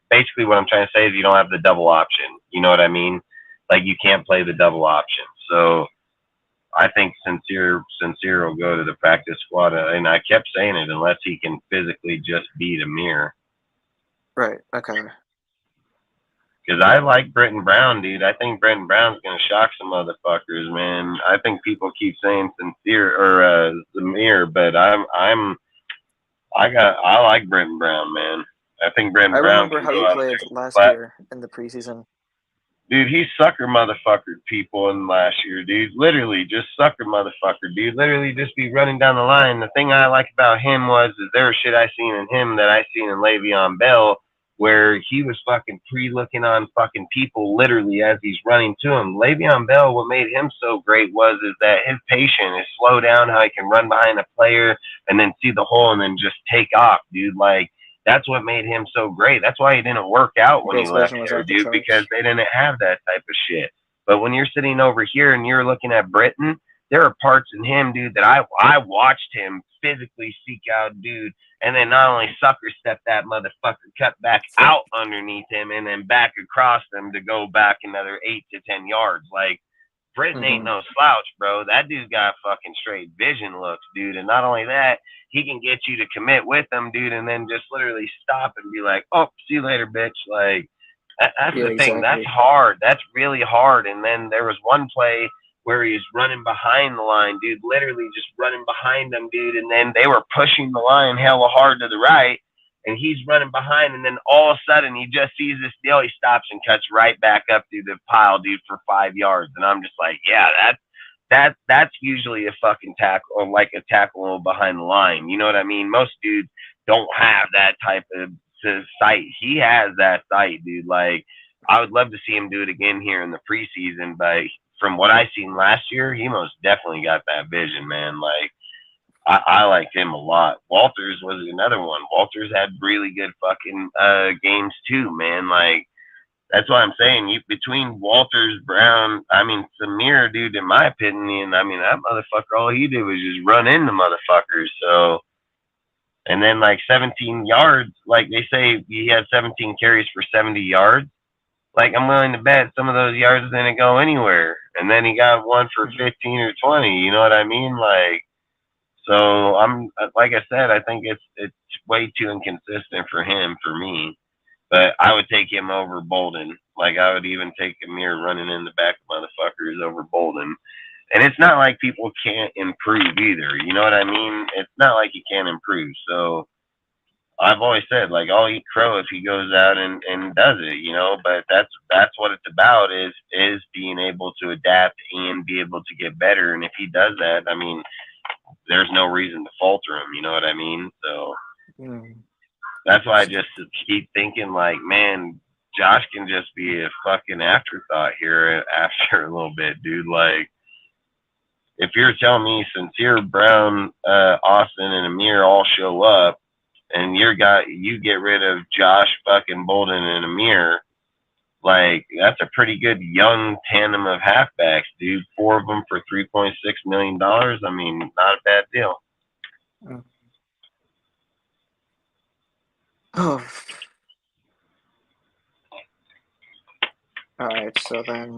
basically what I'm trying to say is you don't have the double option. You know what I mean? Like you can't play the double option. So I think Sincere will go to the practice squad. And I kept saying it unless he can physically just beat Amir. Right. Okay. Because I like Britton Brown, dude. I think Britton Brown's gonna shock some motherfuckers, man. I think people keep saying Sincere or Zamir, but I like Britton Brown, man. I think Britton Brown. I remember how he played last year in the preseason. Dude, he sucker motherfuckered people in last year, dude. Literally, just sucker motherfucker, dude. Literally, just be running down the line. The thing I like about him is there was shit I seen in him that I seen in Le'Veon Bell, where he was fucking pre-looking on fucking people literally as he's running to him. Le'Veon Bell, what made him so great is that his patience is slow down, how he can run behind a player and then see the hole and then just take off, dude. Like, that's what made him so great. That's why he didn't work out when he left there, dude, because they didn't have that type of shit. But when you're sitting over here and you're looking at Britton, there are parts in him, dude, that I watched him physically seek out, dude, and then not only sucker step that motherfucker, cut back out underneath him and then back across him to go back another 8 to 10 yards. Like, Britton ain't no slouch, bro. That dude got fucking straight vision looks, dude. And not only that, he can get you to commit with him, dude, and then just literally stop and be like, oh, see you later, bitch. Like, that's the thing. That's hard. That's really hard. And then there was one play where he's running behind the line, dude, literally just running behind them, dude. And then they were pushing the line hella hard to the right, and he's running behind. And then all of a sudden, he just sees this deal. He stops and cuts right back up through the pile, dude, for 5 yards. And I'm just like, yeah, that's usually a fucking tackle, or like a tackle behind the line. You know what I mean? Most dudes don't have that type of sight. He has that sight, dude. Like, I would love to see him do it again here in the preseason, but from what I seen last year, he most definitely got that vision, man. Like, I liked him a lot. Walters was another one. Walters had really good fucking games too, man. Like, that's what I'm saying. Between Walters, Brown, Samir, dude, in my opinion, that motherfucker, all he did was just run into motherfuckers. So, and then like 17 yards, like they say he had 17 carries for 70 yards. Like, I'm willing to bet some of those yards didn't go anywhere. And then he got one for 15 or 20. You know what I mean? Like, so like I said, I think it's way too inconsistent for him, for me. But I would take him over Bolden. Like, I would even take Amir running in the back of motherfuckers over Bolden. And it's not like people can't improve either. You know what I mean? It's not like he can't improve. So I've always said, like, I'll eat crow if he goes out and does it, you know. But that's what it's about, is being able to adapt and be able to get better. And if he does that, there's no reason to falter him. You know what I mean? So that's why I just keep thinking, like, man, Josh can just be a fucking afterthought here after a little bit, dude. Like, if you're telling me Sincere, Brown, Austin, and Amir all show up, and you get rid of Josh fucking Bolden and Amir, like, that's a pretty good young tandem of halfbacks, dude. 4 of them for $3.6 million. Not a bad deal. Oh. All right, so then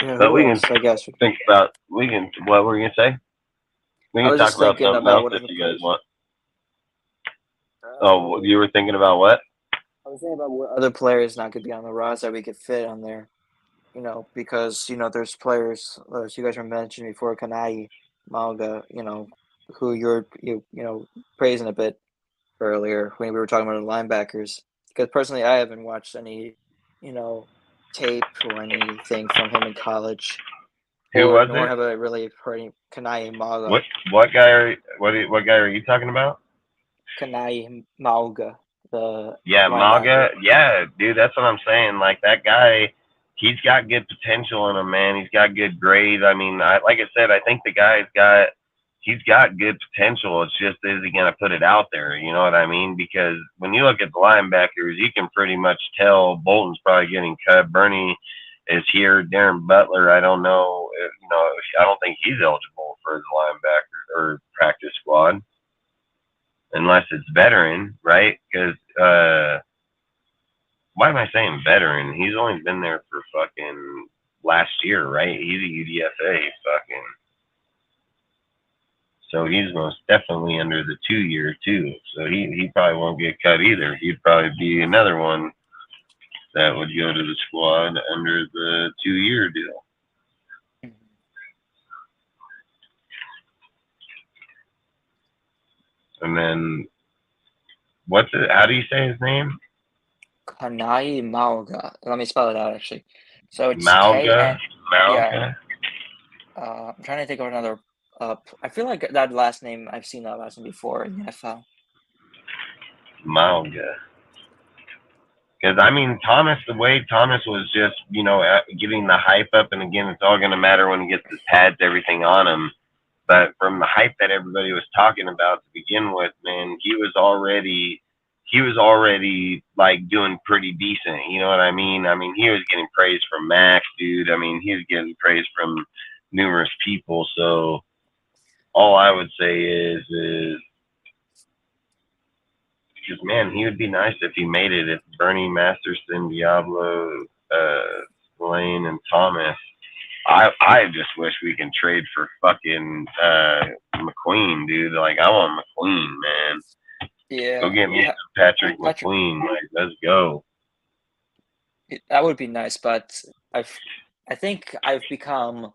yeah, But who we can else? I guess think about what were you gonna say? We I can was talk just about thinking something about else what if other you guys players. want. Oh, you were thinking about what? I was thinking about what other players not could be on the roster we could fit on there. Because there's players as you guys were mentioning before, Kanai, Malga, who you're praising a bit earlier when we were talking about the linebackers. Because personally, I haven't watched any, tape or anything from him in college, Who was nor it? have I really heard any Kanai Malga. What guy are you talking about? Kanai Malga, the Yeah, linebacker. MAGA. Yeah, dude, that's what I'm saying. Like that guy, he's got good potential in him, man. He's got good grades. I mean, like I said, I think he's got good potential. It's just, is he gonna put it out there? You know what I mean? Because when you look at the linebackers, you can pretty much tell Bolton's probably getting cut. Bernie is here. Darren Butler, I don't know. I don't think he's eligible for the linebacker or practice squad unless it's veteran, right? Because why am I saying veteran? He's only been there for fucking last year, right? He's a UDFA fucking. So he's most definitely under the 2 year too. So he probably won't get cut either. He'd probably be another one that would go to the squad under the 2 year deal. And then how do you say his name? Kanai Malga. Let me spell it out actually. So it's Malga. yeah. I'm trying to think of another. I feel like that last name, I've seen that last name before in the NFL. Malga. Because I mean, the way Thomas was just, getting the hype up, and again, it's all going to matter when he gets his pads, everything on him. But from the hype that everybody was talking about to begin with, man, he was already like doing pretty decent. You know what I mean? I mean, he was getting praise from Max, dude. I mean, he was getting praise from numerous people. So all I would say is because, man, he would be nice if he made it. If Bernie, Masterson, Diablo, Lane, and Thomas. I just wish we can trade for fucking McQueen, dude. Like, I want McQueen, man. Yeah. Go get me some Patrick McQueen. Like, let's go. That would be nice, but I think I've become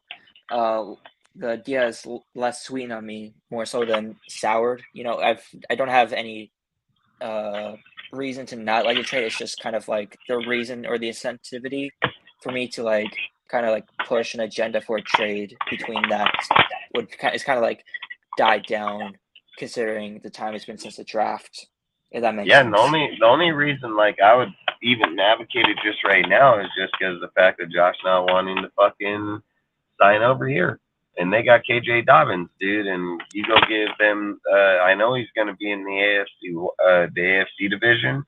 the idea is less sweet on me, more so than soured. I don't have any reason to not like a trade. It's just kind of like the reason or the incentivity for me to like kind of like push an agenda for a trade between that it's kind of like died down considering the time it's been since the draft. If that makes sense. And the only reason like I would even advocate it just right now is just because of the fact that Josh not wanting to fucking sign over here. And they got KJ Dobbins, dude, and you go give them. I know he's going to be in the AFC division,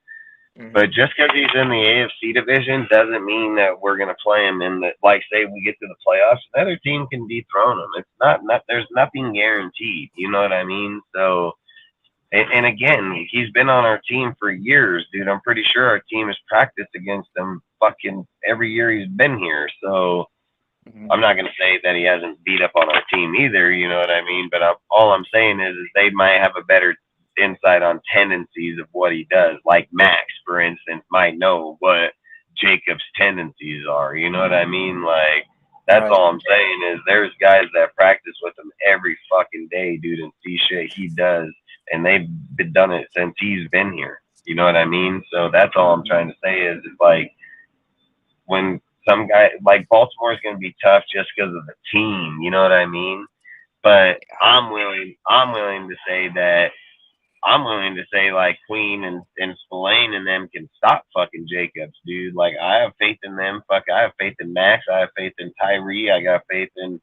but just because he's in the AFC division doesn't mean that we're going to play him in the. Like, say we get to the playoffs, another team can dethrone him. It's not. There's nothing guaranteed. You know what I mean? So, and again, he's been on our team for years, dude. I'm pretty sure our team has practiced against him fucking every year he's been here. So. I'm not going to say that he hasn't beat up on our team either, you know what I mean? But all I'm saying is they might have a better insight on tendencies of what he does. Like Max, for instance, might know what Jacob's tendencies are, you know what I mean? Like, that's all I'm saying is there's guys that practice with him every fucking day, dude, and see shit he does. And they've done it since he's been here, you know what I mean? So that's all I'm trying to say is it's like when some guy like Baltimore is going to be tough just because of the team, you know what I mean? But I'm willing to say like Queen and Spillane and them can stop fucking Jacobs, dude. Like I have faith in them. I have faith in Max. I have faith in Tyree. I got faith in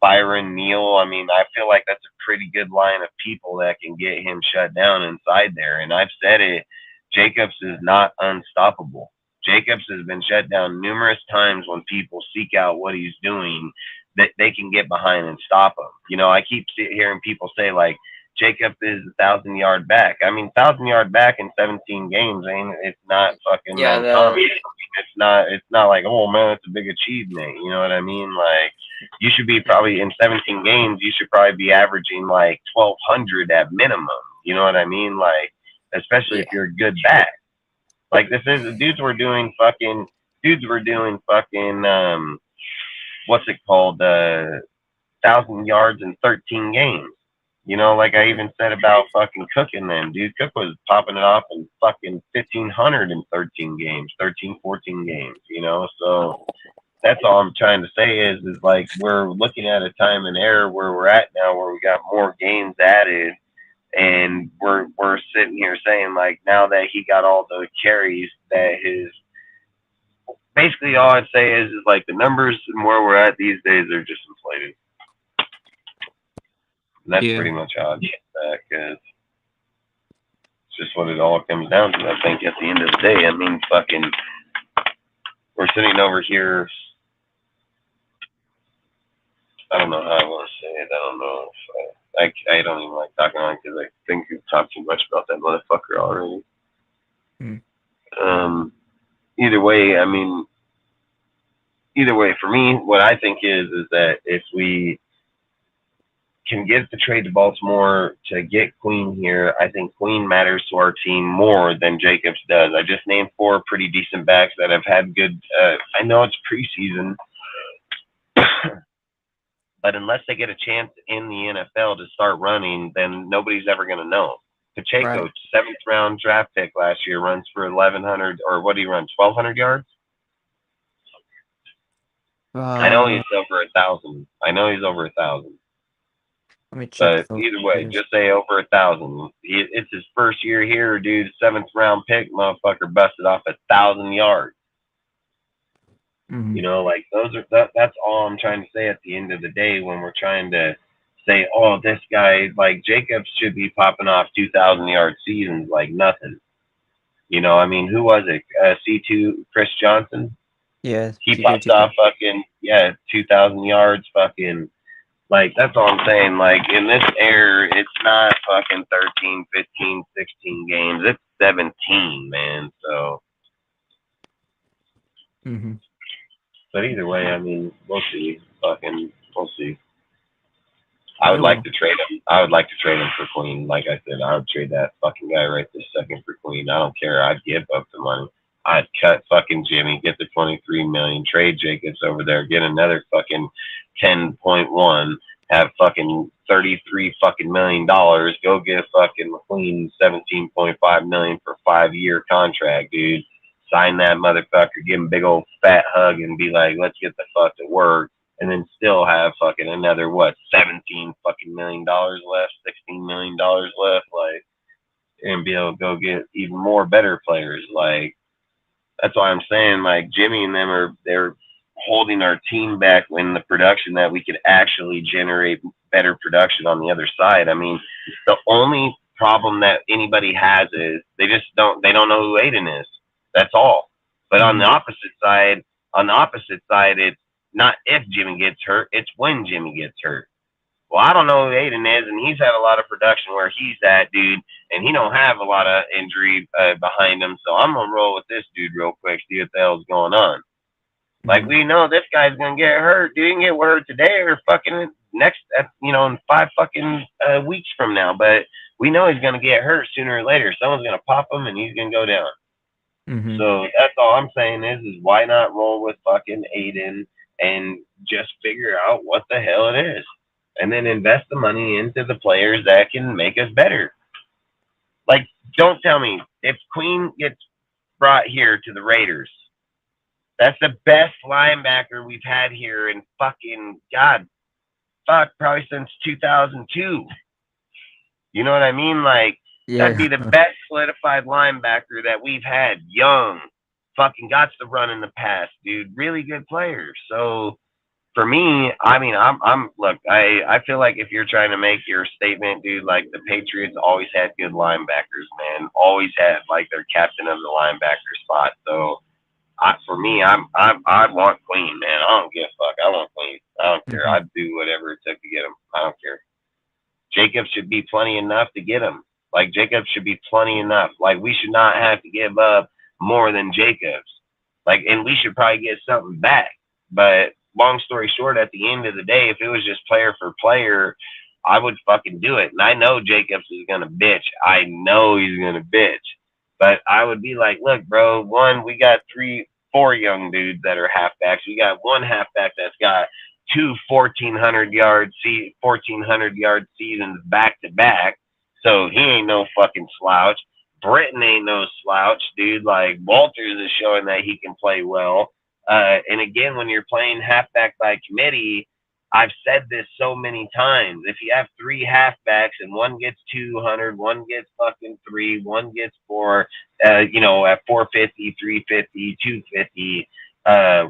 Byron Neal. I mean, I feel like that's a pretty good line of people that can get him shut down inside there. And I've said it, Jacobs is not unstoppable. Jacobs has been shut down numerous times when people seek out what he's doing that they can get behind and stop him. You know, I keep hearing people say like, Jacob is 1,000-yard back. I mean, 1,000-yard back in 17 games, it's not fucking uncommon. It's not like, oh man, it's a big achievement. You know what I mean? Like, you should be probably in 17 games, you should probably be averaging like 1,200 at minimum. You know what I mean? Like, especially if you're a good back. Like, dudes were doing fucking what's it called? 1,000 yards in 13 games. You know, like I even said about fucking Cook and them, dude. Cook was popping it off in fucking 1,500 in 13 games, 13, 14 games, you know? So that's all I'm trying to say is like we're looking at a time and era where we're at now where we got more games added and we're sitting here saying like now that he got all the carries that basically all I'd say is like the numbers and where we're at these days are just inflated. And that's pretty much how I get that because it's just what it all comes down to. I think at the end of the day, I mean, fucking, we're sitting over here. I don't know how I want to say it. I don't know if I don't even like talking on it because I think we've talked too much about that motherfucker already. Either way, for me, what I think is that if we can get the trade to Baltimore to get Queen here, I think Queen matters to our team more than Jacobs does. I just named 4 pretty decent backs that have had good. I know it's preseason, but unless they get a chance in the NFL to start running, then nobody's ever going to know. Pacheco, 7th round draft pick last year, runs for 1,100 or what do you run? 1,200 yards. I know he's over 1,000. I know he's over 1,000. Let me check. But either way, just say over 1,000. It's his first year here, dude. 7th round pick, motherfucker busted off 1,000 yards. You know, like that's all I'm trying to say at the end of the day when we're trying to say, oh, this guy like Jacobs should be popping off 2,000-yard seasons like nothing. You know, I mean, who was it? C2 Chris Johnson. Yeah, he popped off fucking 2,000 yards, fucking. Like, that's all I'm saying. Like, in this era, it's not fucking 13, 15, 16 games. It's 17, man. So. But either way, I mean, we'll see. We'll see. I would like to trade him. I would like to trade him for Queen. Like I said, I would trade that fucking guy right this second for Queen. I don't care. I'd give up the money. I'd cut fucking Jimmy, get the 23 million, trade Jacobs over there, get another fucking 10.1, have fucking 33 fucking $million, go get fucking McQueen 17.5 million for 5-year contract, dude. Sign that motherfucker, give him a big old fat hug and be like, let's get the fuck to work. And then still have fucking another, 17 fucking $1 million left, $16 million left, like, and be able to go get even more better players. Like, that's why I'm saying, like, Jimmy and them they're holding our team back in the production that we could actually generate better production on the other side. I mean, the only problem that anybody has is they don't know who Aiden is. That's all. But on the opposite side, it's not if Jimmy gets hurt, it's when Jimmy gets hurt. Well, I don't know who Aiden is, and he's had a lot of production where he's at, dude, and he don't have a lot of injury behind him. So I'm gonna roll with this dude real quick, see what the hell's going on. Like, we know this guy's gonna get hurt. Dude, he can get hurt today or fucking next, in 5 fucking weeks from now. But we know he's gonna get hurt sooner or later. Someone's gonna pop him, and he's gonna go down. So that's all I'm saying is why not roll with fucking Aiden and just figure out what the hell it is. And then invest the money into the players that can make us better. Like, don't tell me if Queen gets brought here to the Raiders, that's the best linebacker we've had here in fucking probably since 2002. You know what I mean? Like, that'd be the best solidified linebacker that we've had. Young, fucking got to run in the past, dude. Really good players. So. For me, I mean, I feel like if you're trying to make your statement, dude, like the Patriots always had good linebackers, man. Always had like their captain of the linebacker spot. So, for me, I want Queen, man. I don't give a fuck. I want Queen. I don't care. I'd do whatever it took to get him. I don't care. Jacobs should be plenty enough to get him. Like, Jacobs should be plenty enough. Like, we should not have to give up more than Jacobs. Like, and we should probably get something back. But long story short, at the end of the day, if it was just player for player, I would fucking do it. And I know Jacobs is going to bitch. I know he's going to bitch. But I would be like, look, bro, one, we got 4 young dudes that are halfbacks. We got one halfback that's got 2 1,400 yard seasons back to back. So he ain't no fucking slouch. Britton ain't no slouch, dude. Like, Walters is showing that he can play well. And again, when you're playing halfback by committee, I've said this so many times. If you have 3 halfbacks and one gets 200, one gets fucking 3, one gets 4, at 450, 350, 250,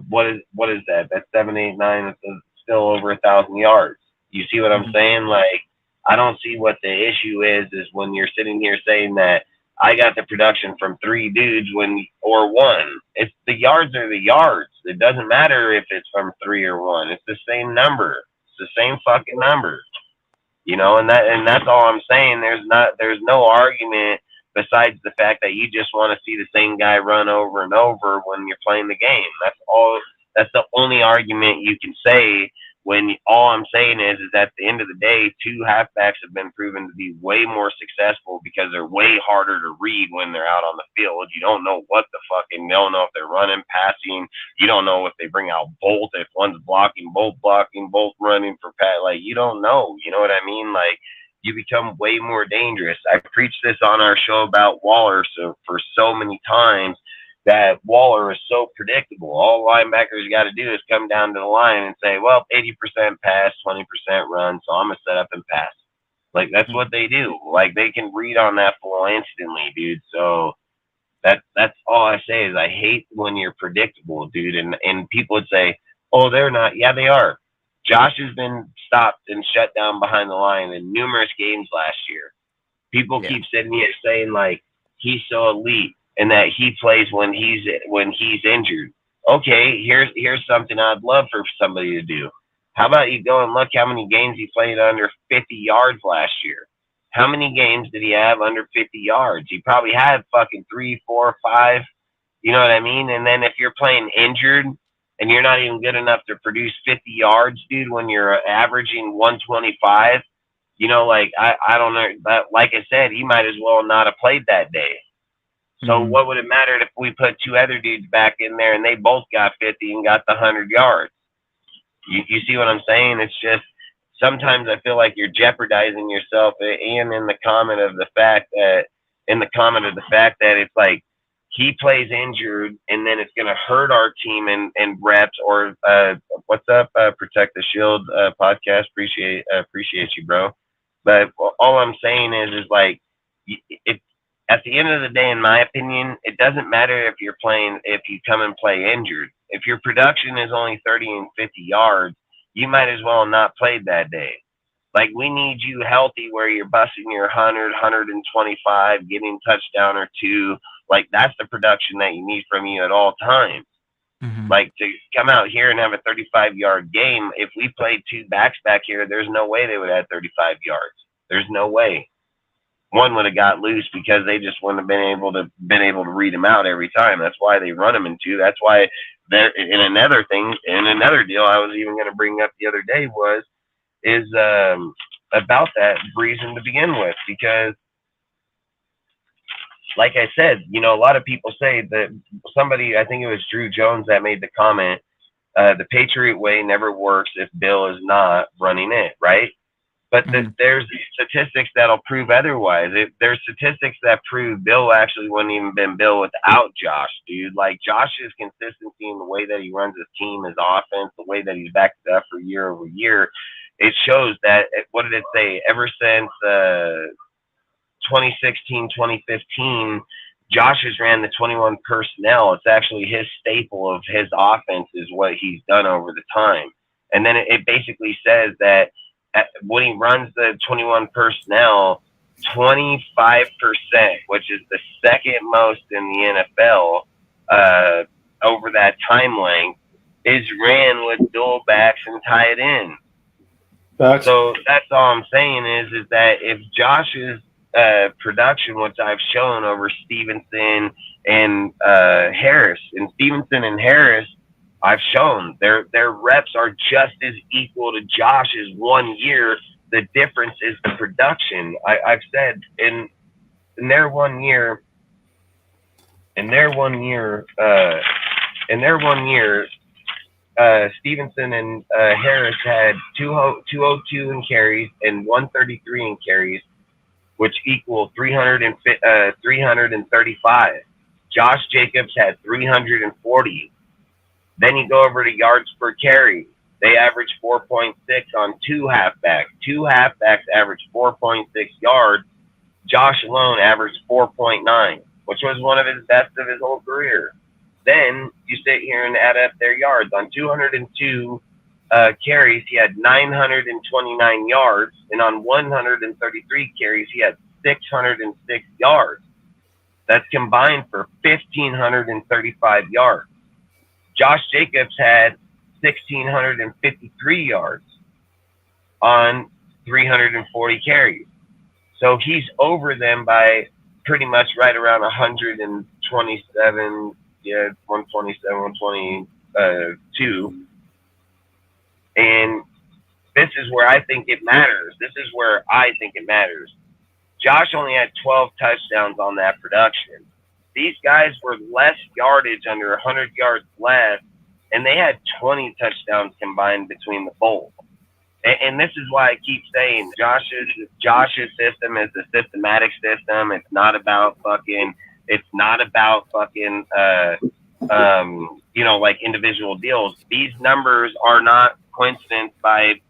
what is that? That's 7, 8, 9. It's still over 1,000 yards. You see what I'm saying? Like, I don't see what the issue is when you're sitting here saying that I got the production from 3 dudes or 1. It's the yards are the yards. It doesn't matter if it's from 3 or 1. It's the same number. It's the same fucking number. And that's all I'm saying. There's no argument besides the fact that you just want to see the same guy run over and over when you're playing the game. That's all. That's the only argument you can say. When all I'm saying is at the end of the day, 2 halfbacks have been proven to be way more successful because they're way harder to read when they're out on the field. You don't know you don't know if they're running, passing. You don't know if they bring out both, if one's blocking, both running for pat. Like, you don't know. You know what I mean? Like, you become way more dangerous. I preached this on our show about Waller for so many times. That Waller is so predictable. All linebackers got to do is come down to the line and say, well, 80% pass, 20% run, so I'm going to set up and pass. Like, that's what they do. Like, they can read on that floor instantly, dude. So that's all I say is I hate when you're predictable, dude. And people would say, oh, they're not. Yeah, they are. Josh has been stopped and shut down behind the line in numerous games last year. People keep sitting here saying, like, he's so elite. And that he plays when he's injured. Okay, here's something I'd love for somebody to do. How about you go and look how many games he played under 50 yards last year? How many games did he have under 50 yards? He probably had fucking 3, 4, 5. You know what I mean? And then if you're playing injured and you're not even good enough to produce 50 yards, dude, when you're averaging 125, like I don't know. But like I said, he might as well not have played that day. So what would it matter if we put 2 other dudes back in there and they both got 50 and got the 100 yards? You see what I'm saying? It's just sometimes I feel like you're jeopardizing yourself, and in the comment of the fact that it's like he plays injured and then it's going to hurt our team in reps or what's up, Protect the Shield podcast. Appreciate you, bro. But all I'm saying is like at the end of the day, in my opinion, it doesn't matter if you come and play injured. If your production is only 30 and 50 yards, you might as well not played that day. Like, we need you healthy where you're busting your 100, 125, getting touchdown or 2. Like, that's the production that you need from you at all times. Like, to come out here and have a 35-yard game, if we played 2 backs back here, there's no way they would have 35 yards. There's no way. One would have got loose because they just wouldn't have been able to read him out every time. That's why they run him in 2. That's why in another deal I was even going to bring up the other day is about that reason to begin with, because like I said, a lot of people say that somebody, I think it was Drew Jones that made the comment, the Patriot way never works if Bill is not running it, right? But there's statistics that'll prove otherwise. There's statistics that prove Bill actually wouldn't even been Bill without Josh, dude. Like, Josh's consistency in the way that he runs his team, his offense, the way that he's backed it up for year over year, it shows that, what did it say? Ever since 2016, 2015, Josh has ran the 21 personnel. It's actually his staple of his offense is what he's done over the time. And then it basically says that when he runs the 21 personnel, 25%, which is the second most in the NFL over that time length, is ran with dual backs and tight ends. Facts. So that's all I'm saying is that if Josh's production, which I've shown over Stevenson and Harris, I've shown their reps are just as equal to Josh's 1 year. The difference is the production. I've said in their 1 year, Stevenson and Harris had 202 in carries and 133 in carries, which equal 335. Josh Jacobs had 340. Then you go over to yards per carry. They averaged 4.6 on two halfbacks. Two halfbacks averaged 4.6 yards. Josh alone averaged 4.9, which was one of his best of his whole career. Then you sit here and add up their yards. On 202 carries, he had 929 yards, and on 133 carries, he had 606 yards. That's combined for 1,535 yards. Josh Jacobs had 1,653 yards on 340 carries. So he's over them by pretty much right around 127, 127, 122. And this is where I think it matters. Josh only had 12 touchdowns on that production. These guys were less yardage, under 100 yards less, and they had 20 touchdowns combined between the both. And this is why I keep saying Josh's system is a systematic system. It's not about fucking like individual deals. These numbers are not coincidence by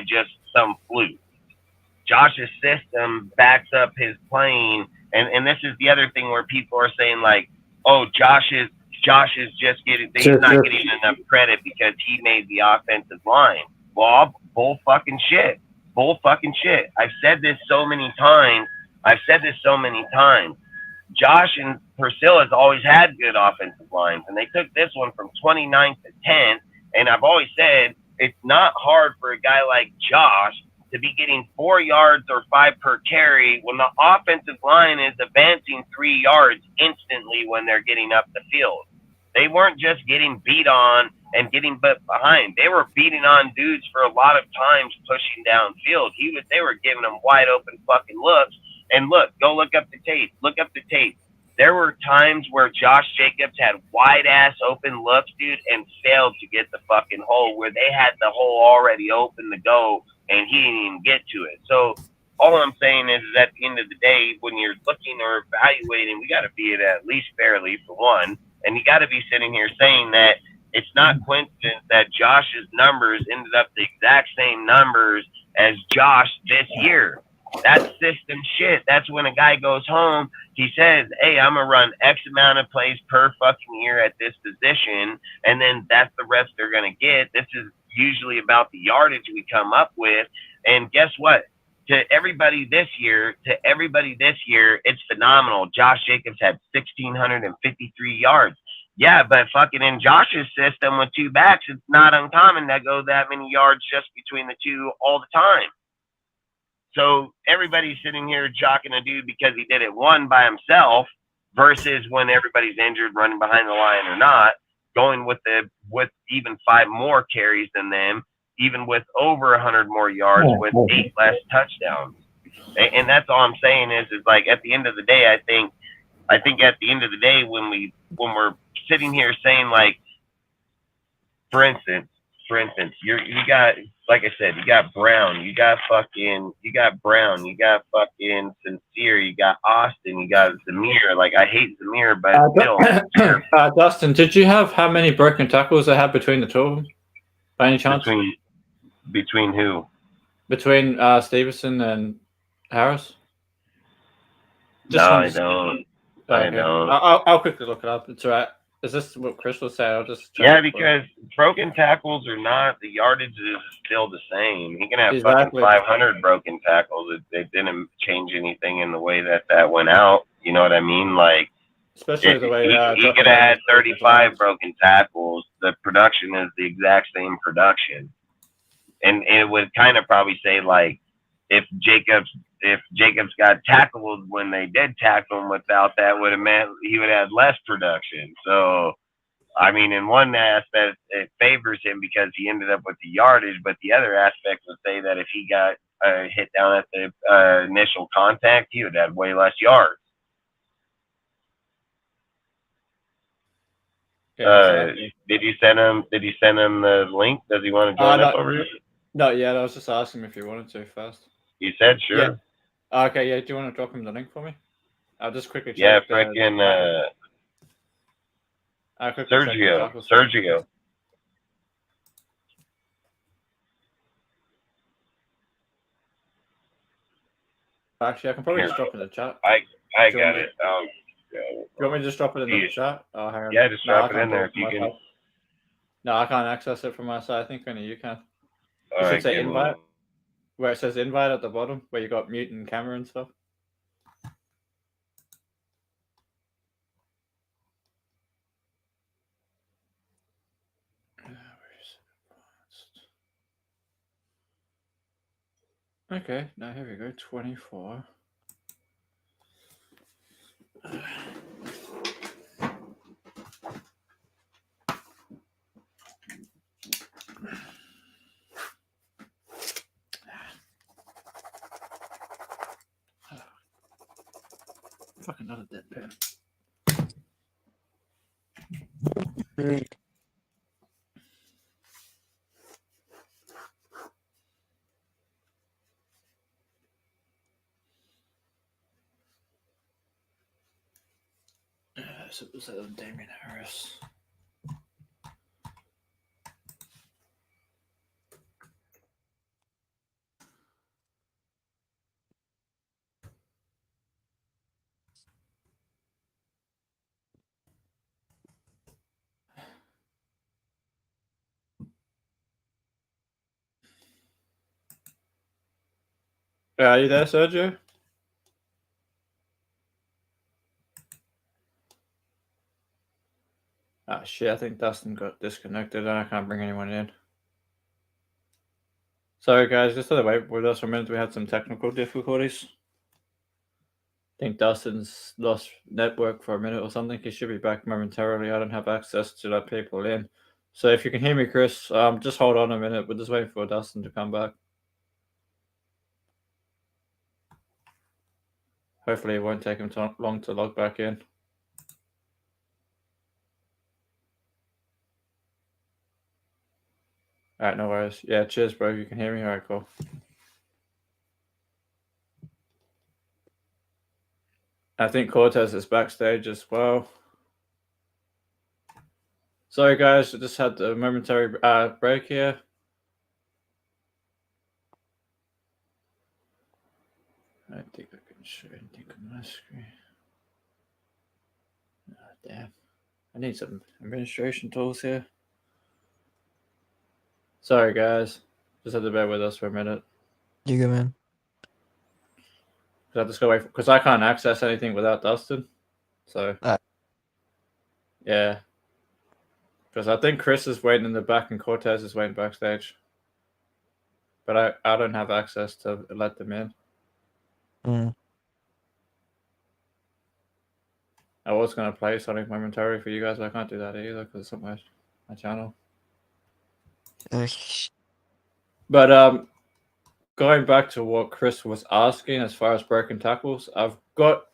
just some fluke. Josh's system backs up his playing, and this is the other thing where people are saying like, oh, Josh is just getting not getting enough credit because he made the offensive line. Well, bull fucking shit. I've said this so many times. Josh and Priscilla's always had good offensive lines, and they took this one from 29th to 10th. And I've always said it's not hard for a guy like Josh to be getting 4 yards or 5 per carry when the offensive line is advancing 3 yards instantly when they're getting up the field. They weren't just getting beat on and getting behind. They were beating on dudes for a lot of times pushing downfield. They were giving them wide open fucking looks. And go look up the tape. There were times where Josh Jacobs had wide ass open looks, dude, and failed to get the fucking hole where they had the hole already open to go and he didn't even get to it. So all I'm saying is at the end of the day, when you're looking or evaluating, we got to be it at least fairly for one. And you got to be sitting here saying that it's not coincidence that Josh's numbers ended up the exact same numbers as Josh this year. That's system shit. That's when a guy goes home, he says, hey, I'm going to run X amount of plays per fucking year at this position, and then that's the reps they're going to get. This is usually about the yardage we come up with. And guess what? To everybody this year, it's phenomenal. Josh Jacobs had 1,653 yards. Yeah, but fucking in Josh's system with two backs, it's not uncommon to go that many yards just between the two all the time. So everybody's sitting here jocking a dude because he did it one by himself versus when everybody's injured, running behind the line or not, going with even 5 more carries than them, even with over 100 more yards with 8 less touchdowns. And that's all I'm saying is like at the end of the day, I think at the end of the day when we're sitting here saying like, for instance, you got, like I said, you got Brown, you got fucking Sincere, you got Austin, you got Zamir. Like I hate Zamir, but still. Dustin, did you have how many broken tackles they had between the two of them? By any chance? Between who? Between Stevenson and Harris? I don't. I'll quickly look it up. It's all right. Is this what Chris was saying? I'll just because broken tackles or not, the yardage is still the same. He can have fucking 500 broken tackles. It didn't change anything in the way that went out. You know what I mean? Like, especially the way he could have had 35 broken tackles. The production is the exact same production. and it would kind of probably say like if Jacobs got tackled when they did tackle him without that, would have meant he would have less production. So I mean, in one aspect, it favors him because he ended up with the yardage, but the other aspect would say that if he got hit down at the initial contact, he would have way less yards. Yeah, exactly. Did you send him? Did you send him the link? Does he want to join up over here? No, yeah, I was just asking if you wanted to first. You said sure. Yeah. Okay, yeah. Do you want to drop him the link for me? I'll just quickly check. Yeah, freaking Sergio. Actually, I can probably just drop it in the chat. I got it. Do you want me to just drop it in the chat? Oh, hang on. Yeah, just drop it in there if you can. No, I can't access it from my side. I think only you can. All right, say invite. Where it says invite at the bottom, where you got mute and camera and stuff. Okay, now here we go. 24. Fucking not a dead pen. So it was Damien Harris. Are you there, Sergio? Ah, shit, I think Dustin got disconnected and I can't bring anyone in. Sorry, guys, just to the wait with us for a minute. We had some technical difficulties. I think Dustin's lost network for a minute or something. He should be back momentarily. I don't have access to let people in. So if you can hear me, Chris, just hold on a minute. We're just waiting for Dustin to come back. Hopefully it won't take him long to log back in. All right, no worries. Yeah, cheers, bro. You can hear me? All right, cool. I think Cortez is backstage as well. Sorry, guys. I just had a momentary break here. I think I can show anything on my screen. Oh, damn. I need some administration tools here. Sorry, guys. Just had to bear with us for a minute. You go, man. I just go away because I can't access anything without Dustin. So, yeah. Because I think Chris is waiting in the back and Cortez is waiting backstage. But I don't have access to let them in. I was going to play something momentarily for you guys, but I can't do that either because it's on my channel. But going back to what Chris was asking as far as broken tackles, I've got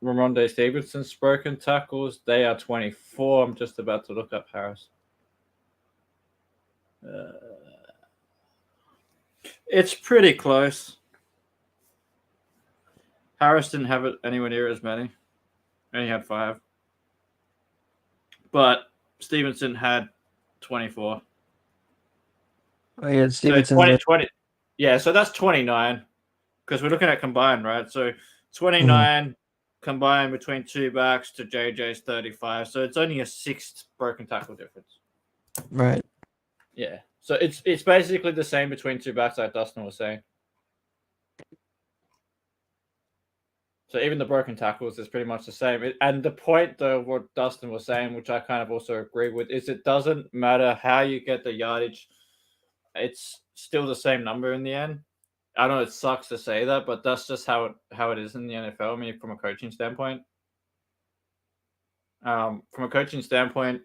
Ramonde Stevenson's broken tackles. They are 24. I'm just about to look up Harris. It's pretty close. Harris didn't have it anywhere near as many. Only had 5. But Stevenson had 24. Oh, yeah, Stevenson. So 20. Yeah, so that's 29 because we're looking at combined, right? So 29 combined between 2 backs to JJ's 35. So it's only a 6th broken tackle difference. Right. Yeah. So it's basically the same between 2 backs, like Dustin was saying. So even the broken tackles is pretty much the same. And the point, though, what Dustin was saying, which I kind of also agree with, is it doesn't matter how you get the yardage it's still the same number in the end. I know it sucks to say that, but that's just how it is in the NFL. I mean, from a coaching standpoint. From a coaching standpoint,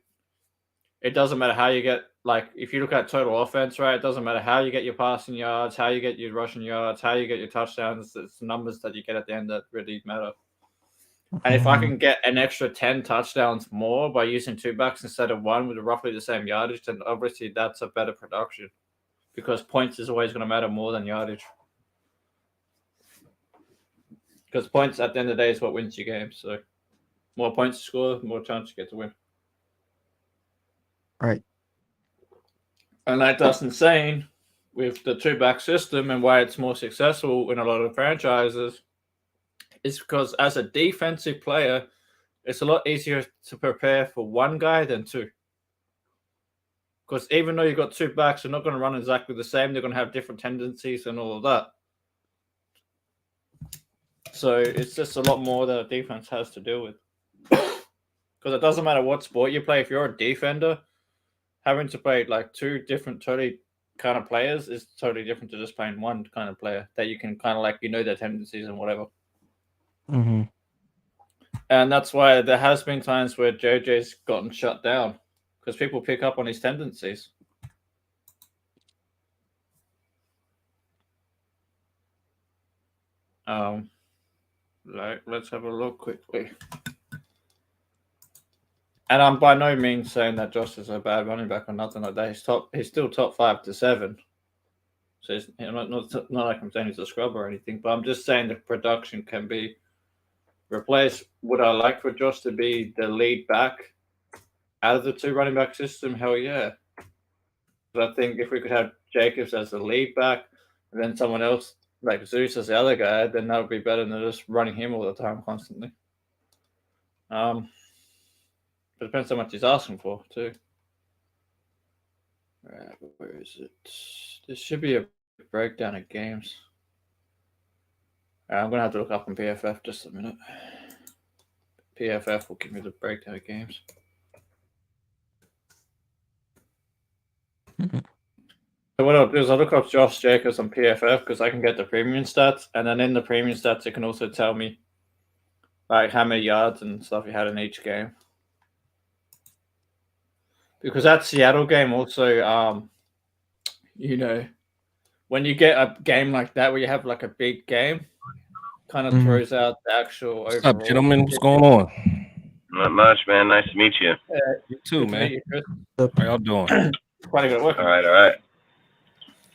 it doesn't matter how you get, like, if you look at total offense, right? It doesn't matter how you get your passing yards, how you get your rushing yards, how you get your touchdowns. It's the numbers that you get at the end that really matter. And if I can get an extra 10 touchdowns more by using 2 backs instead of 1 with roughly the same yardage, then obviously that's a better production, because points is always going to matter more than yardage. Because points at the end of the day is what wins your game. So more points you score, more chance you get to win. Right. And like Dustin's saying, with the 2-back system and why it's more successful in a lot of franchises, is because as a defensive player, it's a lot easier to prepare for one guy than 2. Because even though you've got 2 backs, they're not going to run exactly the same. They're going to have different tendencies and all of that. So it's just a lot more that a defense has to deal with. Because it doesn't matter what sport you play. If you're a defender, having to play like 2 different totally kind of players is totally different to just playing one kind of player that you can kind of like, their tendencies and whatever. Mm-hmm. And that's why there has been times where JJ's gotten shut down because people pick up on his tendencies. Let's have a look quickly. And I'm by no means saying that Josh is a bad running back or nothing like that. He's still top 5 to 7. So it's not like I'm saying he's a scrub or anything, but I'm just saying the production can be replaced. Would I like for Josh to be the lead back out of the 2 running back system? Hell yeah. But I think if we could have Jacobs as the lead back and then someone else like Zeus as the other guy, then that would be better than just running him all the time constantly. But it depends how much he's asking for too. Right, where is it? This should be a breakdown of games. I'm gonna have to look up on PFF just a minute. PFF will give me the breakdown of games. So what I'll do is I'll look up Josh Jacobs on PFF because I can get the premium stats, and then in the premium stats it can also tell me like how many yards and stuff he had in each game. Because that Seattle game also, when you get a game like that where you have like a big game, kind of throws out the actual What's overall. up, gentlemen? What's going on? Not much, man. Nice to meet you. You too, Good to man. meet you, Chris. How y'all doing? Quite a good work. All right.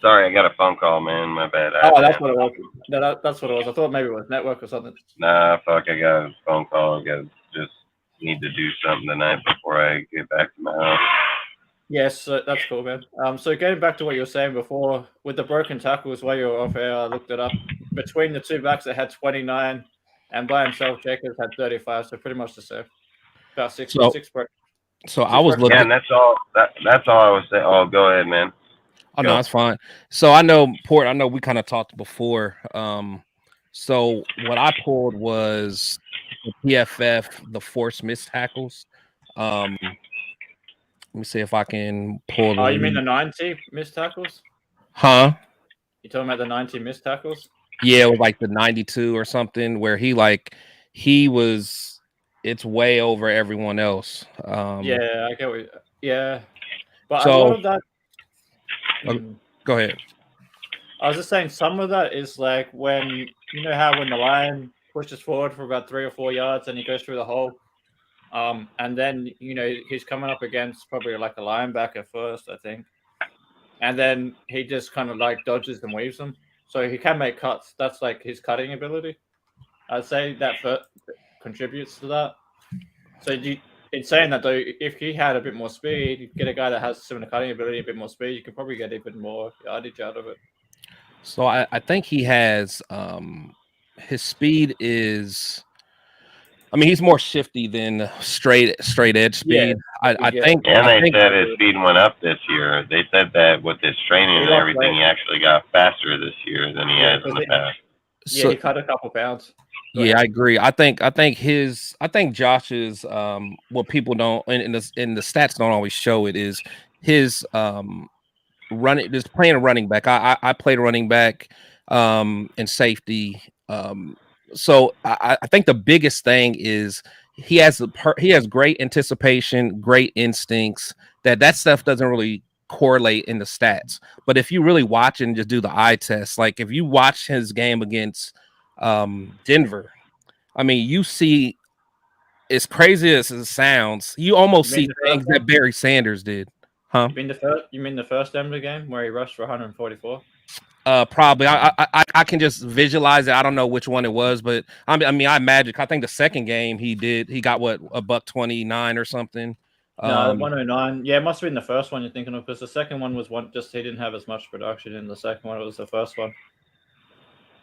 Sorry, I got a phone call, man. My bad. Oh, that's what it was. That's what it was. I thought maybe it was network or something. Nah, fuck. I got a phone call. I just need to do something tonight before I get back to my house. Yes, that's cool, man. So getting back to what you were saying before, with the broken tackles, while you were off air, I looked it up. Between the 2 backs, it had 29, and by himself, Jacobs had 35, so pretty much the same. About 6 broken. So I was looking. Yeah, and that's all I was saying. Oh, go ahead, man. Oh, no, that's fine. So I know, Port, I know we kind of talked before. So what I pulled was the PFF, the forced missed tackles. Let me see if I can pull. Oh, you mean the 90 missed tackles? Huh? You talking about the 90 missed tackles? Yeah, it was like the 92 or something where he was. It's way over everyone else. Yeah, I get what. Yeah, but so, a lot of that. Go ahead. I was just saying some of that is like when how when the line pushes forward for about 3 or 4 yards and he goes through the hole, and then he's coming up against probably like a linebacker first, I think, and then he just kind of like dodges and weaves them, so he can make cuts. That's like his cutting ability. I'd say that contributes to that. So in saying that though, if he had a bit more speed, you get a guy that has similar cutting ability, a bit more speed, you could probably get even more yardage out of it. So I think he has his speed is. I mean, he's more shifty than straight edge speed. Yeah, I think. And I think, said his speed went up this year. They said that with his training and everything, he actually got faster this year than he has in the past. Yeah, he cut a couple pounds. Yeah, I agree. I think Josh's what people don't and the stats don't always show it is his just playing a running back. I played running back and safety. So I think the biggest thing is he has great anticipation, great instincts. That stuff doesn't really correlate in the stats. But if you really watch and just do the eye test, like if you watch his game against Denver, I mean, you see, as crazy as it sounds, you almost You mean see the things first that one? Barry Sanders did. Huh? You mean the first Denver game where he rushed for 144? Probably. I can just visualize it. I don't know which one it was, but I mean, I imagine. I think the second game he got what, $129 or something. No, 109. Yeah, it must have been the first one you're thinking of, because the second one was just he didn't have as much production in the second one. It was the first one.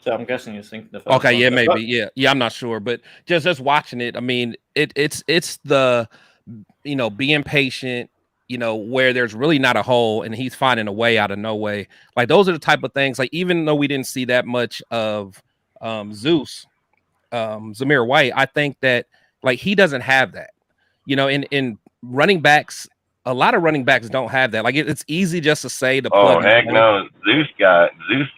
So I'm guessing you're thinking the first Okay, one. yeah, maybe, yeah. I'm not sure, but just watching it, I mean, it's the being patient, where there's really not a hole and he's finding a way out of no way. Like those are the type of things. Like even though we didn't see that much of Zeus, Zamir White, I think that like he doesn't have that. In running backs, a lot of running backs don't have that. Like it's easy just to say to plug Oh and heck play. no, Zeus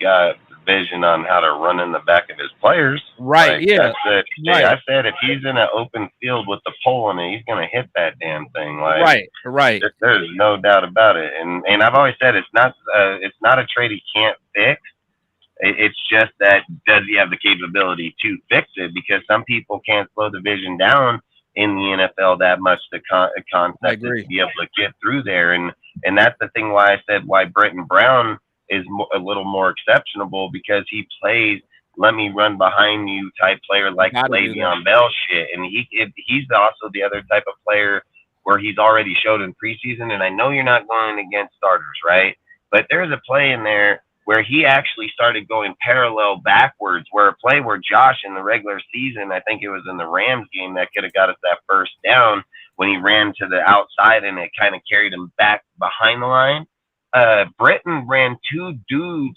got vision on how to run in the back of his players. Right? Like, Yeah. Right. I said if he's in an open field with the pole in it, he's gonna hit that damn thing. Like, Right. there's no doubt about it. And I've always said it's not a trade he can't fix. It's just that does he have the capability to fix it? Because some people can't slow the vision down in the NFL that much to concept to be able to get through there. And that's the thing why I said why Britton Brown is a little more exceptional, because he plays let me run behind you type player like Le'Veon Bell shit. And he's also the other type of player where he's already showed in preseason. And I know you're not going against starters, right? But there's a play in there where he actually started going parallel backwards, where a play where Josh in the regular season, I think it was in the Rams game, that could have got us that first down when he ran to the outside and it kind of carried him back behind the line. Britton ran two dudes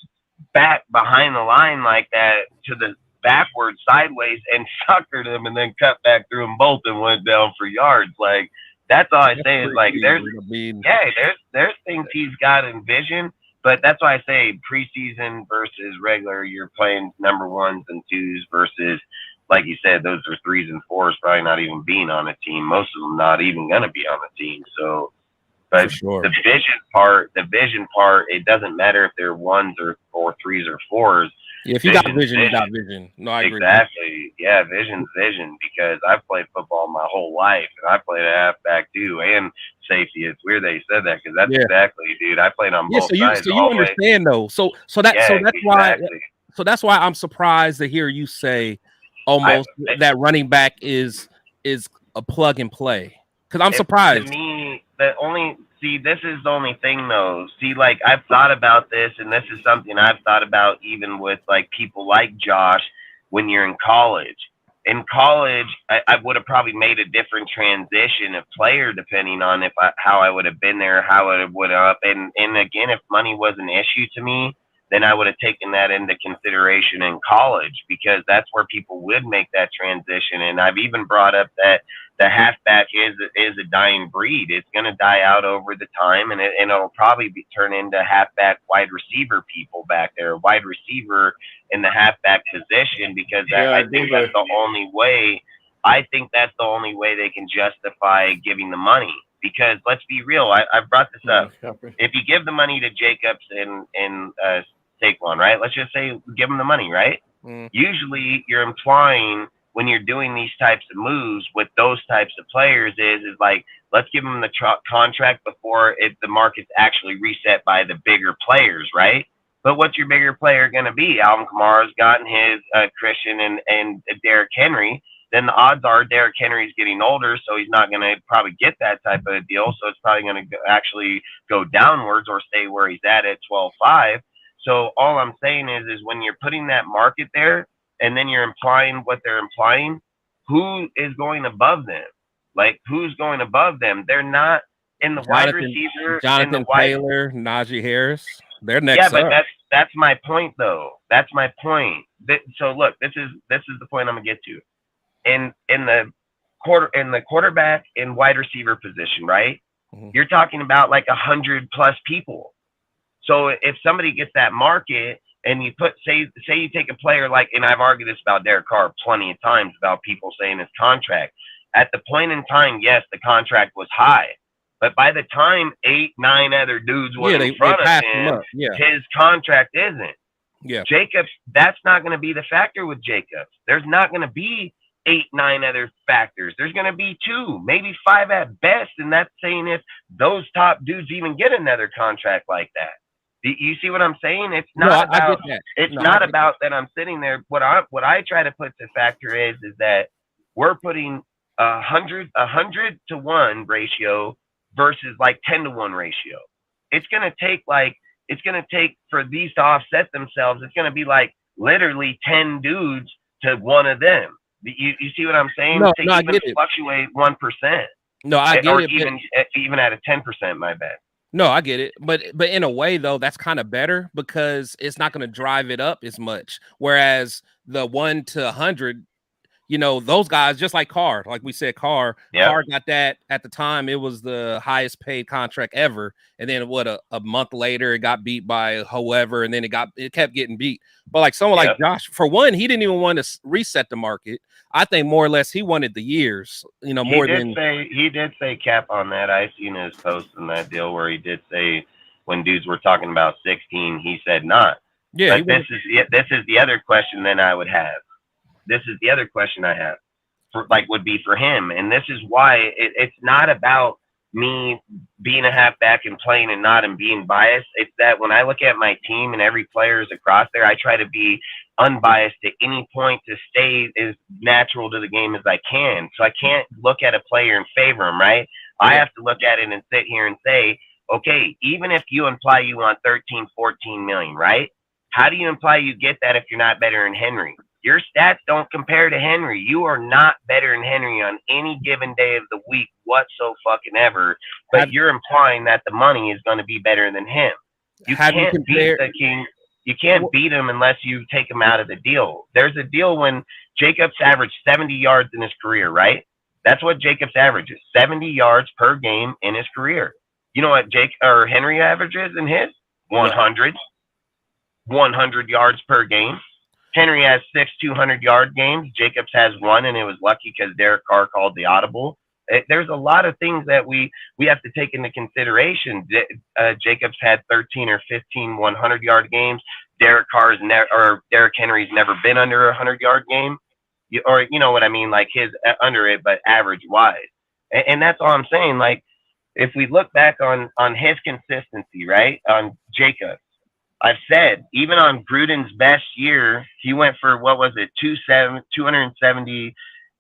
back behind the line like that to the backwards sideways and suckered him and then cut back through them both and went down for yards. Like, that's all I say is like there's things he's got in vision. But that's why I say preseason versus regular, you're playing number ones and twos versus, like you said, those are threes and fours probably not even being on a team. Most of them not even going to be on a team. So, but the vision part, it doesn't matter if they're ones or threes or fours. Yeah, if you got vision, you got vision. No, I agree. Exactly. Yeah, vision's vision, because I've played football my whole life, and I played a halfback too, and safety. It's weird they said that, because that's exactly, dude. I played on both sides. So you understand though. So that's why I'm surprised to hear you say almost that running back is a plug and play. Because I'm surprised. To me, this is the only thing though. See, like, I've thought about this, and this is something I've thought about even with like people like Josh when you're in college. In college, I would have probably made a different transition of player depending on how I would have been there, how it would have. And again, if money was an issue to me, then I would have taken that into consideration in college, because that's where people would make that transition. And I've even brought up that the halfback is a dying breed. It's going to die out over the time, and it'll probably turn into halfback wide receiver people back there, wide receiver in the halfback position, because I think that's the only way. I think that's the only way they can justify giving the money. Because let's be real, I've brought this up. If you give the money to Jacobs and Saquon, right? Let's just say give them the money, right? Usually you're implying when you're doing these types of moves with those types of players is like, let's give them the contract before the market's actually reset by the bigger players, right? But what's your bigger player going to be? Alvin Kamara's gotten his Christian and Derrick Henry. Then the odds are Derrick Henry's getting older, so he's not going to probably get that type of a deal. So it's probably going to actually go downwards or stay where he's at 12.5. So all I'm saying is when you're putting that market there, and then you're implying what they're implying, who is going above them? Like, who's going above them? They're not in the wide receiver. Jonathan Taylor, Najee Harris. They're next. Yeah, but that's my point, though. That's my point. So look, this is the point I'm gonna get to. In the quarterback and wide receiver position, right? Mm-hmm. You're talking about like 100+ people. So if somebody gets that market and you put, say you take a player like, and I've argued this about Derek Carr plenty of times about people saying his contract. At the point in time, yes, the contract was high. But by the time 8, 9 other dudes were in front of passed him him, up. Yeah. his contract isn't. Yeah. Jacobs, that's not going to be the factor with Jacobs. There's not going to be 8, 9 other factors. There's going to be 2, maybe 5 at best. And that's saying if those top dudes even get another contract like that. You see what I'm saying? It's not about. It's not about that I'm sitting there. What I try to put to factor is that we're putting 100 to 1 ratio versus like 10 to 1 ratio. It's gonna take for these to offset themselves. It's gonna be like literally 10 dudes to 1 of them. You see what I'm saying? No, to even fluctuate 1%. No, I get it. Even at a 10%, my bad. No, I get it. But in a way, though, that's kind of better because it's not going to drive it up as much. Whereas the 1 to 100, those guys, just like Carr, like we said, Carr got that at the time. It was the highest paid contract ever. And then a month later, it got beat by whoever. And then it kept getting beat. But like someone like Josh, for one, he didn't even want to reset the market. I think more or less he wanted the years, He did say cap on that. I seen his post in that deal where he did say when dudes were talking about 16, he said not. Yeah. But this is the other question then I would have. This is the other question I have would be for him. And this is why it's not about me being a halfback and playing and being biased. It's that when I look at my team and every player is across there, I try to be unbiased at any point to stay as natural to the game as I can. So I can't look at a player and favor him, right? Yeah. I have to look at it and sit here and say, okay, even if you imply you want 13, 14 million, right? How do you imply you get that if you're not better than Henry? Your stats don't compare to Henry. You are not better than Henry on any given day of the week whatsoever. But you're implying that the money is going to be better than him. You can't beat the King. You can't beat him unless you take him out of the deal. There's a deal when Jacobs averaged 70 yards in his career, right? That's what Jacobs averages, 70 yards per game in his career. You know what Henry averages in his? 100. 100 yards per game. Henry has 6 200-yard games. Jacobs has 1, and it was lucky because Derek Carr called the audible. There's a lot of things that we have to take into consideration. Jacobs had 13 or 15 100-yard games. Derek Henry's never been under a 100-yard game, or you know what I mean, like his under it, but average wise. And that's all I'm saying. Like if we look back on his consistency, right, on Jacobs. I've said, even on Gruden's best year, he went for, 270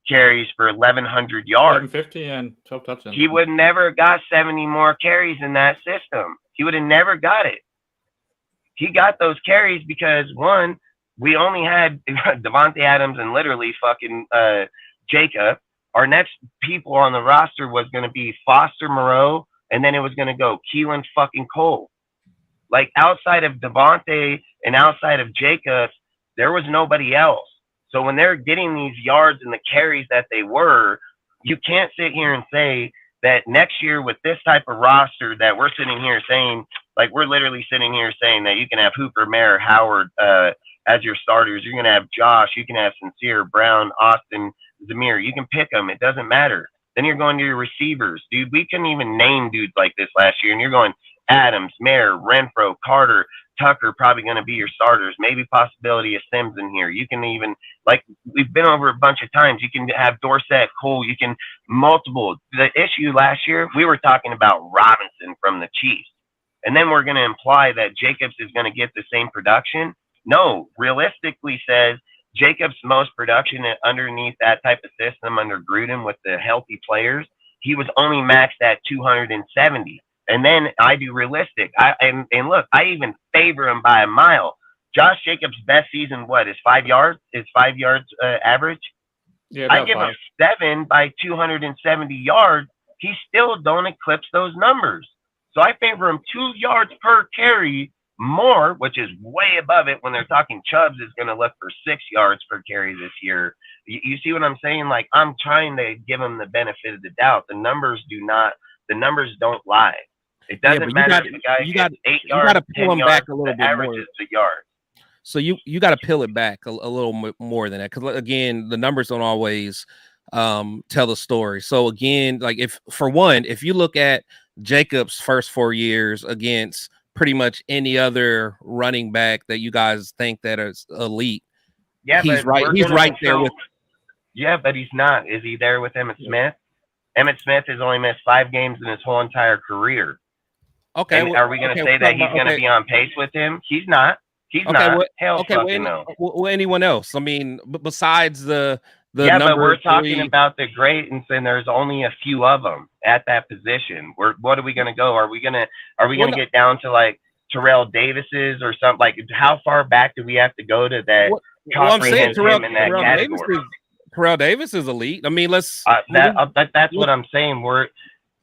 carries for 1,100 yards. 750 and 12 touchdowns. He would never got 70 more carries in that system. He would have never got it. He got those carries because, one, we only had Devontae Adams and literally fucking Jacob. Our next people on the roster was going to be Foster Moreau, and then it was going to go Keelan fucking Cole. Like outside of Devontae and outside of Jacobs, there was nobody else. So when they're getting these yards and the carries that they were, you can't sit here and say that next year with this type of roster that we're sitting here saying, like we're literally sitting here saying that you can have Hooper, Mayer, Howard as your starters. You're going to have Josh. You can have Sincere, Brown, Austin, Zamir. You can pick them. It doesn't matter. Then you're going to your receivers. Dude, we couldn't even name dudes like this last year. And you're going Adams, Mayer, Renfro, Carter, Tucker probably going to be your starters. Maybe possibility of Sims in here. You can even, like we've been over a bunch of times, you can have Dorsett, Cole, you can multiple. The issue last year, we were talking about Robinson from the Chiefs. And then we're going to imply that Jacobs is going to get the same production. No, realistically says Jacobs' most production underneath that type of system under Gruden with the healthy players, he was only maxed at 270. And then I do realistic. And look, I even favor him by a mile. Josh Jacobs' best season, is 5 yards? Is 5 yards average? Yeah, I give him 7 by 270 yards. He still don't eclipse those numbers. So I favor him 2 yards per carry more, which is way above it when they're talking Chubbs is going to look for 6 yards per carry this year. You see what I'm saying? Like I'm trying to give him the benefit of the doubt. The numbers don't lie. It Yeah, doesn't but matter if the guy you gets got 8 you yards, got to pull 10 him yards. back a little The bit average more. is the yard. So you got to peel it back a little more than that, because again, the numbers don't always tell the story. So again, like if you look at Jacobs' first 4 years against pretty much any other running back that you guys think that is elite, Yeah, he's but right. He's right there with. Yeah, but he's not. Is he there with Emmitt Smith? Emmitt Smith has only missed 5 games in his whole entire career. Okay, And are we going to say that he's going to be on pace with him? He's not. He's not. Hell fucking no. Well, anyone else? I mean, besides the yeah, number but we're talking 3, about the greats, and there's only a few of them at that position. What are we going to go? Are we going to get down to like Terrell Davis's or something? Like, how far back do we have to go to that? Well, I'm saying him in that category. Terrell Davis is elite. I mean, that's what I'm saying.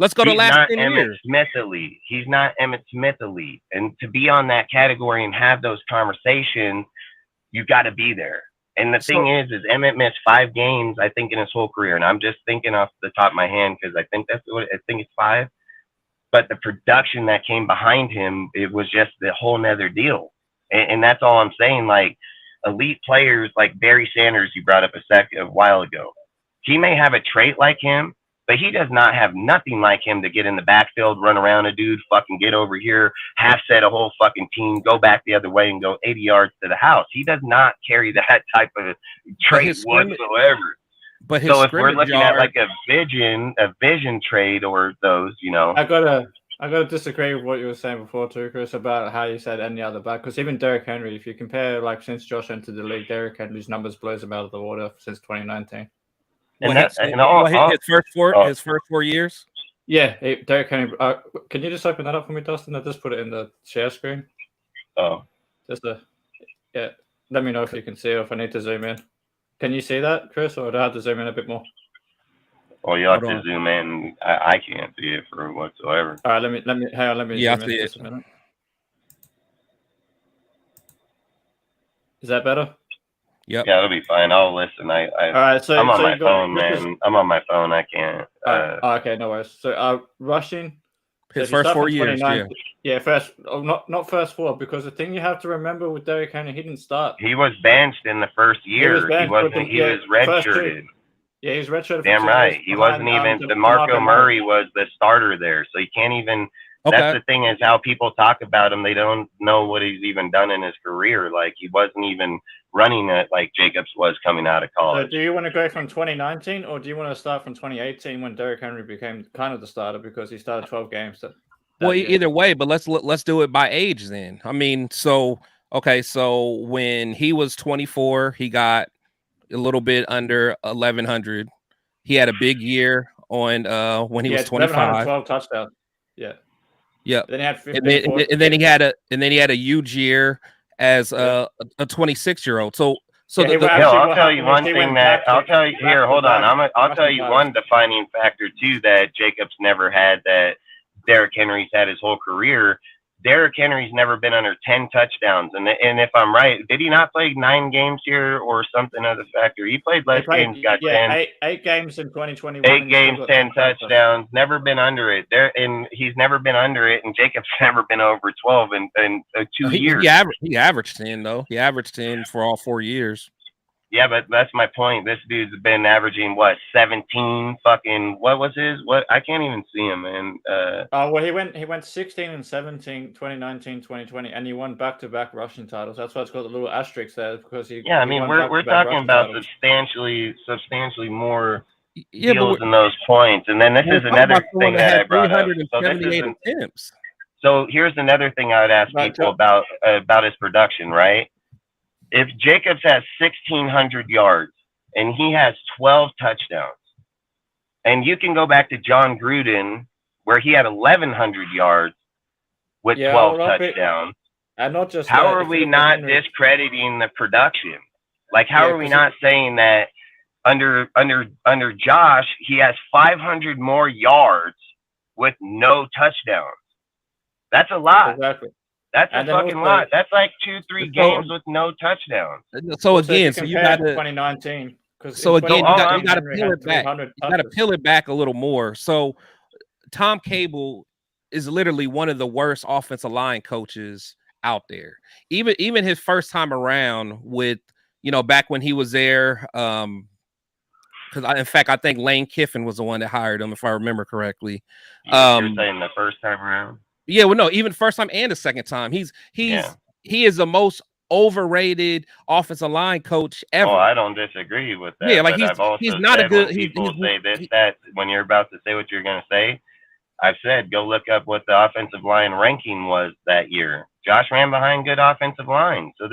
Let's go to last 10 Emmitt years. Smith elite. He's not Emmitt Smith elite. And to be on that category and have those conversations, you got to be there. And the thing is Emmitt missed 5 games, I think, in his whole career. And I'm just thinking off the top of my hand because I think it's 5. But the production that came behind him, it was just the whole nother deal. And that's all I'm saying. Like, elite players like Barry Sanders, you brought up a while ago. He may have a trait like him, but he does not have nothing like him to get in the backfield, run around a dude, fucking get over here, half set a whole fucking team, go back the other way and go 80 yards to the house. He does not carry that type of trait whatsoever. But so if we're looking at like a vision trade or those, I gotta disagree with what you were saying before too, Chris, about how you said any other back. Because even Derrick Henry, if you compare like since Josh entered the league, Derrick Henry's numbers blows him out of the water since 2019. His first 4 years. Yeah, Derrick Henry. Can you just open that up for me, Dustin? I just put it in the share screen. Oh, yeah. Let me know if you can see, or if I need to zoom in. Can you see that, Chris, or do I have to zoom in a bit more? Well, you have to zoom in. I can't see it for whatsoever. All right, let me zoom in just a minute. Is that better? Yep. Yeah, it'll be fine. I'll listen. All right, so I'm on so my you got- phone, this is- man. I'm on my phone. I can't. okay, no worries. So rushing. His if you first start 4 from years, 29 first. Oh, not first 4, because the thing you have to remember with Derrick Henry, he didn't start. He was benched in the first year. He was redshirted. Yeah, he was redshirted. Damn right. He wasn't even. DeMarco Murray was the starter there, so he can't even. Okay. That's the thing, is how people talk about him. They don't know what he's even done in his career. Like, he wasn't even running it like Jacobs was coming out of college. So do you want to go from 2019, or do you want to start from 2018 when Derrick Henry became kind of the starter because he started 12 games? Well, either way, but let's do it by age then. I mean, so when he was 24, he got a little bit under 1,100. He had a big year on when he was 25. 12 touchdowns. Yeah. Yeah. Then he had 15, and then he had a huge year as a 26-year-old. So I'll tell you one thing that I'll tell you here. Hold on, I'll tell you one defining factor too that Jacobs never had that Derrick Henry's had his whole career. Derrick Henry's never been under 10 touchdowns, and if I'm right, did he not play 9 games here or something of the factor? He played less games, got 10. 8 games in 2021. 8 games, 10 touchdowns. Never been under it. And he's never been under it, and Jacobs never been over 12 in 2 years. He averaged 10 though. He averaged 10 for all 4 years. Yeah, but that's my point. This dude's been averaging 17 fucking, what was his? What? I can't even see him, man. Well, he went 16 and 17, 2019, 2020, and he won back-to-back rushing titles. That's why it's got the little asterisk there, because he. Yeah, I mean, we're talking about substantially more deals in those points, and then this is another thing that I brought up. So here's another thing I would ask people about his production, right? If Jacobs has 1,600 yards and he has 12 touchdowns, and you can go back to John Gruden where he had 1,100 yards with 12 touchdowns, and not just how are we not discrediting the production? Like, how are we not saying that under Josh he has 500 more yards with no touchdowns? That's a lot. Exactly. That's a fucking lot. That's like 2-3 games with no touchdowns. So again, you got to 2019. So again, you got to peel it back. You got to peel it back a little more. So Tom Cable is literally one of the worst offensive line coaches out there. Even his first time around with, back when he was there, because in fact I think Lane Kiffin was the one that hired him, if I remember correctly. You're saying the first time around? Yeah, well, no, even first time and the second time. He is the most overrated offensive line coach ever. Oh, I don't disagree with that. Yeah, like but I've also he's not said a good. when people say this, that when you're about to say what you're going to say, I've said go look up what the offensive line ranking was that year. Josh ran behind good offensive line, so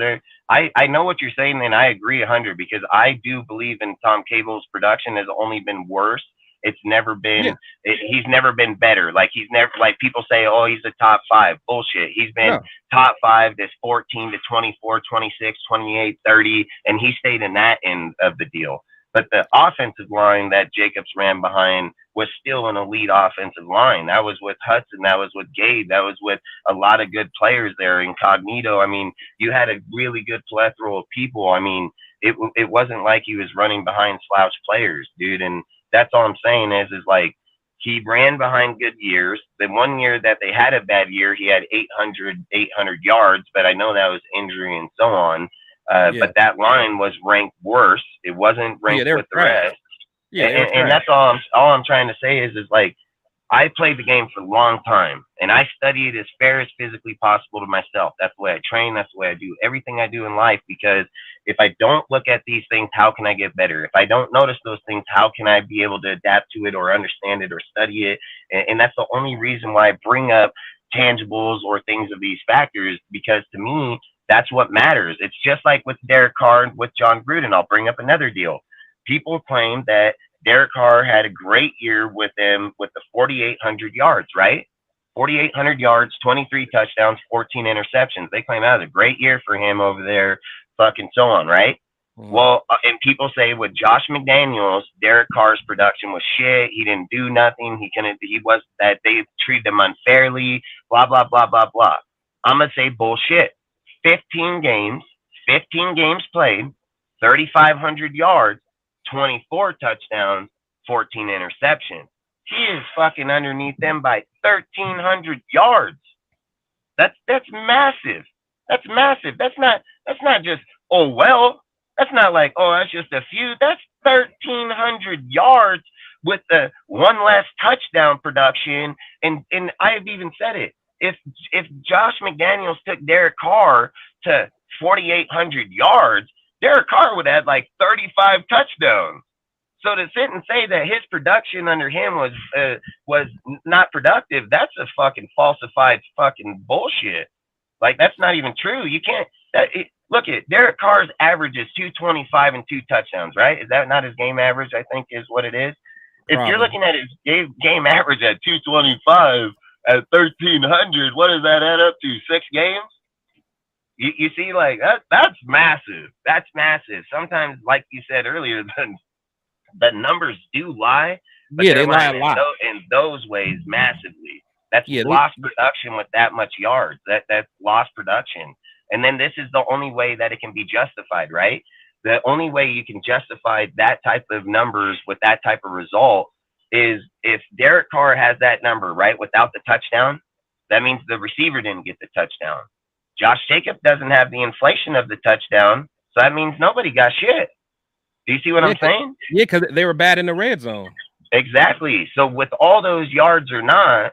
I know what you're saying, and I agree 100 because I do believe in Tom Cable's production has only been worse. It's never been. He's never been better. Like he's never like people say, oh, he's a top 5. Bullshit. He's been top 5 this 14 to 24, 26, 28, 30, and he stayed in that end of the deal. But the offensive line that Jacobs ran behind was still an elite offensive line. That was with Hudson. That was with Gabe. That was with a lot of good players there. Incognito. I mean, you had a really good plethora of people. I mean, it wasn't like he was running behind slouch players, dude. And that's all I'm saying is like he ran behind good years. The one year that they had a bad year, he had 800 yards, but I know that was injury and so on. But that line was ranked worse. It wasn't ranked with the rest. And that's all I'm trying to say is like I played the game for a long time, and I studied as fair as physically possible to myself. That's the way I train. That's the way I do everything I do in life, because if I don't look at these things, how can I get better? If I don't notice those things, how can I be able to adapt to it or understand it or study it? And that's the only reason why I bring up tangibles or things of these factors, because to me, that's what matters. It's just like with Derek Carr and with John Gruden. I'll bring up another deal. People claim that Derek Carr had a great year with them with the 4,800 yards, right? 4,800 yards, 23 touchdowns, 14 interceptions. They claim that was a great year for him over there, fucking so on, right? Well, and people say with Josh McDaniels, Derek Carr's production was shit. He didn't do nothing. He was that they treated him unfairly, blah, blah, blah, blah, blah. I'm going to say bullshit. 15 games played, 3,500 yards, 24 touchdowns, 14 interceptions. He is fucking underneath them by 1,300 yards. That's massive. That's massive. That's not just, oh, well, that's not like, oh, that's just a few. That's 1,300 yards with the one less touchdown production. And I've even said it. If Josh McDaniels took Derek Carr to 4,800 yards, Derek Carr would have like 35 touchdowns. So to sit and say that his production under him was not productive, that's a fucking falsified fucking bullshit. Like, that's not even true. You can't look at Derek Carr's average is 225 and 2 touchdowns, right? Is that not his game average? I think is what it is. If you're looking at his game average at 225 at 1,300, what does that add up to? 6 games? You see, like that's massive. That's massive. Sometimes, like you said earlier, the numbers do lie, but they lie a lot in those ways massively. That's lost production with that much yards. That's lost production. And then this is the only way that it can be justified, right? The only way you can justify that type of numbers with that type of result is if Derek Carr has that number, right, without the touchdown, that means the receiver didn't get the touchdown. Josh Jacobs doesn't have the inflation of the touchdown, so that means nobody got shit. Do you see what I'm saying? Yeah, because they were bad in the red zone. Exactly. So with all those yards or not,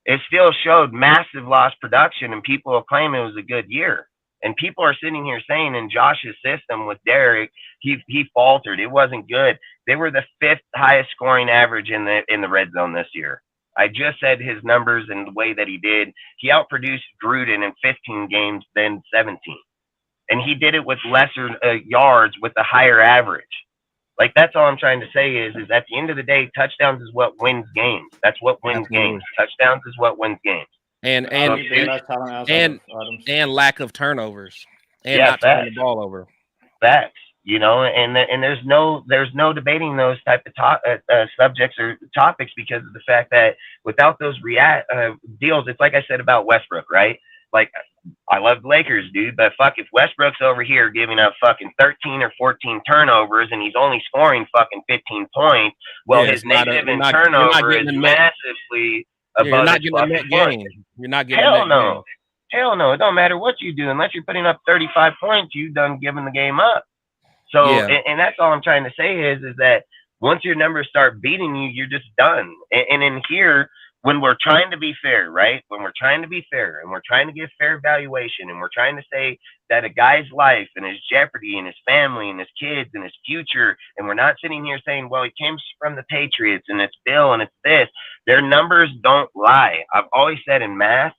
it still showed massive lost production, and people will claim it was a good year. And people are sitting here saying in Josh's system with Derek, he faltered. It wasn't good. They were the 5th highest scoring average in the red zone this year. I just said his numbers and the way that he did. He outproduced Gruden in 15 games than 17. And he did it with lesser yards with a higher average. Like, that's all I'm trying to say is at the end of the day, touchdowns is what wins games. That's what wins games. Touchdowns is what wins games. And lack of turnovers. And not turning the ball over. Facts. You know, and there's no debating those type of subjects or topics because of the fact that without those deals, it's like I said about Westbrook, right? like, I love the Lakers, dude, but fuck, if Westbrook's over here giving up fucking 13 or 14 turnovers and he's only scoring fucking 15 points, well, Yeah, his it's not a negative you're in not turnover is getting a net. massively Yeah, you're above not his getting a fucking net points. gain. You're not getting a Hell net no. gain. Hell no. It don't matter what you do. Unless you're putting up 35 points, you've done giving the game up. So, Yeah. and that's all I'm trying to say is that once your numbers start beating you, you're just done. And in here, when we're trying to be fair, right? When we're trying to be fair and we're trying to give fair valuation and we're trying to say that a guy's life and his jeopardy and his family and his kids and his future, and we're not sitting here saying, well, he came from the Patriots and it's Bill and it's this. Their numbers don't lie. I've always said in math,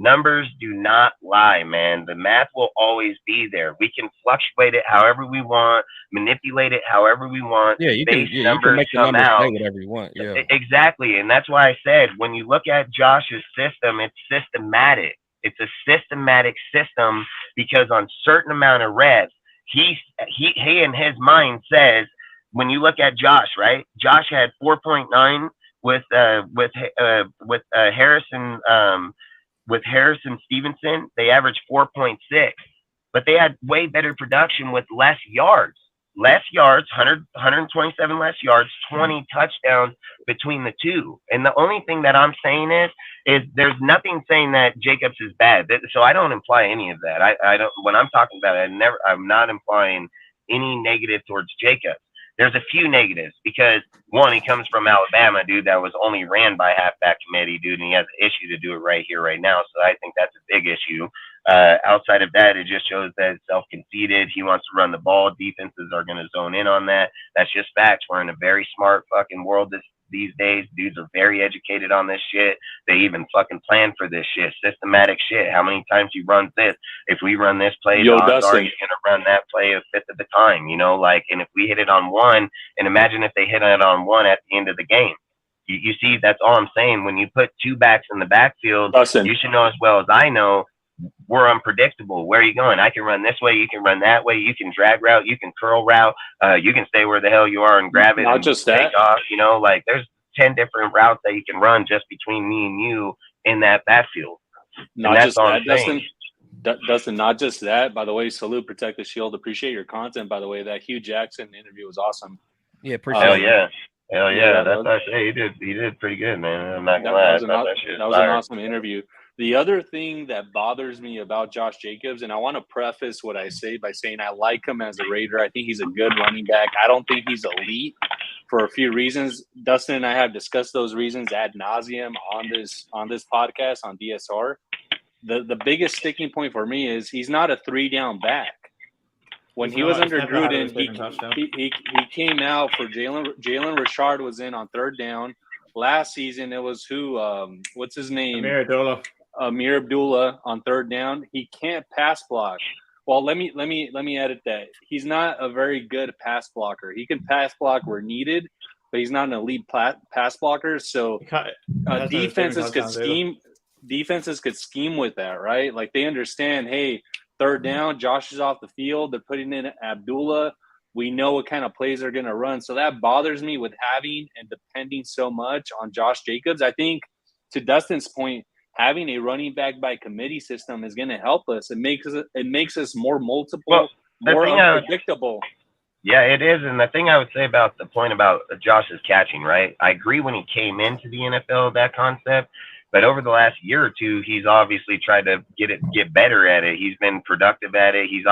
numbers do not lie, man. The math will always be there. We can fluctuate it however we want, manipulate it however we want. Yeah, you can Base you can numbers make the come numbers say out. whatever you want. Yeah. Exactly. And that's why I said when you look at Josh's system, it's systematic. It's a systematic system because on certain amount of reps, he in his mind says, when you look at Josh, right? Josh had 4.9 with Harrison with Harrison Stevenson. They averaged 4.6, but they had way better production with less yards. 127 less yards, 20 touchdowns between the two. And the only thing that I'm saying is there's nothing saying that Jacobs is bad. So I don't imply any of that. I don't, when I'm talking about it, I'm not implying any negative towards Jacobs. There's a few negatives because one, he comes from Alabama, dude, that was only ran by halfback committee, dude, and he has an issue to do it right here, right now. So I think that's a big issue. Outside of that, it just shows that it's self-conceited. He wants to run the ball. Defenses are going to zone in on that. That's just facts. We're in a very smart fucking world these days. Dudes are very educated on this shit. They even fucking plan for this shit. Systematic shit. How many times he runs this? If we run this play, the odds are he's going to run that play a fifth of the time, you know, like, and if we hit it on one, and imagine if they hit it on one at the end of the game. You see, that's all I'm saying. When you put two backs in the backfield, you should know as well as I know, we're unpredictable. Where are you going? I can run this way. You can run that way. You can drag route. You can curl route. You can stay where the hell you are and grab it and just take off. You know, like there's 10 different routes that you can run just between me and you in that backfield. Not just that, Dustin, not just that. By the way, salute, protect the shield. Appreciate your content, by the way. That Hugh Jackson interview was awesome. Yeah, appreciate it. Hell yeah. That's what I say. He did pretty good, man. I'm not gonna lie. That was an awesome interview. The other thing that bothers me about Josh Jacobs, and I want to preface what I say by saying I like him as a Raider. I think he's a good running back. I don't think he's elite for a few reasons. Dustin and I have discussed those reasons ad nauseum on this podcast on DSR. The biggest sticking point for me is he's not a 3-down back. When he was under Gruden, he came out for Jalen Richard was in on third down. Last season it was what's his name? Amir Abdullah on third down. He can't pass block. Well, let me edit that. He's not a very good pass blocker. He can pass block where needed, but he's not an elite pass blocker. So defenses could scheme with that, right? Like they understand, hey, third down, Josh is off the field. They're putting in Abdullah. We know what kind of plays they're going to run. So that bothers me with having and depending so much on Josh Jacobs. I think to Dustin's point, having a running back by committee system is going to help us. It makes us more multiple, more unpredictable. Yeah, it is. And the thing I would say about the point about Josh's catching, right? I agree when he came into the NFL, that concept. But over the last year or two, he's obviously tried to get better at it. He's been productive at it. He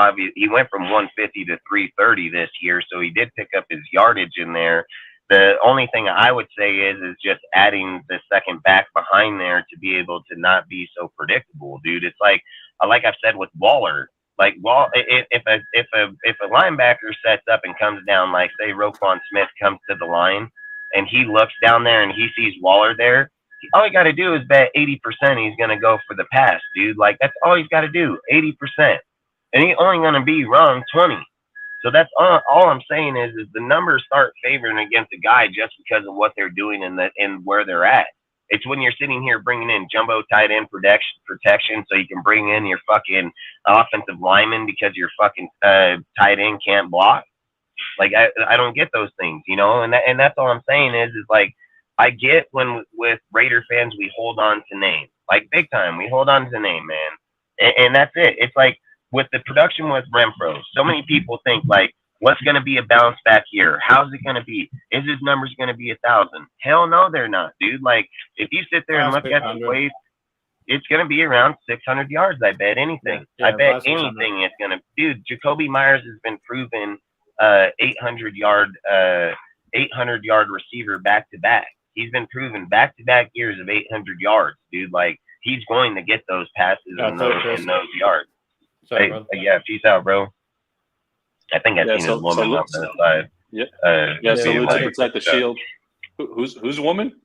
went from 150 to 330 this year, so he did pick up his yardage in there. The only thing I would say is just adding the second back behind there to be able to not be so predictable, dude. It's like I've said with Waller. Like if a linebacker sets up and comes down, like say Roquan Smith comes to the line and he looks down there and he sees Waller there, all you got to do is bet 80% he's going to go for the pass, dude. Like that's all he's got to do, 80%, and he's only going to be wrong 20. So that's all I'm saying is the numbers start favoring against a guy just because of what they're doing and where they're at. It's when you're sitting here bringing in jumbo tight end protection so you can bring in your fucking offensive lineman because your fucking tight end can't block. Like I don't get those things, you know, and that's all I'm saying is like I get when with Raider fans we hold on to names. like big time. We hold on to the name, man, and that's it. It's like with the production with Renfro, so many people think like, what's going to be a bounce back year? How's it going to be? Is his numbers going to be 1,000? Hell no, they're not, dude. Like if you sit there and look at the way, it's going to be around 600 yards. I bet anything. I bet anything it's going to. Dude, Jacoby Myers has been proven 800-yard receiver back to back. He's been proven back to back years of 800 yards, dude. Like he's going to get those passes and those yards. Sorry, hey, yeah, peace out, bro. I think I've seen his woman up to the side. Yeah. Salute to protect the shield. Who's woman?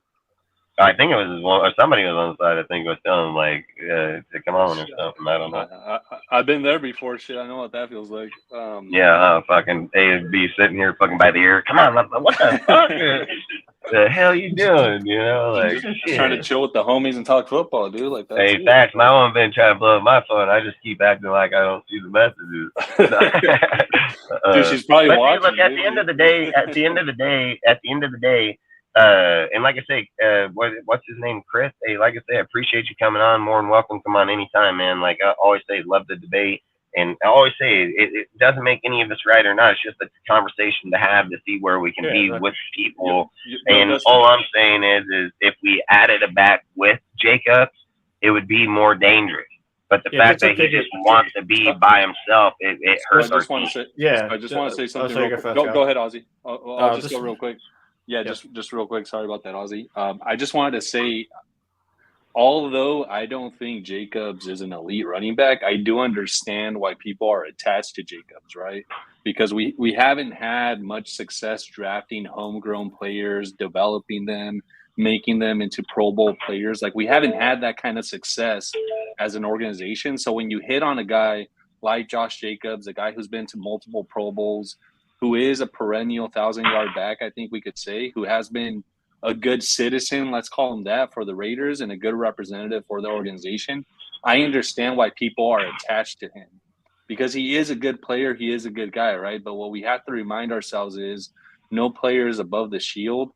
I think it was his woman, or somebody was on the side. I think was telling him like to come on or something. I don't know. I've been there before. Shit, I know what that feels like. Fucking A and B sitting here fucking by the ear. Come on, what the fuck? The hell you doing? You know, like just trying to chill with the homies and talk football, dude. Like that's hey, facts. My one been trying to blow up my phone. I just keep acting like I don't see the messages. Dude, she's probably watching. Look, at the end of the day, and like I say, what's his name, Chris? Hey, like I say, I appreciate you coming on. More than welcome. Come on anytime, man. Like I always say, love the debate. And I always say it doesn't make any of us right or not. It's just a conversation to have to see where we can be with people. And all I'm saying is if we added a back with Jacobs, it would be more dangerous. But the fact that he just wants to be by himself, it hurts. I just want to say something real quick. Go ahead, Ozzy. I'll just go real quick. Yeah, just real quick. Sorry about that, Ozzy. I just wanted to say, although I don't think Jacobs is an elite running back, I do understand why people are attached to Jacobs, right? Because we haven't had much success drafting homegrown players, developing them, making them into Pro Bowl players. Like we haven't had that kind of success as an organization. So when you hit on a guy like Josh Jacobs, a guy who's been to multiple Pro Bowls, who is a perennial 1,000-yard back, I think we could say, who has been a good citizen, let's call him that, for the Raiders and a good representative for the organization, I understand why people are attached to him because he is a good player. He is a good guy, right? But what we have to remind ourselves is no player is above the shield.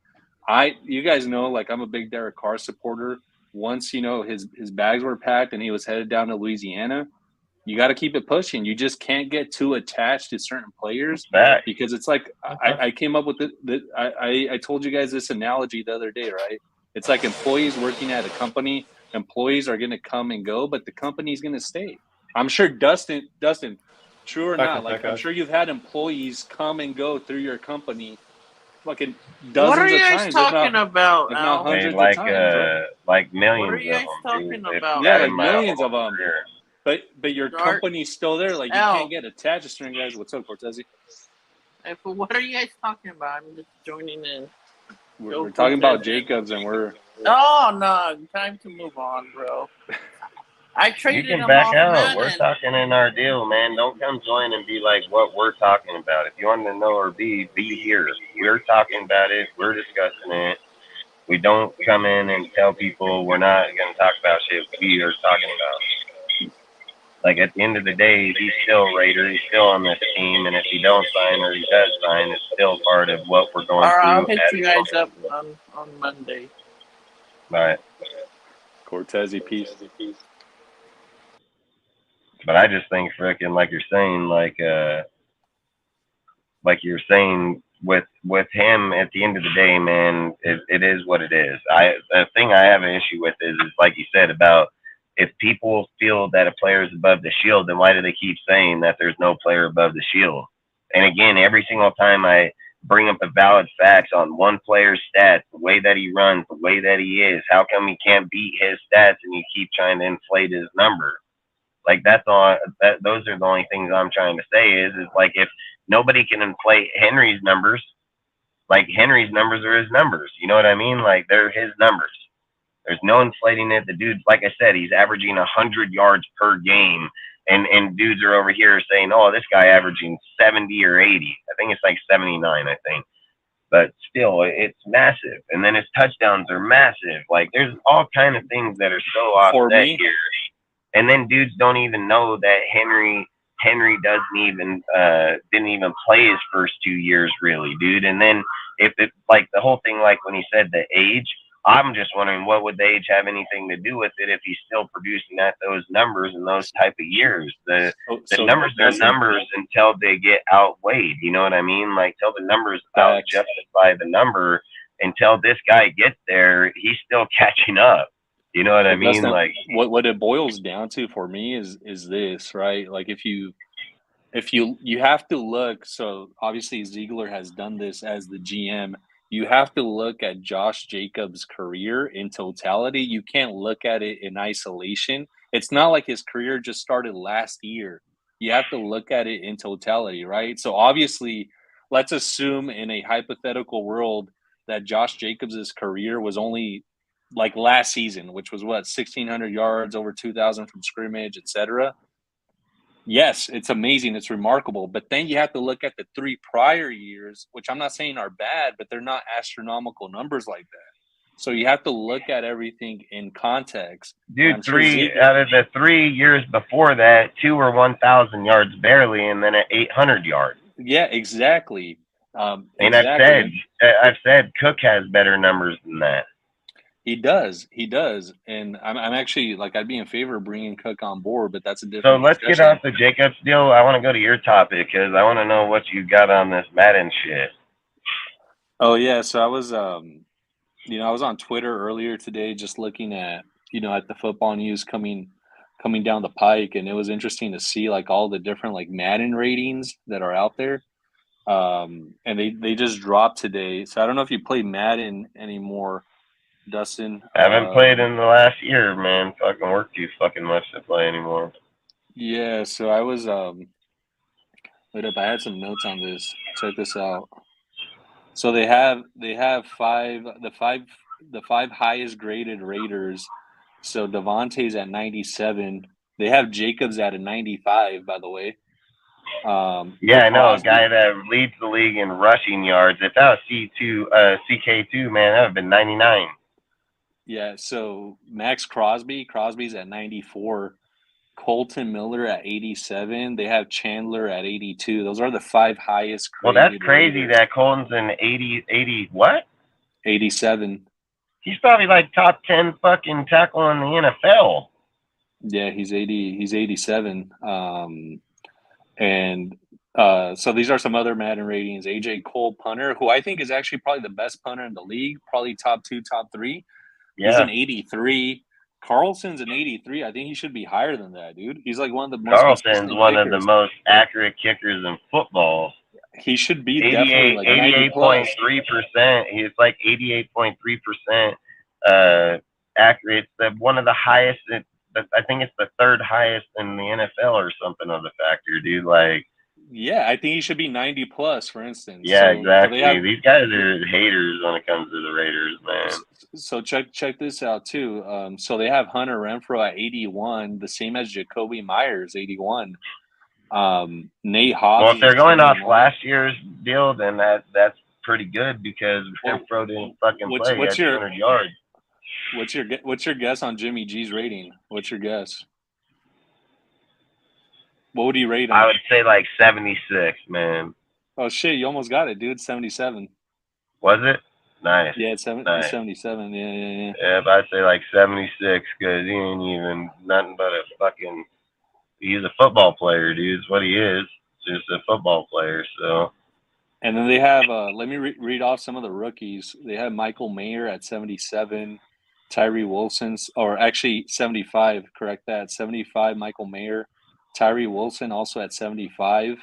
You guys know, like I'm a big Derek Carr supporter. Once, his bags were packed and he was headed down to Louisiana, you got to keep it pushing. You just can't get too attached to certain players because it's like I came up with I told you guys this analogy the other day, right? It's like employees working at a company. Employees are going to come and go, but the company's going to stay. I'm sure Dustin, true or not, like I'm sure you've had employees come and go through your company, fucking dozens what are you of guys times. talking about? Not hundreds of times, like millions. What are you guys talking about? Yeah, like millions of them. But your company's still there. Like you can't get attached to certain guys. What's up, Cortez? Hey, what are you guys talking about? I'm just joining in. We're talking about Jacobs, and we're. No, time to move on, bro. I traded him. You can back out. We're talking in our deal, man. Don't come join and be like what we're talking about. If you want to know or be here. We're talking about it. We're discussing it. We don't come in and tell people we're not going to talk about shit we are talking about. Like, at the end of the day, he's still a Raider. He's still on this team. And if he don't sign or he does sign, it's still part of what we're going through. I'll hit you guys up on Monday. All right. Cortez-y peace. But I just think, frickin', like you're saying, with him, at the end of the day, man, it is what it is. The thing I have an issue with is like you said about, if people feel that a player is above the shield, then why do they keep saying that there's no player above the shield? And again, every single time I bring up a valid facts on one player's stats, the way that he runs, the way that he is, how come he can't beat his stats and you keep trying to inflate his number? Like, that's all. Those are the only things I'm trying to say is like, if nobody can inflate Henry's numbers, like Henry's numbers are his numbers. You know what I mean? Like, they're his numbers. There's no inflating it. The dude, like I said, he's averaging 100 yards per game. And dudes are over here saying, oh, this guy averaging 70 or 80. I think it's like 79, I think. But still, it's massive. And then his touchdowns are massive. Like, there's all kind of things that are so offset here. And then dudes don't even know that Henry didn't even play his first 2 years, really, dude. And then if it, like the whole thing, like when he said the age, I'm just wondering, what would the age have anything to do with it if he's still producing at those numbers in those type of years? The numbers are numbers until they get outweighed. You know what I mean? Like, till the numbers out justify the number. Until this guy gets there, he's still catching up. You know what I mean? Like, what it boils down to for me is this, right? Like, if you have to look, so obviously Ziegler has done this as the GM. You have to look at Josh Jacobs' career in totality. You can't look at it in isolation. It's not like his career just started last year. You have to look at it in totality, right? So obviously, let's assume in a hypothetical world that Josh Jacobs' career was only like last season, which was what, 1,600 yards, over 2,000 from scrimmage, etc. Yes, it's amazing. It's remarkable. But then you have to look at the 3 prior years, which I'm not saying are bad, but they're not astronomical numbers like that. So you have to look at everything in context. Dude, out of the 3 years before that, 2 were 1,000 yards barely, and then at 800 yards. Yeah, exactly. And exactly. I've said Cook has better numbers than that. He does, and I'm actually, like, I'd be in favor of bringing Cook on board, but that's a different. So let's get off the Jacobs deal. I want to go to your topic because I want to know what you got on this Madden shit. Oh yeah, so I was, I was on Twitter earlier today, just looking at, at the football news coming down the pike, and it was interesting to see like all the different like Madden ratings that are out there. And they just dropped today, so I don't know if you play Madden anymore, Dustin. I haven't played in the last year, man. Fucking work too fucking much to play anymore. Yeah, so I was wait up, I had some notes on this. Check this out. So they have the five highest graded Raiders. So Devontae's at 97. They have Jacobs at a 95, by the way. Yeah, I know, a guy that leads the league in rushing yards. If that was CK2, man, that would have been 99. Yeah, so Max Crosby's at 94. Colton Miller at 87. They have Chandler at 82. Those are the 5 highest graded. Well, that's crazy Raiders. That Colton's an 80 what? 87. He's probably like top 10 fucking tackle in the NFL. Yeah, he's 87. So these are some other Madden ratings. AJ Cole, punter, who I think is actually probably the best punter in the league, probably top 2, top 3. Yeah. He's an 83. Carlson's an 83. I think he should be higher than that, dude. He's like one of the most. Carlson's one of the most accurate kickers in football. He should be definitely like 88.3%. He's like 88.3% accurate. It's one of the highest. I think it's the 3rd highest in the NFL or something of the factor, dude. Like, yeah, I think he should be 90 plus, for instance. Yeah, so, exactly. So these guys are haters when it comes to the Raiders, man. So check this out too. So they have Hunter Renfrow at 81, the same as Jacoby Myers, 81. Nate Hobbs. Well, if they're going off last year's deal, then that's pretty good because Renfrow didn't fucking play. He had 200 yards. What's your guess on Jimmy G's rating? What's your guess? What would you rate him? I would say like 76, man. Oh shit, you almost got it, dude. 77. Was it? Nice. Yeah, it's 77. Yeah. Yeah, but I'd say like 76 because he ain't even nothing but a fucking. He's a football player, dude. It's what he is. Just a football player. So. And then they have. Let me read off some of the rookies. They have Michael Mayer at 77. Tyree Wilson's, or actually 75. Correct that. 75. Michael Mayer. Tyree Wilson also at 75.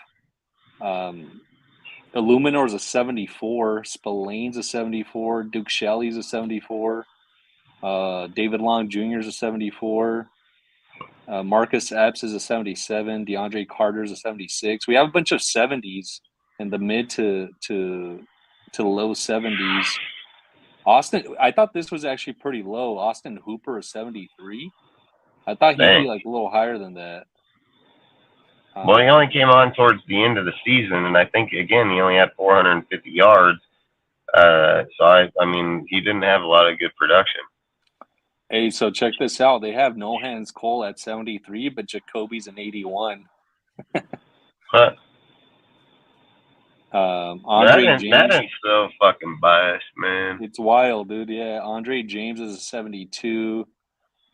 Illuminor's a 74. Spillane's a 74. Duke Shelley's a 74. David Long Jr. is a 74. Marcus Epps is a 77. DeAndre Carter's a 76. We have a bunch of 70s in the mid to low 70s. Austin, I thought this was actually pretty low. Austin Hooper is 73. I thought he'd be like a little higher than that. Well, he only came on towards the end of the season, and I think, again, he only had 450 yards. So, I mean, he didn't have a lot of good production. Hey, so check this out. They have No Hands Cole at 73, but Jacoby's an 81. Huh. Andre James. Madden's so fucking biased, man. It's wild, dude. Yeah, Andre James is a 72.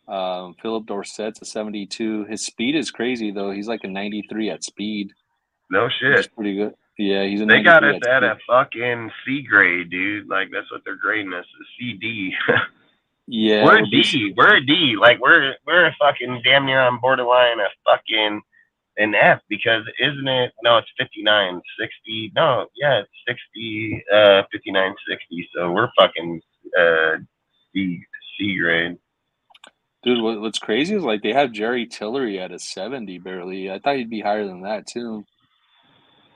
Philip Dorsett's a 72. His speed is crazy though. He's like a 93 at speed. No Which shit. is pretty good. Yeah, he's a They got 93 us at at speed. a fucking C grade, dude. Like that's what they're grading us, a CD. Yeah, we're a D. We're a D. Like we're a fucking damn near on borderline a fucking an F because isn't it? No, it's 59, 60. No, yeah, it's 60, 59, 60. So we're fucking C grade. Dude, what's crazy is like they have Jerry Tillery at a 70 barely. I thought he'd be higher than that too.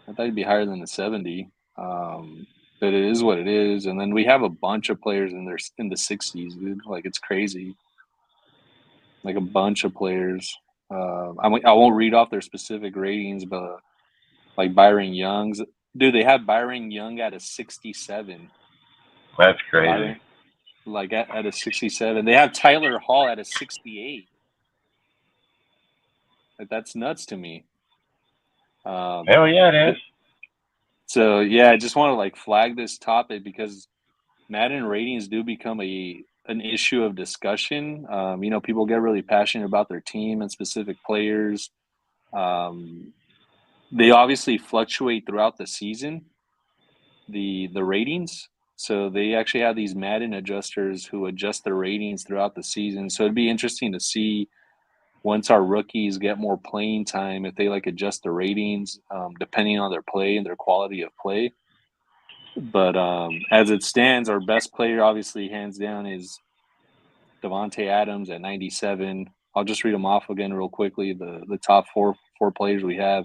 I thought he'd be higher than the 70. But it is what it is. And then we have a bunch of players in the 60s, dude. Like it's crazy. Like a bunch of players. I won't read off their specific ratings, but like Byron Young's, dude, they have Byron Young at a 67. That's crazy. Byron, like at a 67. They have Tyler Hall at a 68. Like that's nuts to me. Hell yeah, it is. So yeah, I just want to like flag this topic because Madden ratings do become an issue of discussion. You know, people get really passionate about their team and specific players. They obviously fluctuate throughout the season, the ratings. So they actually have these Madden adjusters who adjust their ratings throughout the season. So it'd be interesting to see once our rookies get more playing time, if they like adjust the ratings depending on their play and their quality of play. But as it stands, our best player, obviously, hands down, is Davante Adams at 97. I'll just read them off again real quickly. The top four players we have: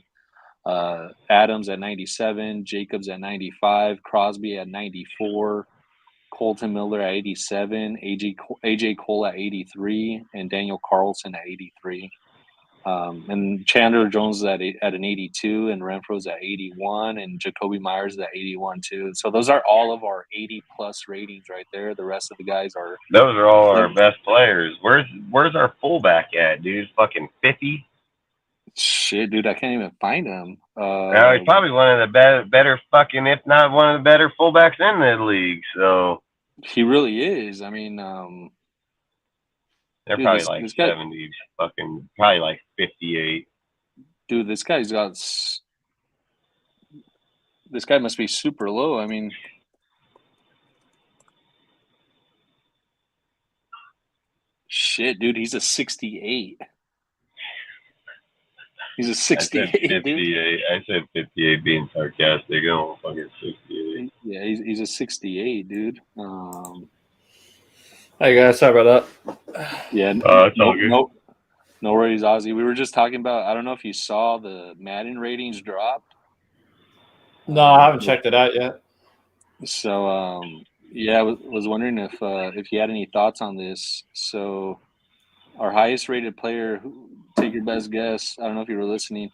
Adams at 97, Jacobs at 95, Crosby at 94, Colton Miller at 87, AJ Cole at 83, and Daniel Carlson at 83. And Chandler Jones is at an 82, and Renfro's at 81, and Jacoby Myers is at 81 too. So those are all of our 80 plus ratings right there. The rest of the guys are. Those are all our best players. Where's our fullback at, dude? Fucking 50. Shit, dude, I can't even find him. He's probably one of the better fucking, if not one of the better fullbacks in the league. So he really is. I mean, they're dude, probably like this guy, 70, fucking probably like 58. Dude, this guy must be super low. I mean, shit, dude, he's a 68. He's a 68, dude. I said 58 being sarcastic. I'm fucking 68. Yeah, he's a 68, dude. Hey guys, sorry about that. Yeah, it's all good. No worries, Ozzy. We were just talking about, I don't know if you saw the Madden ratings dropped. No, I haven't checked it out yet. So, yeah, I was wondering if you had any thoughts on this. So, our highest rated player, take your best guess. I don't know if you were listening.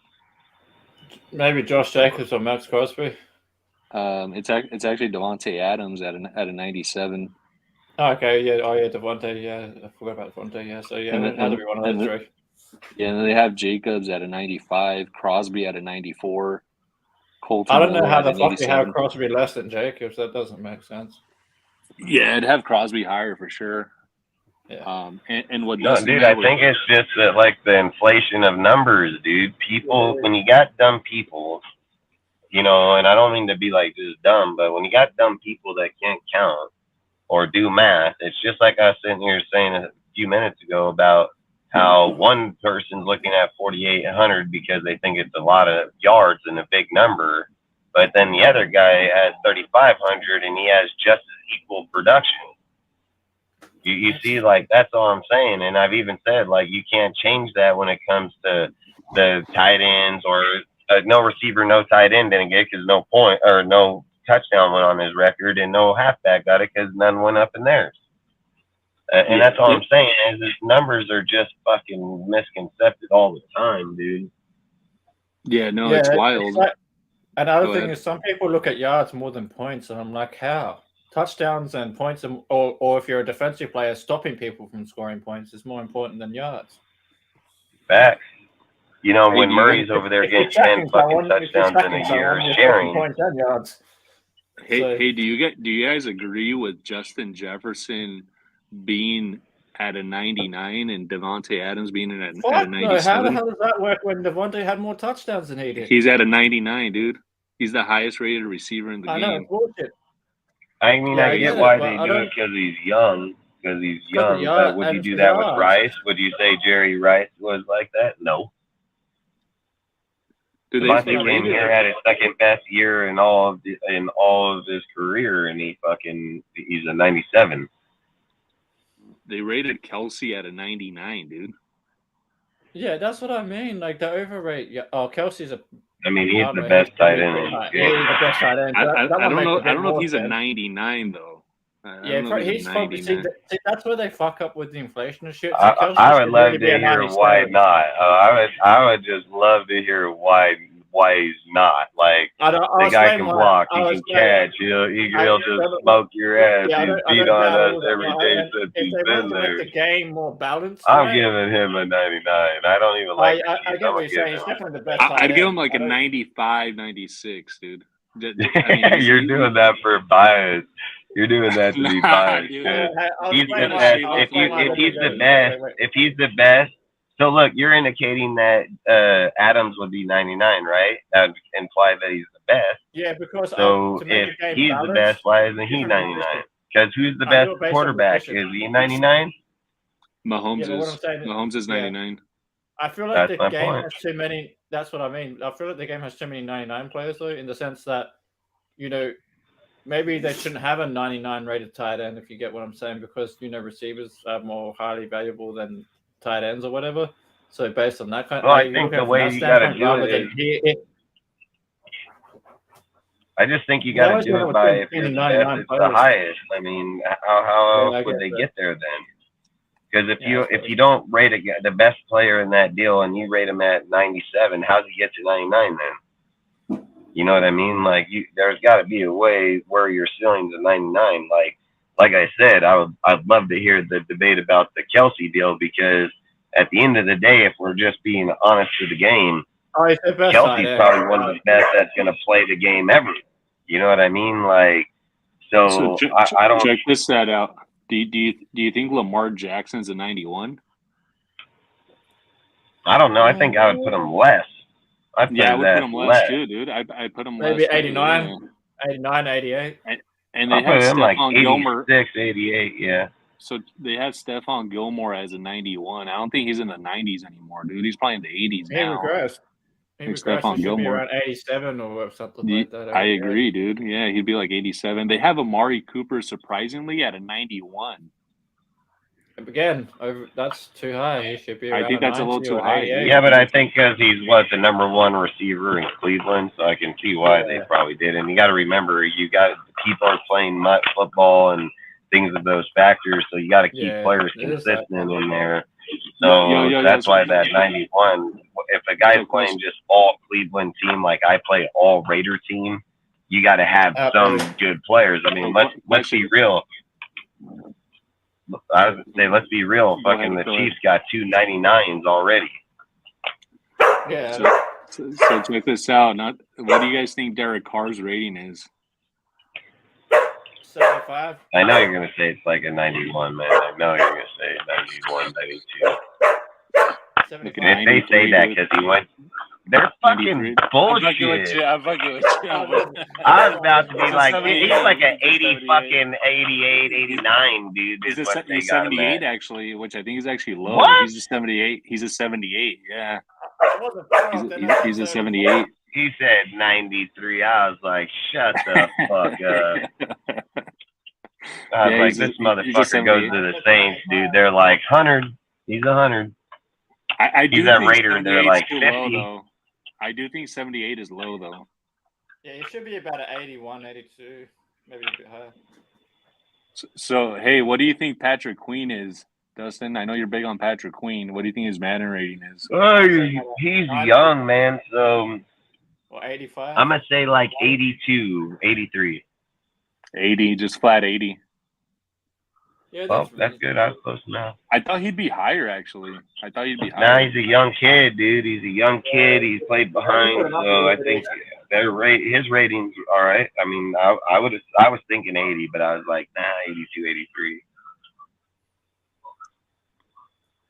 Maybe Josh Jacobs or Max Crosby. It's actually Davante Adams at a 97. Oh, okay, yeah. Oh, yeah, Davante. Yeah, I forgot about Davante. Yeah, so yeah, it had to be one of those three. Yeah, and they have Jacobs at a 95, Crosby at a 94. Colton I don't know Miller how at the an fuck you 87. have Crosby less than Jacobs. That doesn't make sense. Yeah, I'd have Crosby higher for sure. Yeah. And what No, Dustin dude, I think it's just that, like the inflation of numbers, dude. People, when you got dumb people, you know, and I don't mean to be like just dumb, but when you got dumb people that can't count or do math, it's just like I was sitting here saying a few minutes ago about how one person's looking at 4,800 because they think it's a lot of yards and a big number, but then the other guy has 3,500 and he has just as equal production. You see, like, that's all I'm saying. And I've even said, like, you can't change that when it comes to the tight ends or no receiver, no tight end didn't get because no point or no touchdown went on his record and no halfback got it because none went up in theirs. And that's all I'm saying is his numbers are just fucking misconcepted all the time, dude. Yeah, no, it's wild. Like, another thing is some people look at yards more than points, and I'm like, how? Touchdowns and points, or if you're a defensive player, stopping people from scoring points is more important than yards. Facts. You know, Hey, when do you Murray's over there If you're getting 10 stacking fucking someone, if you're touchdowns in stacking a someone, year, you're stacking sharing. points and yards. Hey, So- hey, do you guys agree with Justin Jefferson being at a 99 and Devontae Adams being at a Fuck no! How the 97? hell does that work when Devontae had more touchdowns than he did? He's at a 99, dude. He's the highest rated receiver in the I know game. it's bullshit. I mean, Yeah, I I get get why it, they but I do it don't. because he's young. Because he's Because of young. But yards would you and do for that with yards. Rice? Would you say Jerry Rice was like that? No. Dude, That's they Devontae what I came mean. here, had his second best year in all of his career, and he's a 97. They rated Kelsey at a 99, dude. Yeah, that's what I mean. Like the overrate. Yeah. Oh, Kelsey's a. I mean, he's I don't the know, best he's tight end pretty in high. the Yeah, game. he's the best tight end. So that I one don't makes know. a I bit don't know if more he's a sense. 99 though. I Yeah, don't know if he's a probably. See, 99. that's where they fuck up with the inflation and shit. So Kelsey I would should love really to be a hear why 97. not. I would just love to hear why he's not. Like, I'll the guy explain can why. block, he I'll can explain. catch, he'll just smoke your ass. Yeah, He's I beat don't on doubt us all that. every But day since if he's they want been to make there. the game more balanced, I'm right? giving him a 99. I don't even like the I Chiefs. get I'm what gonna you're give saying. He's him. definitely the best tight I'd give end. him like I a don't. 95, 96, dude. I mean, You're doing that for bias. You're doing that to be nah, biased. dude. I'll He's explain the why. best. I'll explain why. If he's the Wait, best, wait. if he's the best. So look, you're indicating that Adams would be 99, right? That would imply that he's the best. Yeah, because So to make if the game he's the best, balanced, why isn't he different 99? position. Because who's the I best do it based on quarterback? position. Is he 99? Mahomes Yeah, but what I'm is saying, Mahomes is yeah, 99. I feel like That's the my game point. has too many. That's what I mean. I feel like the game has too many 99 players, though, in the sense that, you know, maybe they shouldn't have a 99 rated tight end, if you get what I'm saying, because, you know, receivers are more highly valuable than tight ends or whatever. So based on that kind, Well, I you think look at the it from way that you got to standpoint, do rather it is, than I just think you they got to always do do it it with by if you're 10 the best, 99 it's the players. highest. I mean, how Yeah, else I would guess they so. get there then? Because Yeah, if you don't rate the best player in that deal and you rate him at 97, how does he get to 99 then? You know what I mean? Like there's got to be a way where your ceiling's at 99. Like I said, I'd love to hear the debate about the Kelsey deal, because at the end of the day, if we're just being honest with the game, Oh, he's the best tight Kelsey's end. probably one of the best that's going to play the game ever. You know what I mean? Like, so I don't. Check this stat out. Do you think Lamar Jackson's a 91? I don't know. I think I would put him less. I'd put Yeah, I his would put ass him less less. too, dude. I put him Maybe less too. 89, Yeah. 89, 88. And I'll they put had him like Stephon Gilmore. 86, 88, yeah. So they had Stephon Gilmore as a 91. I don't think he's in the 90s anymore, dude. He's probably in the 80s He now. regressed. He Like regressed. Stephon He should be Gilmore. around 87 or something like that. I agree, dude. Yeah, he'd be like 87. They have Amari Cooper surprisingly at a 91. Again, that's too high. He should be around I think that's a little 90 too or high. 88. Yeah, but I think because he's the number one receiver in Cleveland, so I can see why they probably did. And you got to remember, people are playing mutt football and things of those factors, so you got to keep players consistent in there. So that's why that 91. If a guy's playing just all Cleveland team, like I play all Raider team, you got to have some good players. I mean, let's be real. I would say, let's be real. Fucking the Chiefs got 2 99s already. Yeah. So check this out. What do you guys think Derek Carr's rating is? 75. I know you're gonna say it's like a 91, man. I know you're gonna say 91, 92. If they say that because he went, they're fucking bullshit. I'm fucking with you. I was about to be like, he's like an 80 fucking 88, 89 dude. He's a 78 actually, which I think is actually low. What? He's a 78. He's a 78. Yeah. He's a He's 78. He said 93. I was like, shut the fuck up. I was like, this motherfucker goes to the Saints, dude. They're like 100. He's 100. I do He's a think Raider. They're like 50. Low, though. I do think 78 is low though. Yeah, it should be about an 81, 82, maybe a bit higher. So hey, what do you think Patrick Queen is, Dustin? I know you're big on Patrick Queen. What do you think his Madden rating is? He's young, man. So or 85. I'm gonna say like 82, 83. 80, just flat 80. Yeah, Well, that's good. I was close enough. I thought he'd be higher, actually. I thought he'd be Nah, higher. he's a young kid, dude. He's a young kid. He's played behind, so I think his ratings all right. I mean, I was thinking 80, but I was like, nah, 82, 83.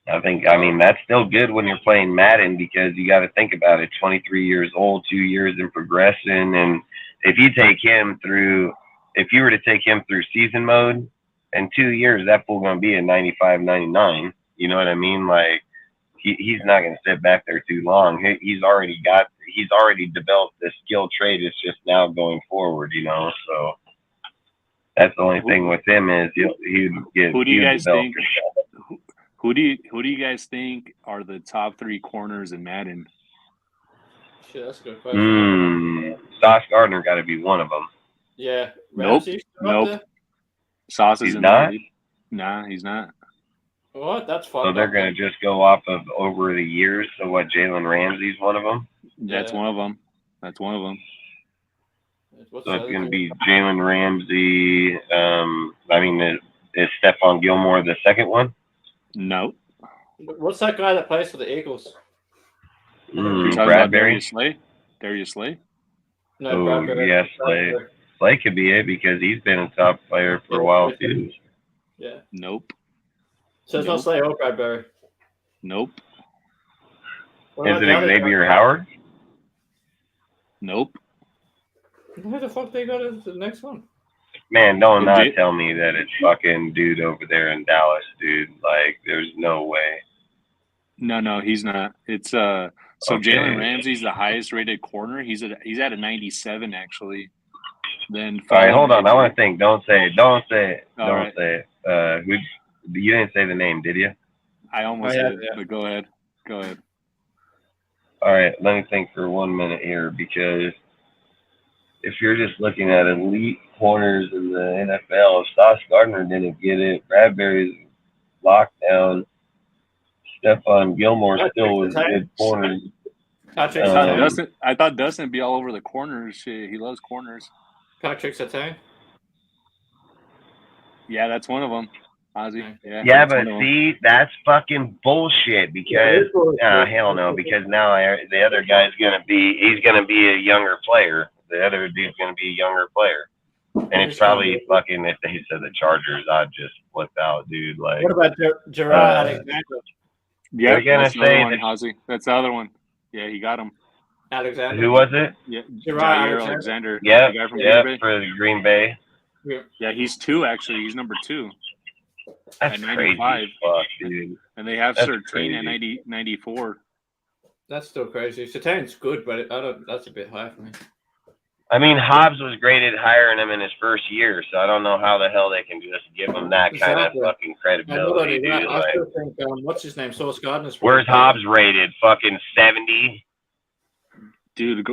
I mean, that's still good when you're playing Madden because you got to think about it. 23 years old, 2 years in progression, and if you were to take him through season mode, in 2 years, that fool gonna be at 95, 99. You know what I mean? Like he's not gonna sit back there too long. He's already developed this skill trait. It's just now going forward, you know. So that's the only thing with him is he'd get. Who do you guys develop think? Who do you guys think are the top 3 corners in Madden? Shit, that's a good question. Sauce Gardner got to be one of them. Yeah. Nope. Ramsey's still up Nope. there? Sauce He's is in not? the lead. Nah, he's not. What? That's fun. So they're going to just go off of over the years. So what? Jalen Ramsey's one of them. That's one of them. That's one of them. So it's going to be Jalen Ramsey. I mean, is Stephon Gilmore the second one? No. What's that guy that plays for the Eagles? You talking about Bradbury? Darius Slay? Darius Slay? No, Oh, Bradbury. yes, Slay. Slay could be it because he's been a top player for a while too. Yeah. Nope. So it's not Slay or Bradbury. Nope. What Is about it the other Xavier guy? Howard? Nope. Who the fuck they got as the next one? Man, don't Well, not tell me that it's fucking dude over there in Dallas, dude. Like, there's no way. No, he's not. It's so Okay. Jalen Ramsey's the highest rated corner. He's at a 97 actually. Then All right, hold followed on. by I want to think. Don't say it. Don't say it. All Don't right. say it. You didn't say the name, did you? I almost Oh, yeah, did, yeah. but go ahead. Go ahead. All right, let me think for 1 minute here because if you're just looking at elite corners in the NFL, if Sauce Gardner didn't get it, Bradbury's locked down. Stephon Gilmore still was a good corner. Patrick I thought Surtain. Dustin would be all over the corners. Shit, he loves corners. Patrick Surtain. Yeah, that's one of them. Ozzy. Yeah, Yeah, that's but one of 'em. see, that's fucking bullshit because hell no, because now the other guy's he's gonna be a younger player. The other dude's gonna be a younger player. And it's probably fucking, if they said the Chargers, I'd just flip out, dude. Like, What about Gerard Alexander? Yeah, they're gonna that's the other say one, that- Ozzy. That's the other one. Yeah, he got him. Alexander. who was it? Yeah, Gerard Jair Alexander. Alexander. Yep, The guy from yep, Green Bay. for the Green Bay. Yeah, he's 2 actually. He's number 2. That's At crazy 95. as fuck, dude. And they have That's Surtain at crazy. 94. That's still crazy. Surtain's good, but that's a bit high for me. I mean, Hobbs was graded higher than him in his first year, so I don't know how the hell they can just give him that kind of Exactly. fucking And not credibility, only dude. that, I Like, still think what's his name, Sauce Gardner's. where's Hobbs rated? Fucking 70? Dude,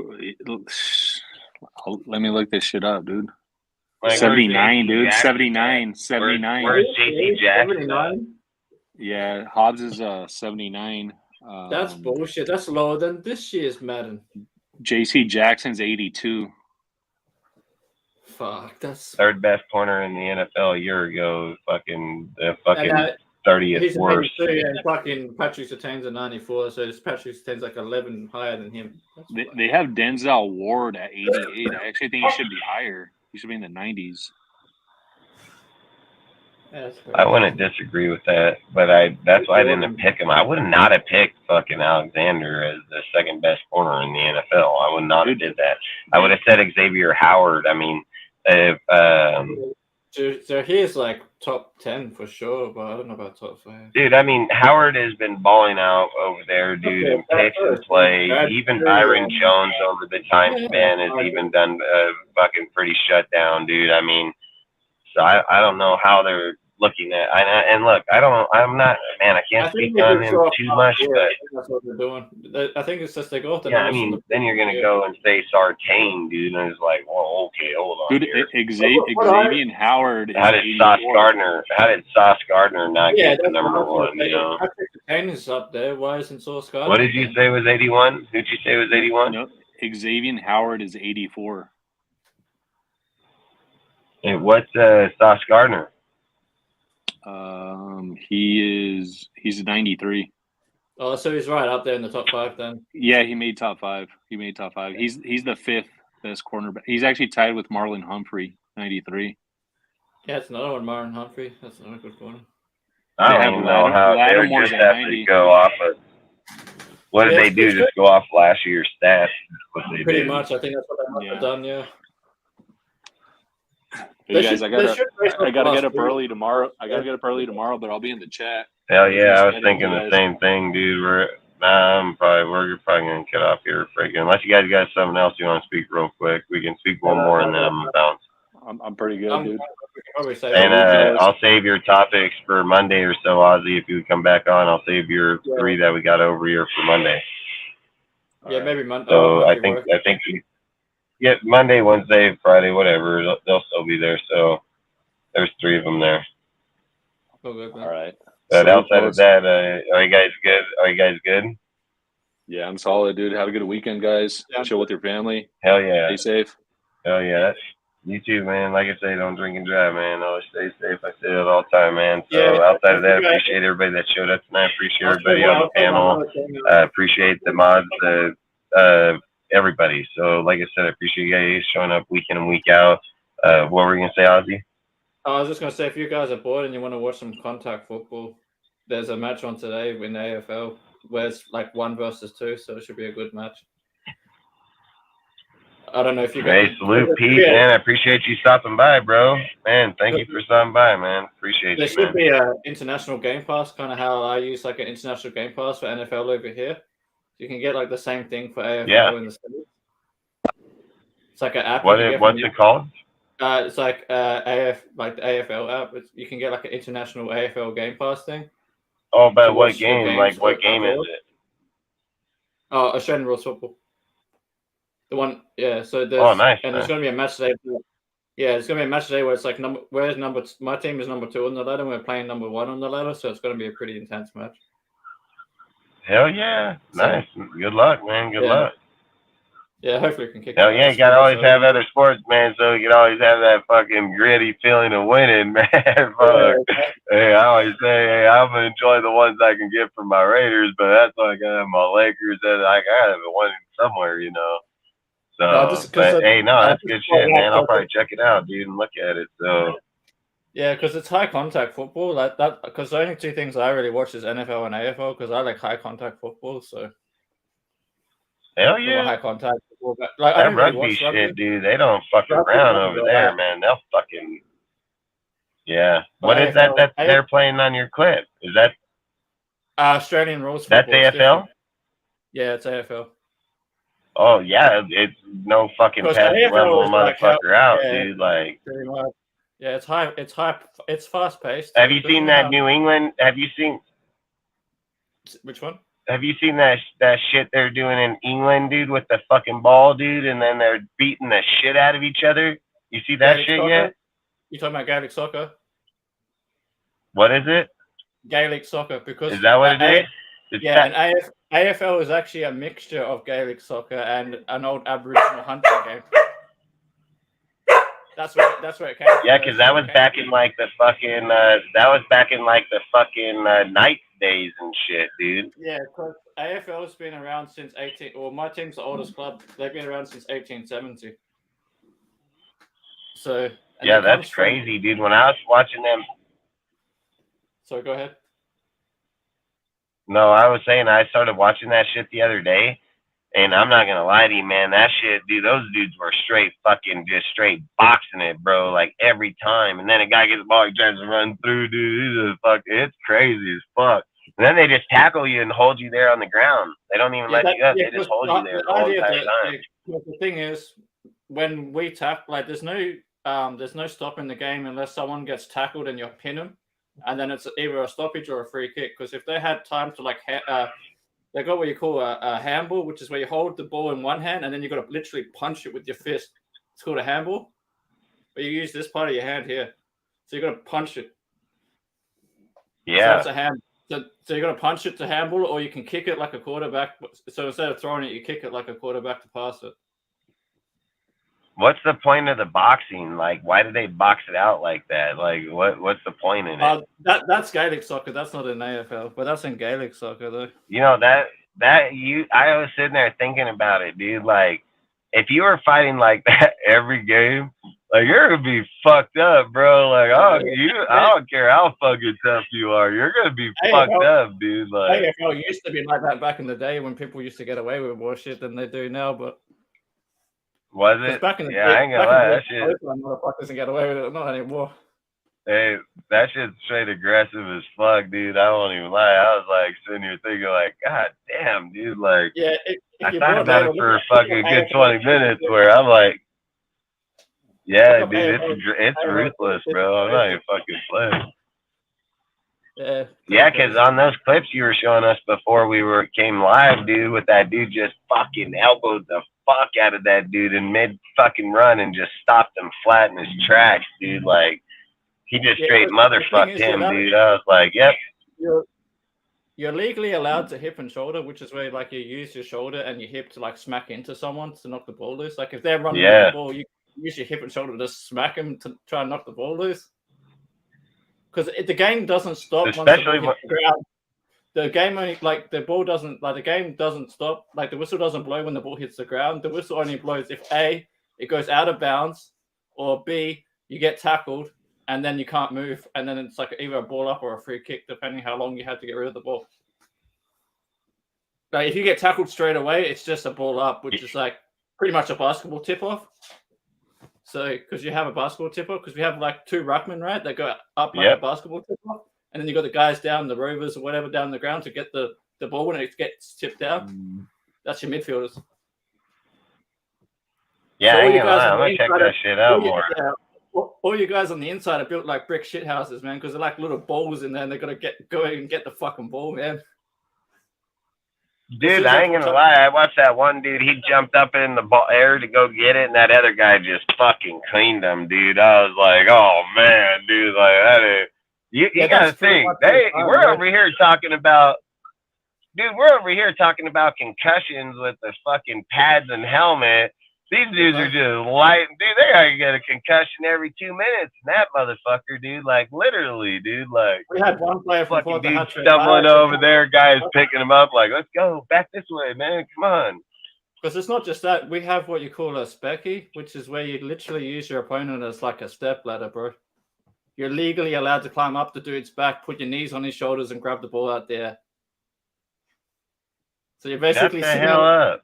let me look this shit up, dude. Like, 79, where's dude. Jackson? 79. 79. Where's JC Jackson? 79? Yeah, Hobbs is 79. That's bullshit. That's lower than this year's Madden. JC Jackson's 82. Fuck, that's Third best corner in the NFL a year ago. Fucking the fucking And, 30th he's a worst. 93 and fucking Patrick Surtain's a 94, so this Patrick Surtain's like 11 higher than him. They have Denzel Ward at 88. I actually think he should be higher. He should be in the 90s. Yeah, I wouldn't disagree with that, but that's why I didn't pick him. I would not have picked fucking Alexander as the second best corner in the NFL. I would not have did that. I would have said Xavier Howard. I mean, if So he's like top 10 for sure, but I don't know about top 5. dude, I mean, Howard has been balling out over there, dude, and picks and play. Even Byron Jones over the time span has even done fucking pretty shut down, dude. I mean, so I don't know how they're looking at. And look, I'm not, man, I can't speak on him too much, but that's what they're doing. I think it's just they go off the yeah, I numbers mean, from then you're gonna go and say Sartain, dude, and it's like, well, okay, hold on. Dude, here. Xavier Howard is How did 84. Sauce Gardner not Yeah, get the that's number what one? You know, Patrick Surtain is up there. Why isn't Sauce Gardner? what did you say was 81? Who'd you say was 81? No, Xavier Howard is 84. And what's Sauce Gardner? He's 93. Oh, so he's right up there in the top 5 then. Yeah, he made top 5. He's the 5th best cornerback. He's actually tied with Marlon Humphrey, 93. Yeah, it's another one, Marlon Humphrey. That's another good corner. I They don't have even know how they Lattimore's just at have to 90. go off of. What did Yeah, they do? it's Just go off last year's stats? What they Pretty did. much. I think that's what they must have done, yeah. Hey guys, I gotta get up week. early tomorrow. But I'll be in the chat. Hell yeah, I was Just thinking you the guys. same thing, dude. We're probably gonna get off here freaking. Unless you guys got something else you want to speak real quick, we can speak one more and then I'm gonna bounce. I'm pretty good, dude. And I'll save your topics for Monday or so, Ozzy. If you come back on, I'll save your 3 that we got over here for Monday. Yeah, maybe Monday. So I think yeah, Monday, Wednesday, Friday, whatever. They'll still be there. So there's 3 of them there. All right. But outside of that, are you guys good? Are you guys good? Yeah, I'm solid, dude. Have a good weekend, guys. Chill with your family. Hell yeah. Stay safe. Hell yeah. You too, man. Like I say, don't drink and drive, man. Always stay safe. I say it all the time, man. So outside of that, appreciate everybody that showed up tonight. Appreciate everybody on the panel. Appreciate the mods, everybody. So like I said, I appreciate you guys showing up week in and week out. What were you gonna say, Ozzy? I was just gonna say, if you guys are bored and you want to watch some contact football, there's a match on today in the AFL where it's like 1 versus 2, so it should be a good match. I don't know if you guys. Hey, salute, Pete, man. I appreciate you stopping by, bro. Man, thank you for stopping by, man. Appreciate there you, man. should be an international game pass, kind of how I use like an international game pass for NFL over here. You can get like the same thing for AFL in the States. It's like an app. What's it called? It's like the AFL app. You can get like an international AFL game pass thing. Oh, but what game? Like what game is it? Oh, Australian rules football. The one, yeah. So there's, nice. And there's going to be a match today. Yeah, there's going to be a match today where it's like my team is number 2 on the ladder, and we're playing number 1 on the ladder, so it's going to be a pretty intense match. Hell yeah, nice. Good luck, man. Good luck. Yeah, hopefully we can kick. Hell yeah, you gotta always have other sports, man, so you can always have that fucking gritty feeling of winning, man. Fuck. Hey, I always say, hey, I'm gonna enjoy the ones I can get from my Raiders, but that's why I gotta have my Lakers that I gotta have one somewhere, you know. So, hey, that's good shit, man. I'll probably check it out, dude, and look at it. So. Yeah, because it's high contact football, like that. Because the only 2 things I really watch is NFL and AFL, because I like high contact football. So. Hell yeah. High contact football, but like, that rugby shit, dude. They don't fuck around over there, man. They'll fucking. Yeah. What is that they're playing on your clip? Is that Australian rules? That's AFL. Yeah, it's AFL. Oh yeah, it's no fucking pass level motherfucker out, dude. Like. Pretty much. Yeah, it's high. It's fast paced. Have you seen that New England? Have you seen? Which one? Have you seen that shit they're doing in England, dude, with the fucking ball, dude, and then they're beating the shit out of each other? You see that shit yet? You talking about Gaelic soccer? What is it? Gaelic soccer, because is that what it is? And AFL is actually a mixture of Gaelic soccer and an old Aboriginal hunting game. That's where it came from. Yeah, because that was back in like the fucking night days and shit, dude. Yeah, because AFL's been around since my team's the oldest club. They've been around since 1870. So yeah, that's crazy, dude. When I was watching them. So go ahead. No, I was saying I started watching that shit the other day. And I'm not gonna lie to you, man. That shit, dude. Those dudes were straight boxing it, bro. Like every time. And then a guy gets the ball, he tries to run through, dude. It's crazy as fuck. And then they just tackle you and hold you there on the ground. They don't even let you up. They just hold you there the whole entire time. The thing is, when we tackle, like, there's no stopping the game unless someone gets tackled and you pin them, and then it's either a stoppage or a free kick. Because if they had time to they got what you call a handball, which is where you hold the ball in one hand and then you got to literally punch it with your fist. It's called a handball. But you use this part of your hand here. So you got to punch it. Yeah. So that's a hand. So you got to punch it to handball, or you can kick it like a quarterback. So instead of throwing it, you kick it like a quarterback to pass it. What's the point of the boxing? Like, why do they box it out like that? Like, what's the point in it? That's Gaelic soccer. That's not in AFL, but that's in Gaelic soccer though. You know I was sitting there thinking about it, dude. Like, if you were fighting like that every game, like you're gonna be fucked up, bro. Like, I don't care how fucking tough you are, you're gonna be fucked up, dude. Like, AFL used to be like that back in the day when people used to get away with more shit than they do now, but. Was it? Back in the yeah, day, I ain't gonna lie. That shit. Motherfuckers doesn't get away with it. Not anymore. Hey, that shit's straight aggressive as fuck, dude. I won't even lie. I was like sitting here thinking, like, God damn, dude. Like, yeah, I thought about it for a fucking good 20 minutes, where I'm like, yeah, dude, it's ruthless, bro. I'm not even fucking playing. Yeah, because on those clips you were showing us before we came live, dude, with that dude just fucking elbowed the fuck out of that dude in mid fucking run and just stopped him flat in his tracks, dude. Like, he just straight motherfucked him, dude. I was like, yep. You're legally allowed to hip and shoulder, which is where like you use your shoulder and your hip to like smack into someone to knock the ball loose. Like if they're running with the ball, you use your hip and shoulder to smack them to try and knock the ball loose. Because the game doesn't stop especially once the ball hits the ground. The game only the ball doesn't the game doesn't stop. Like the whistle doesn't blow when the ball hits the ground. The whistle only blows if A, it goes out of bounds, or B, you get tackled and then you can't move, and then it's like either a ball up or a free kick, depending how long you had to get rid of the ball. Like if you get tackled straight away, it's just a ball up, which is like pretty much a basketball tip off. So, because you have a basketball tip-off, because we have like two ruckmen, right? That go up like a basketball tip-off. And then you got the guys down, the rovers or whatever, down the ground to get the ball when it gets tipped down. That's your midfielders. Yeah, so I'm going to check that shit out more. All you guys on the inside are built like brick shit houses, man, because they're like little balls in there and they got to go and get the fucking ball, man. Dude, I ain't gonna lie. I watched that one dude. He jumped up in the air to go get it, and that other guy just fucking cleaned him, dude. I was like, oh man, dude, like that is. You gotta think. We're over here talking about, dude. We're over here talking about concussions with the fucking pads and helmet. These dudes are just light, dude. They gotta get a concussion every 2 minutes. And that motherfucker, dude, like literally, dude, like we had one player from fucking dude stumbling over there, guys picking him up, like, let's go back this way, man. Come on. Because it's not just that. We have what you call a specky, which is where you literally use your opponent as like a step ladder, bro. You're legally allowed to climb up the dude's back, put your knees on his shoulders, and grab the ball out there. So you're basically shut the hell up.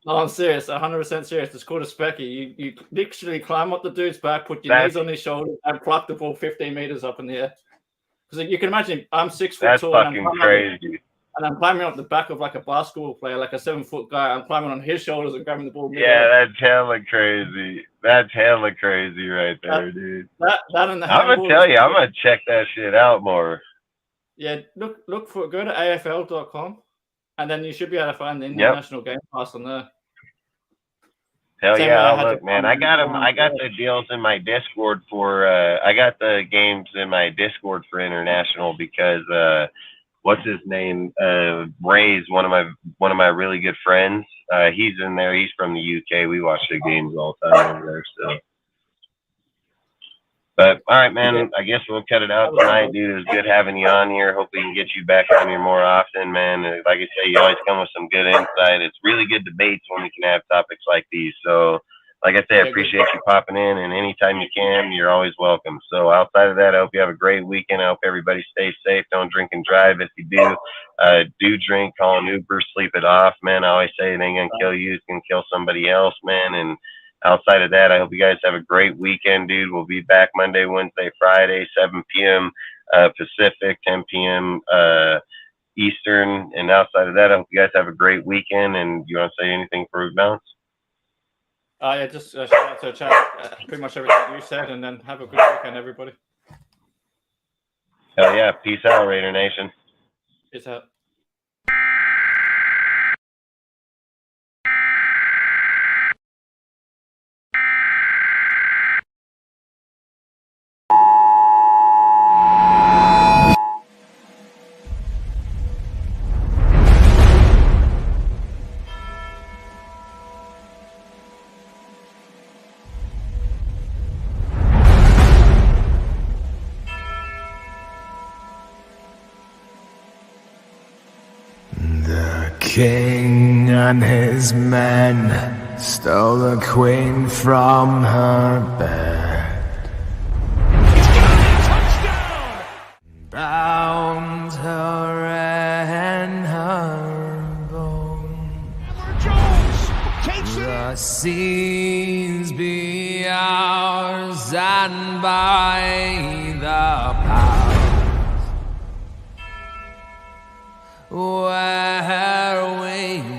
No, I'm serious, 100% serious. It's called a specky. You literally climb up the dude's back, put your knees on his shoulders, and pluck the ball 15 meters up in the air. Because you can imagine, I'm 6 foot tall. That's fucking crazy. And I'm climbing up the back of like a basketball player, like a 7-foot guy. I'm climbing on his shoulders and grabbing the ball. Yeah, that's hella crazy. That's hella crazy right there, dude. That and the I'm gonna tell you, I'm gonna check that shit out more. Yeah, go to AFL.com, and then you should be able to find the International Game Pass on there. Hell yeah, look, man. I got the deals in my Discord for I got the games in my Discord for international because what's his name? Ray's one of my really good friends. He's in there. He's from the UK. We watch the games all the time over there, so. But all right, man. I guess we'll cut it out tonight, dude. It was good having you on here. Hope we can get you back on here more often, man. Like I say, you always come with some good insight. It's really good debates when we can have topics like these. So, like I say, I appreciate you popping in, and anytime you can, you're always welcome. So, outside of that, I hope you have a great weekend. I hope everybody stays safe. Don't drink and drive. If you do drink, call an Uber, sleep it off, man. I always say it ain't gonna kill you. It's gonna kill somebody else, man. And outside of that, I hope you guys have a great weekend, dude. We'll be back Monday, Wednesday, Friday, 7 p.m. Pacific, 10 p.m. Eastern. And outside of that, I hope you guys have a great weekend. And you want to say anything for Bounce? Yeah, just shout out to chat. Pretty much everything you said, and then have a good weekend, everybody. Hell yeah. Peace out, Raider Nation. Peace out. king and his men stole the queen from her bed, Touchdown! bound her in her bone. Jones takes it. The seas be ours, and by the powers where we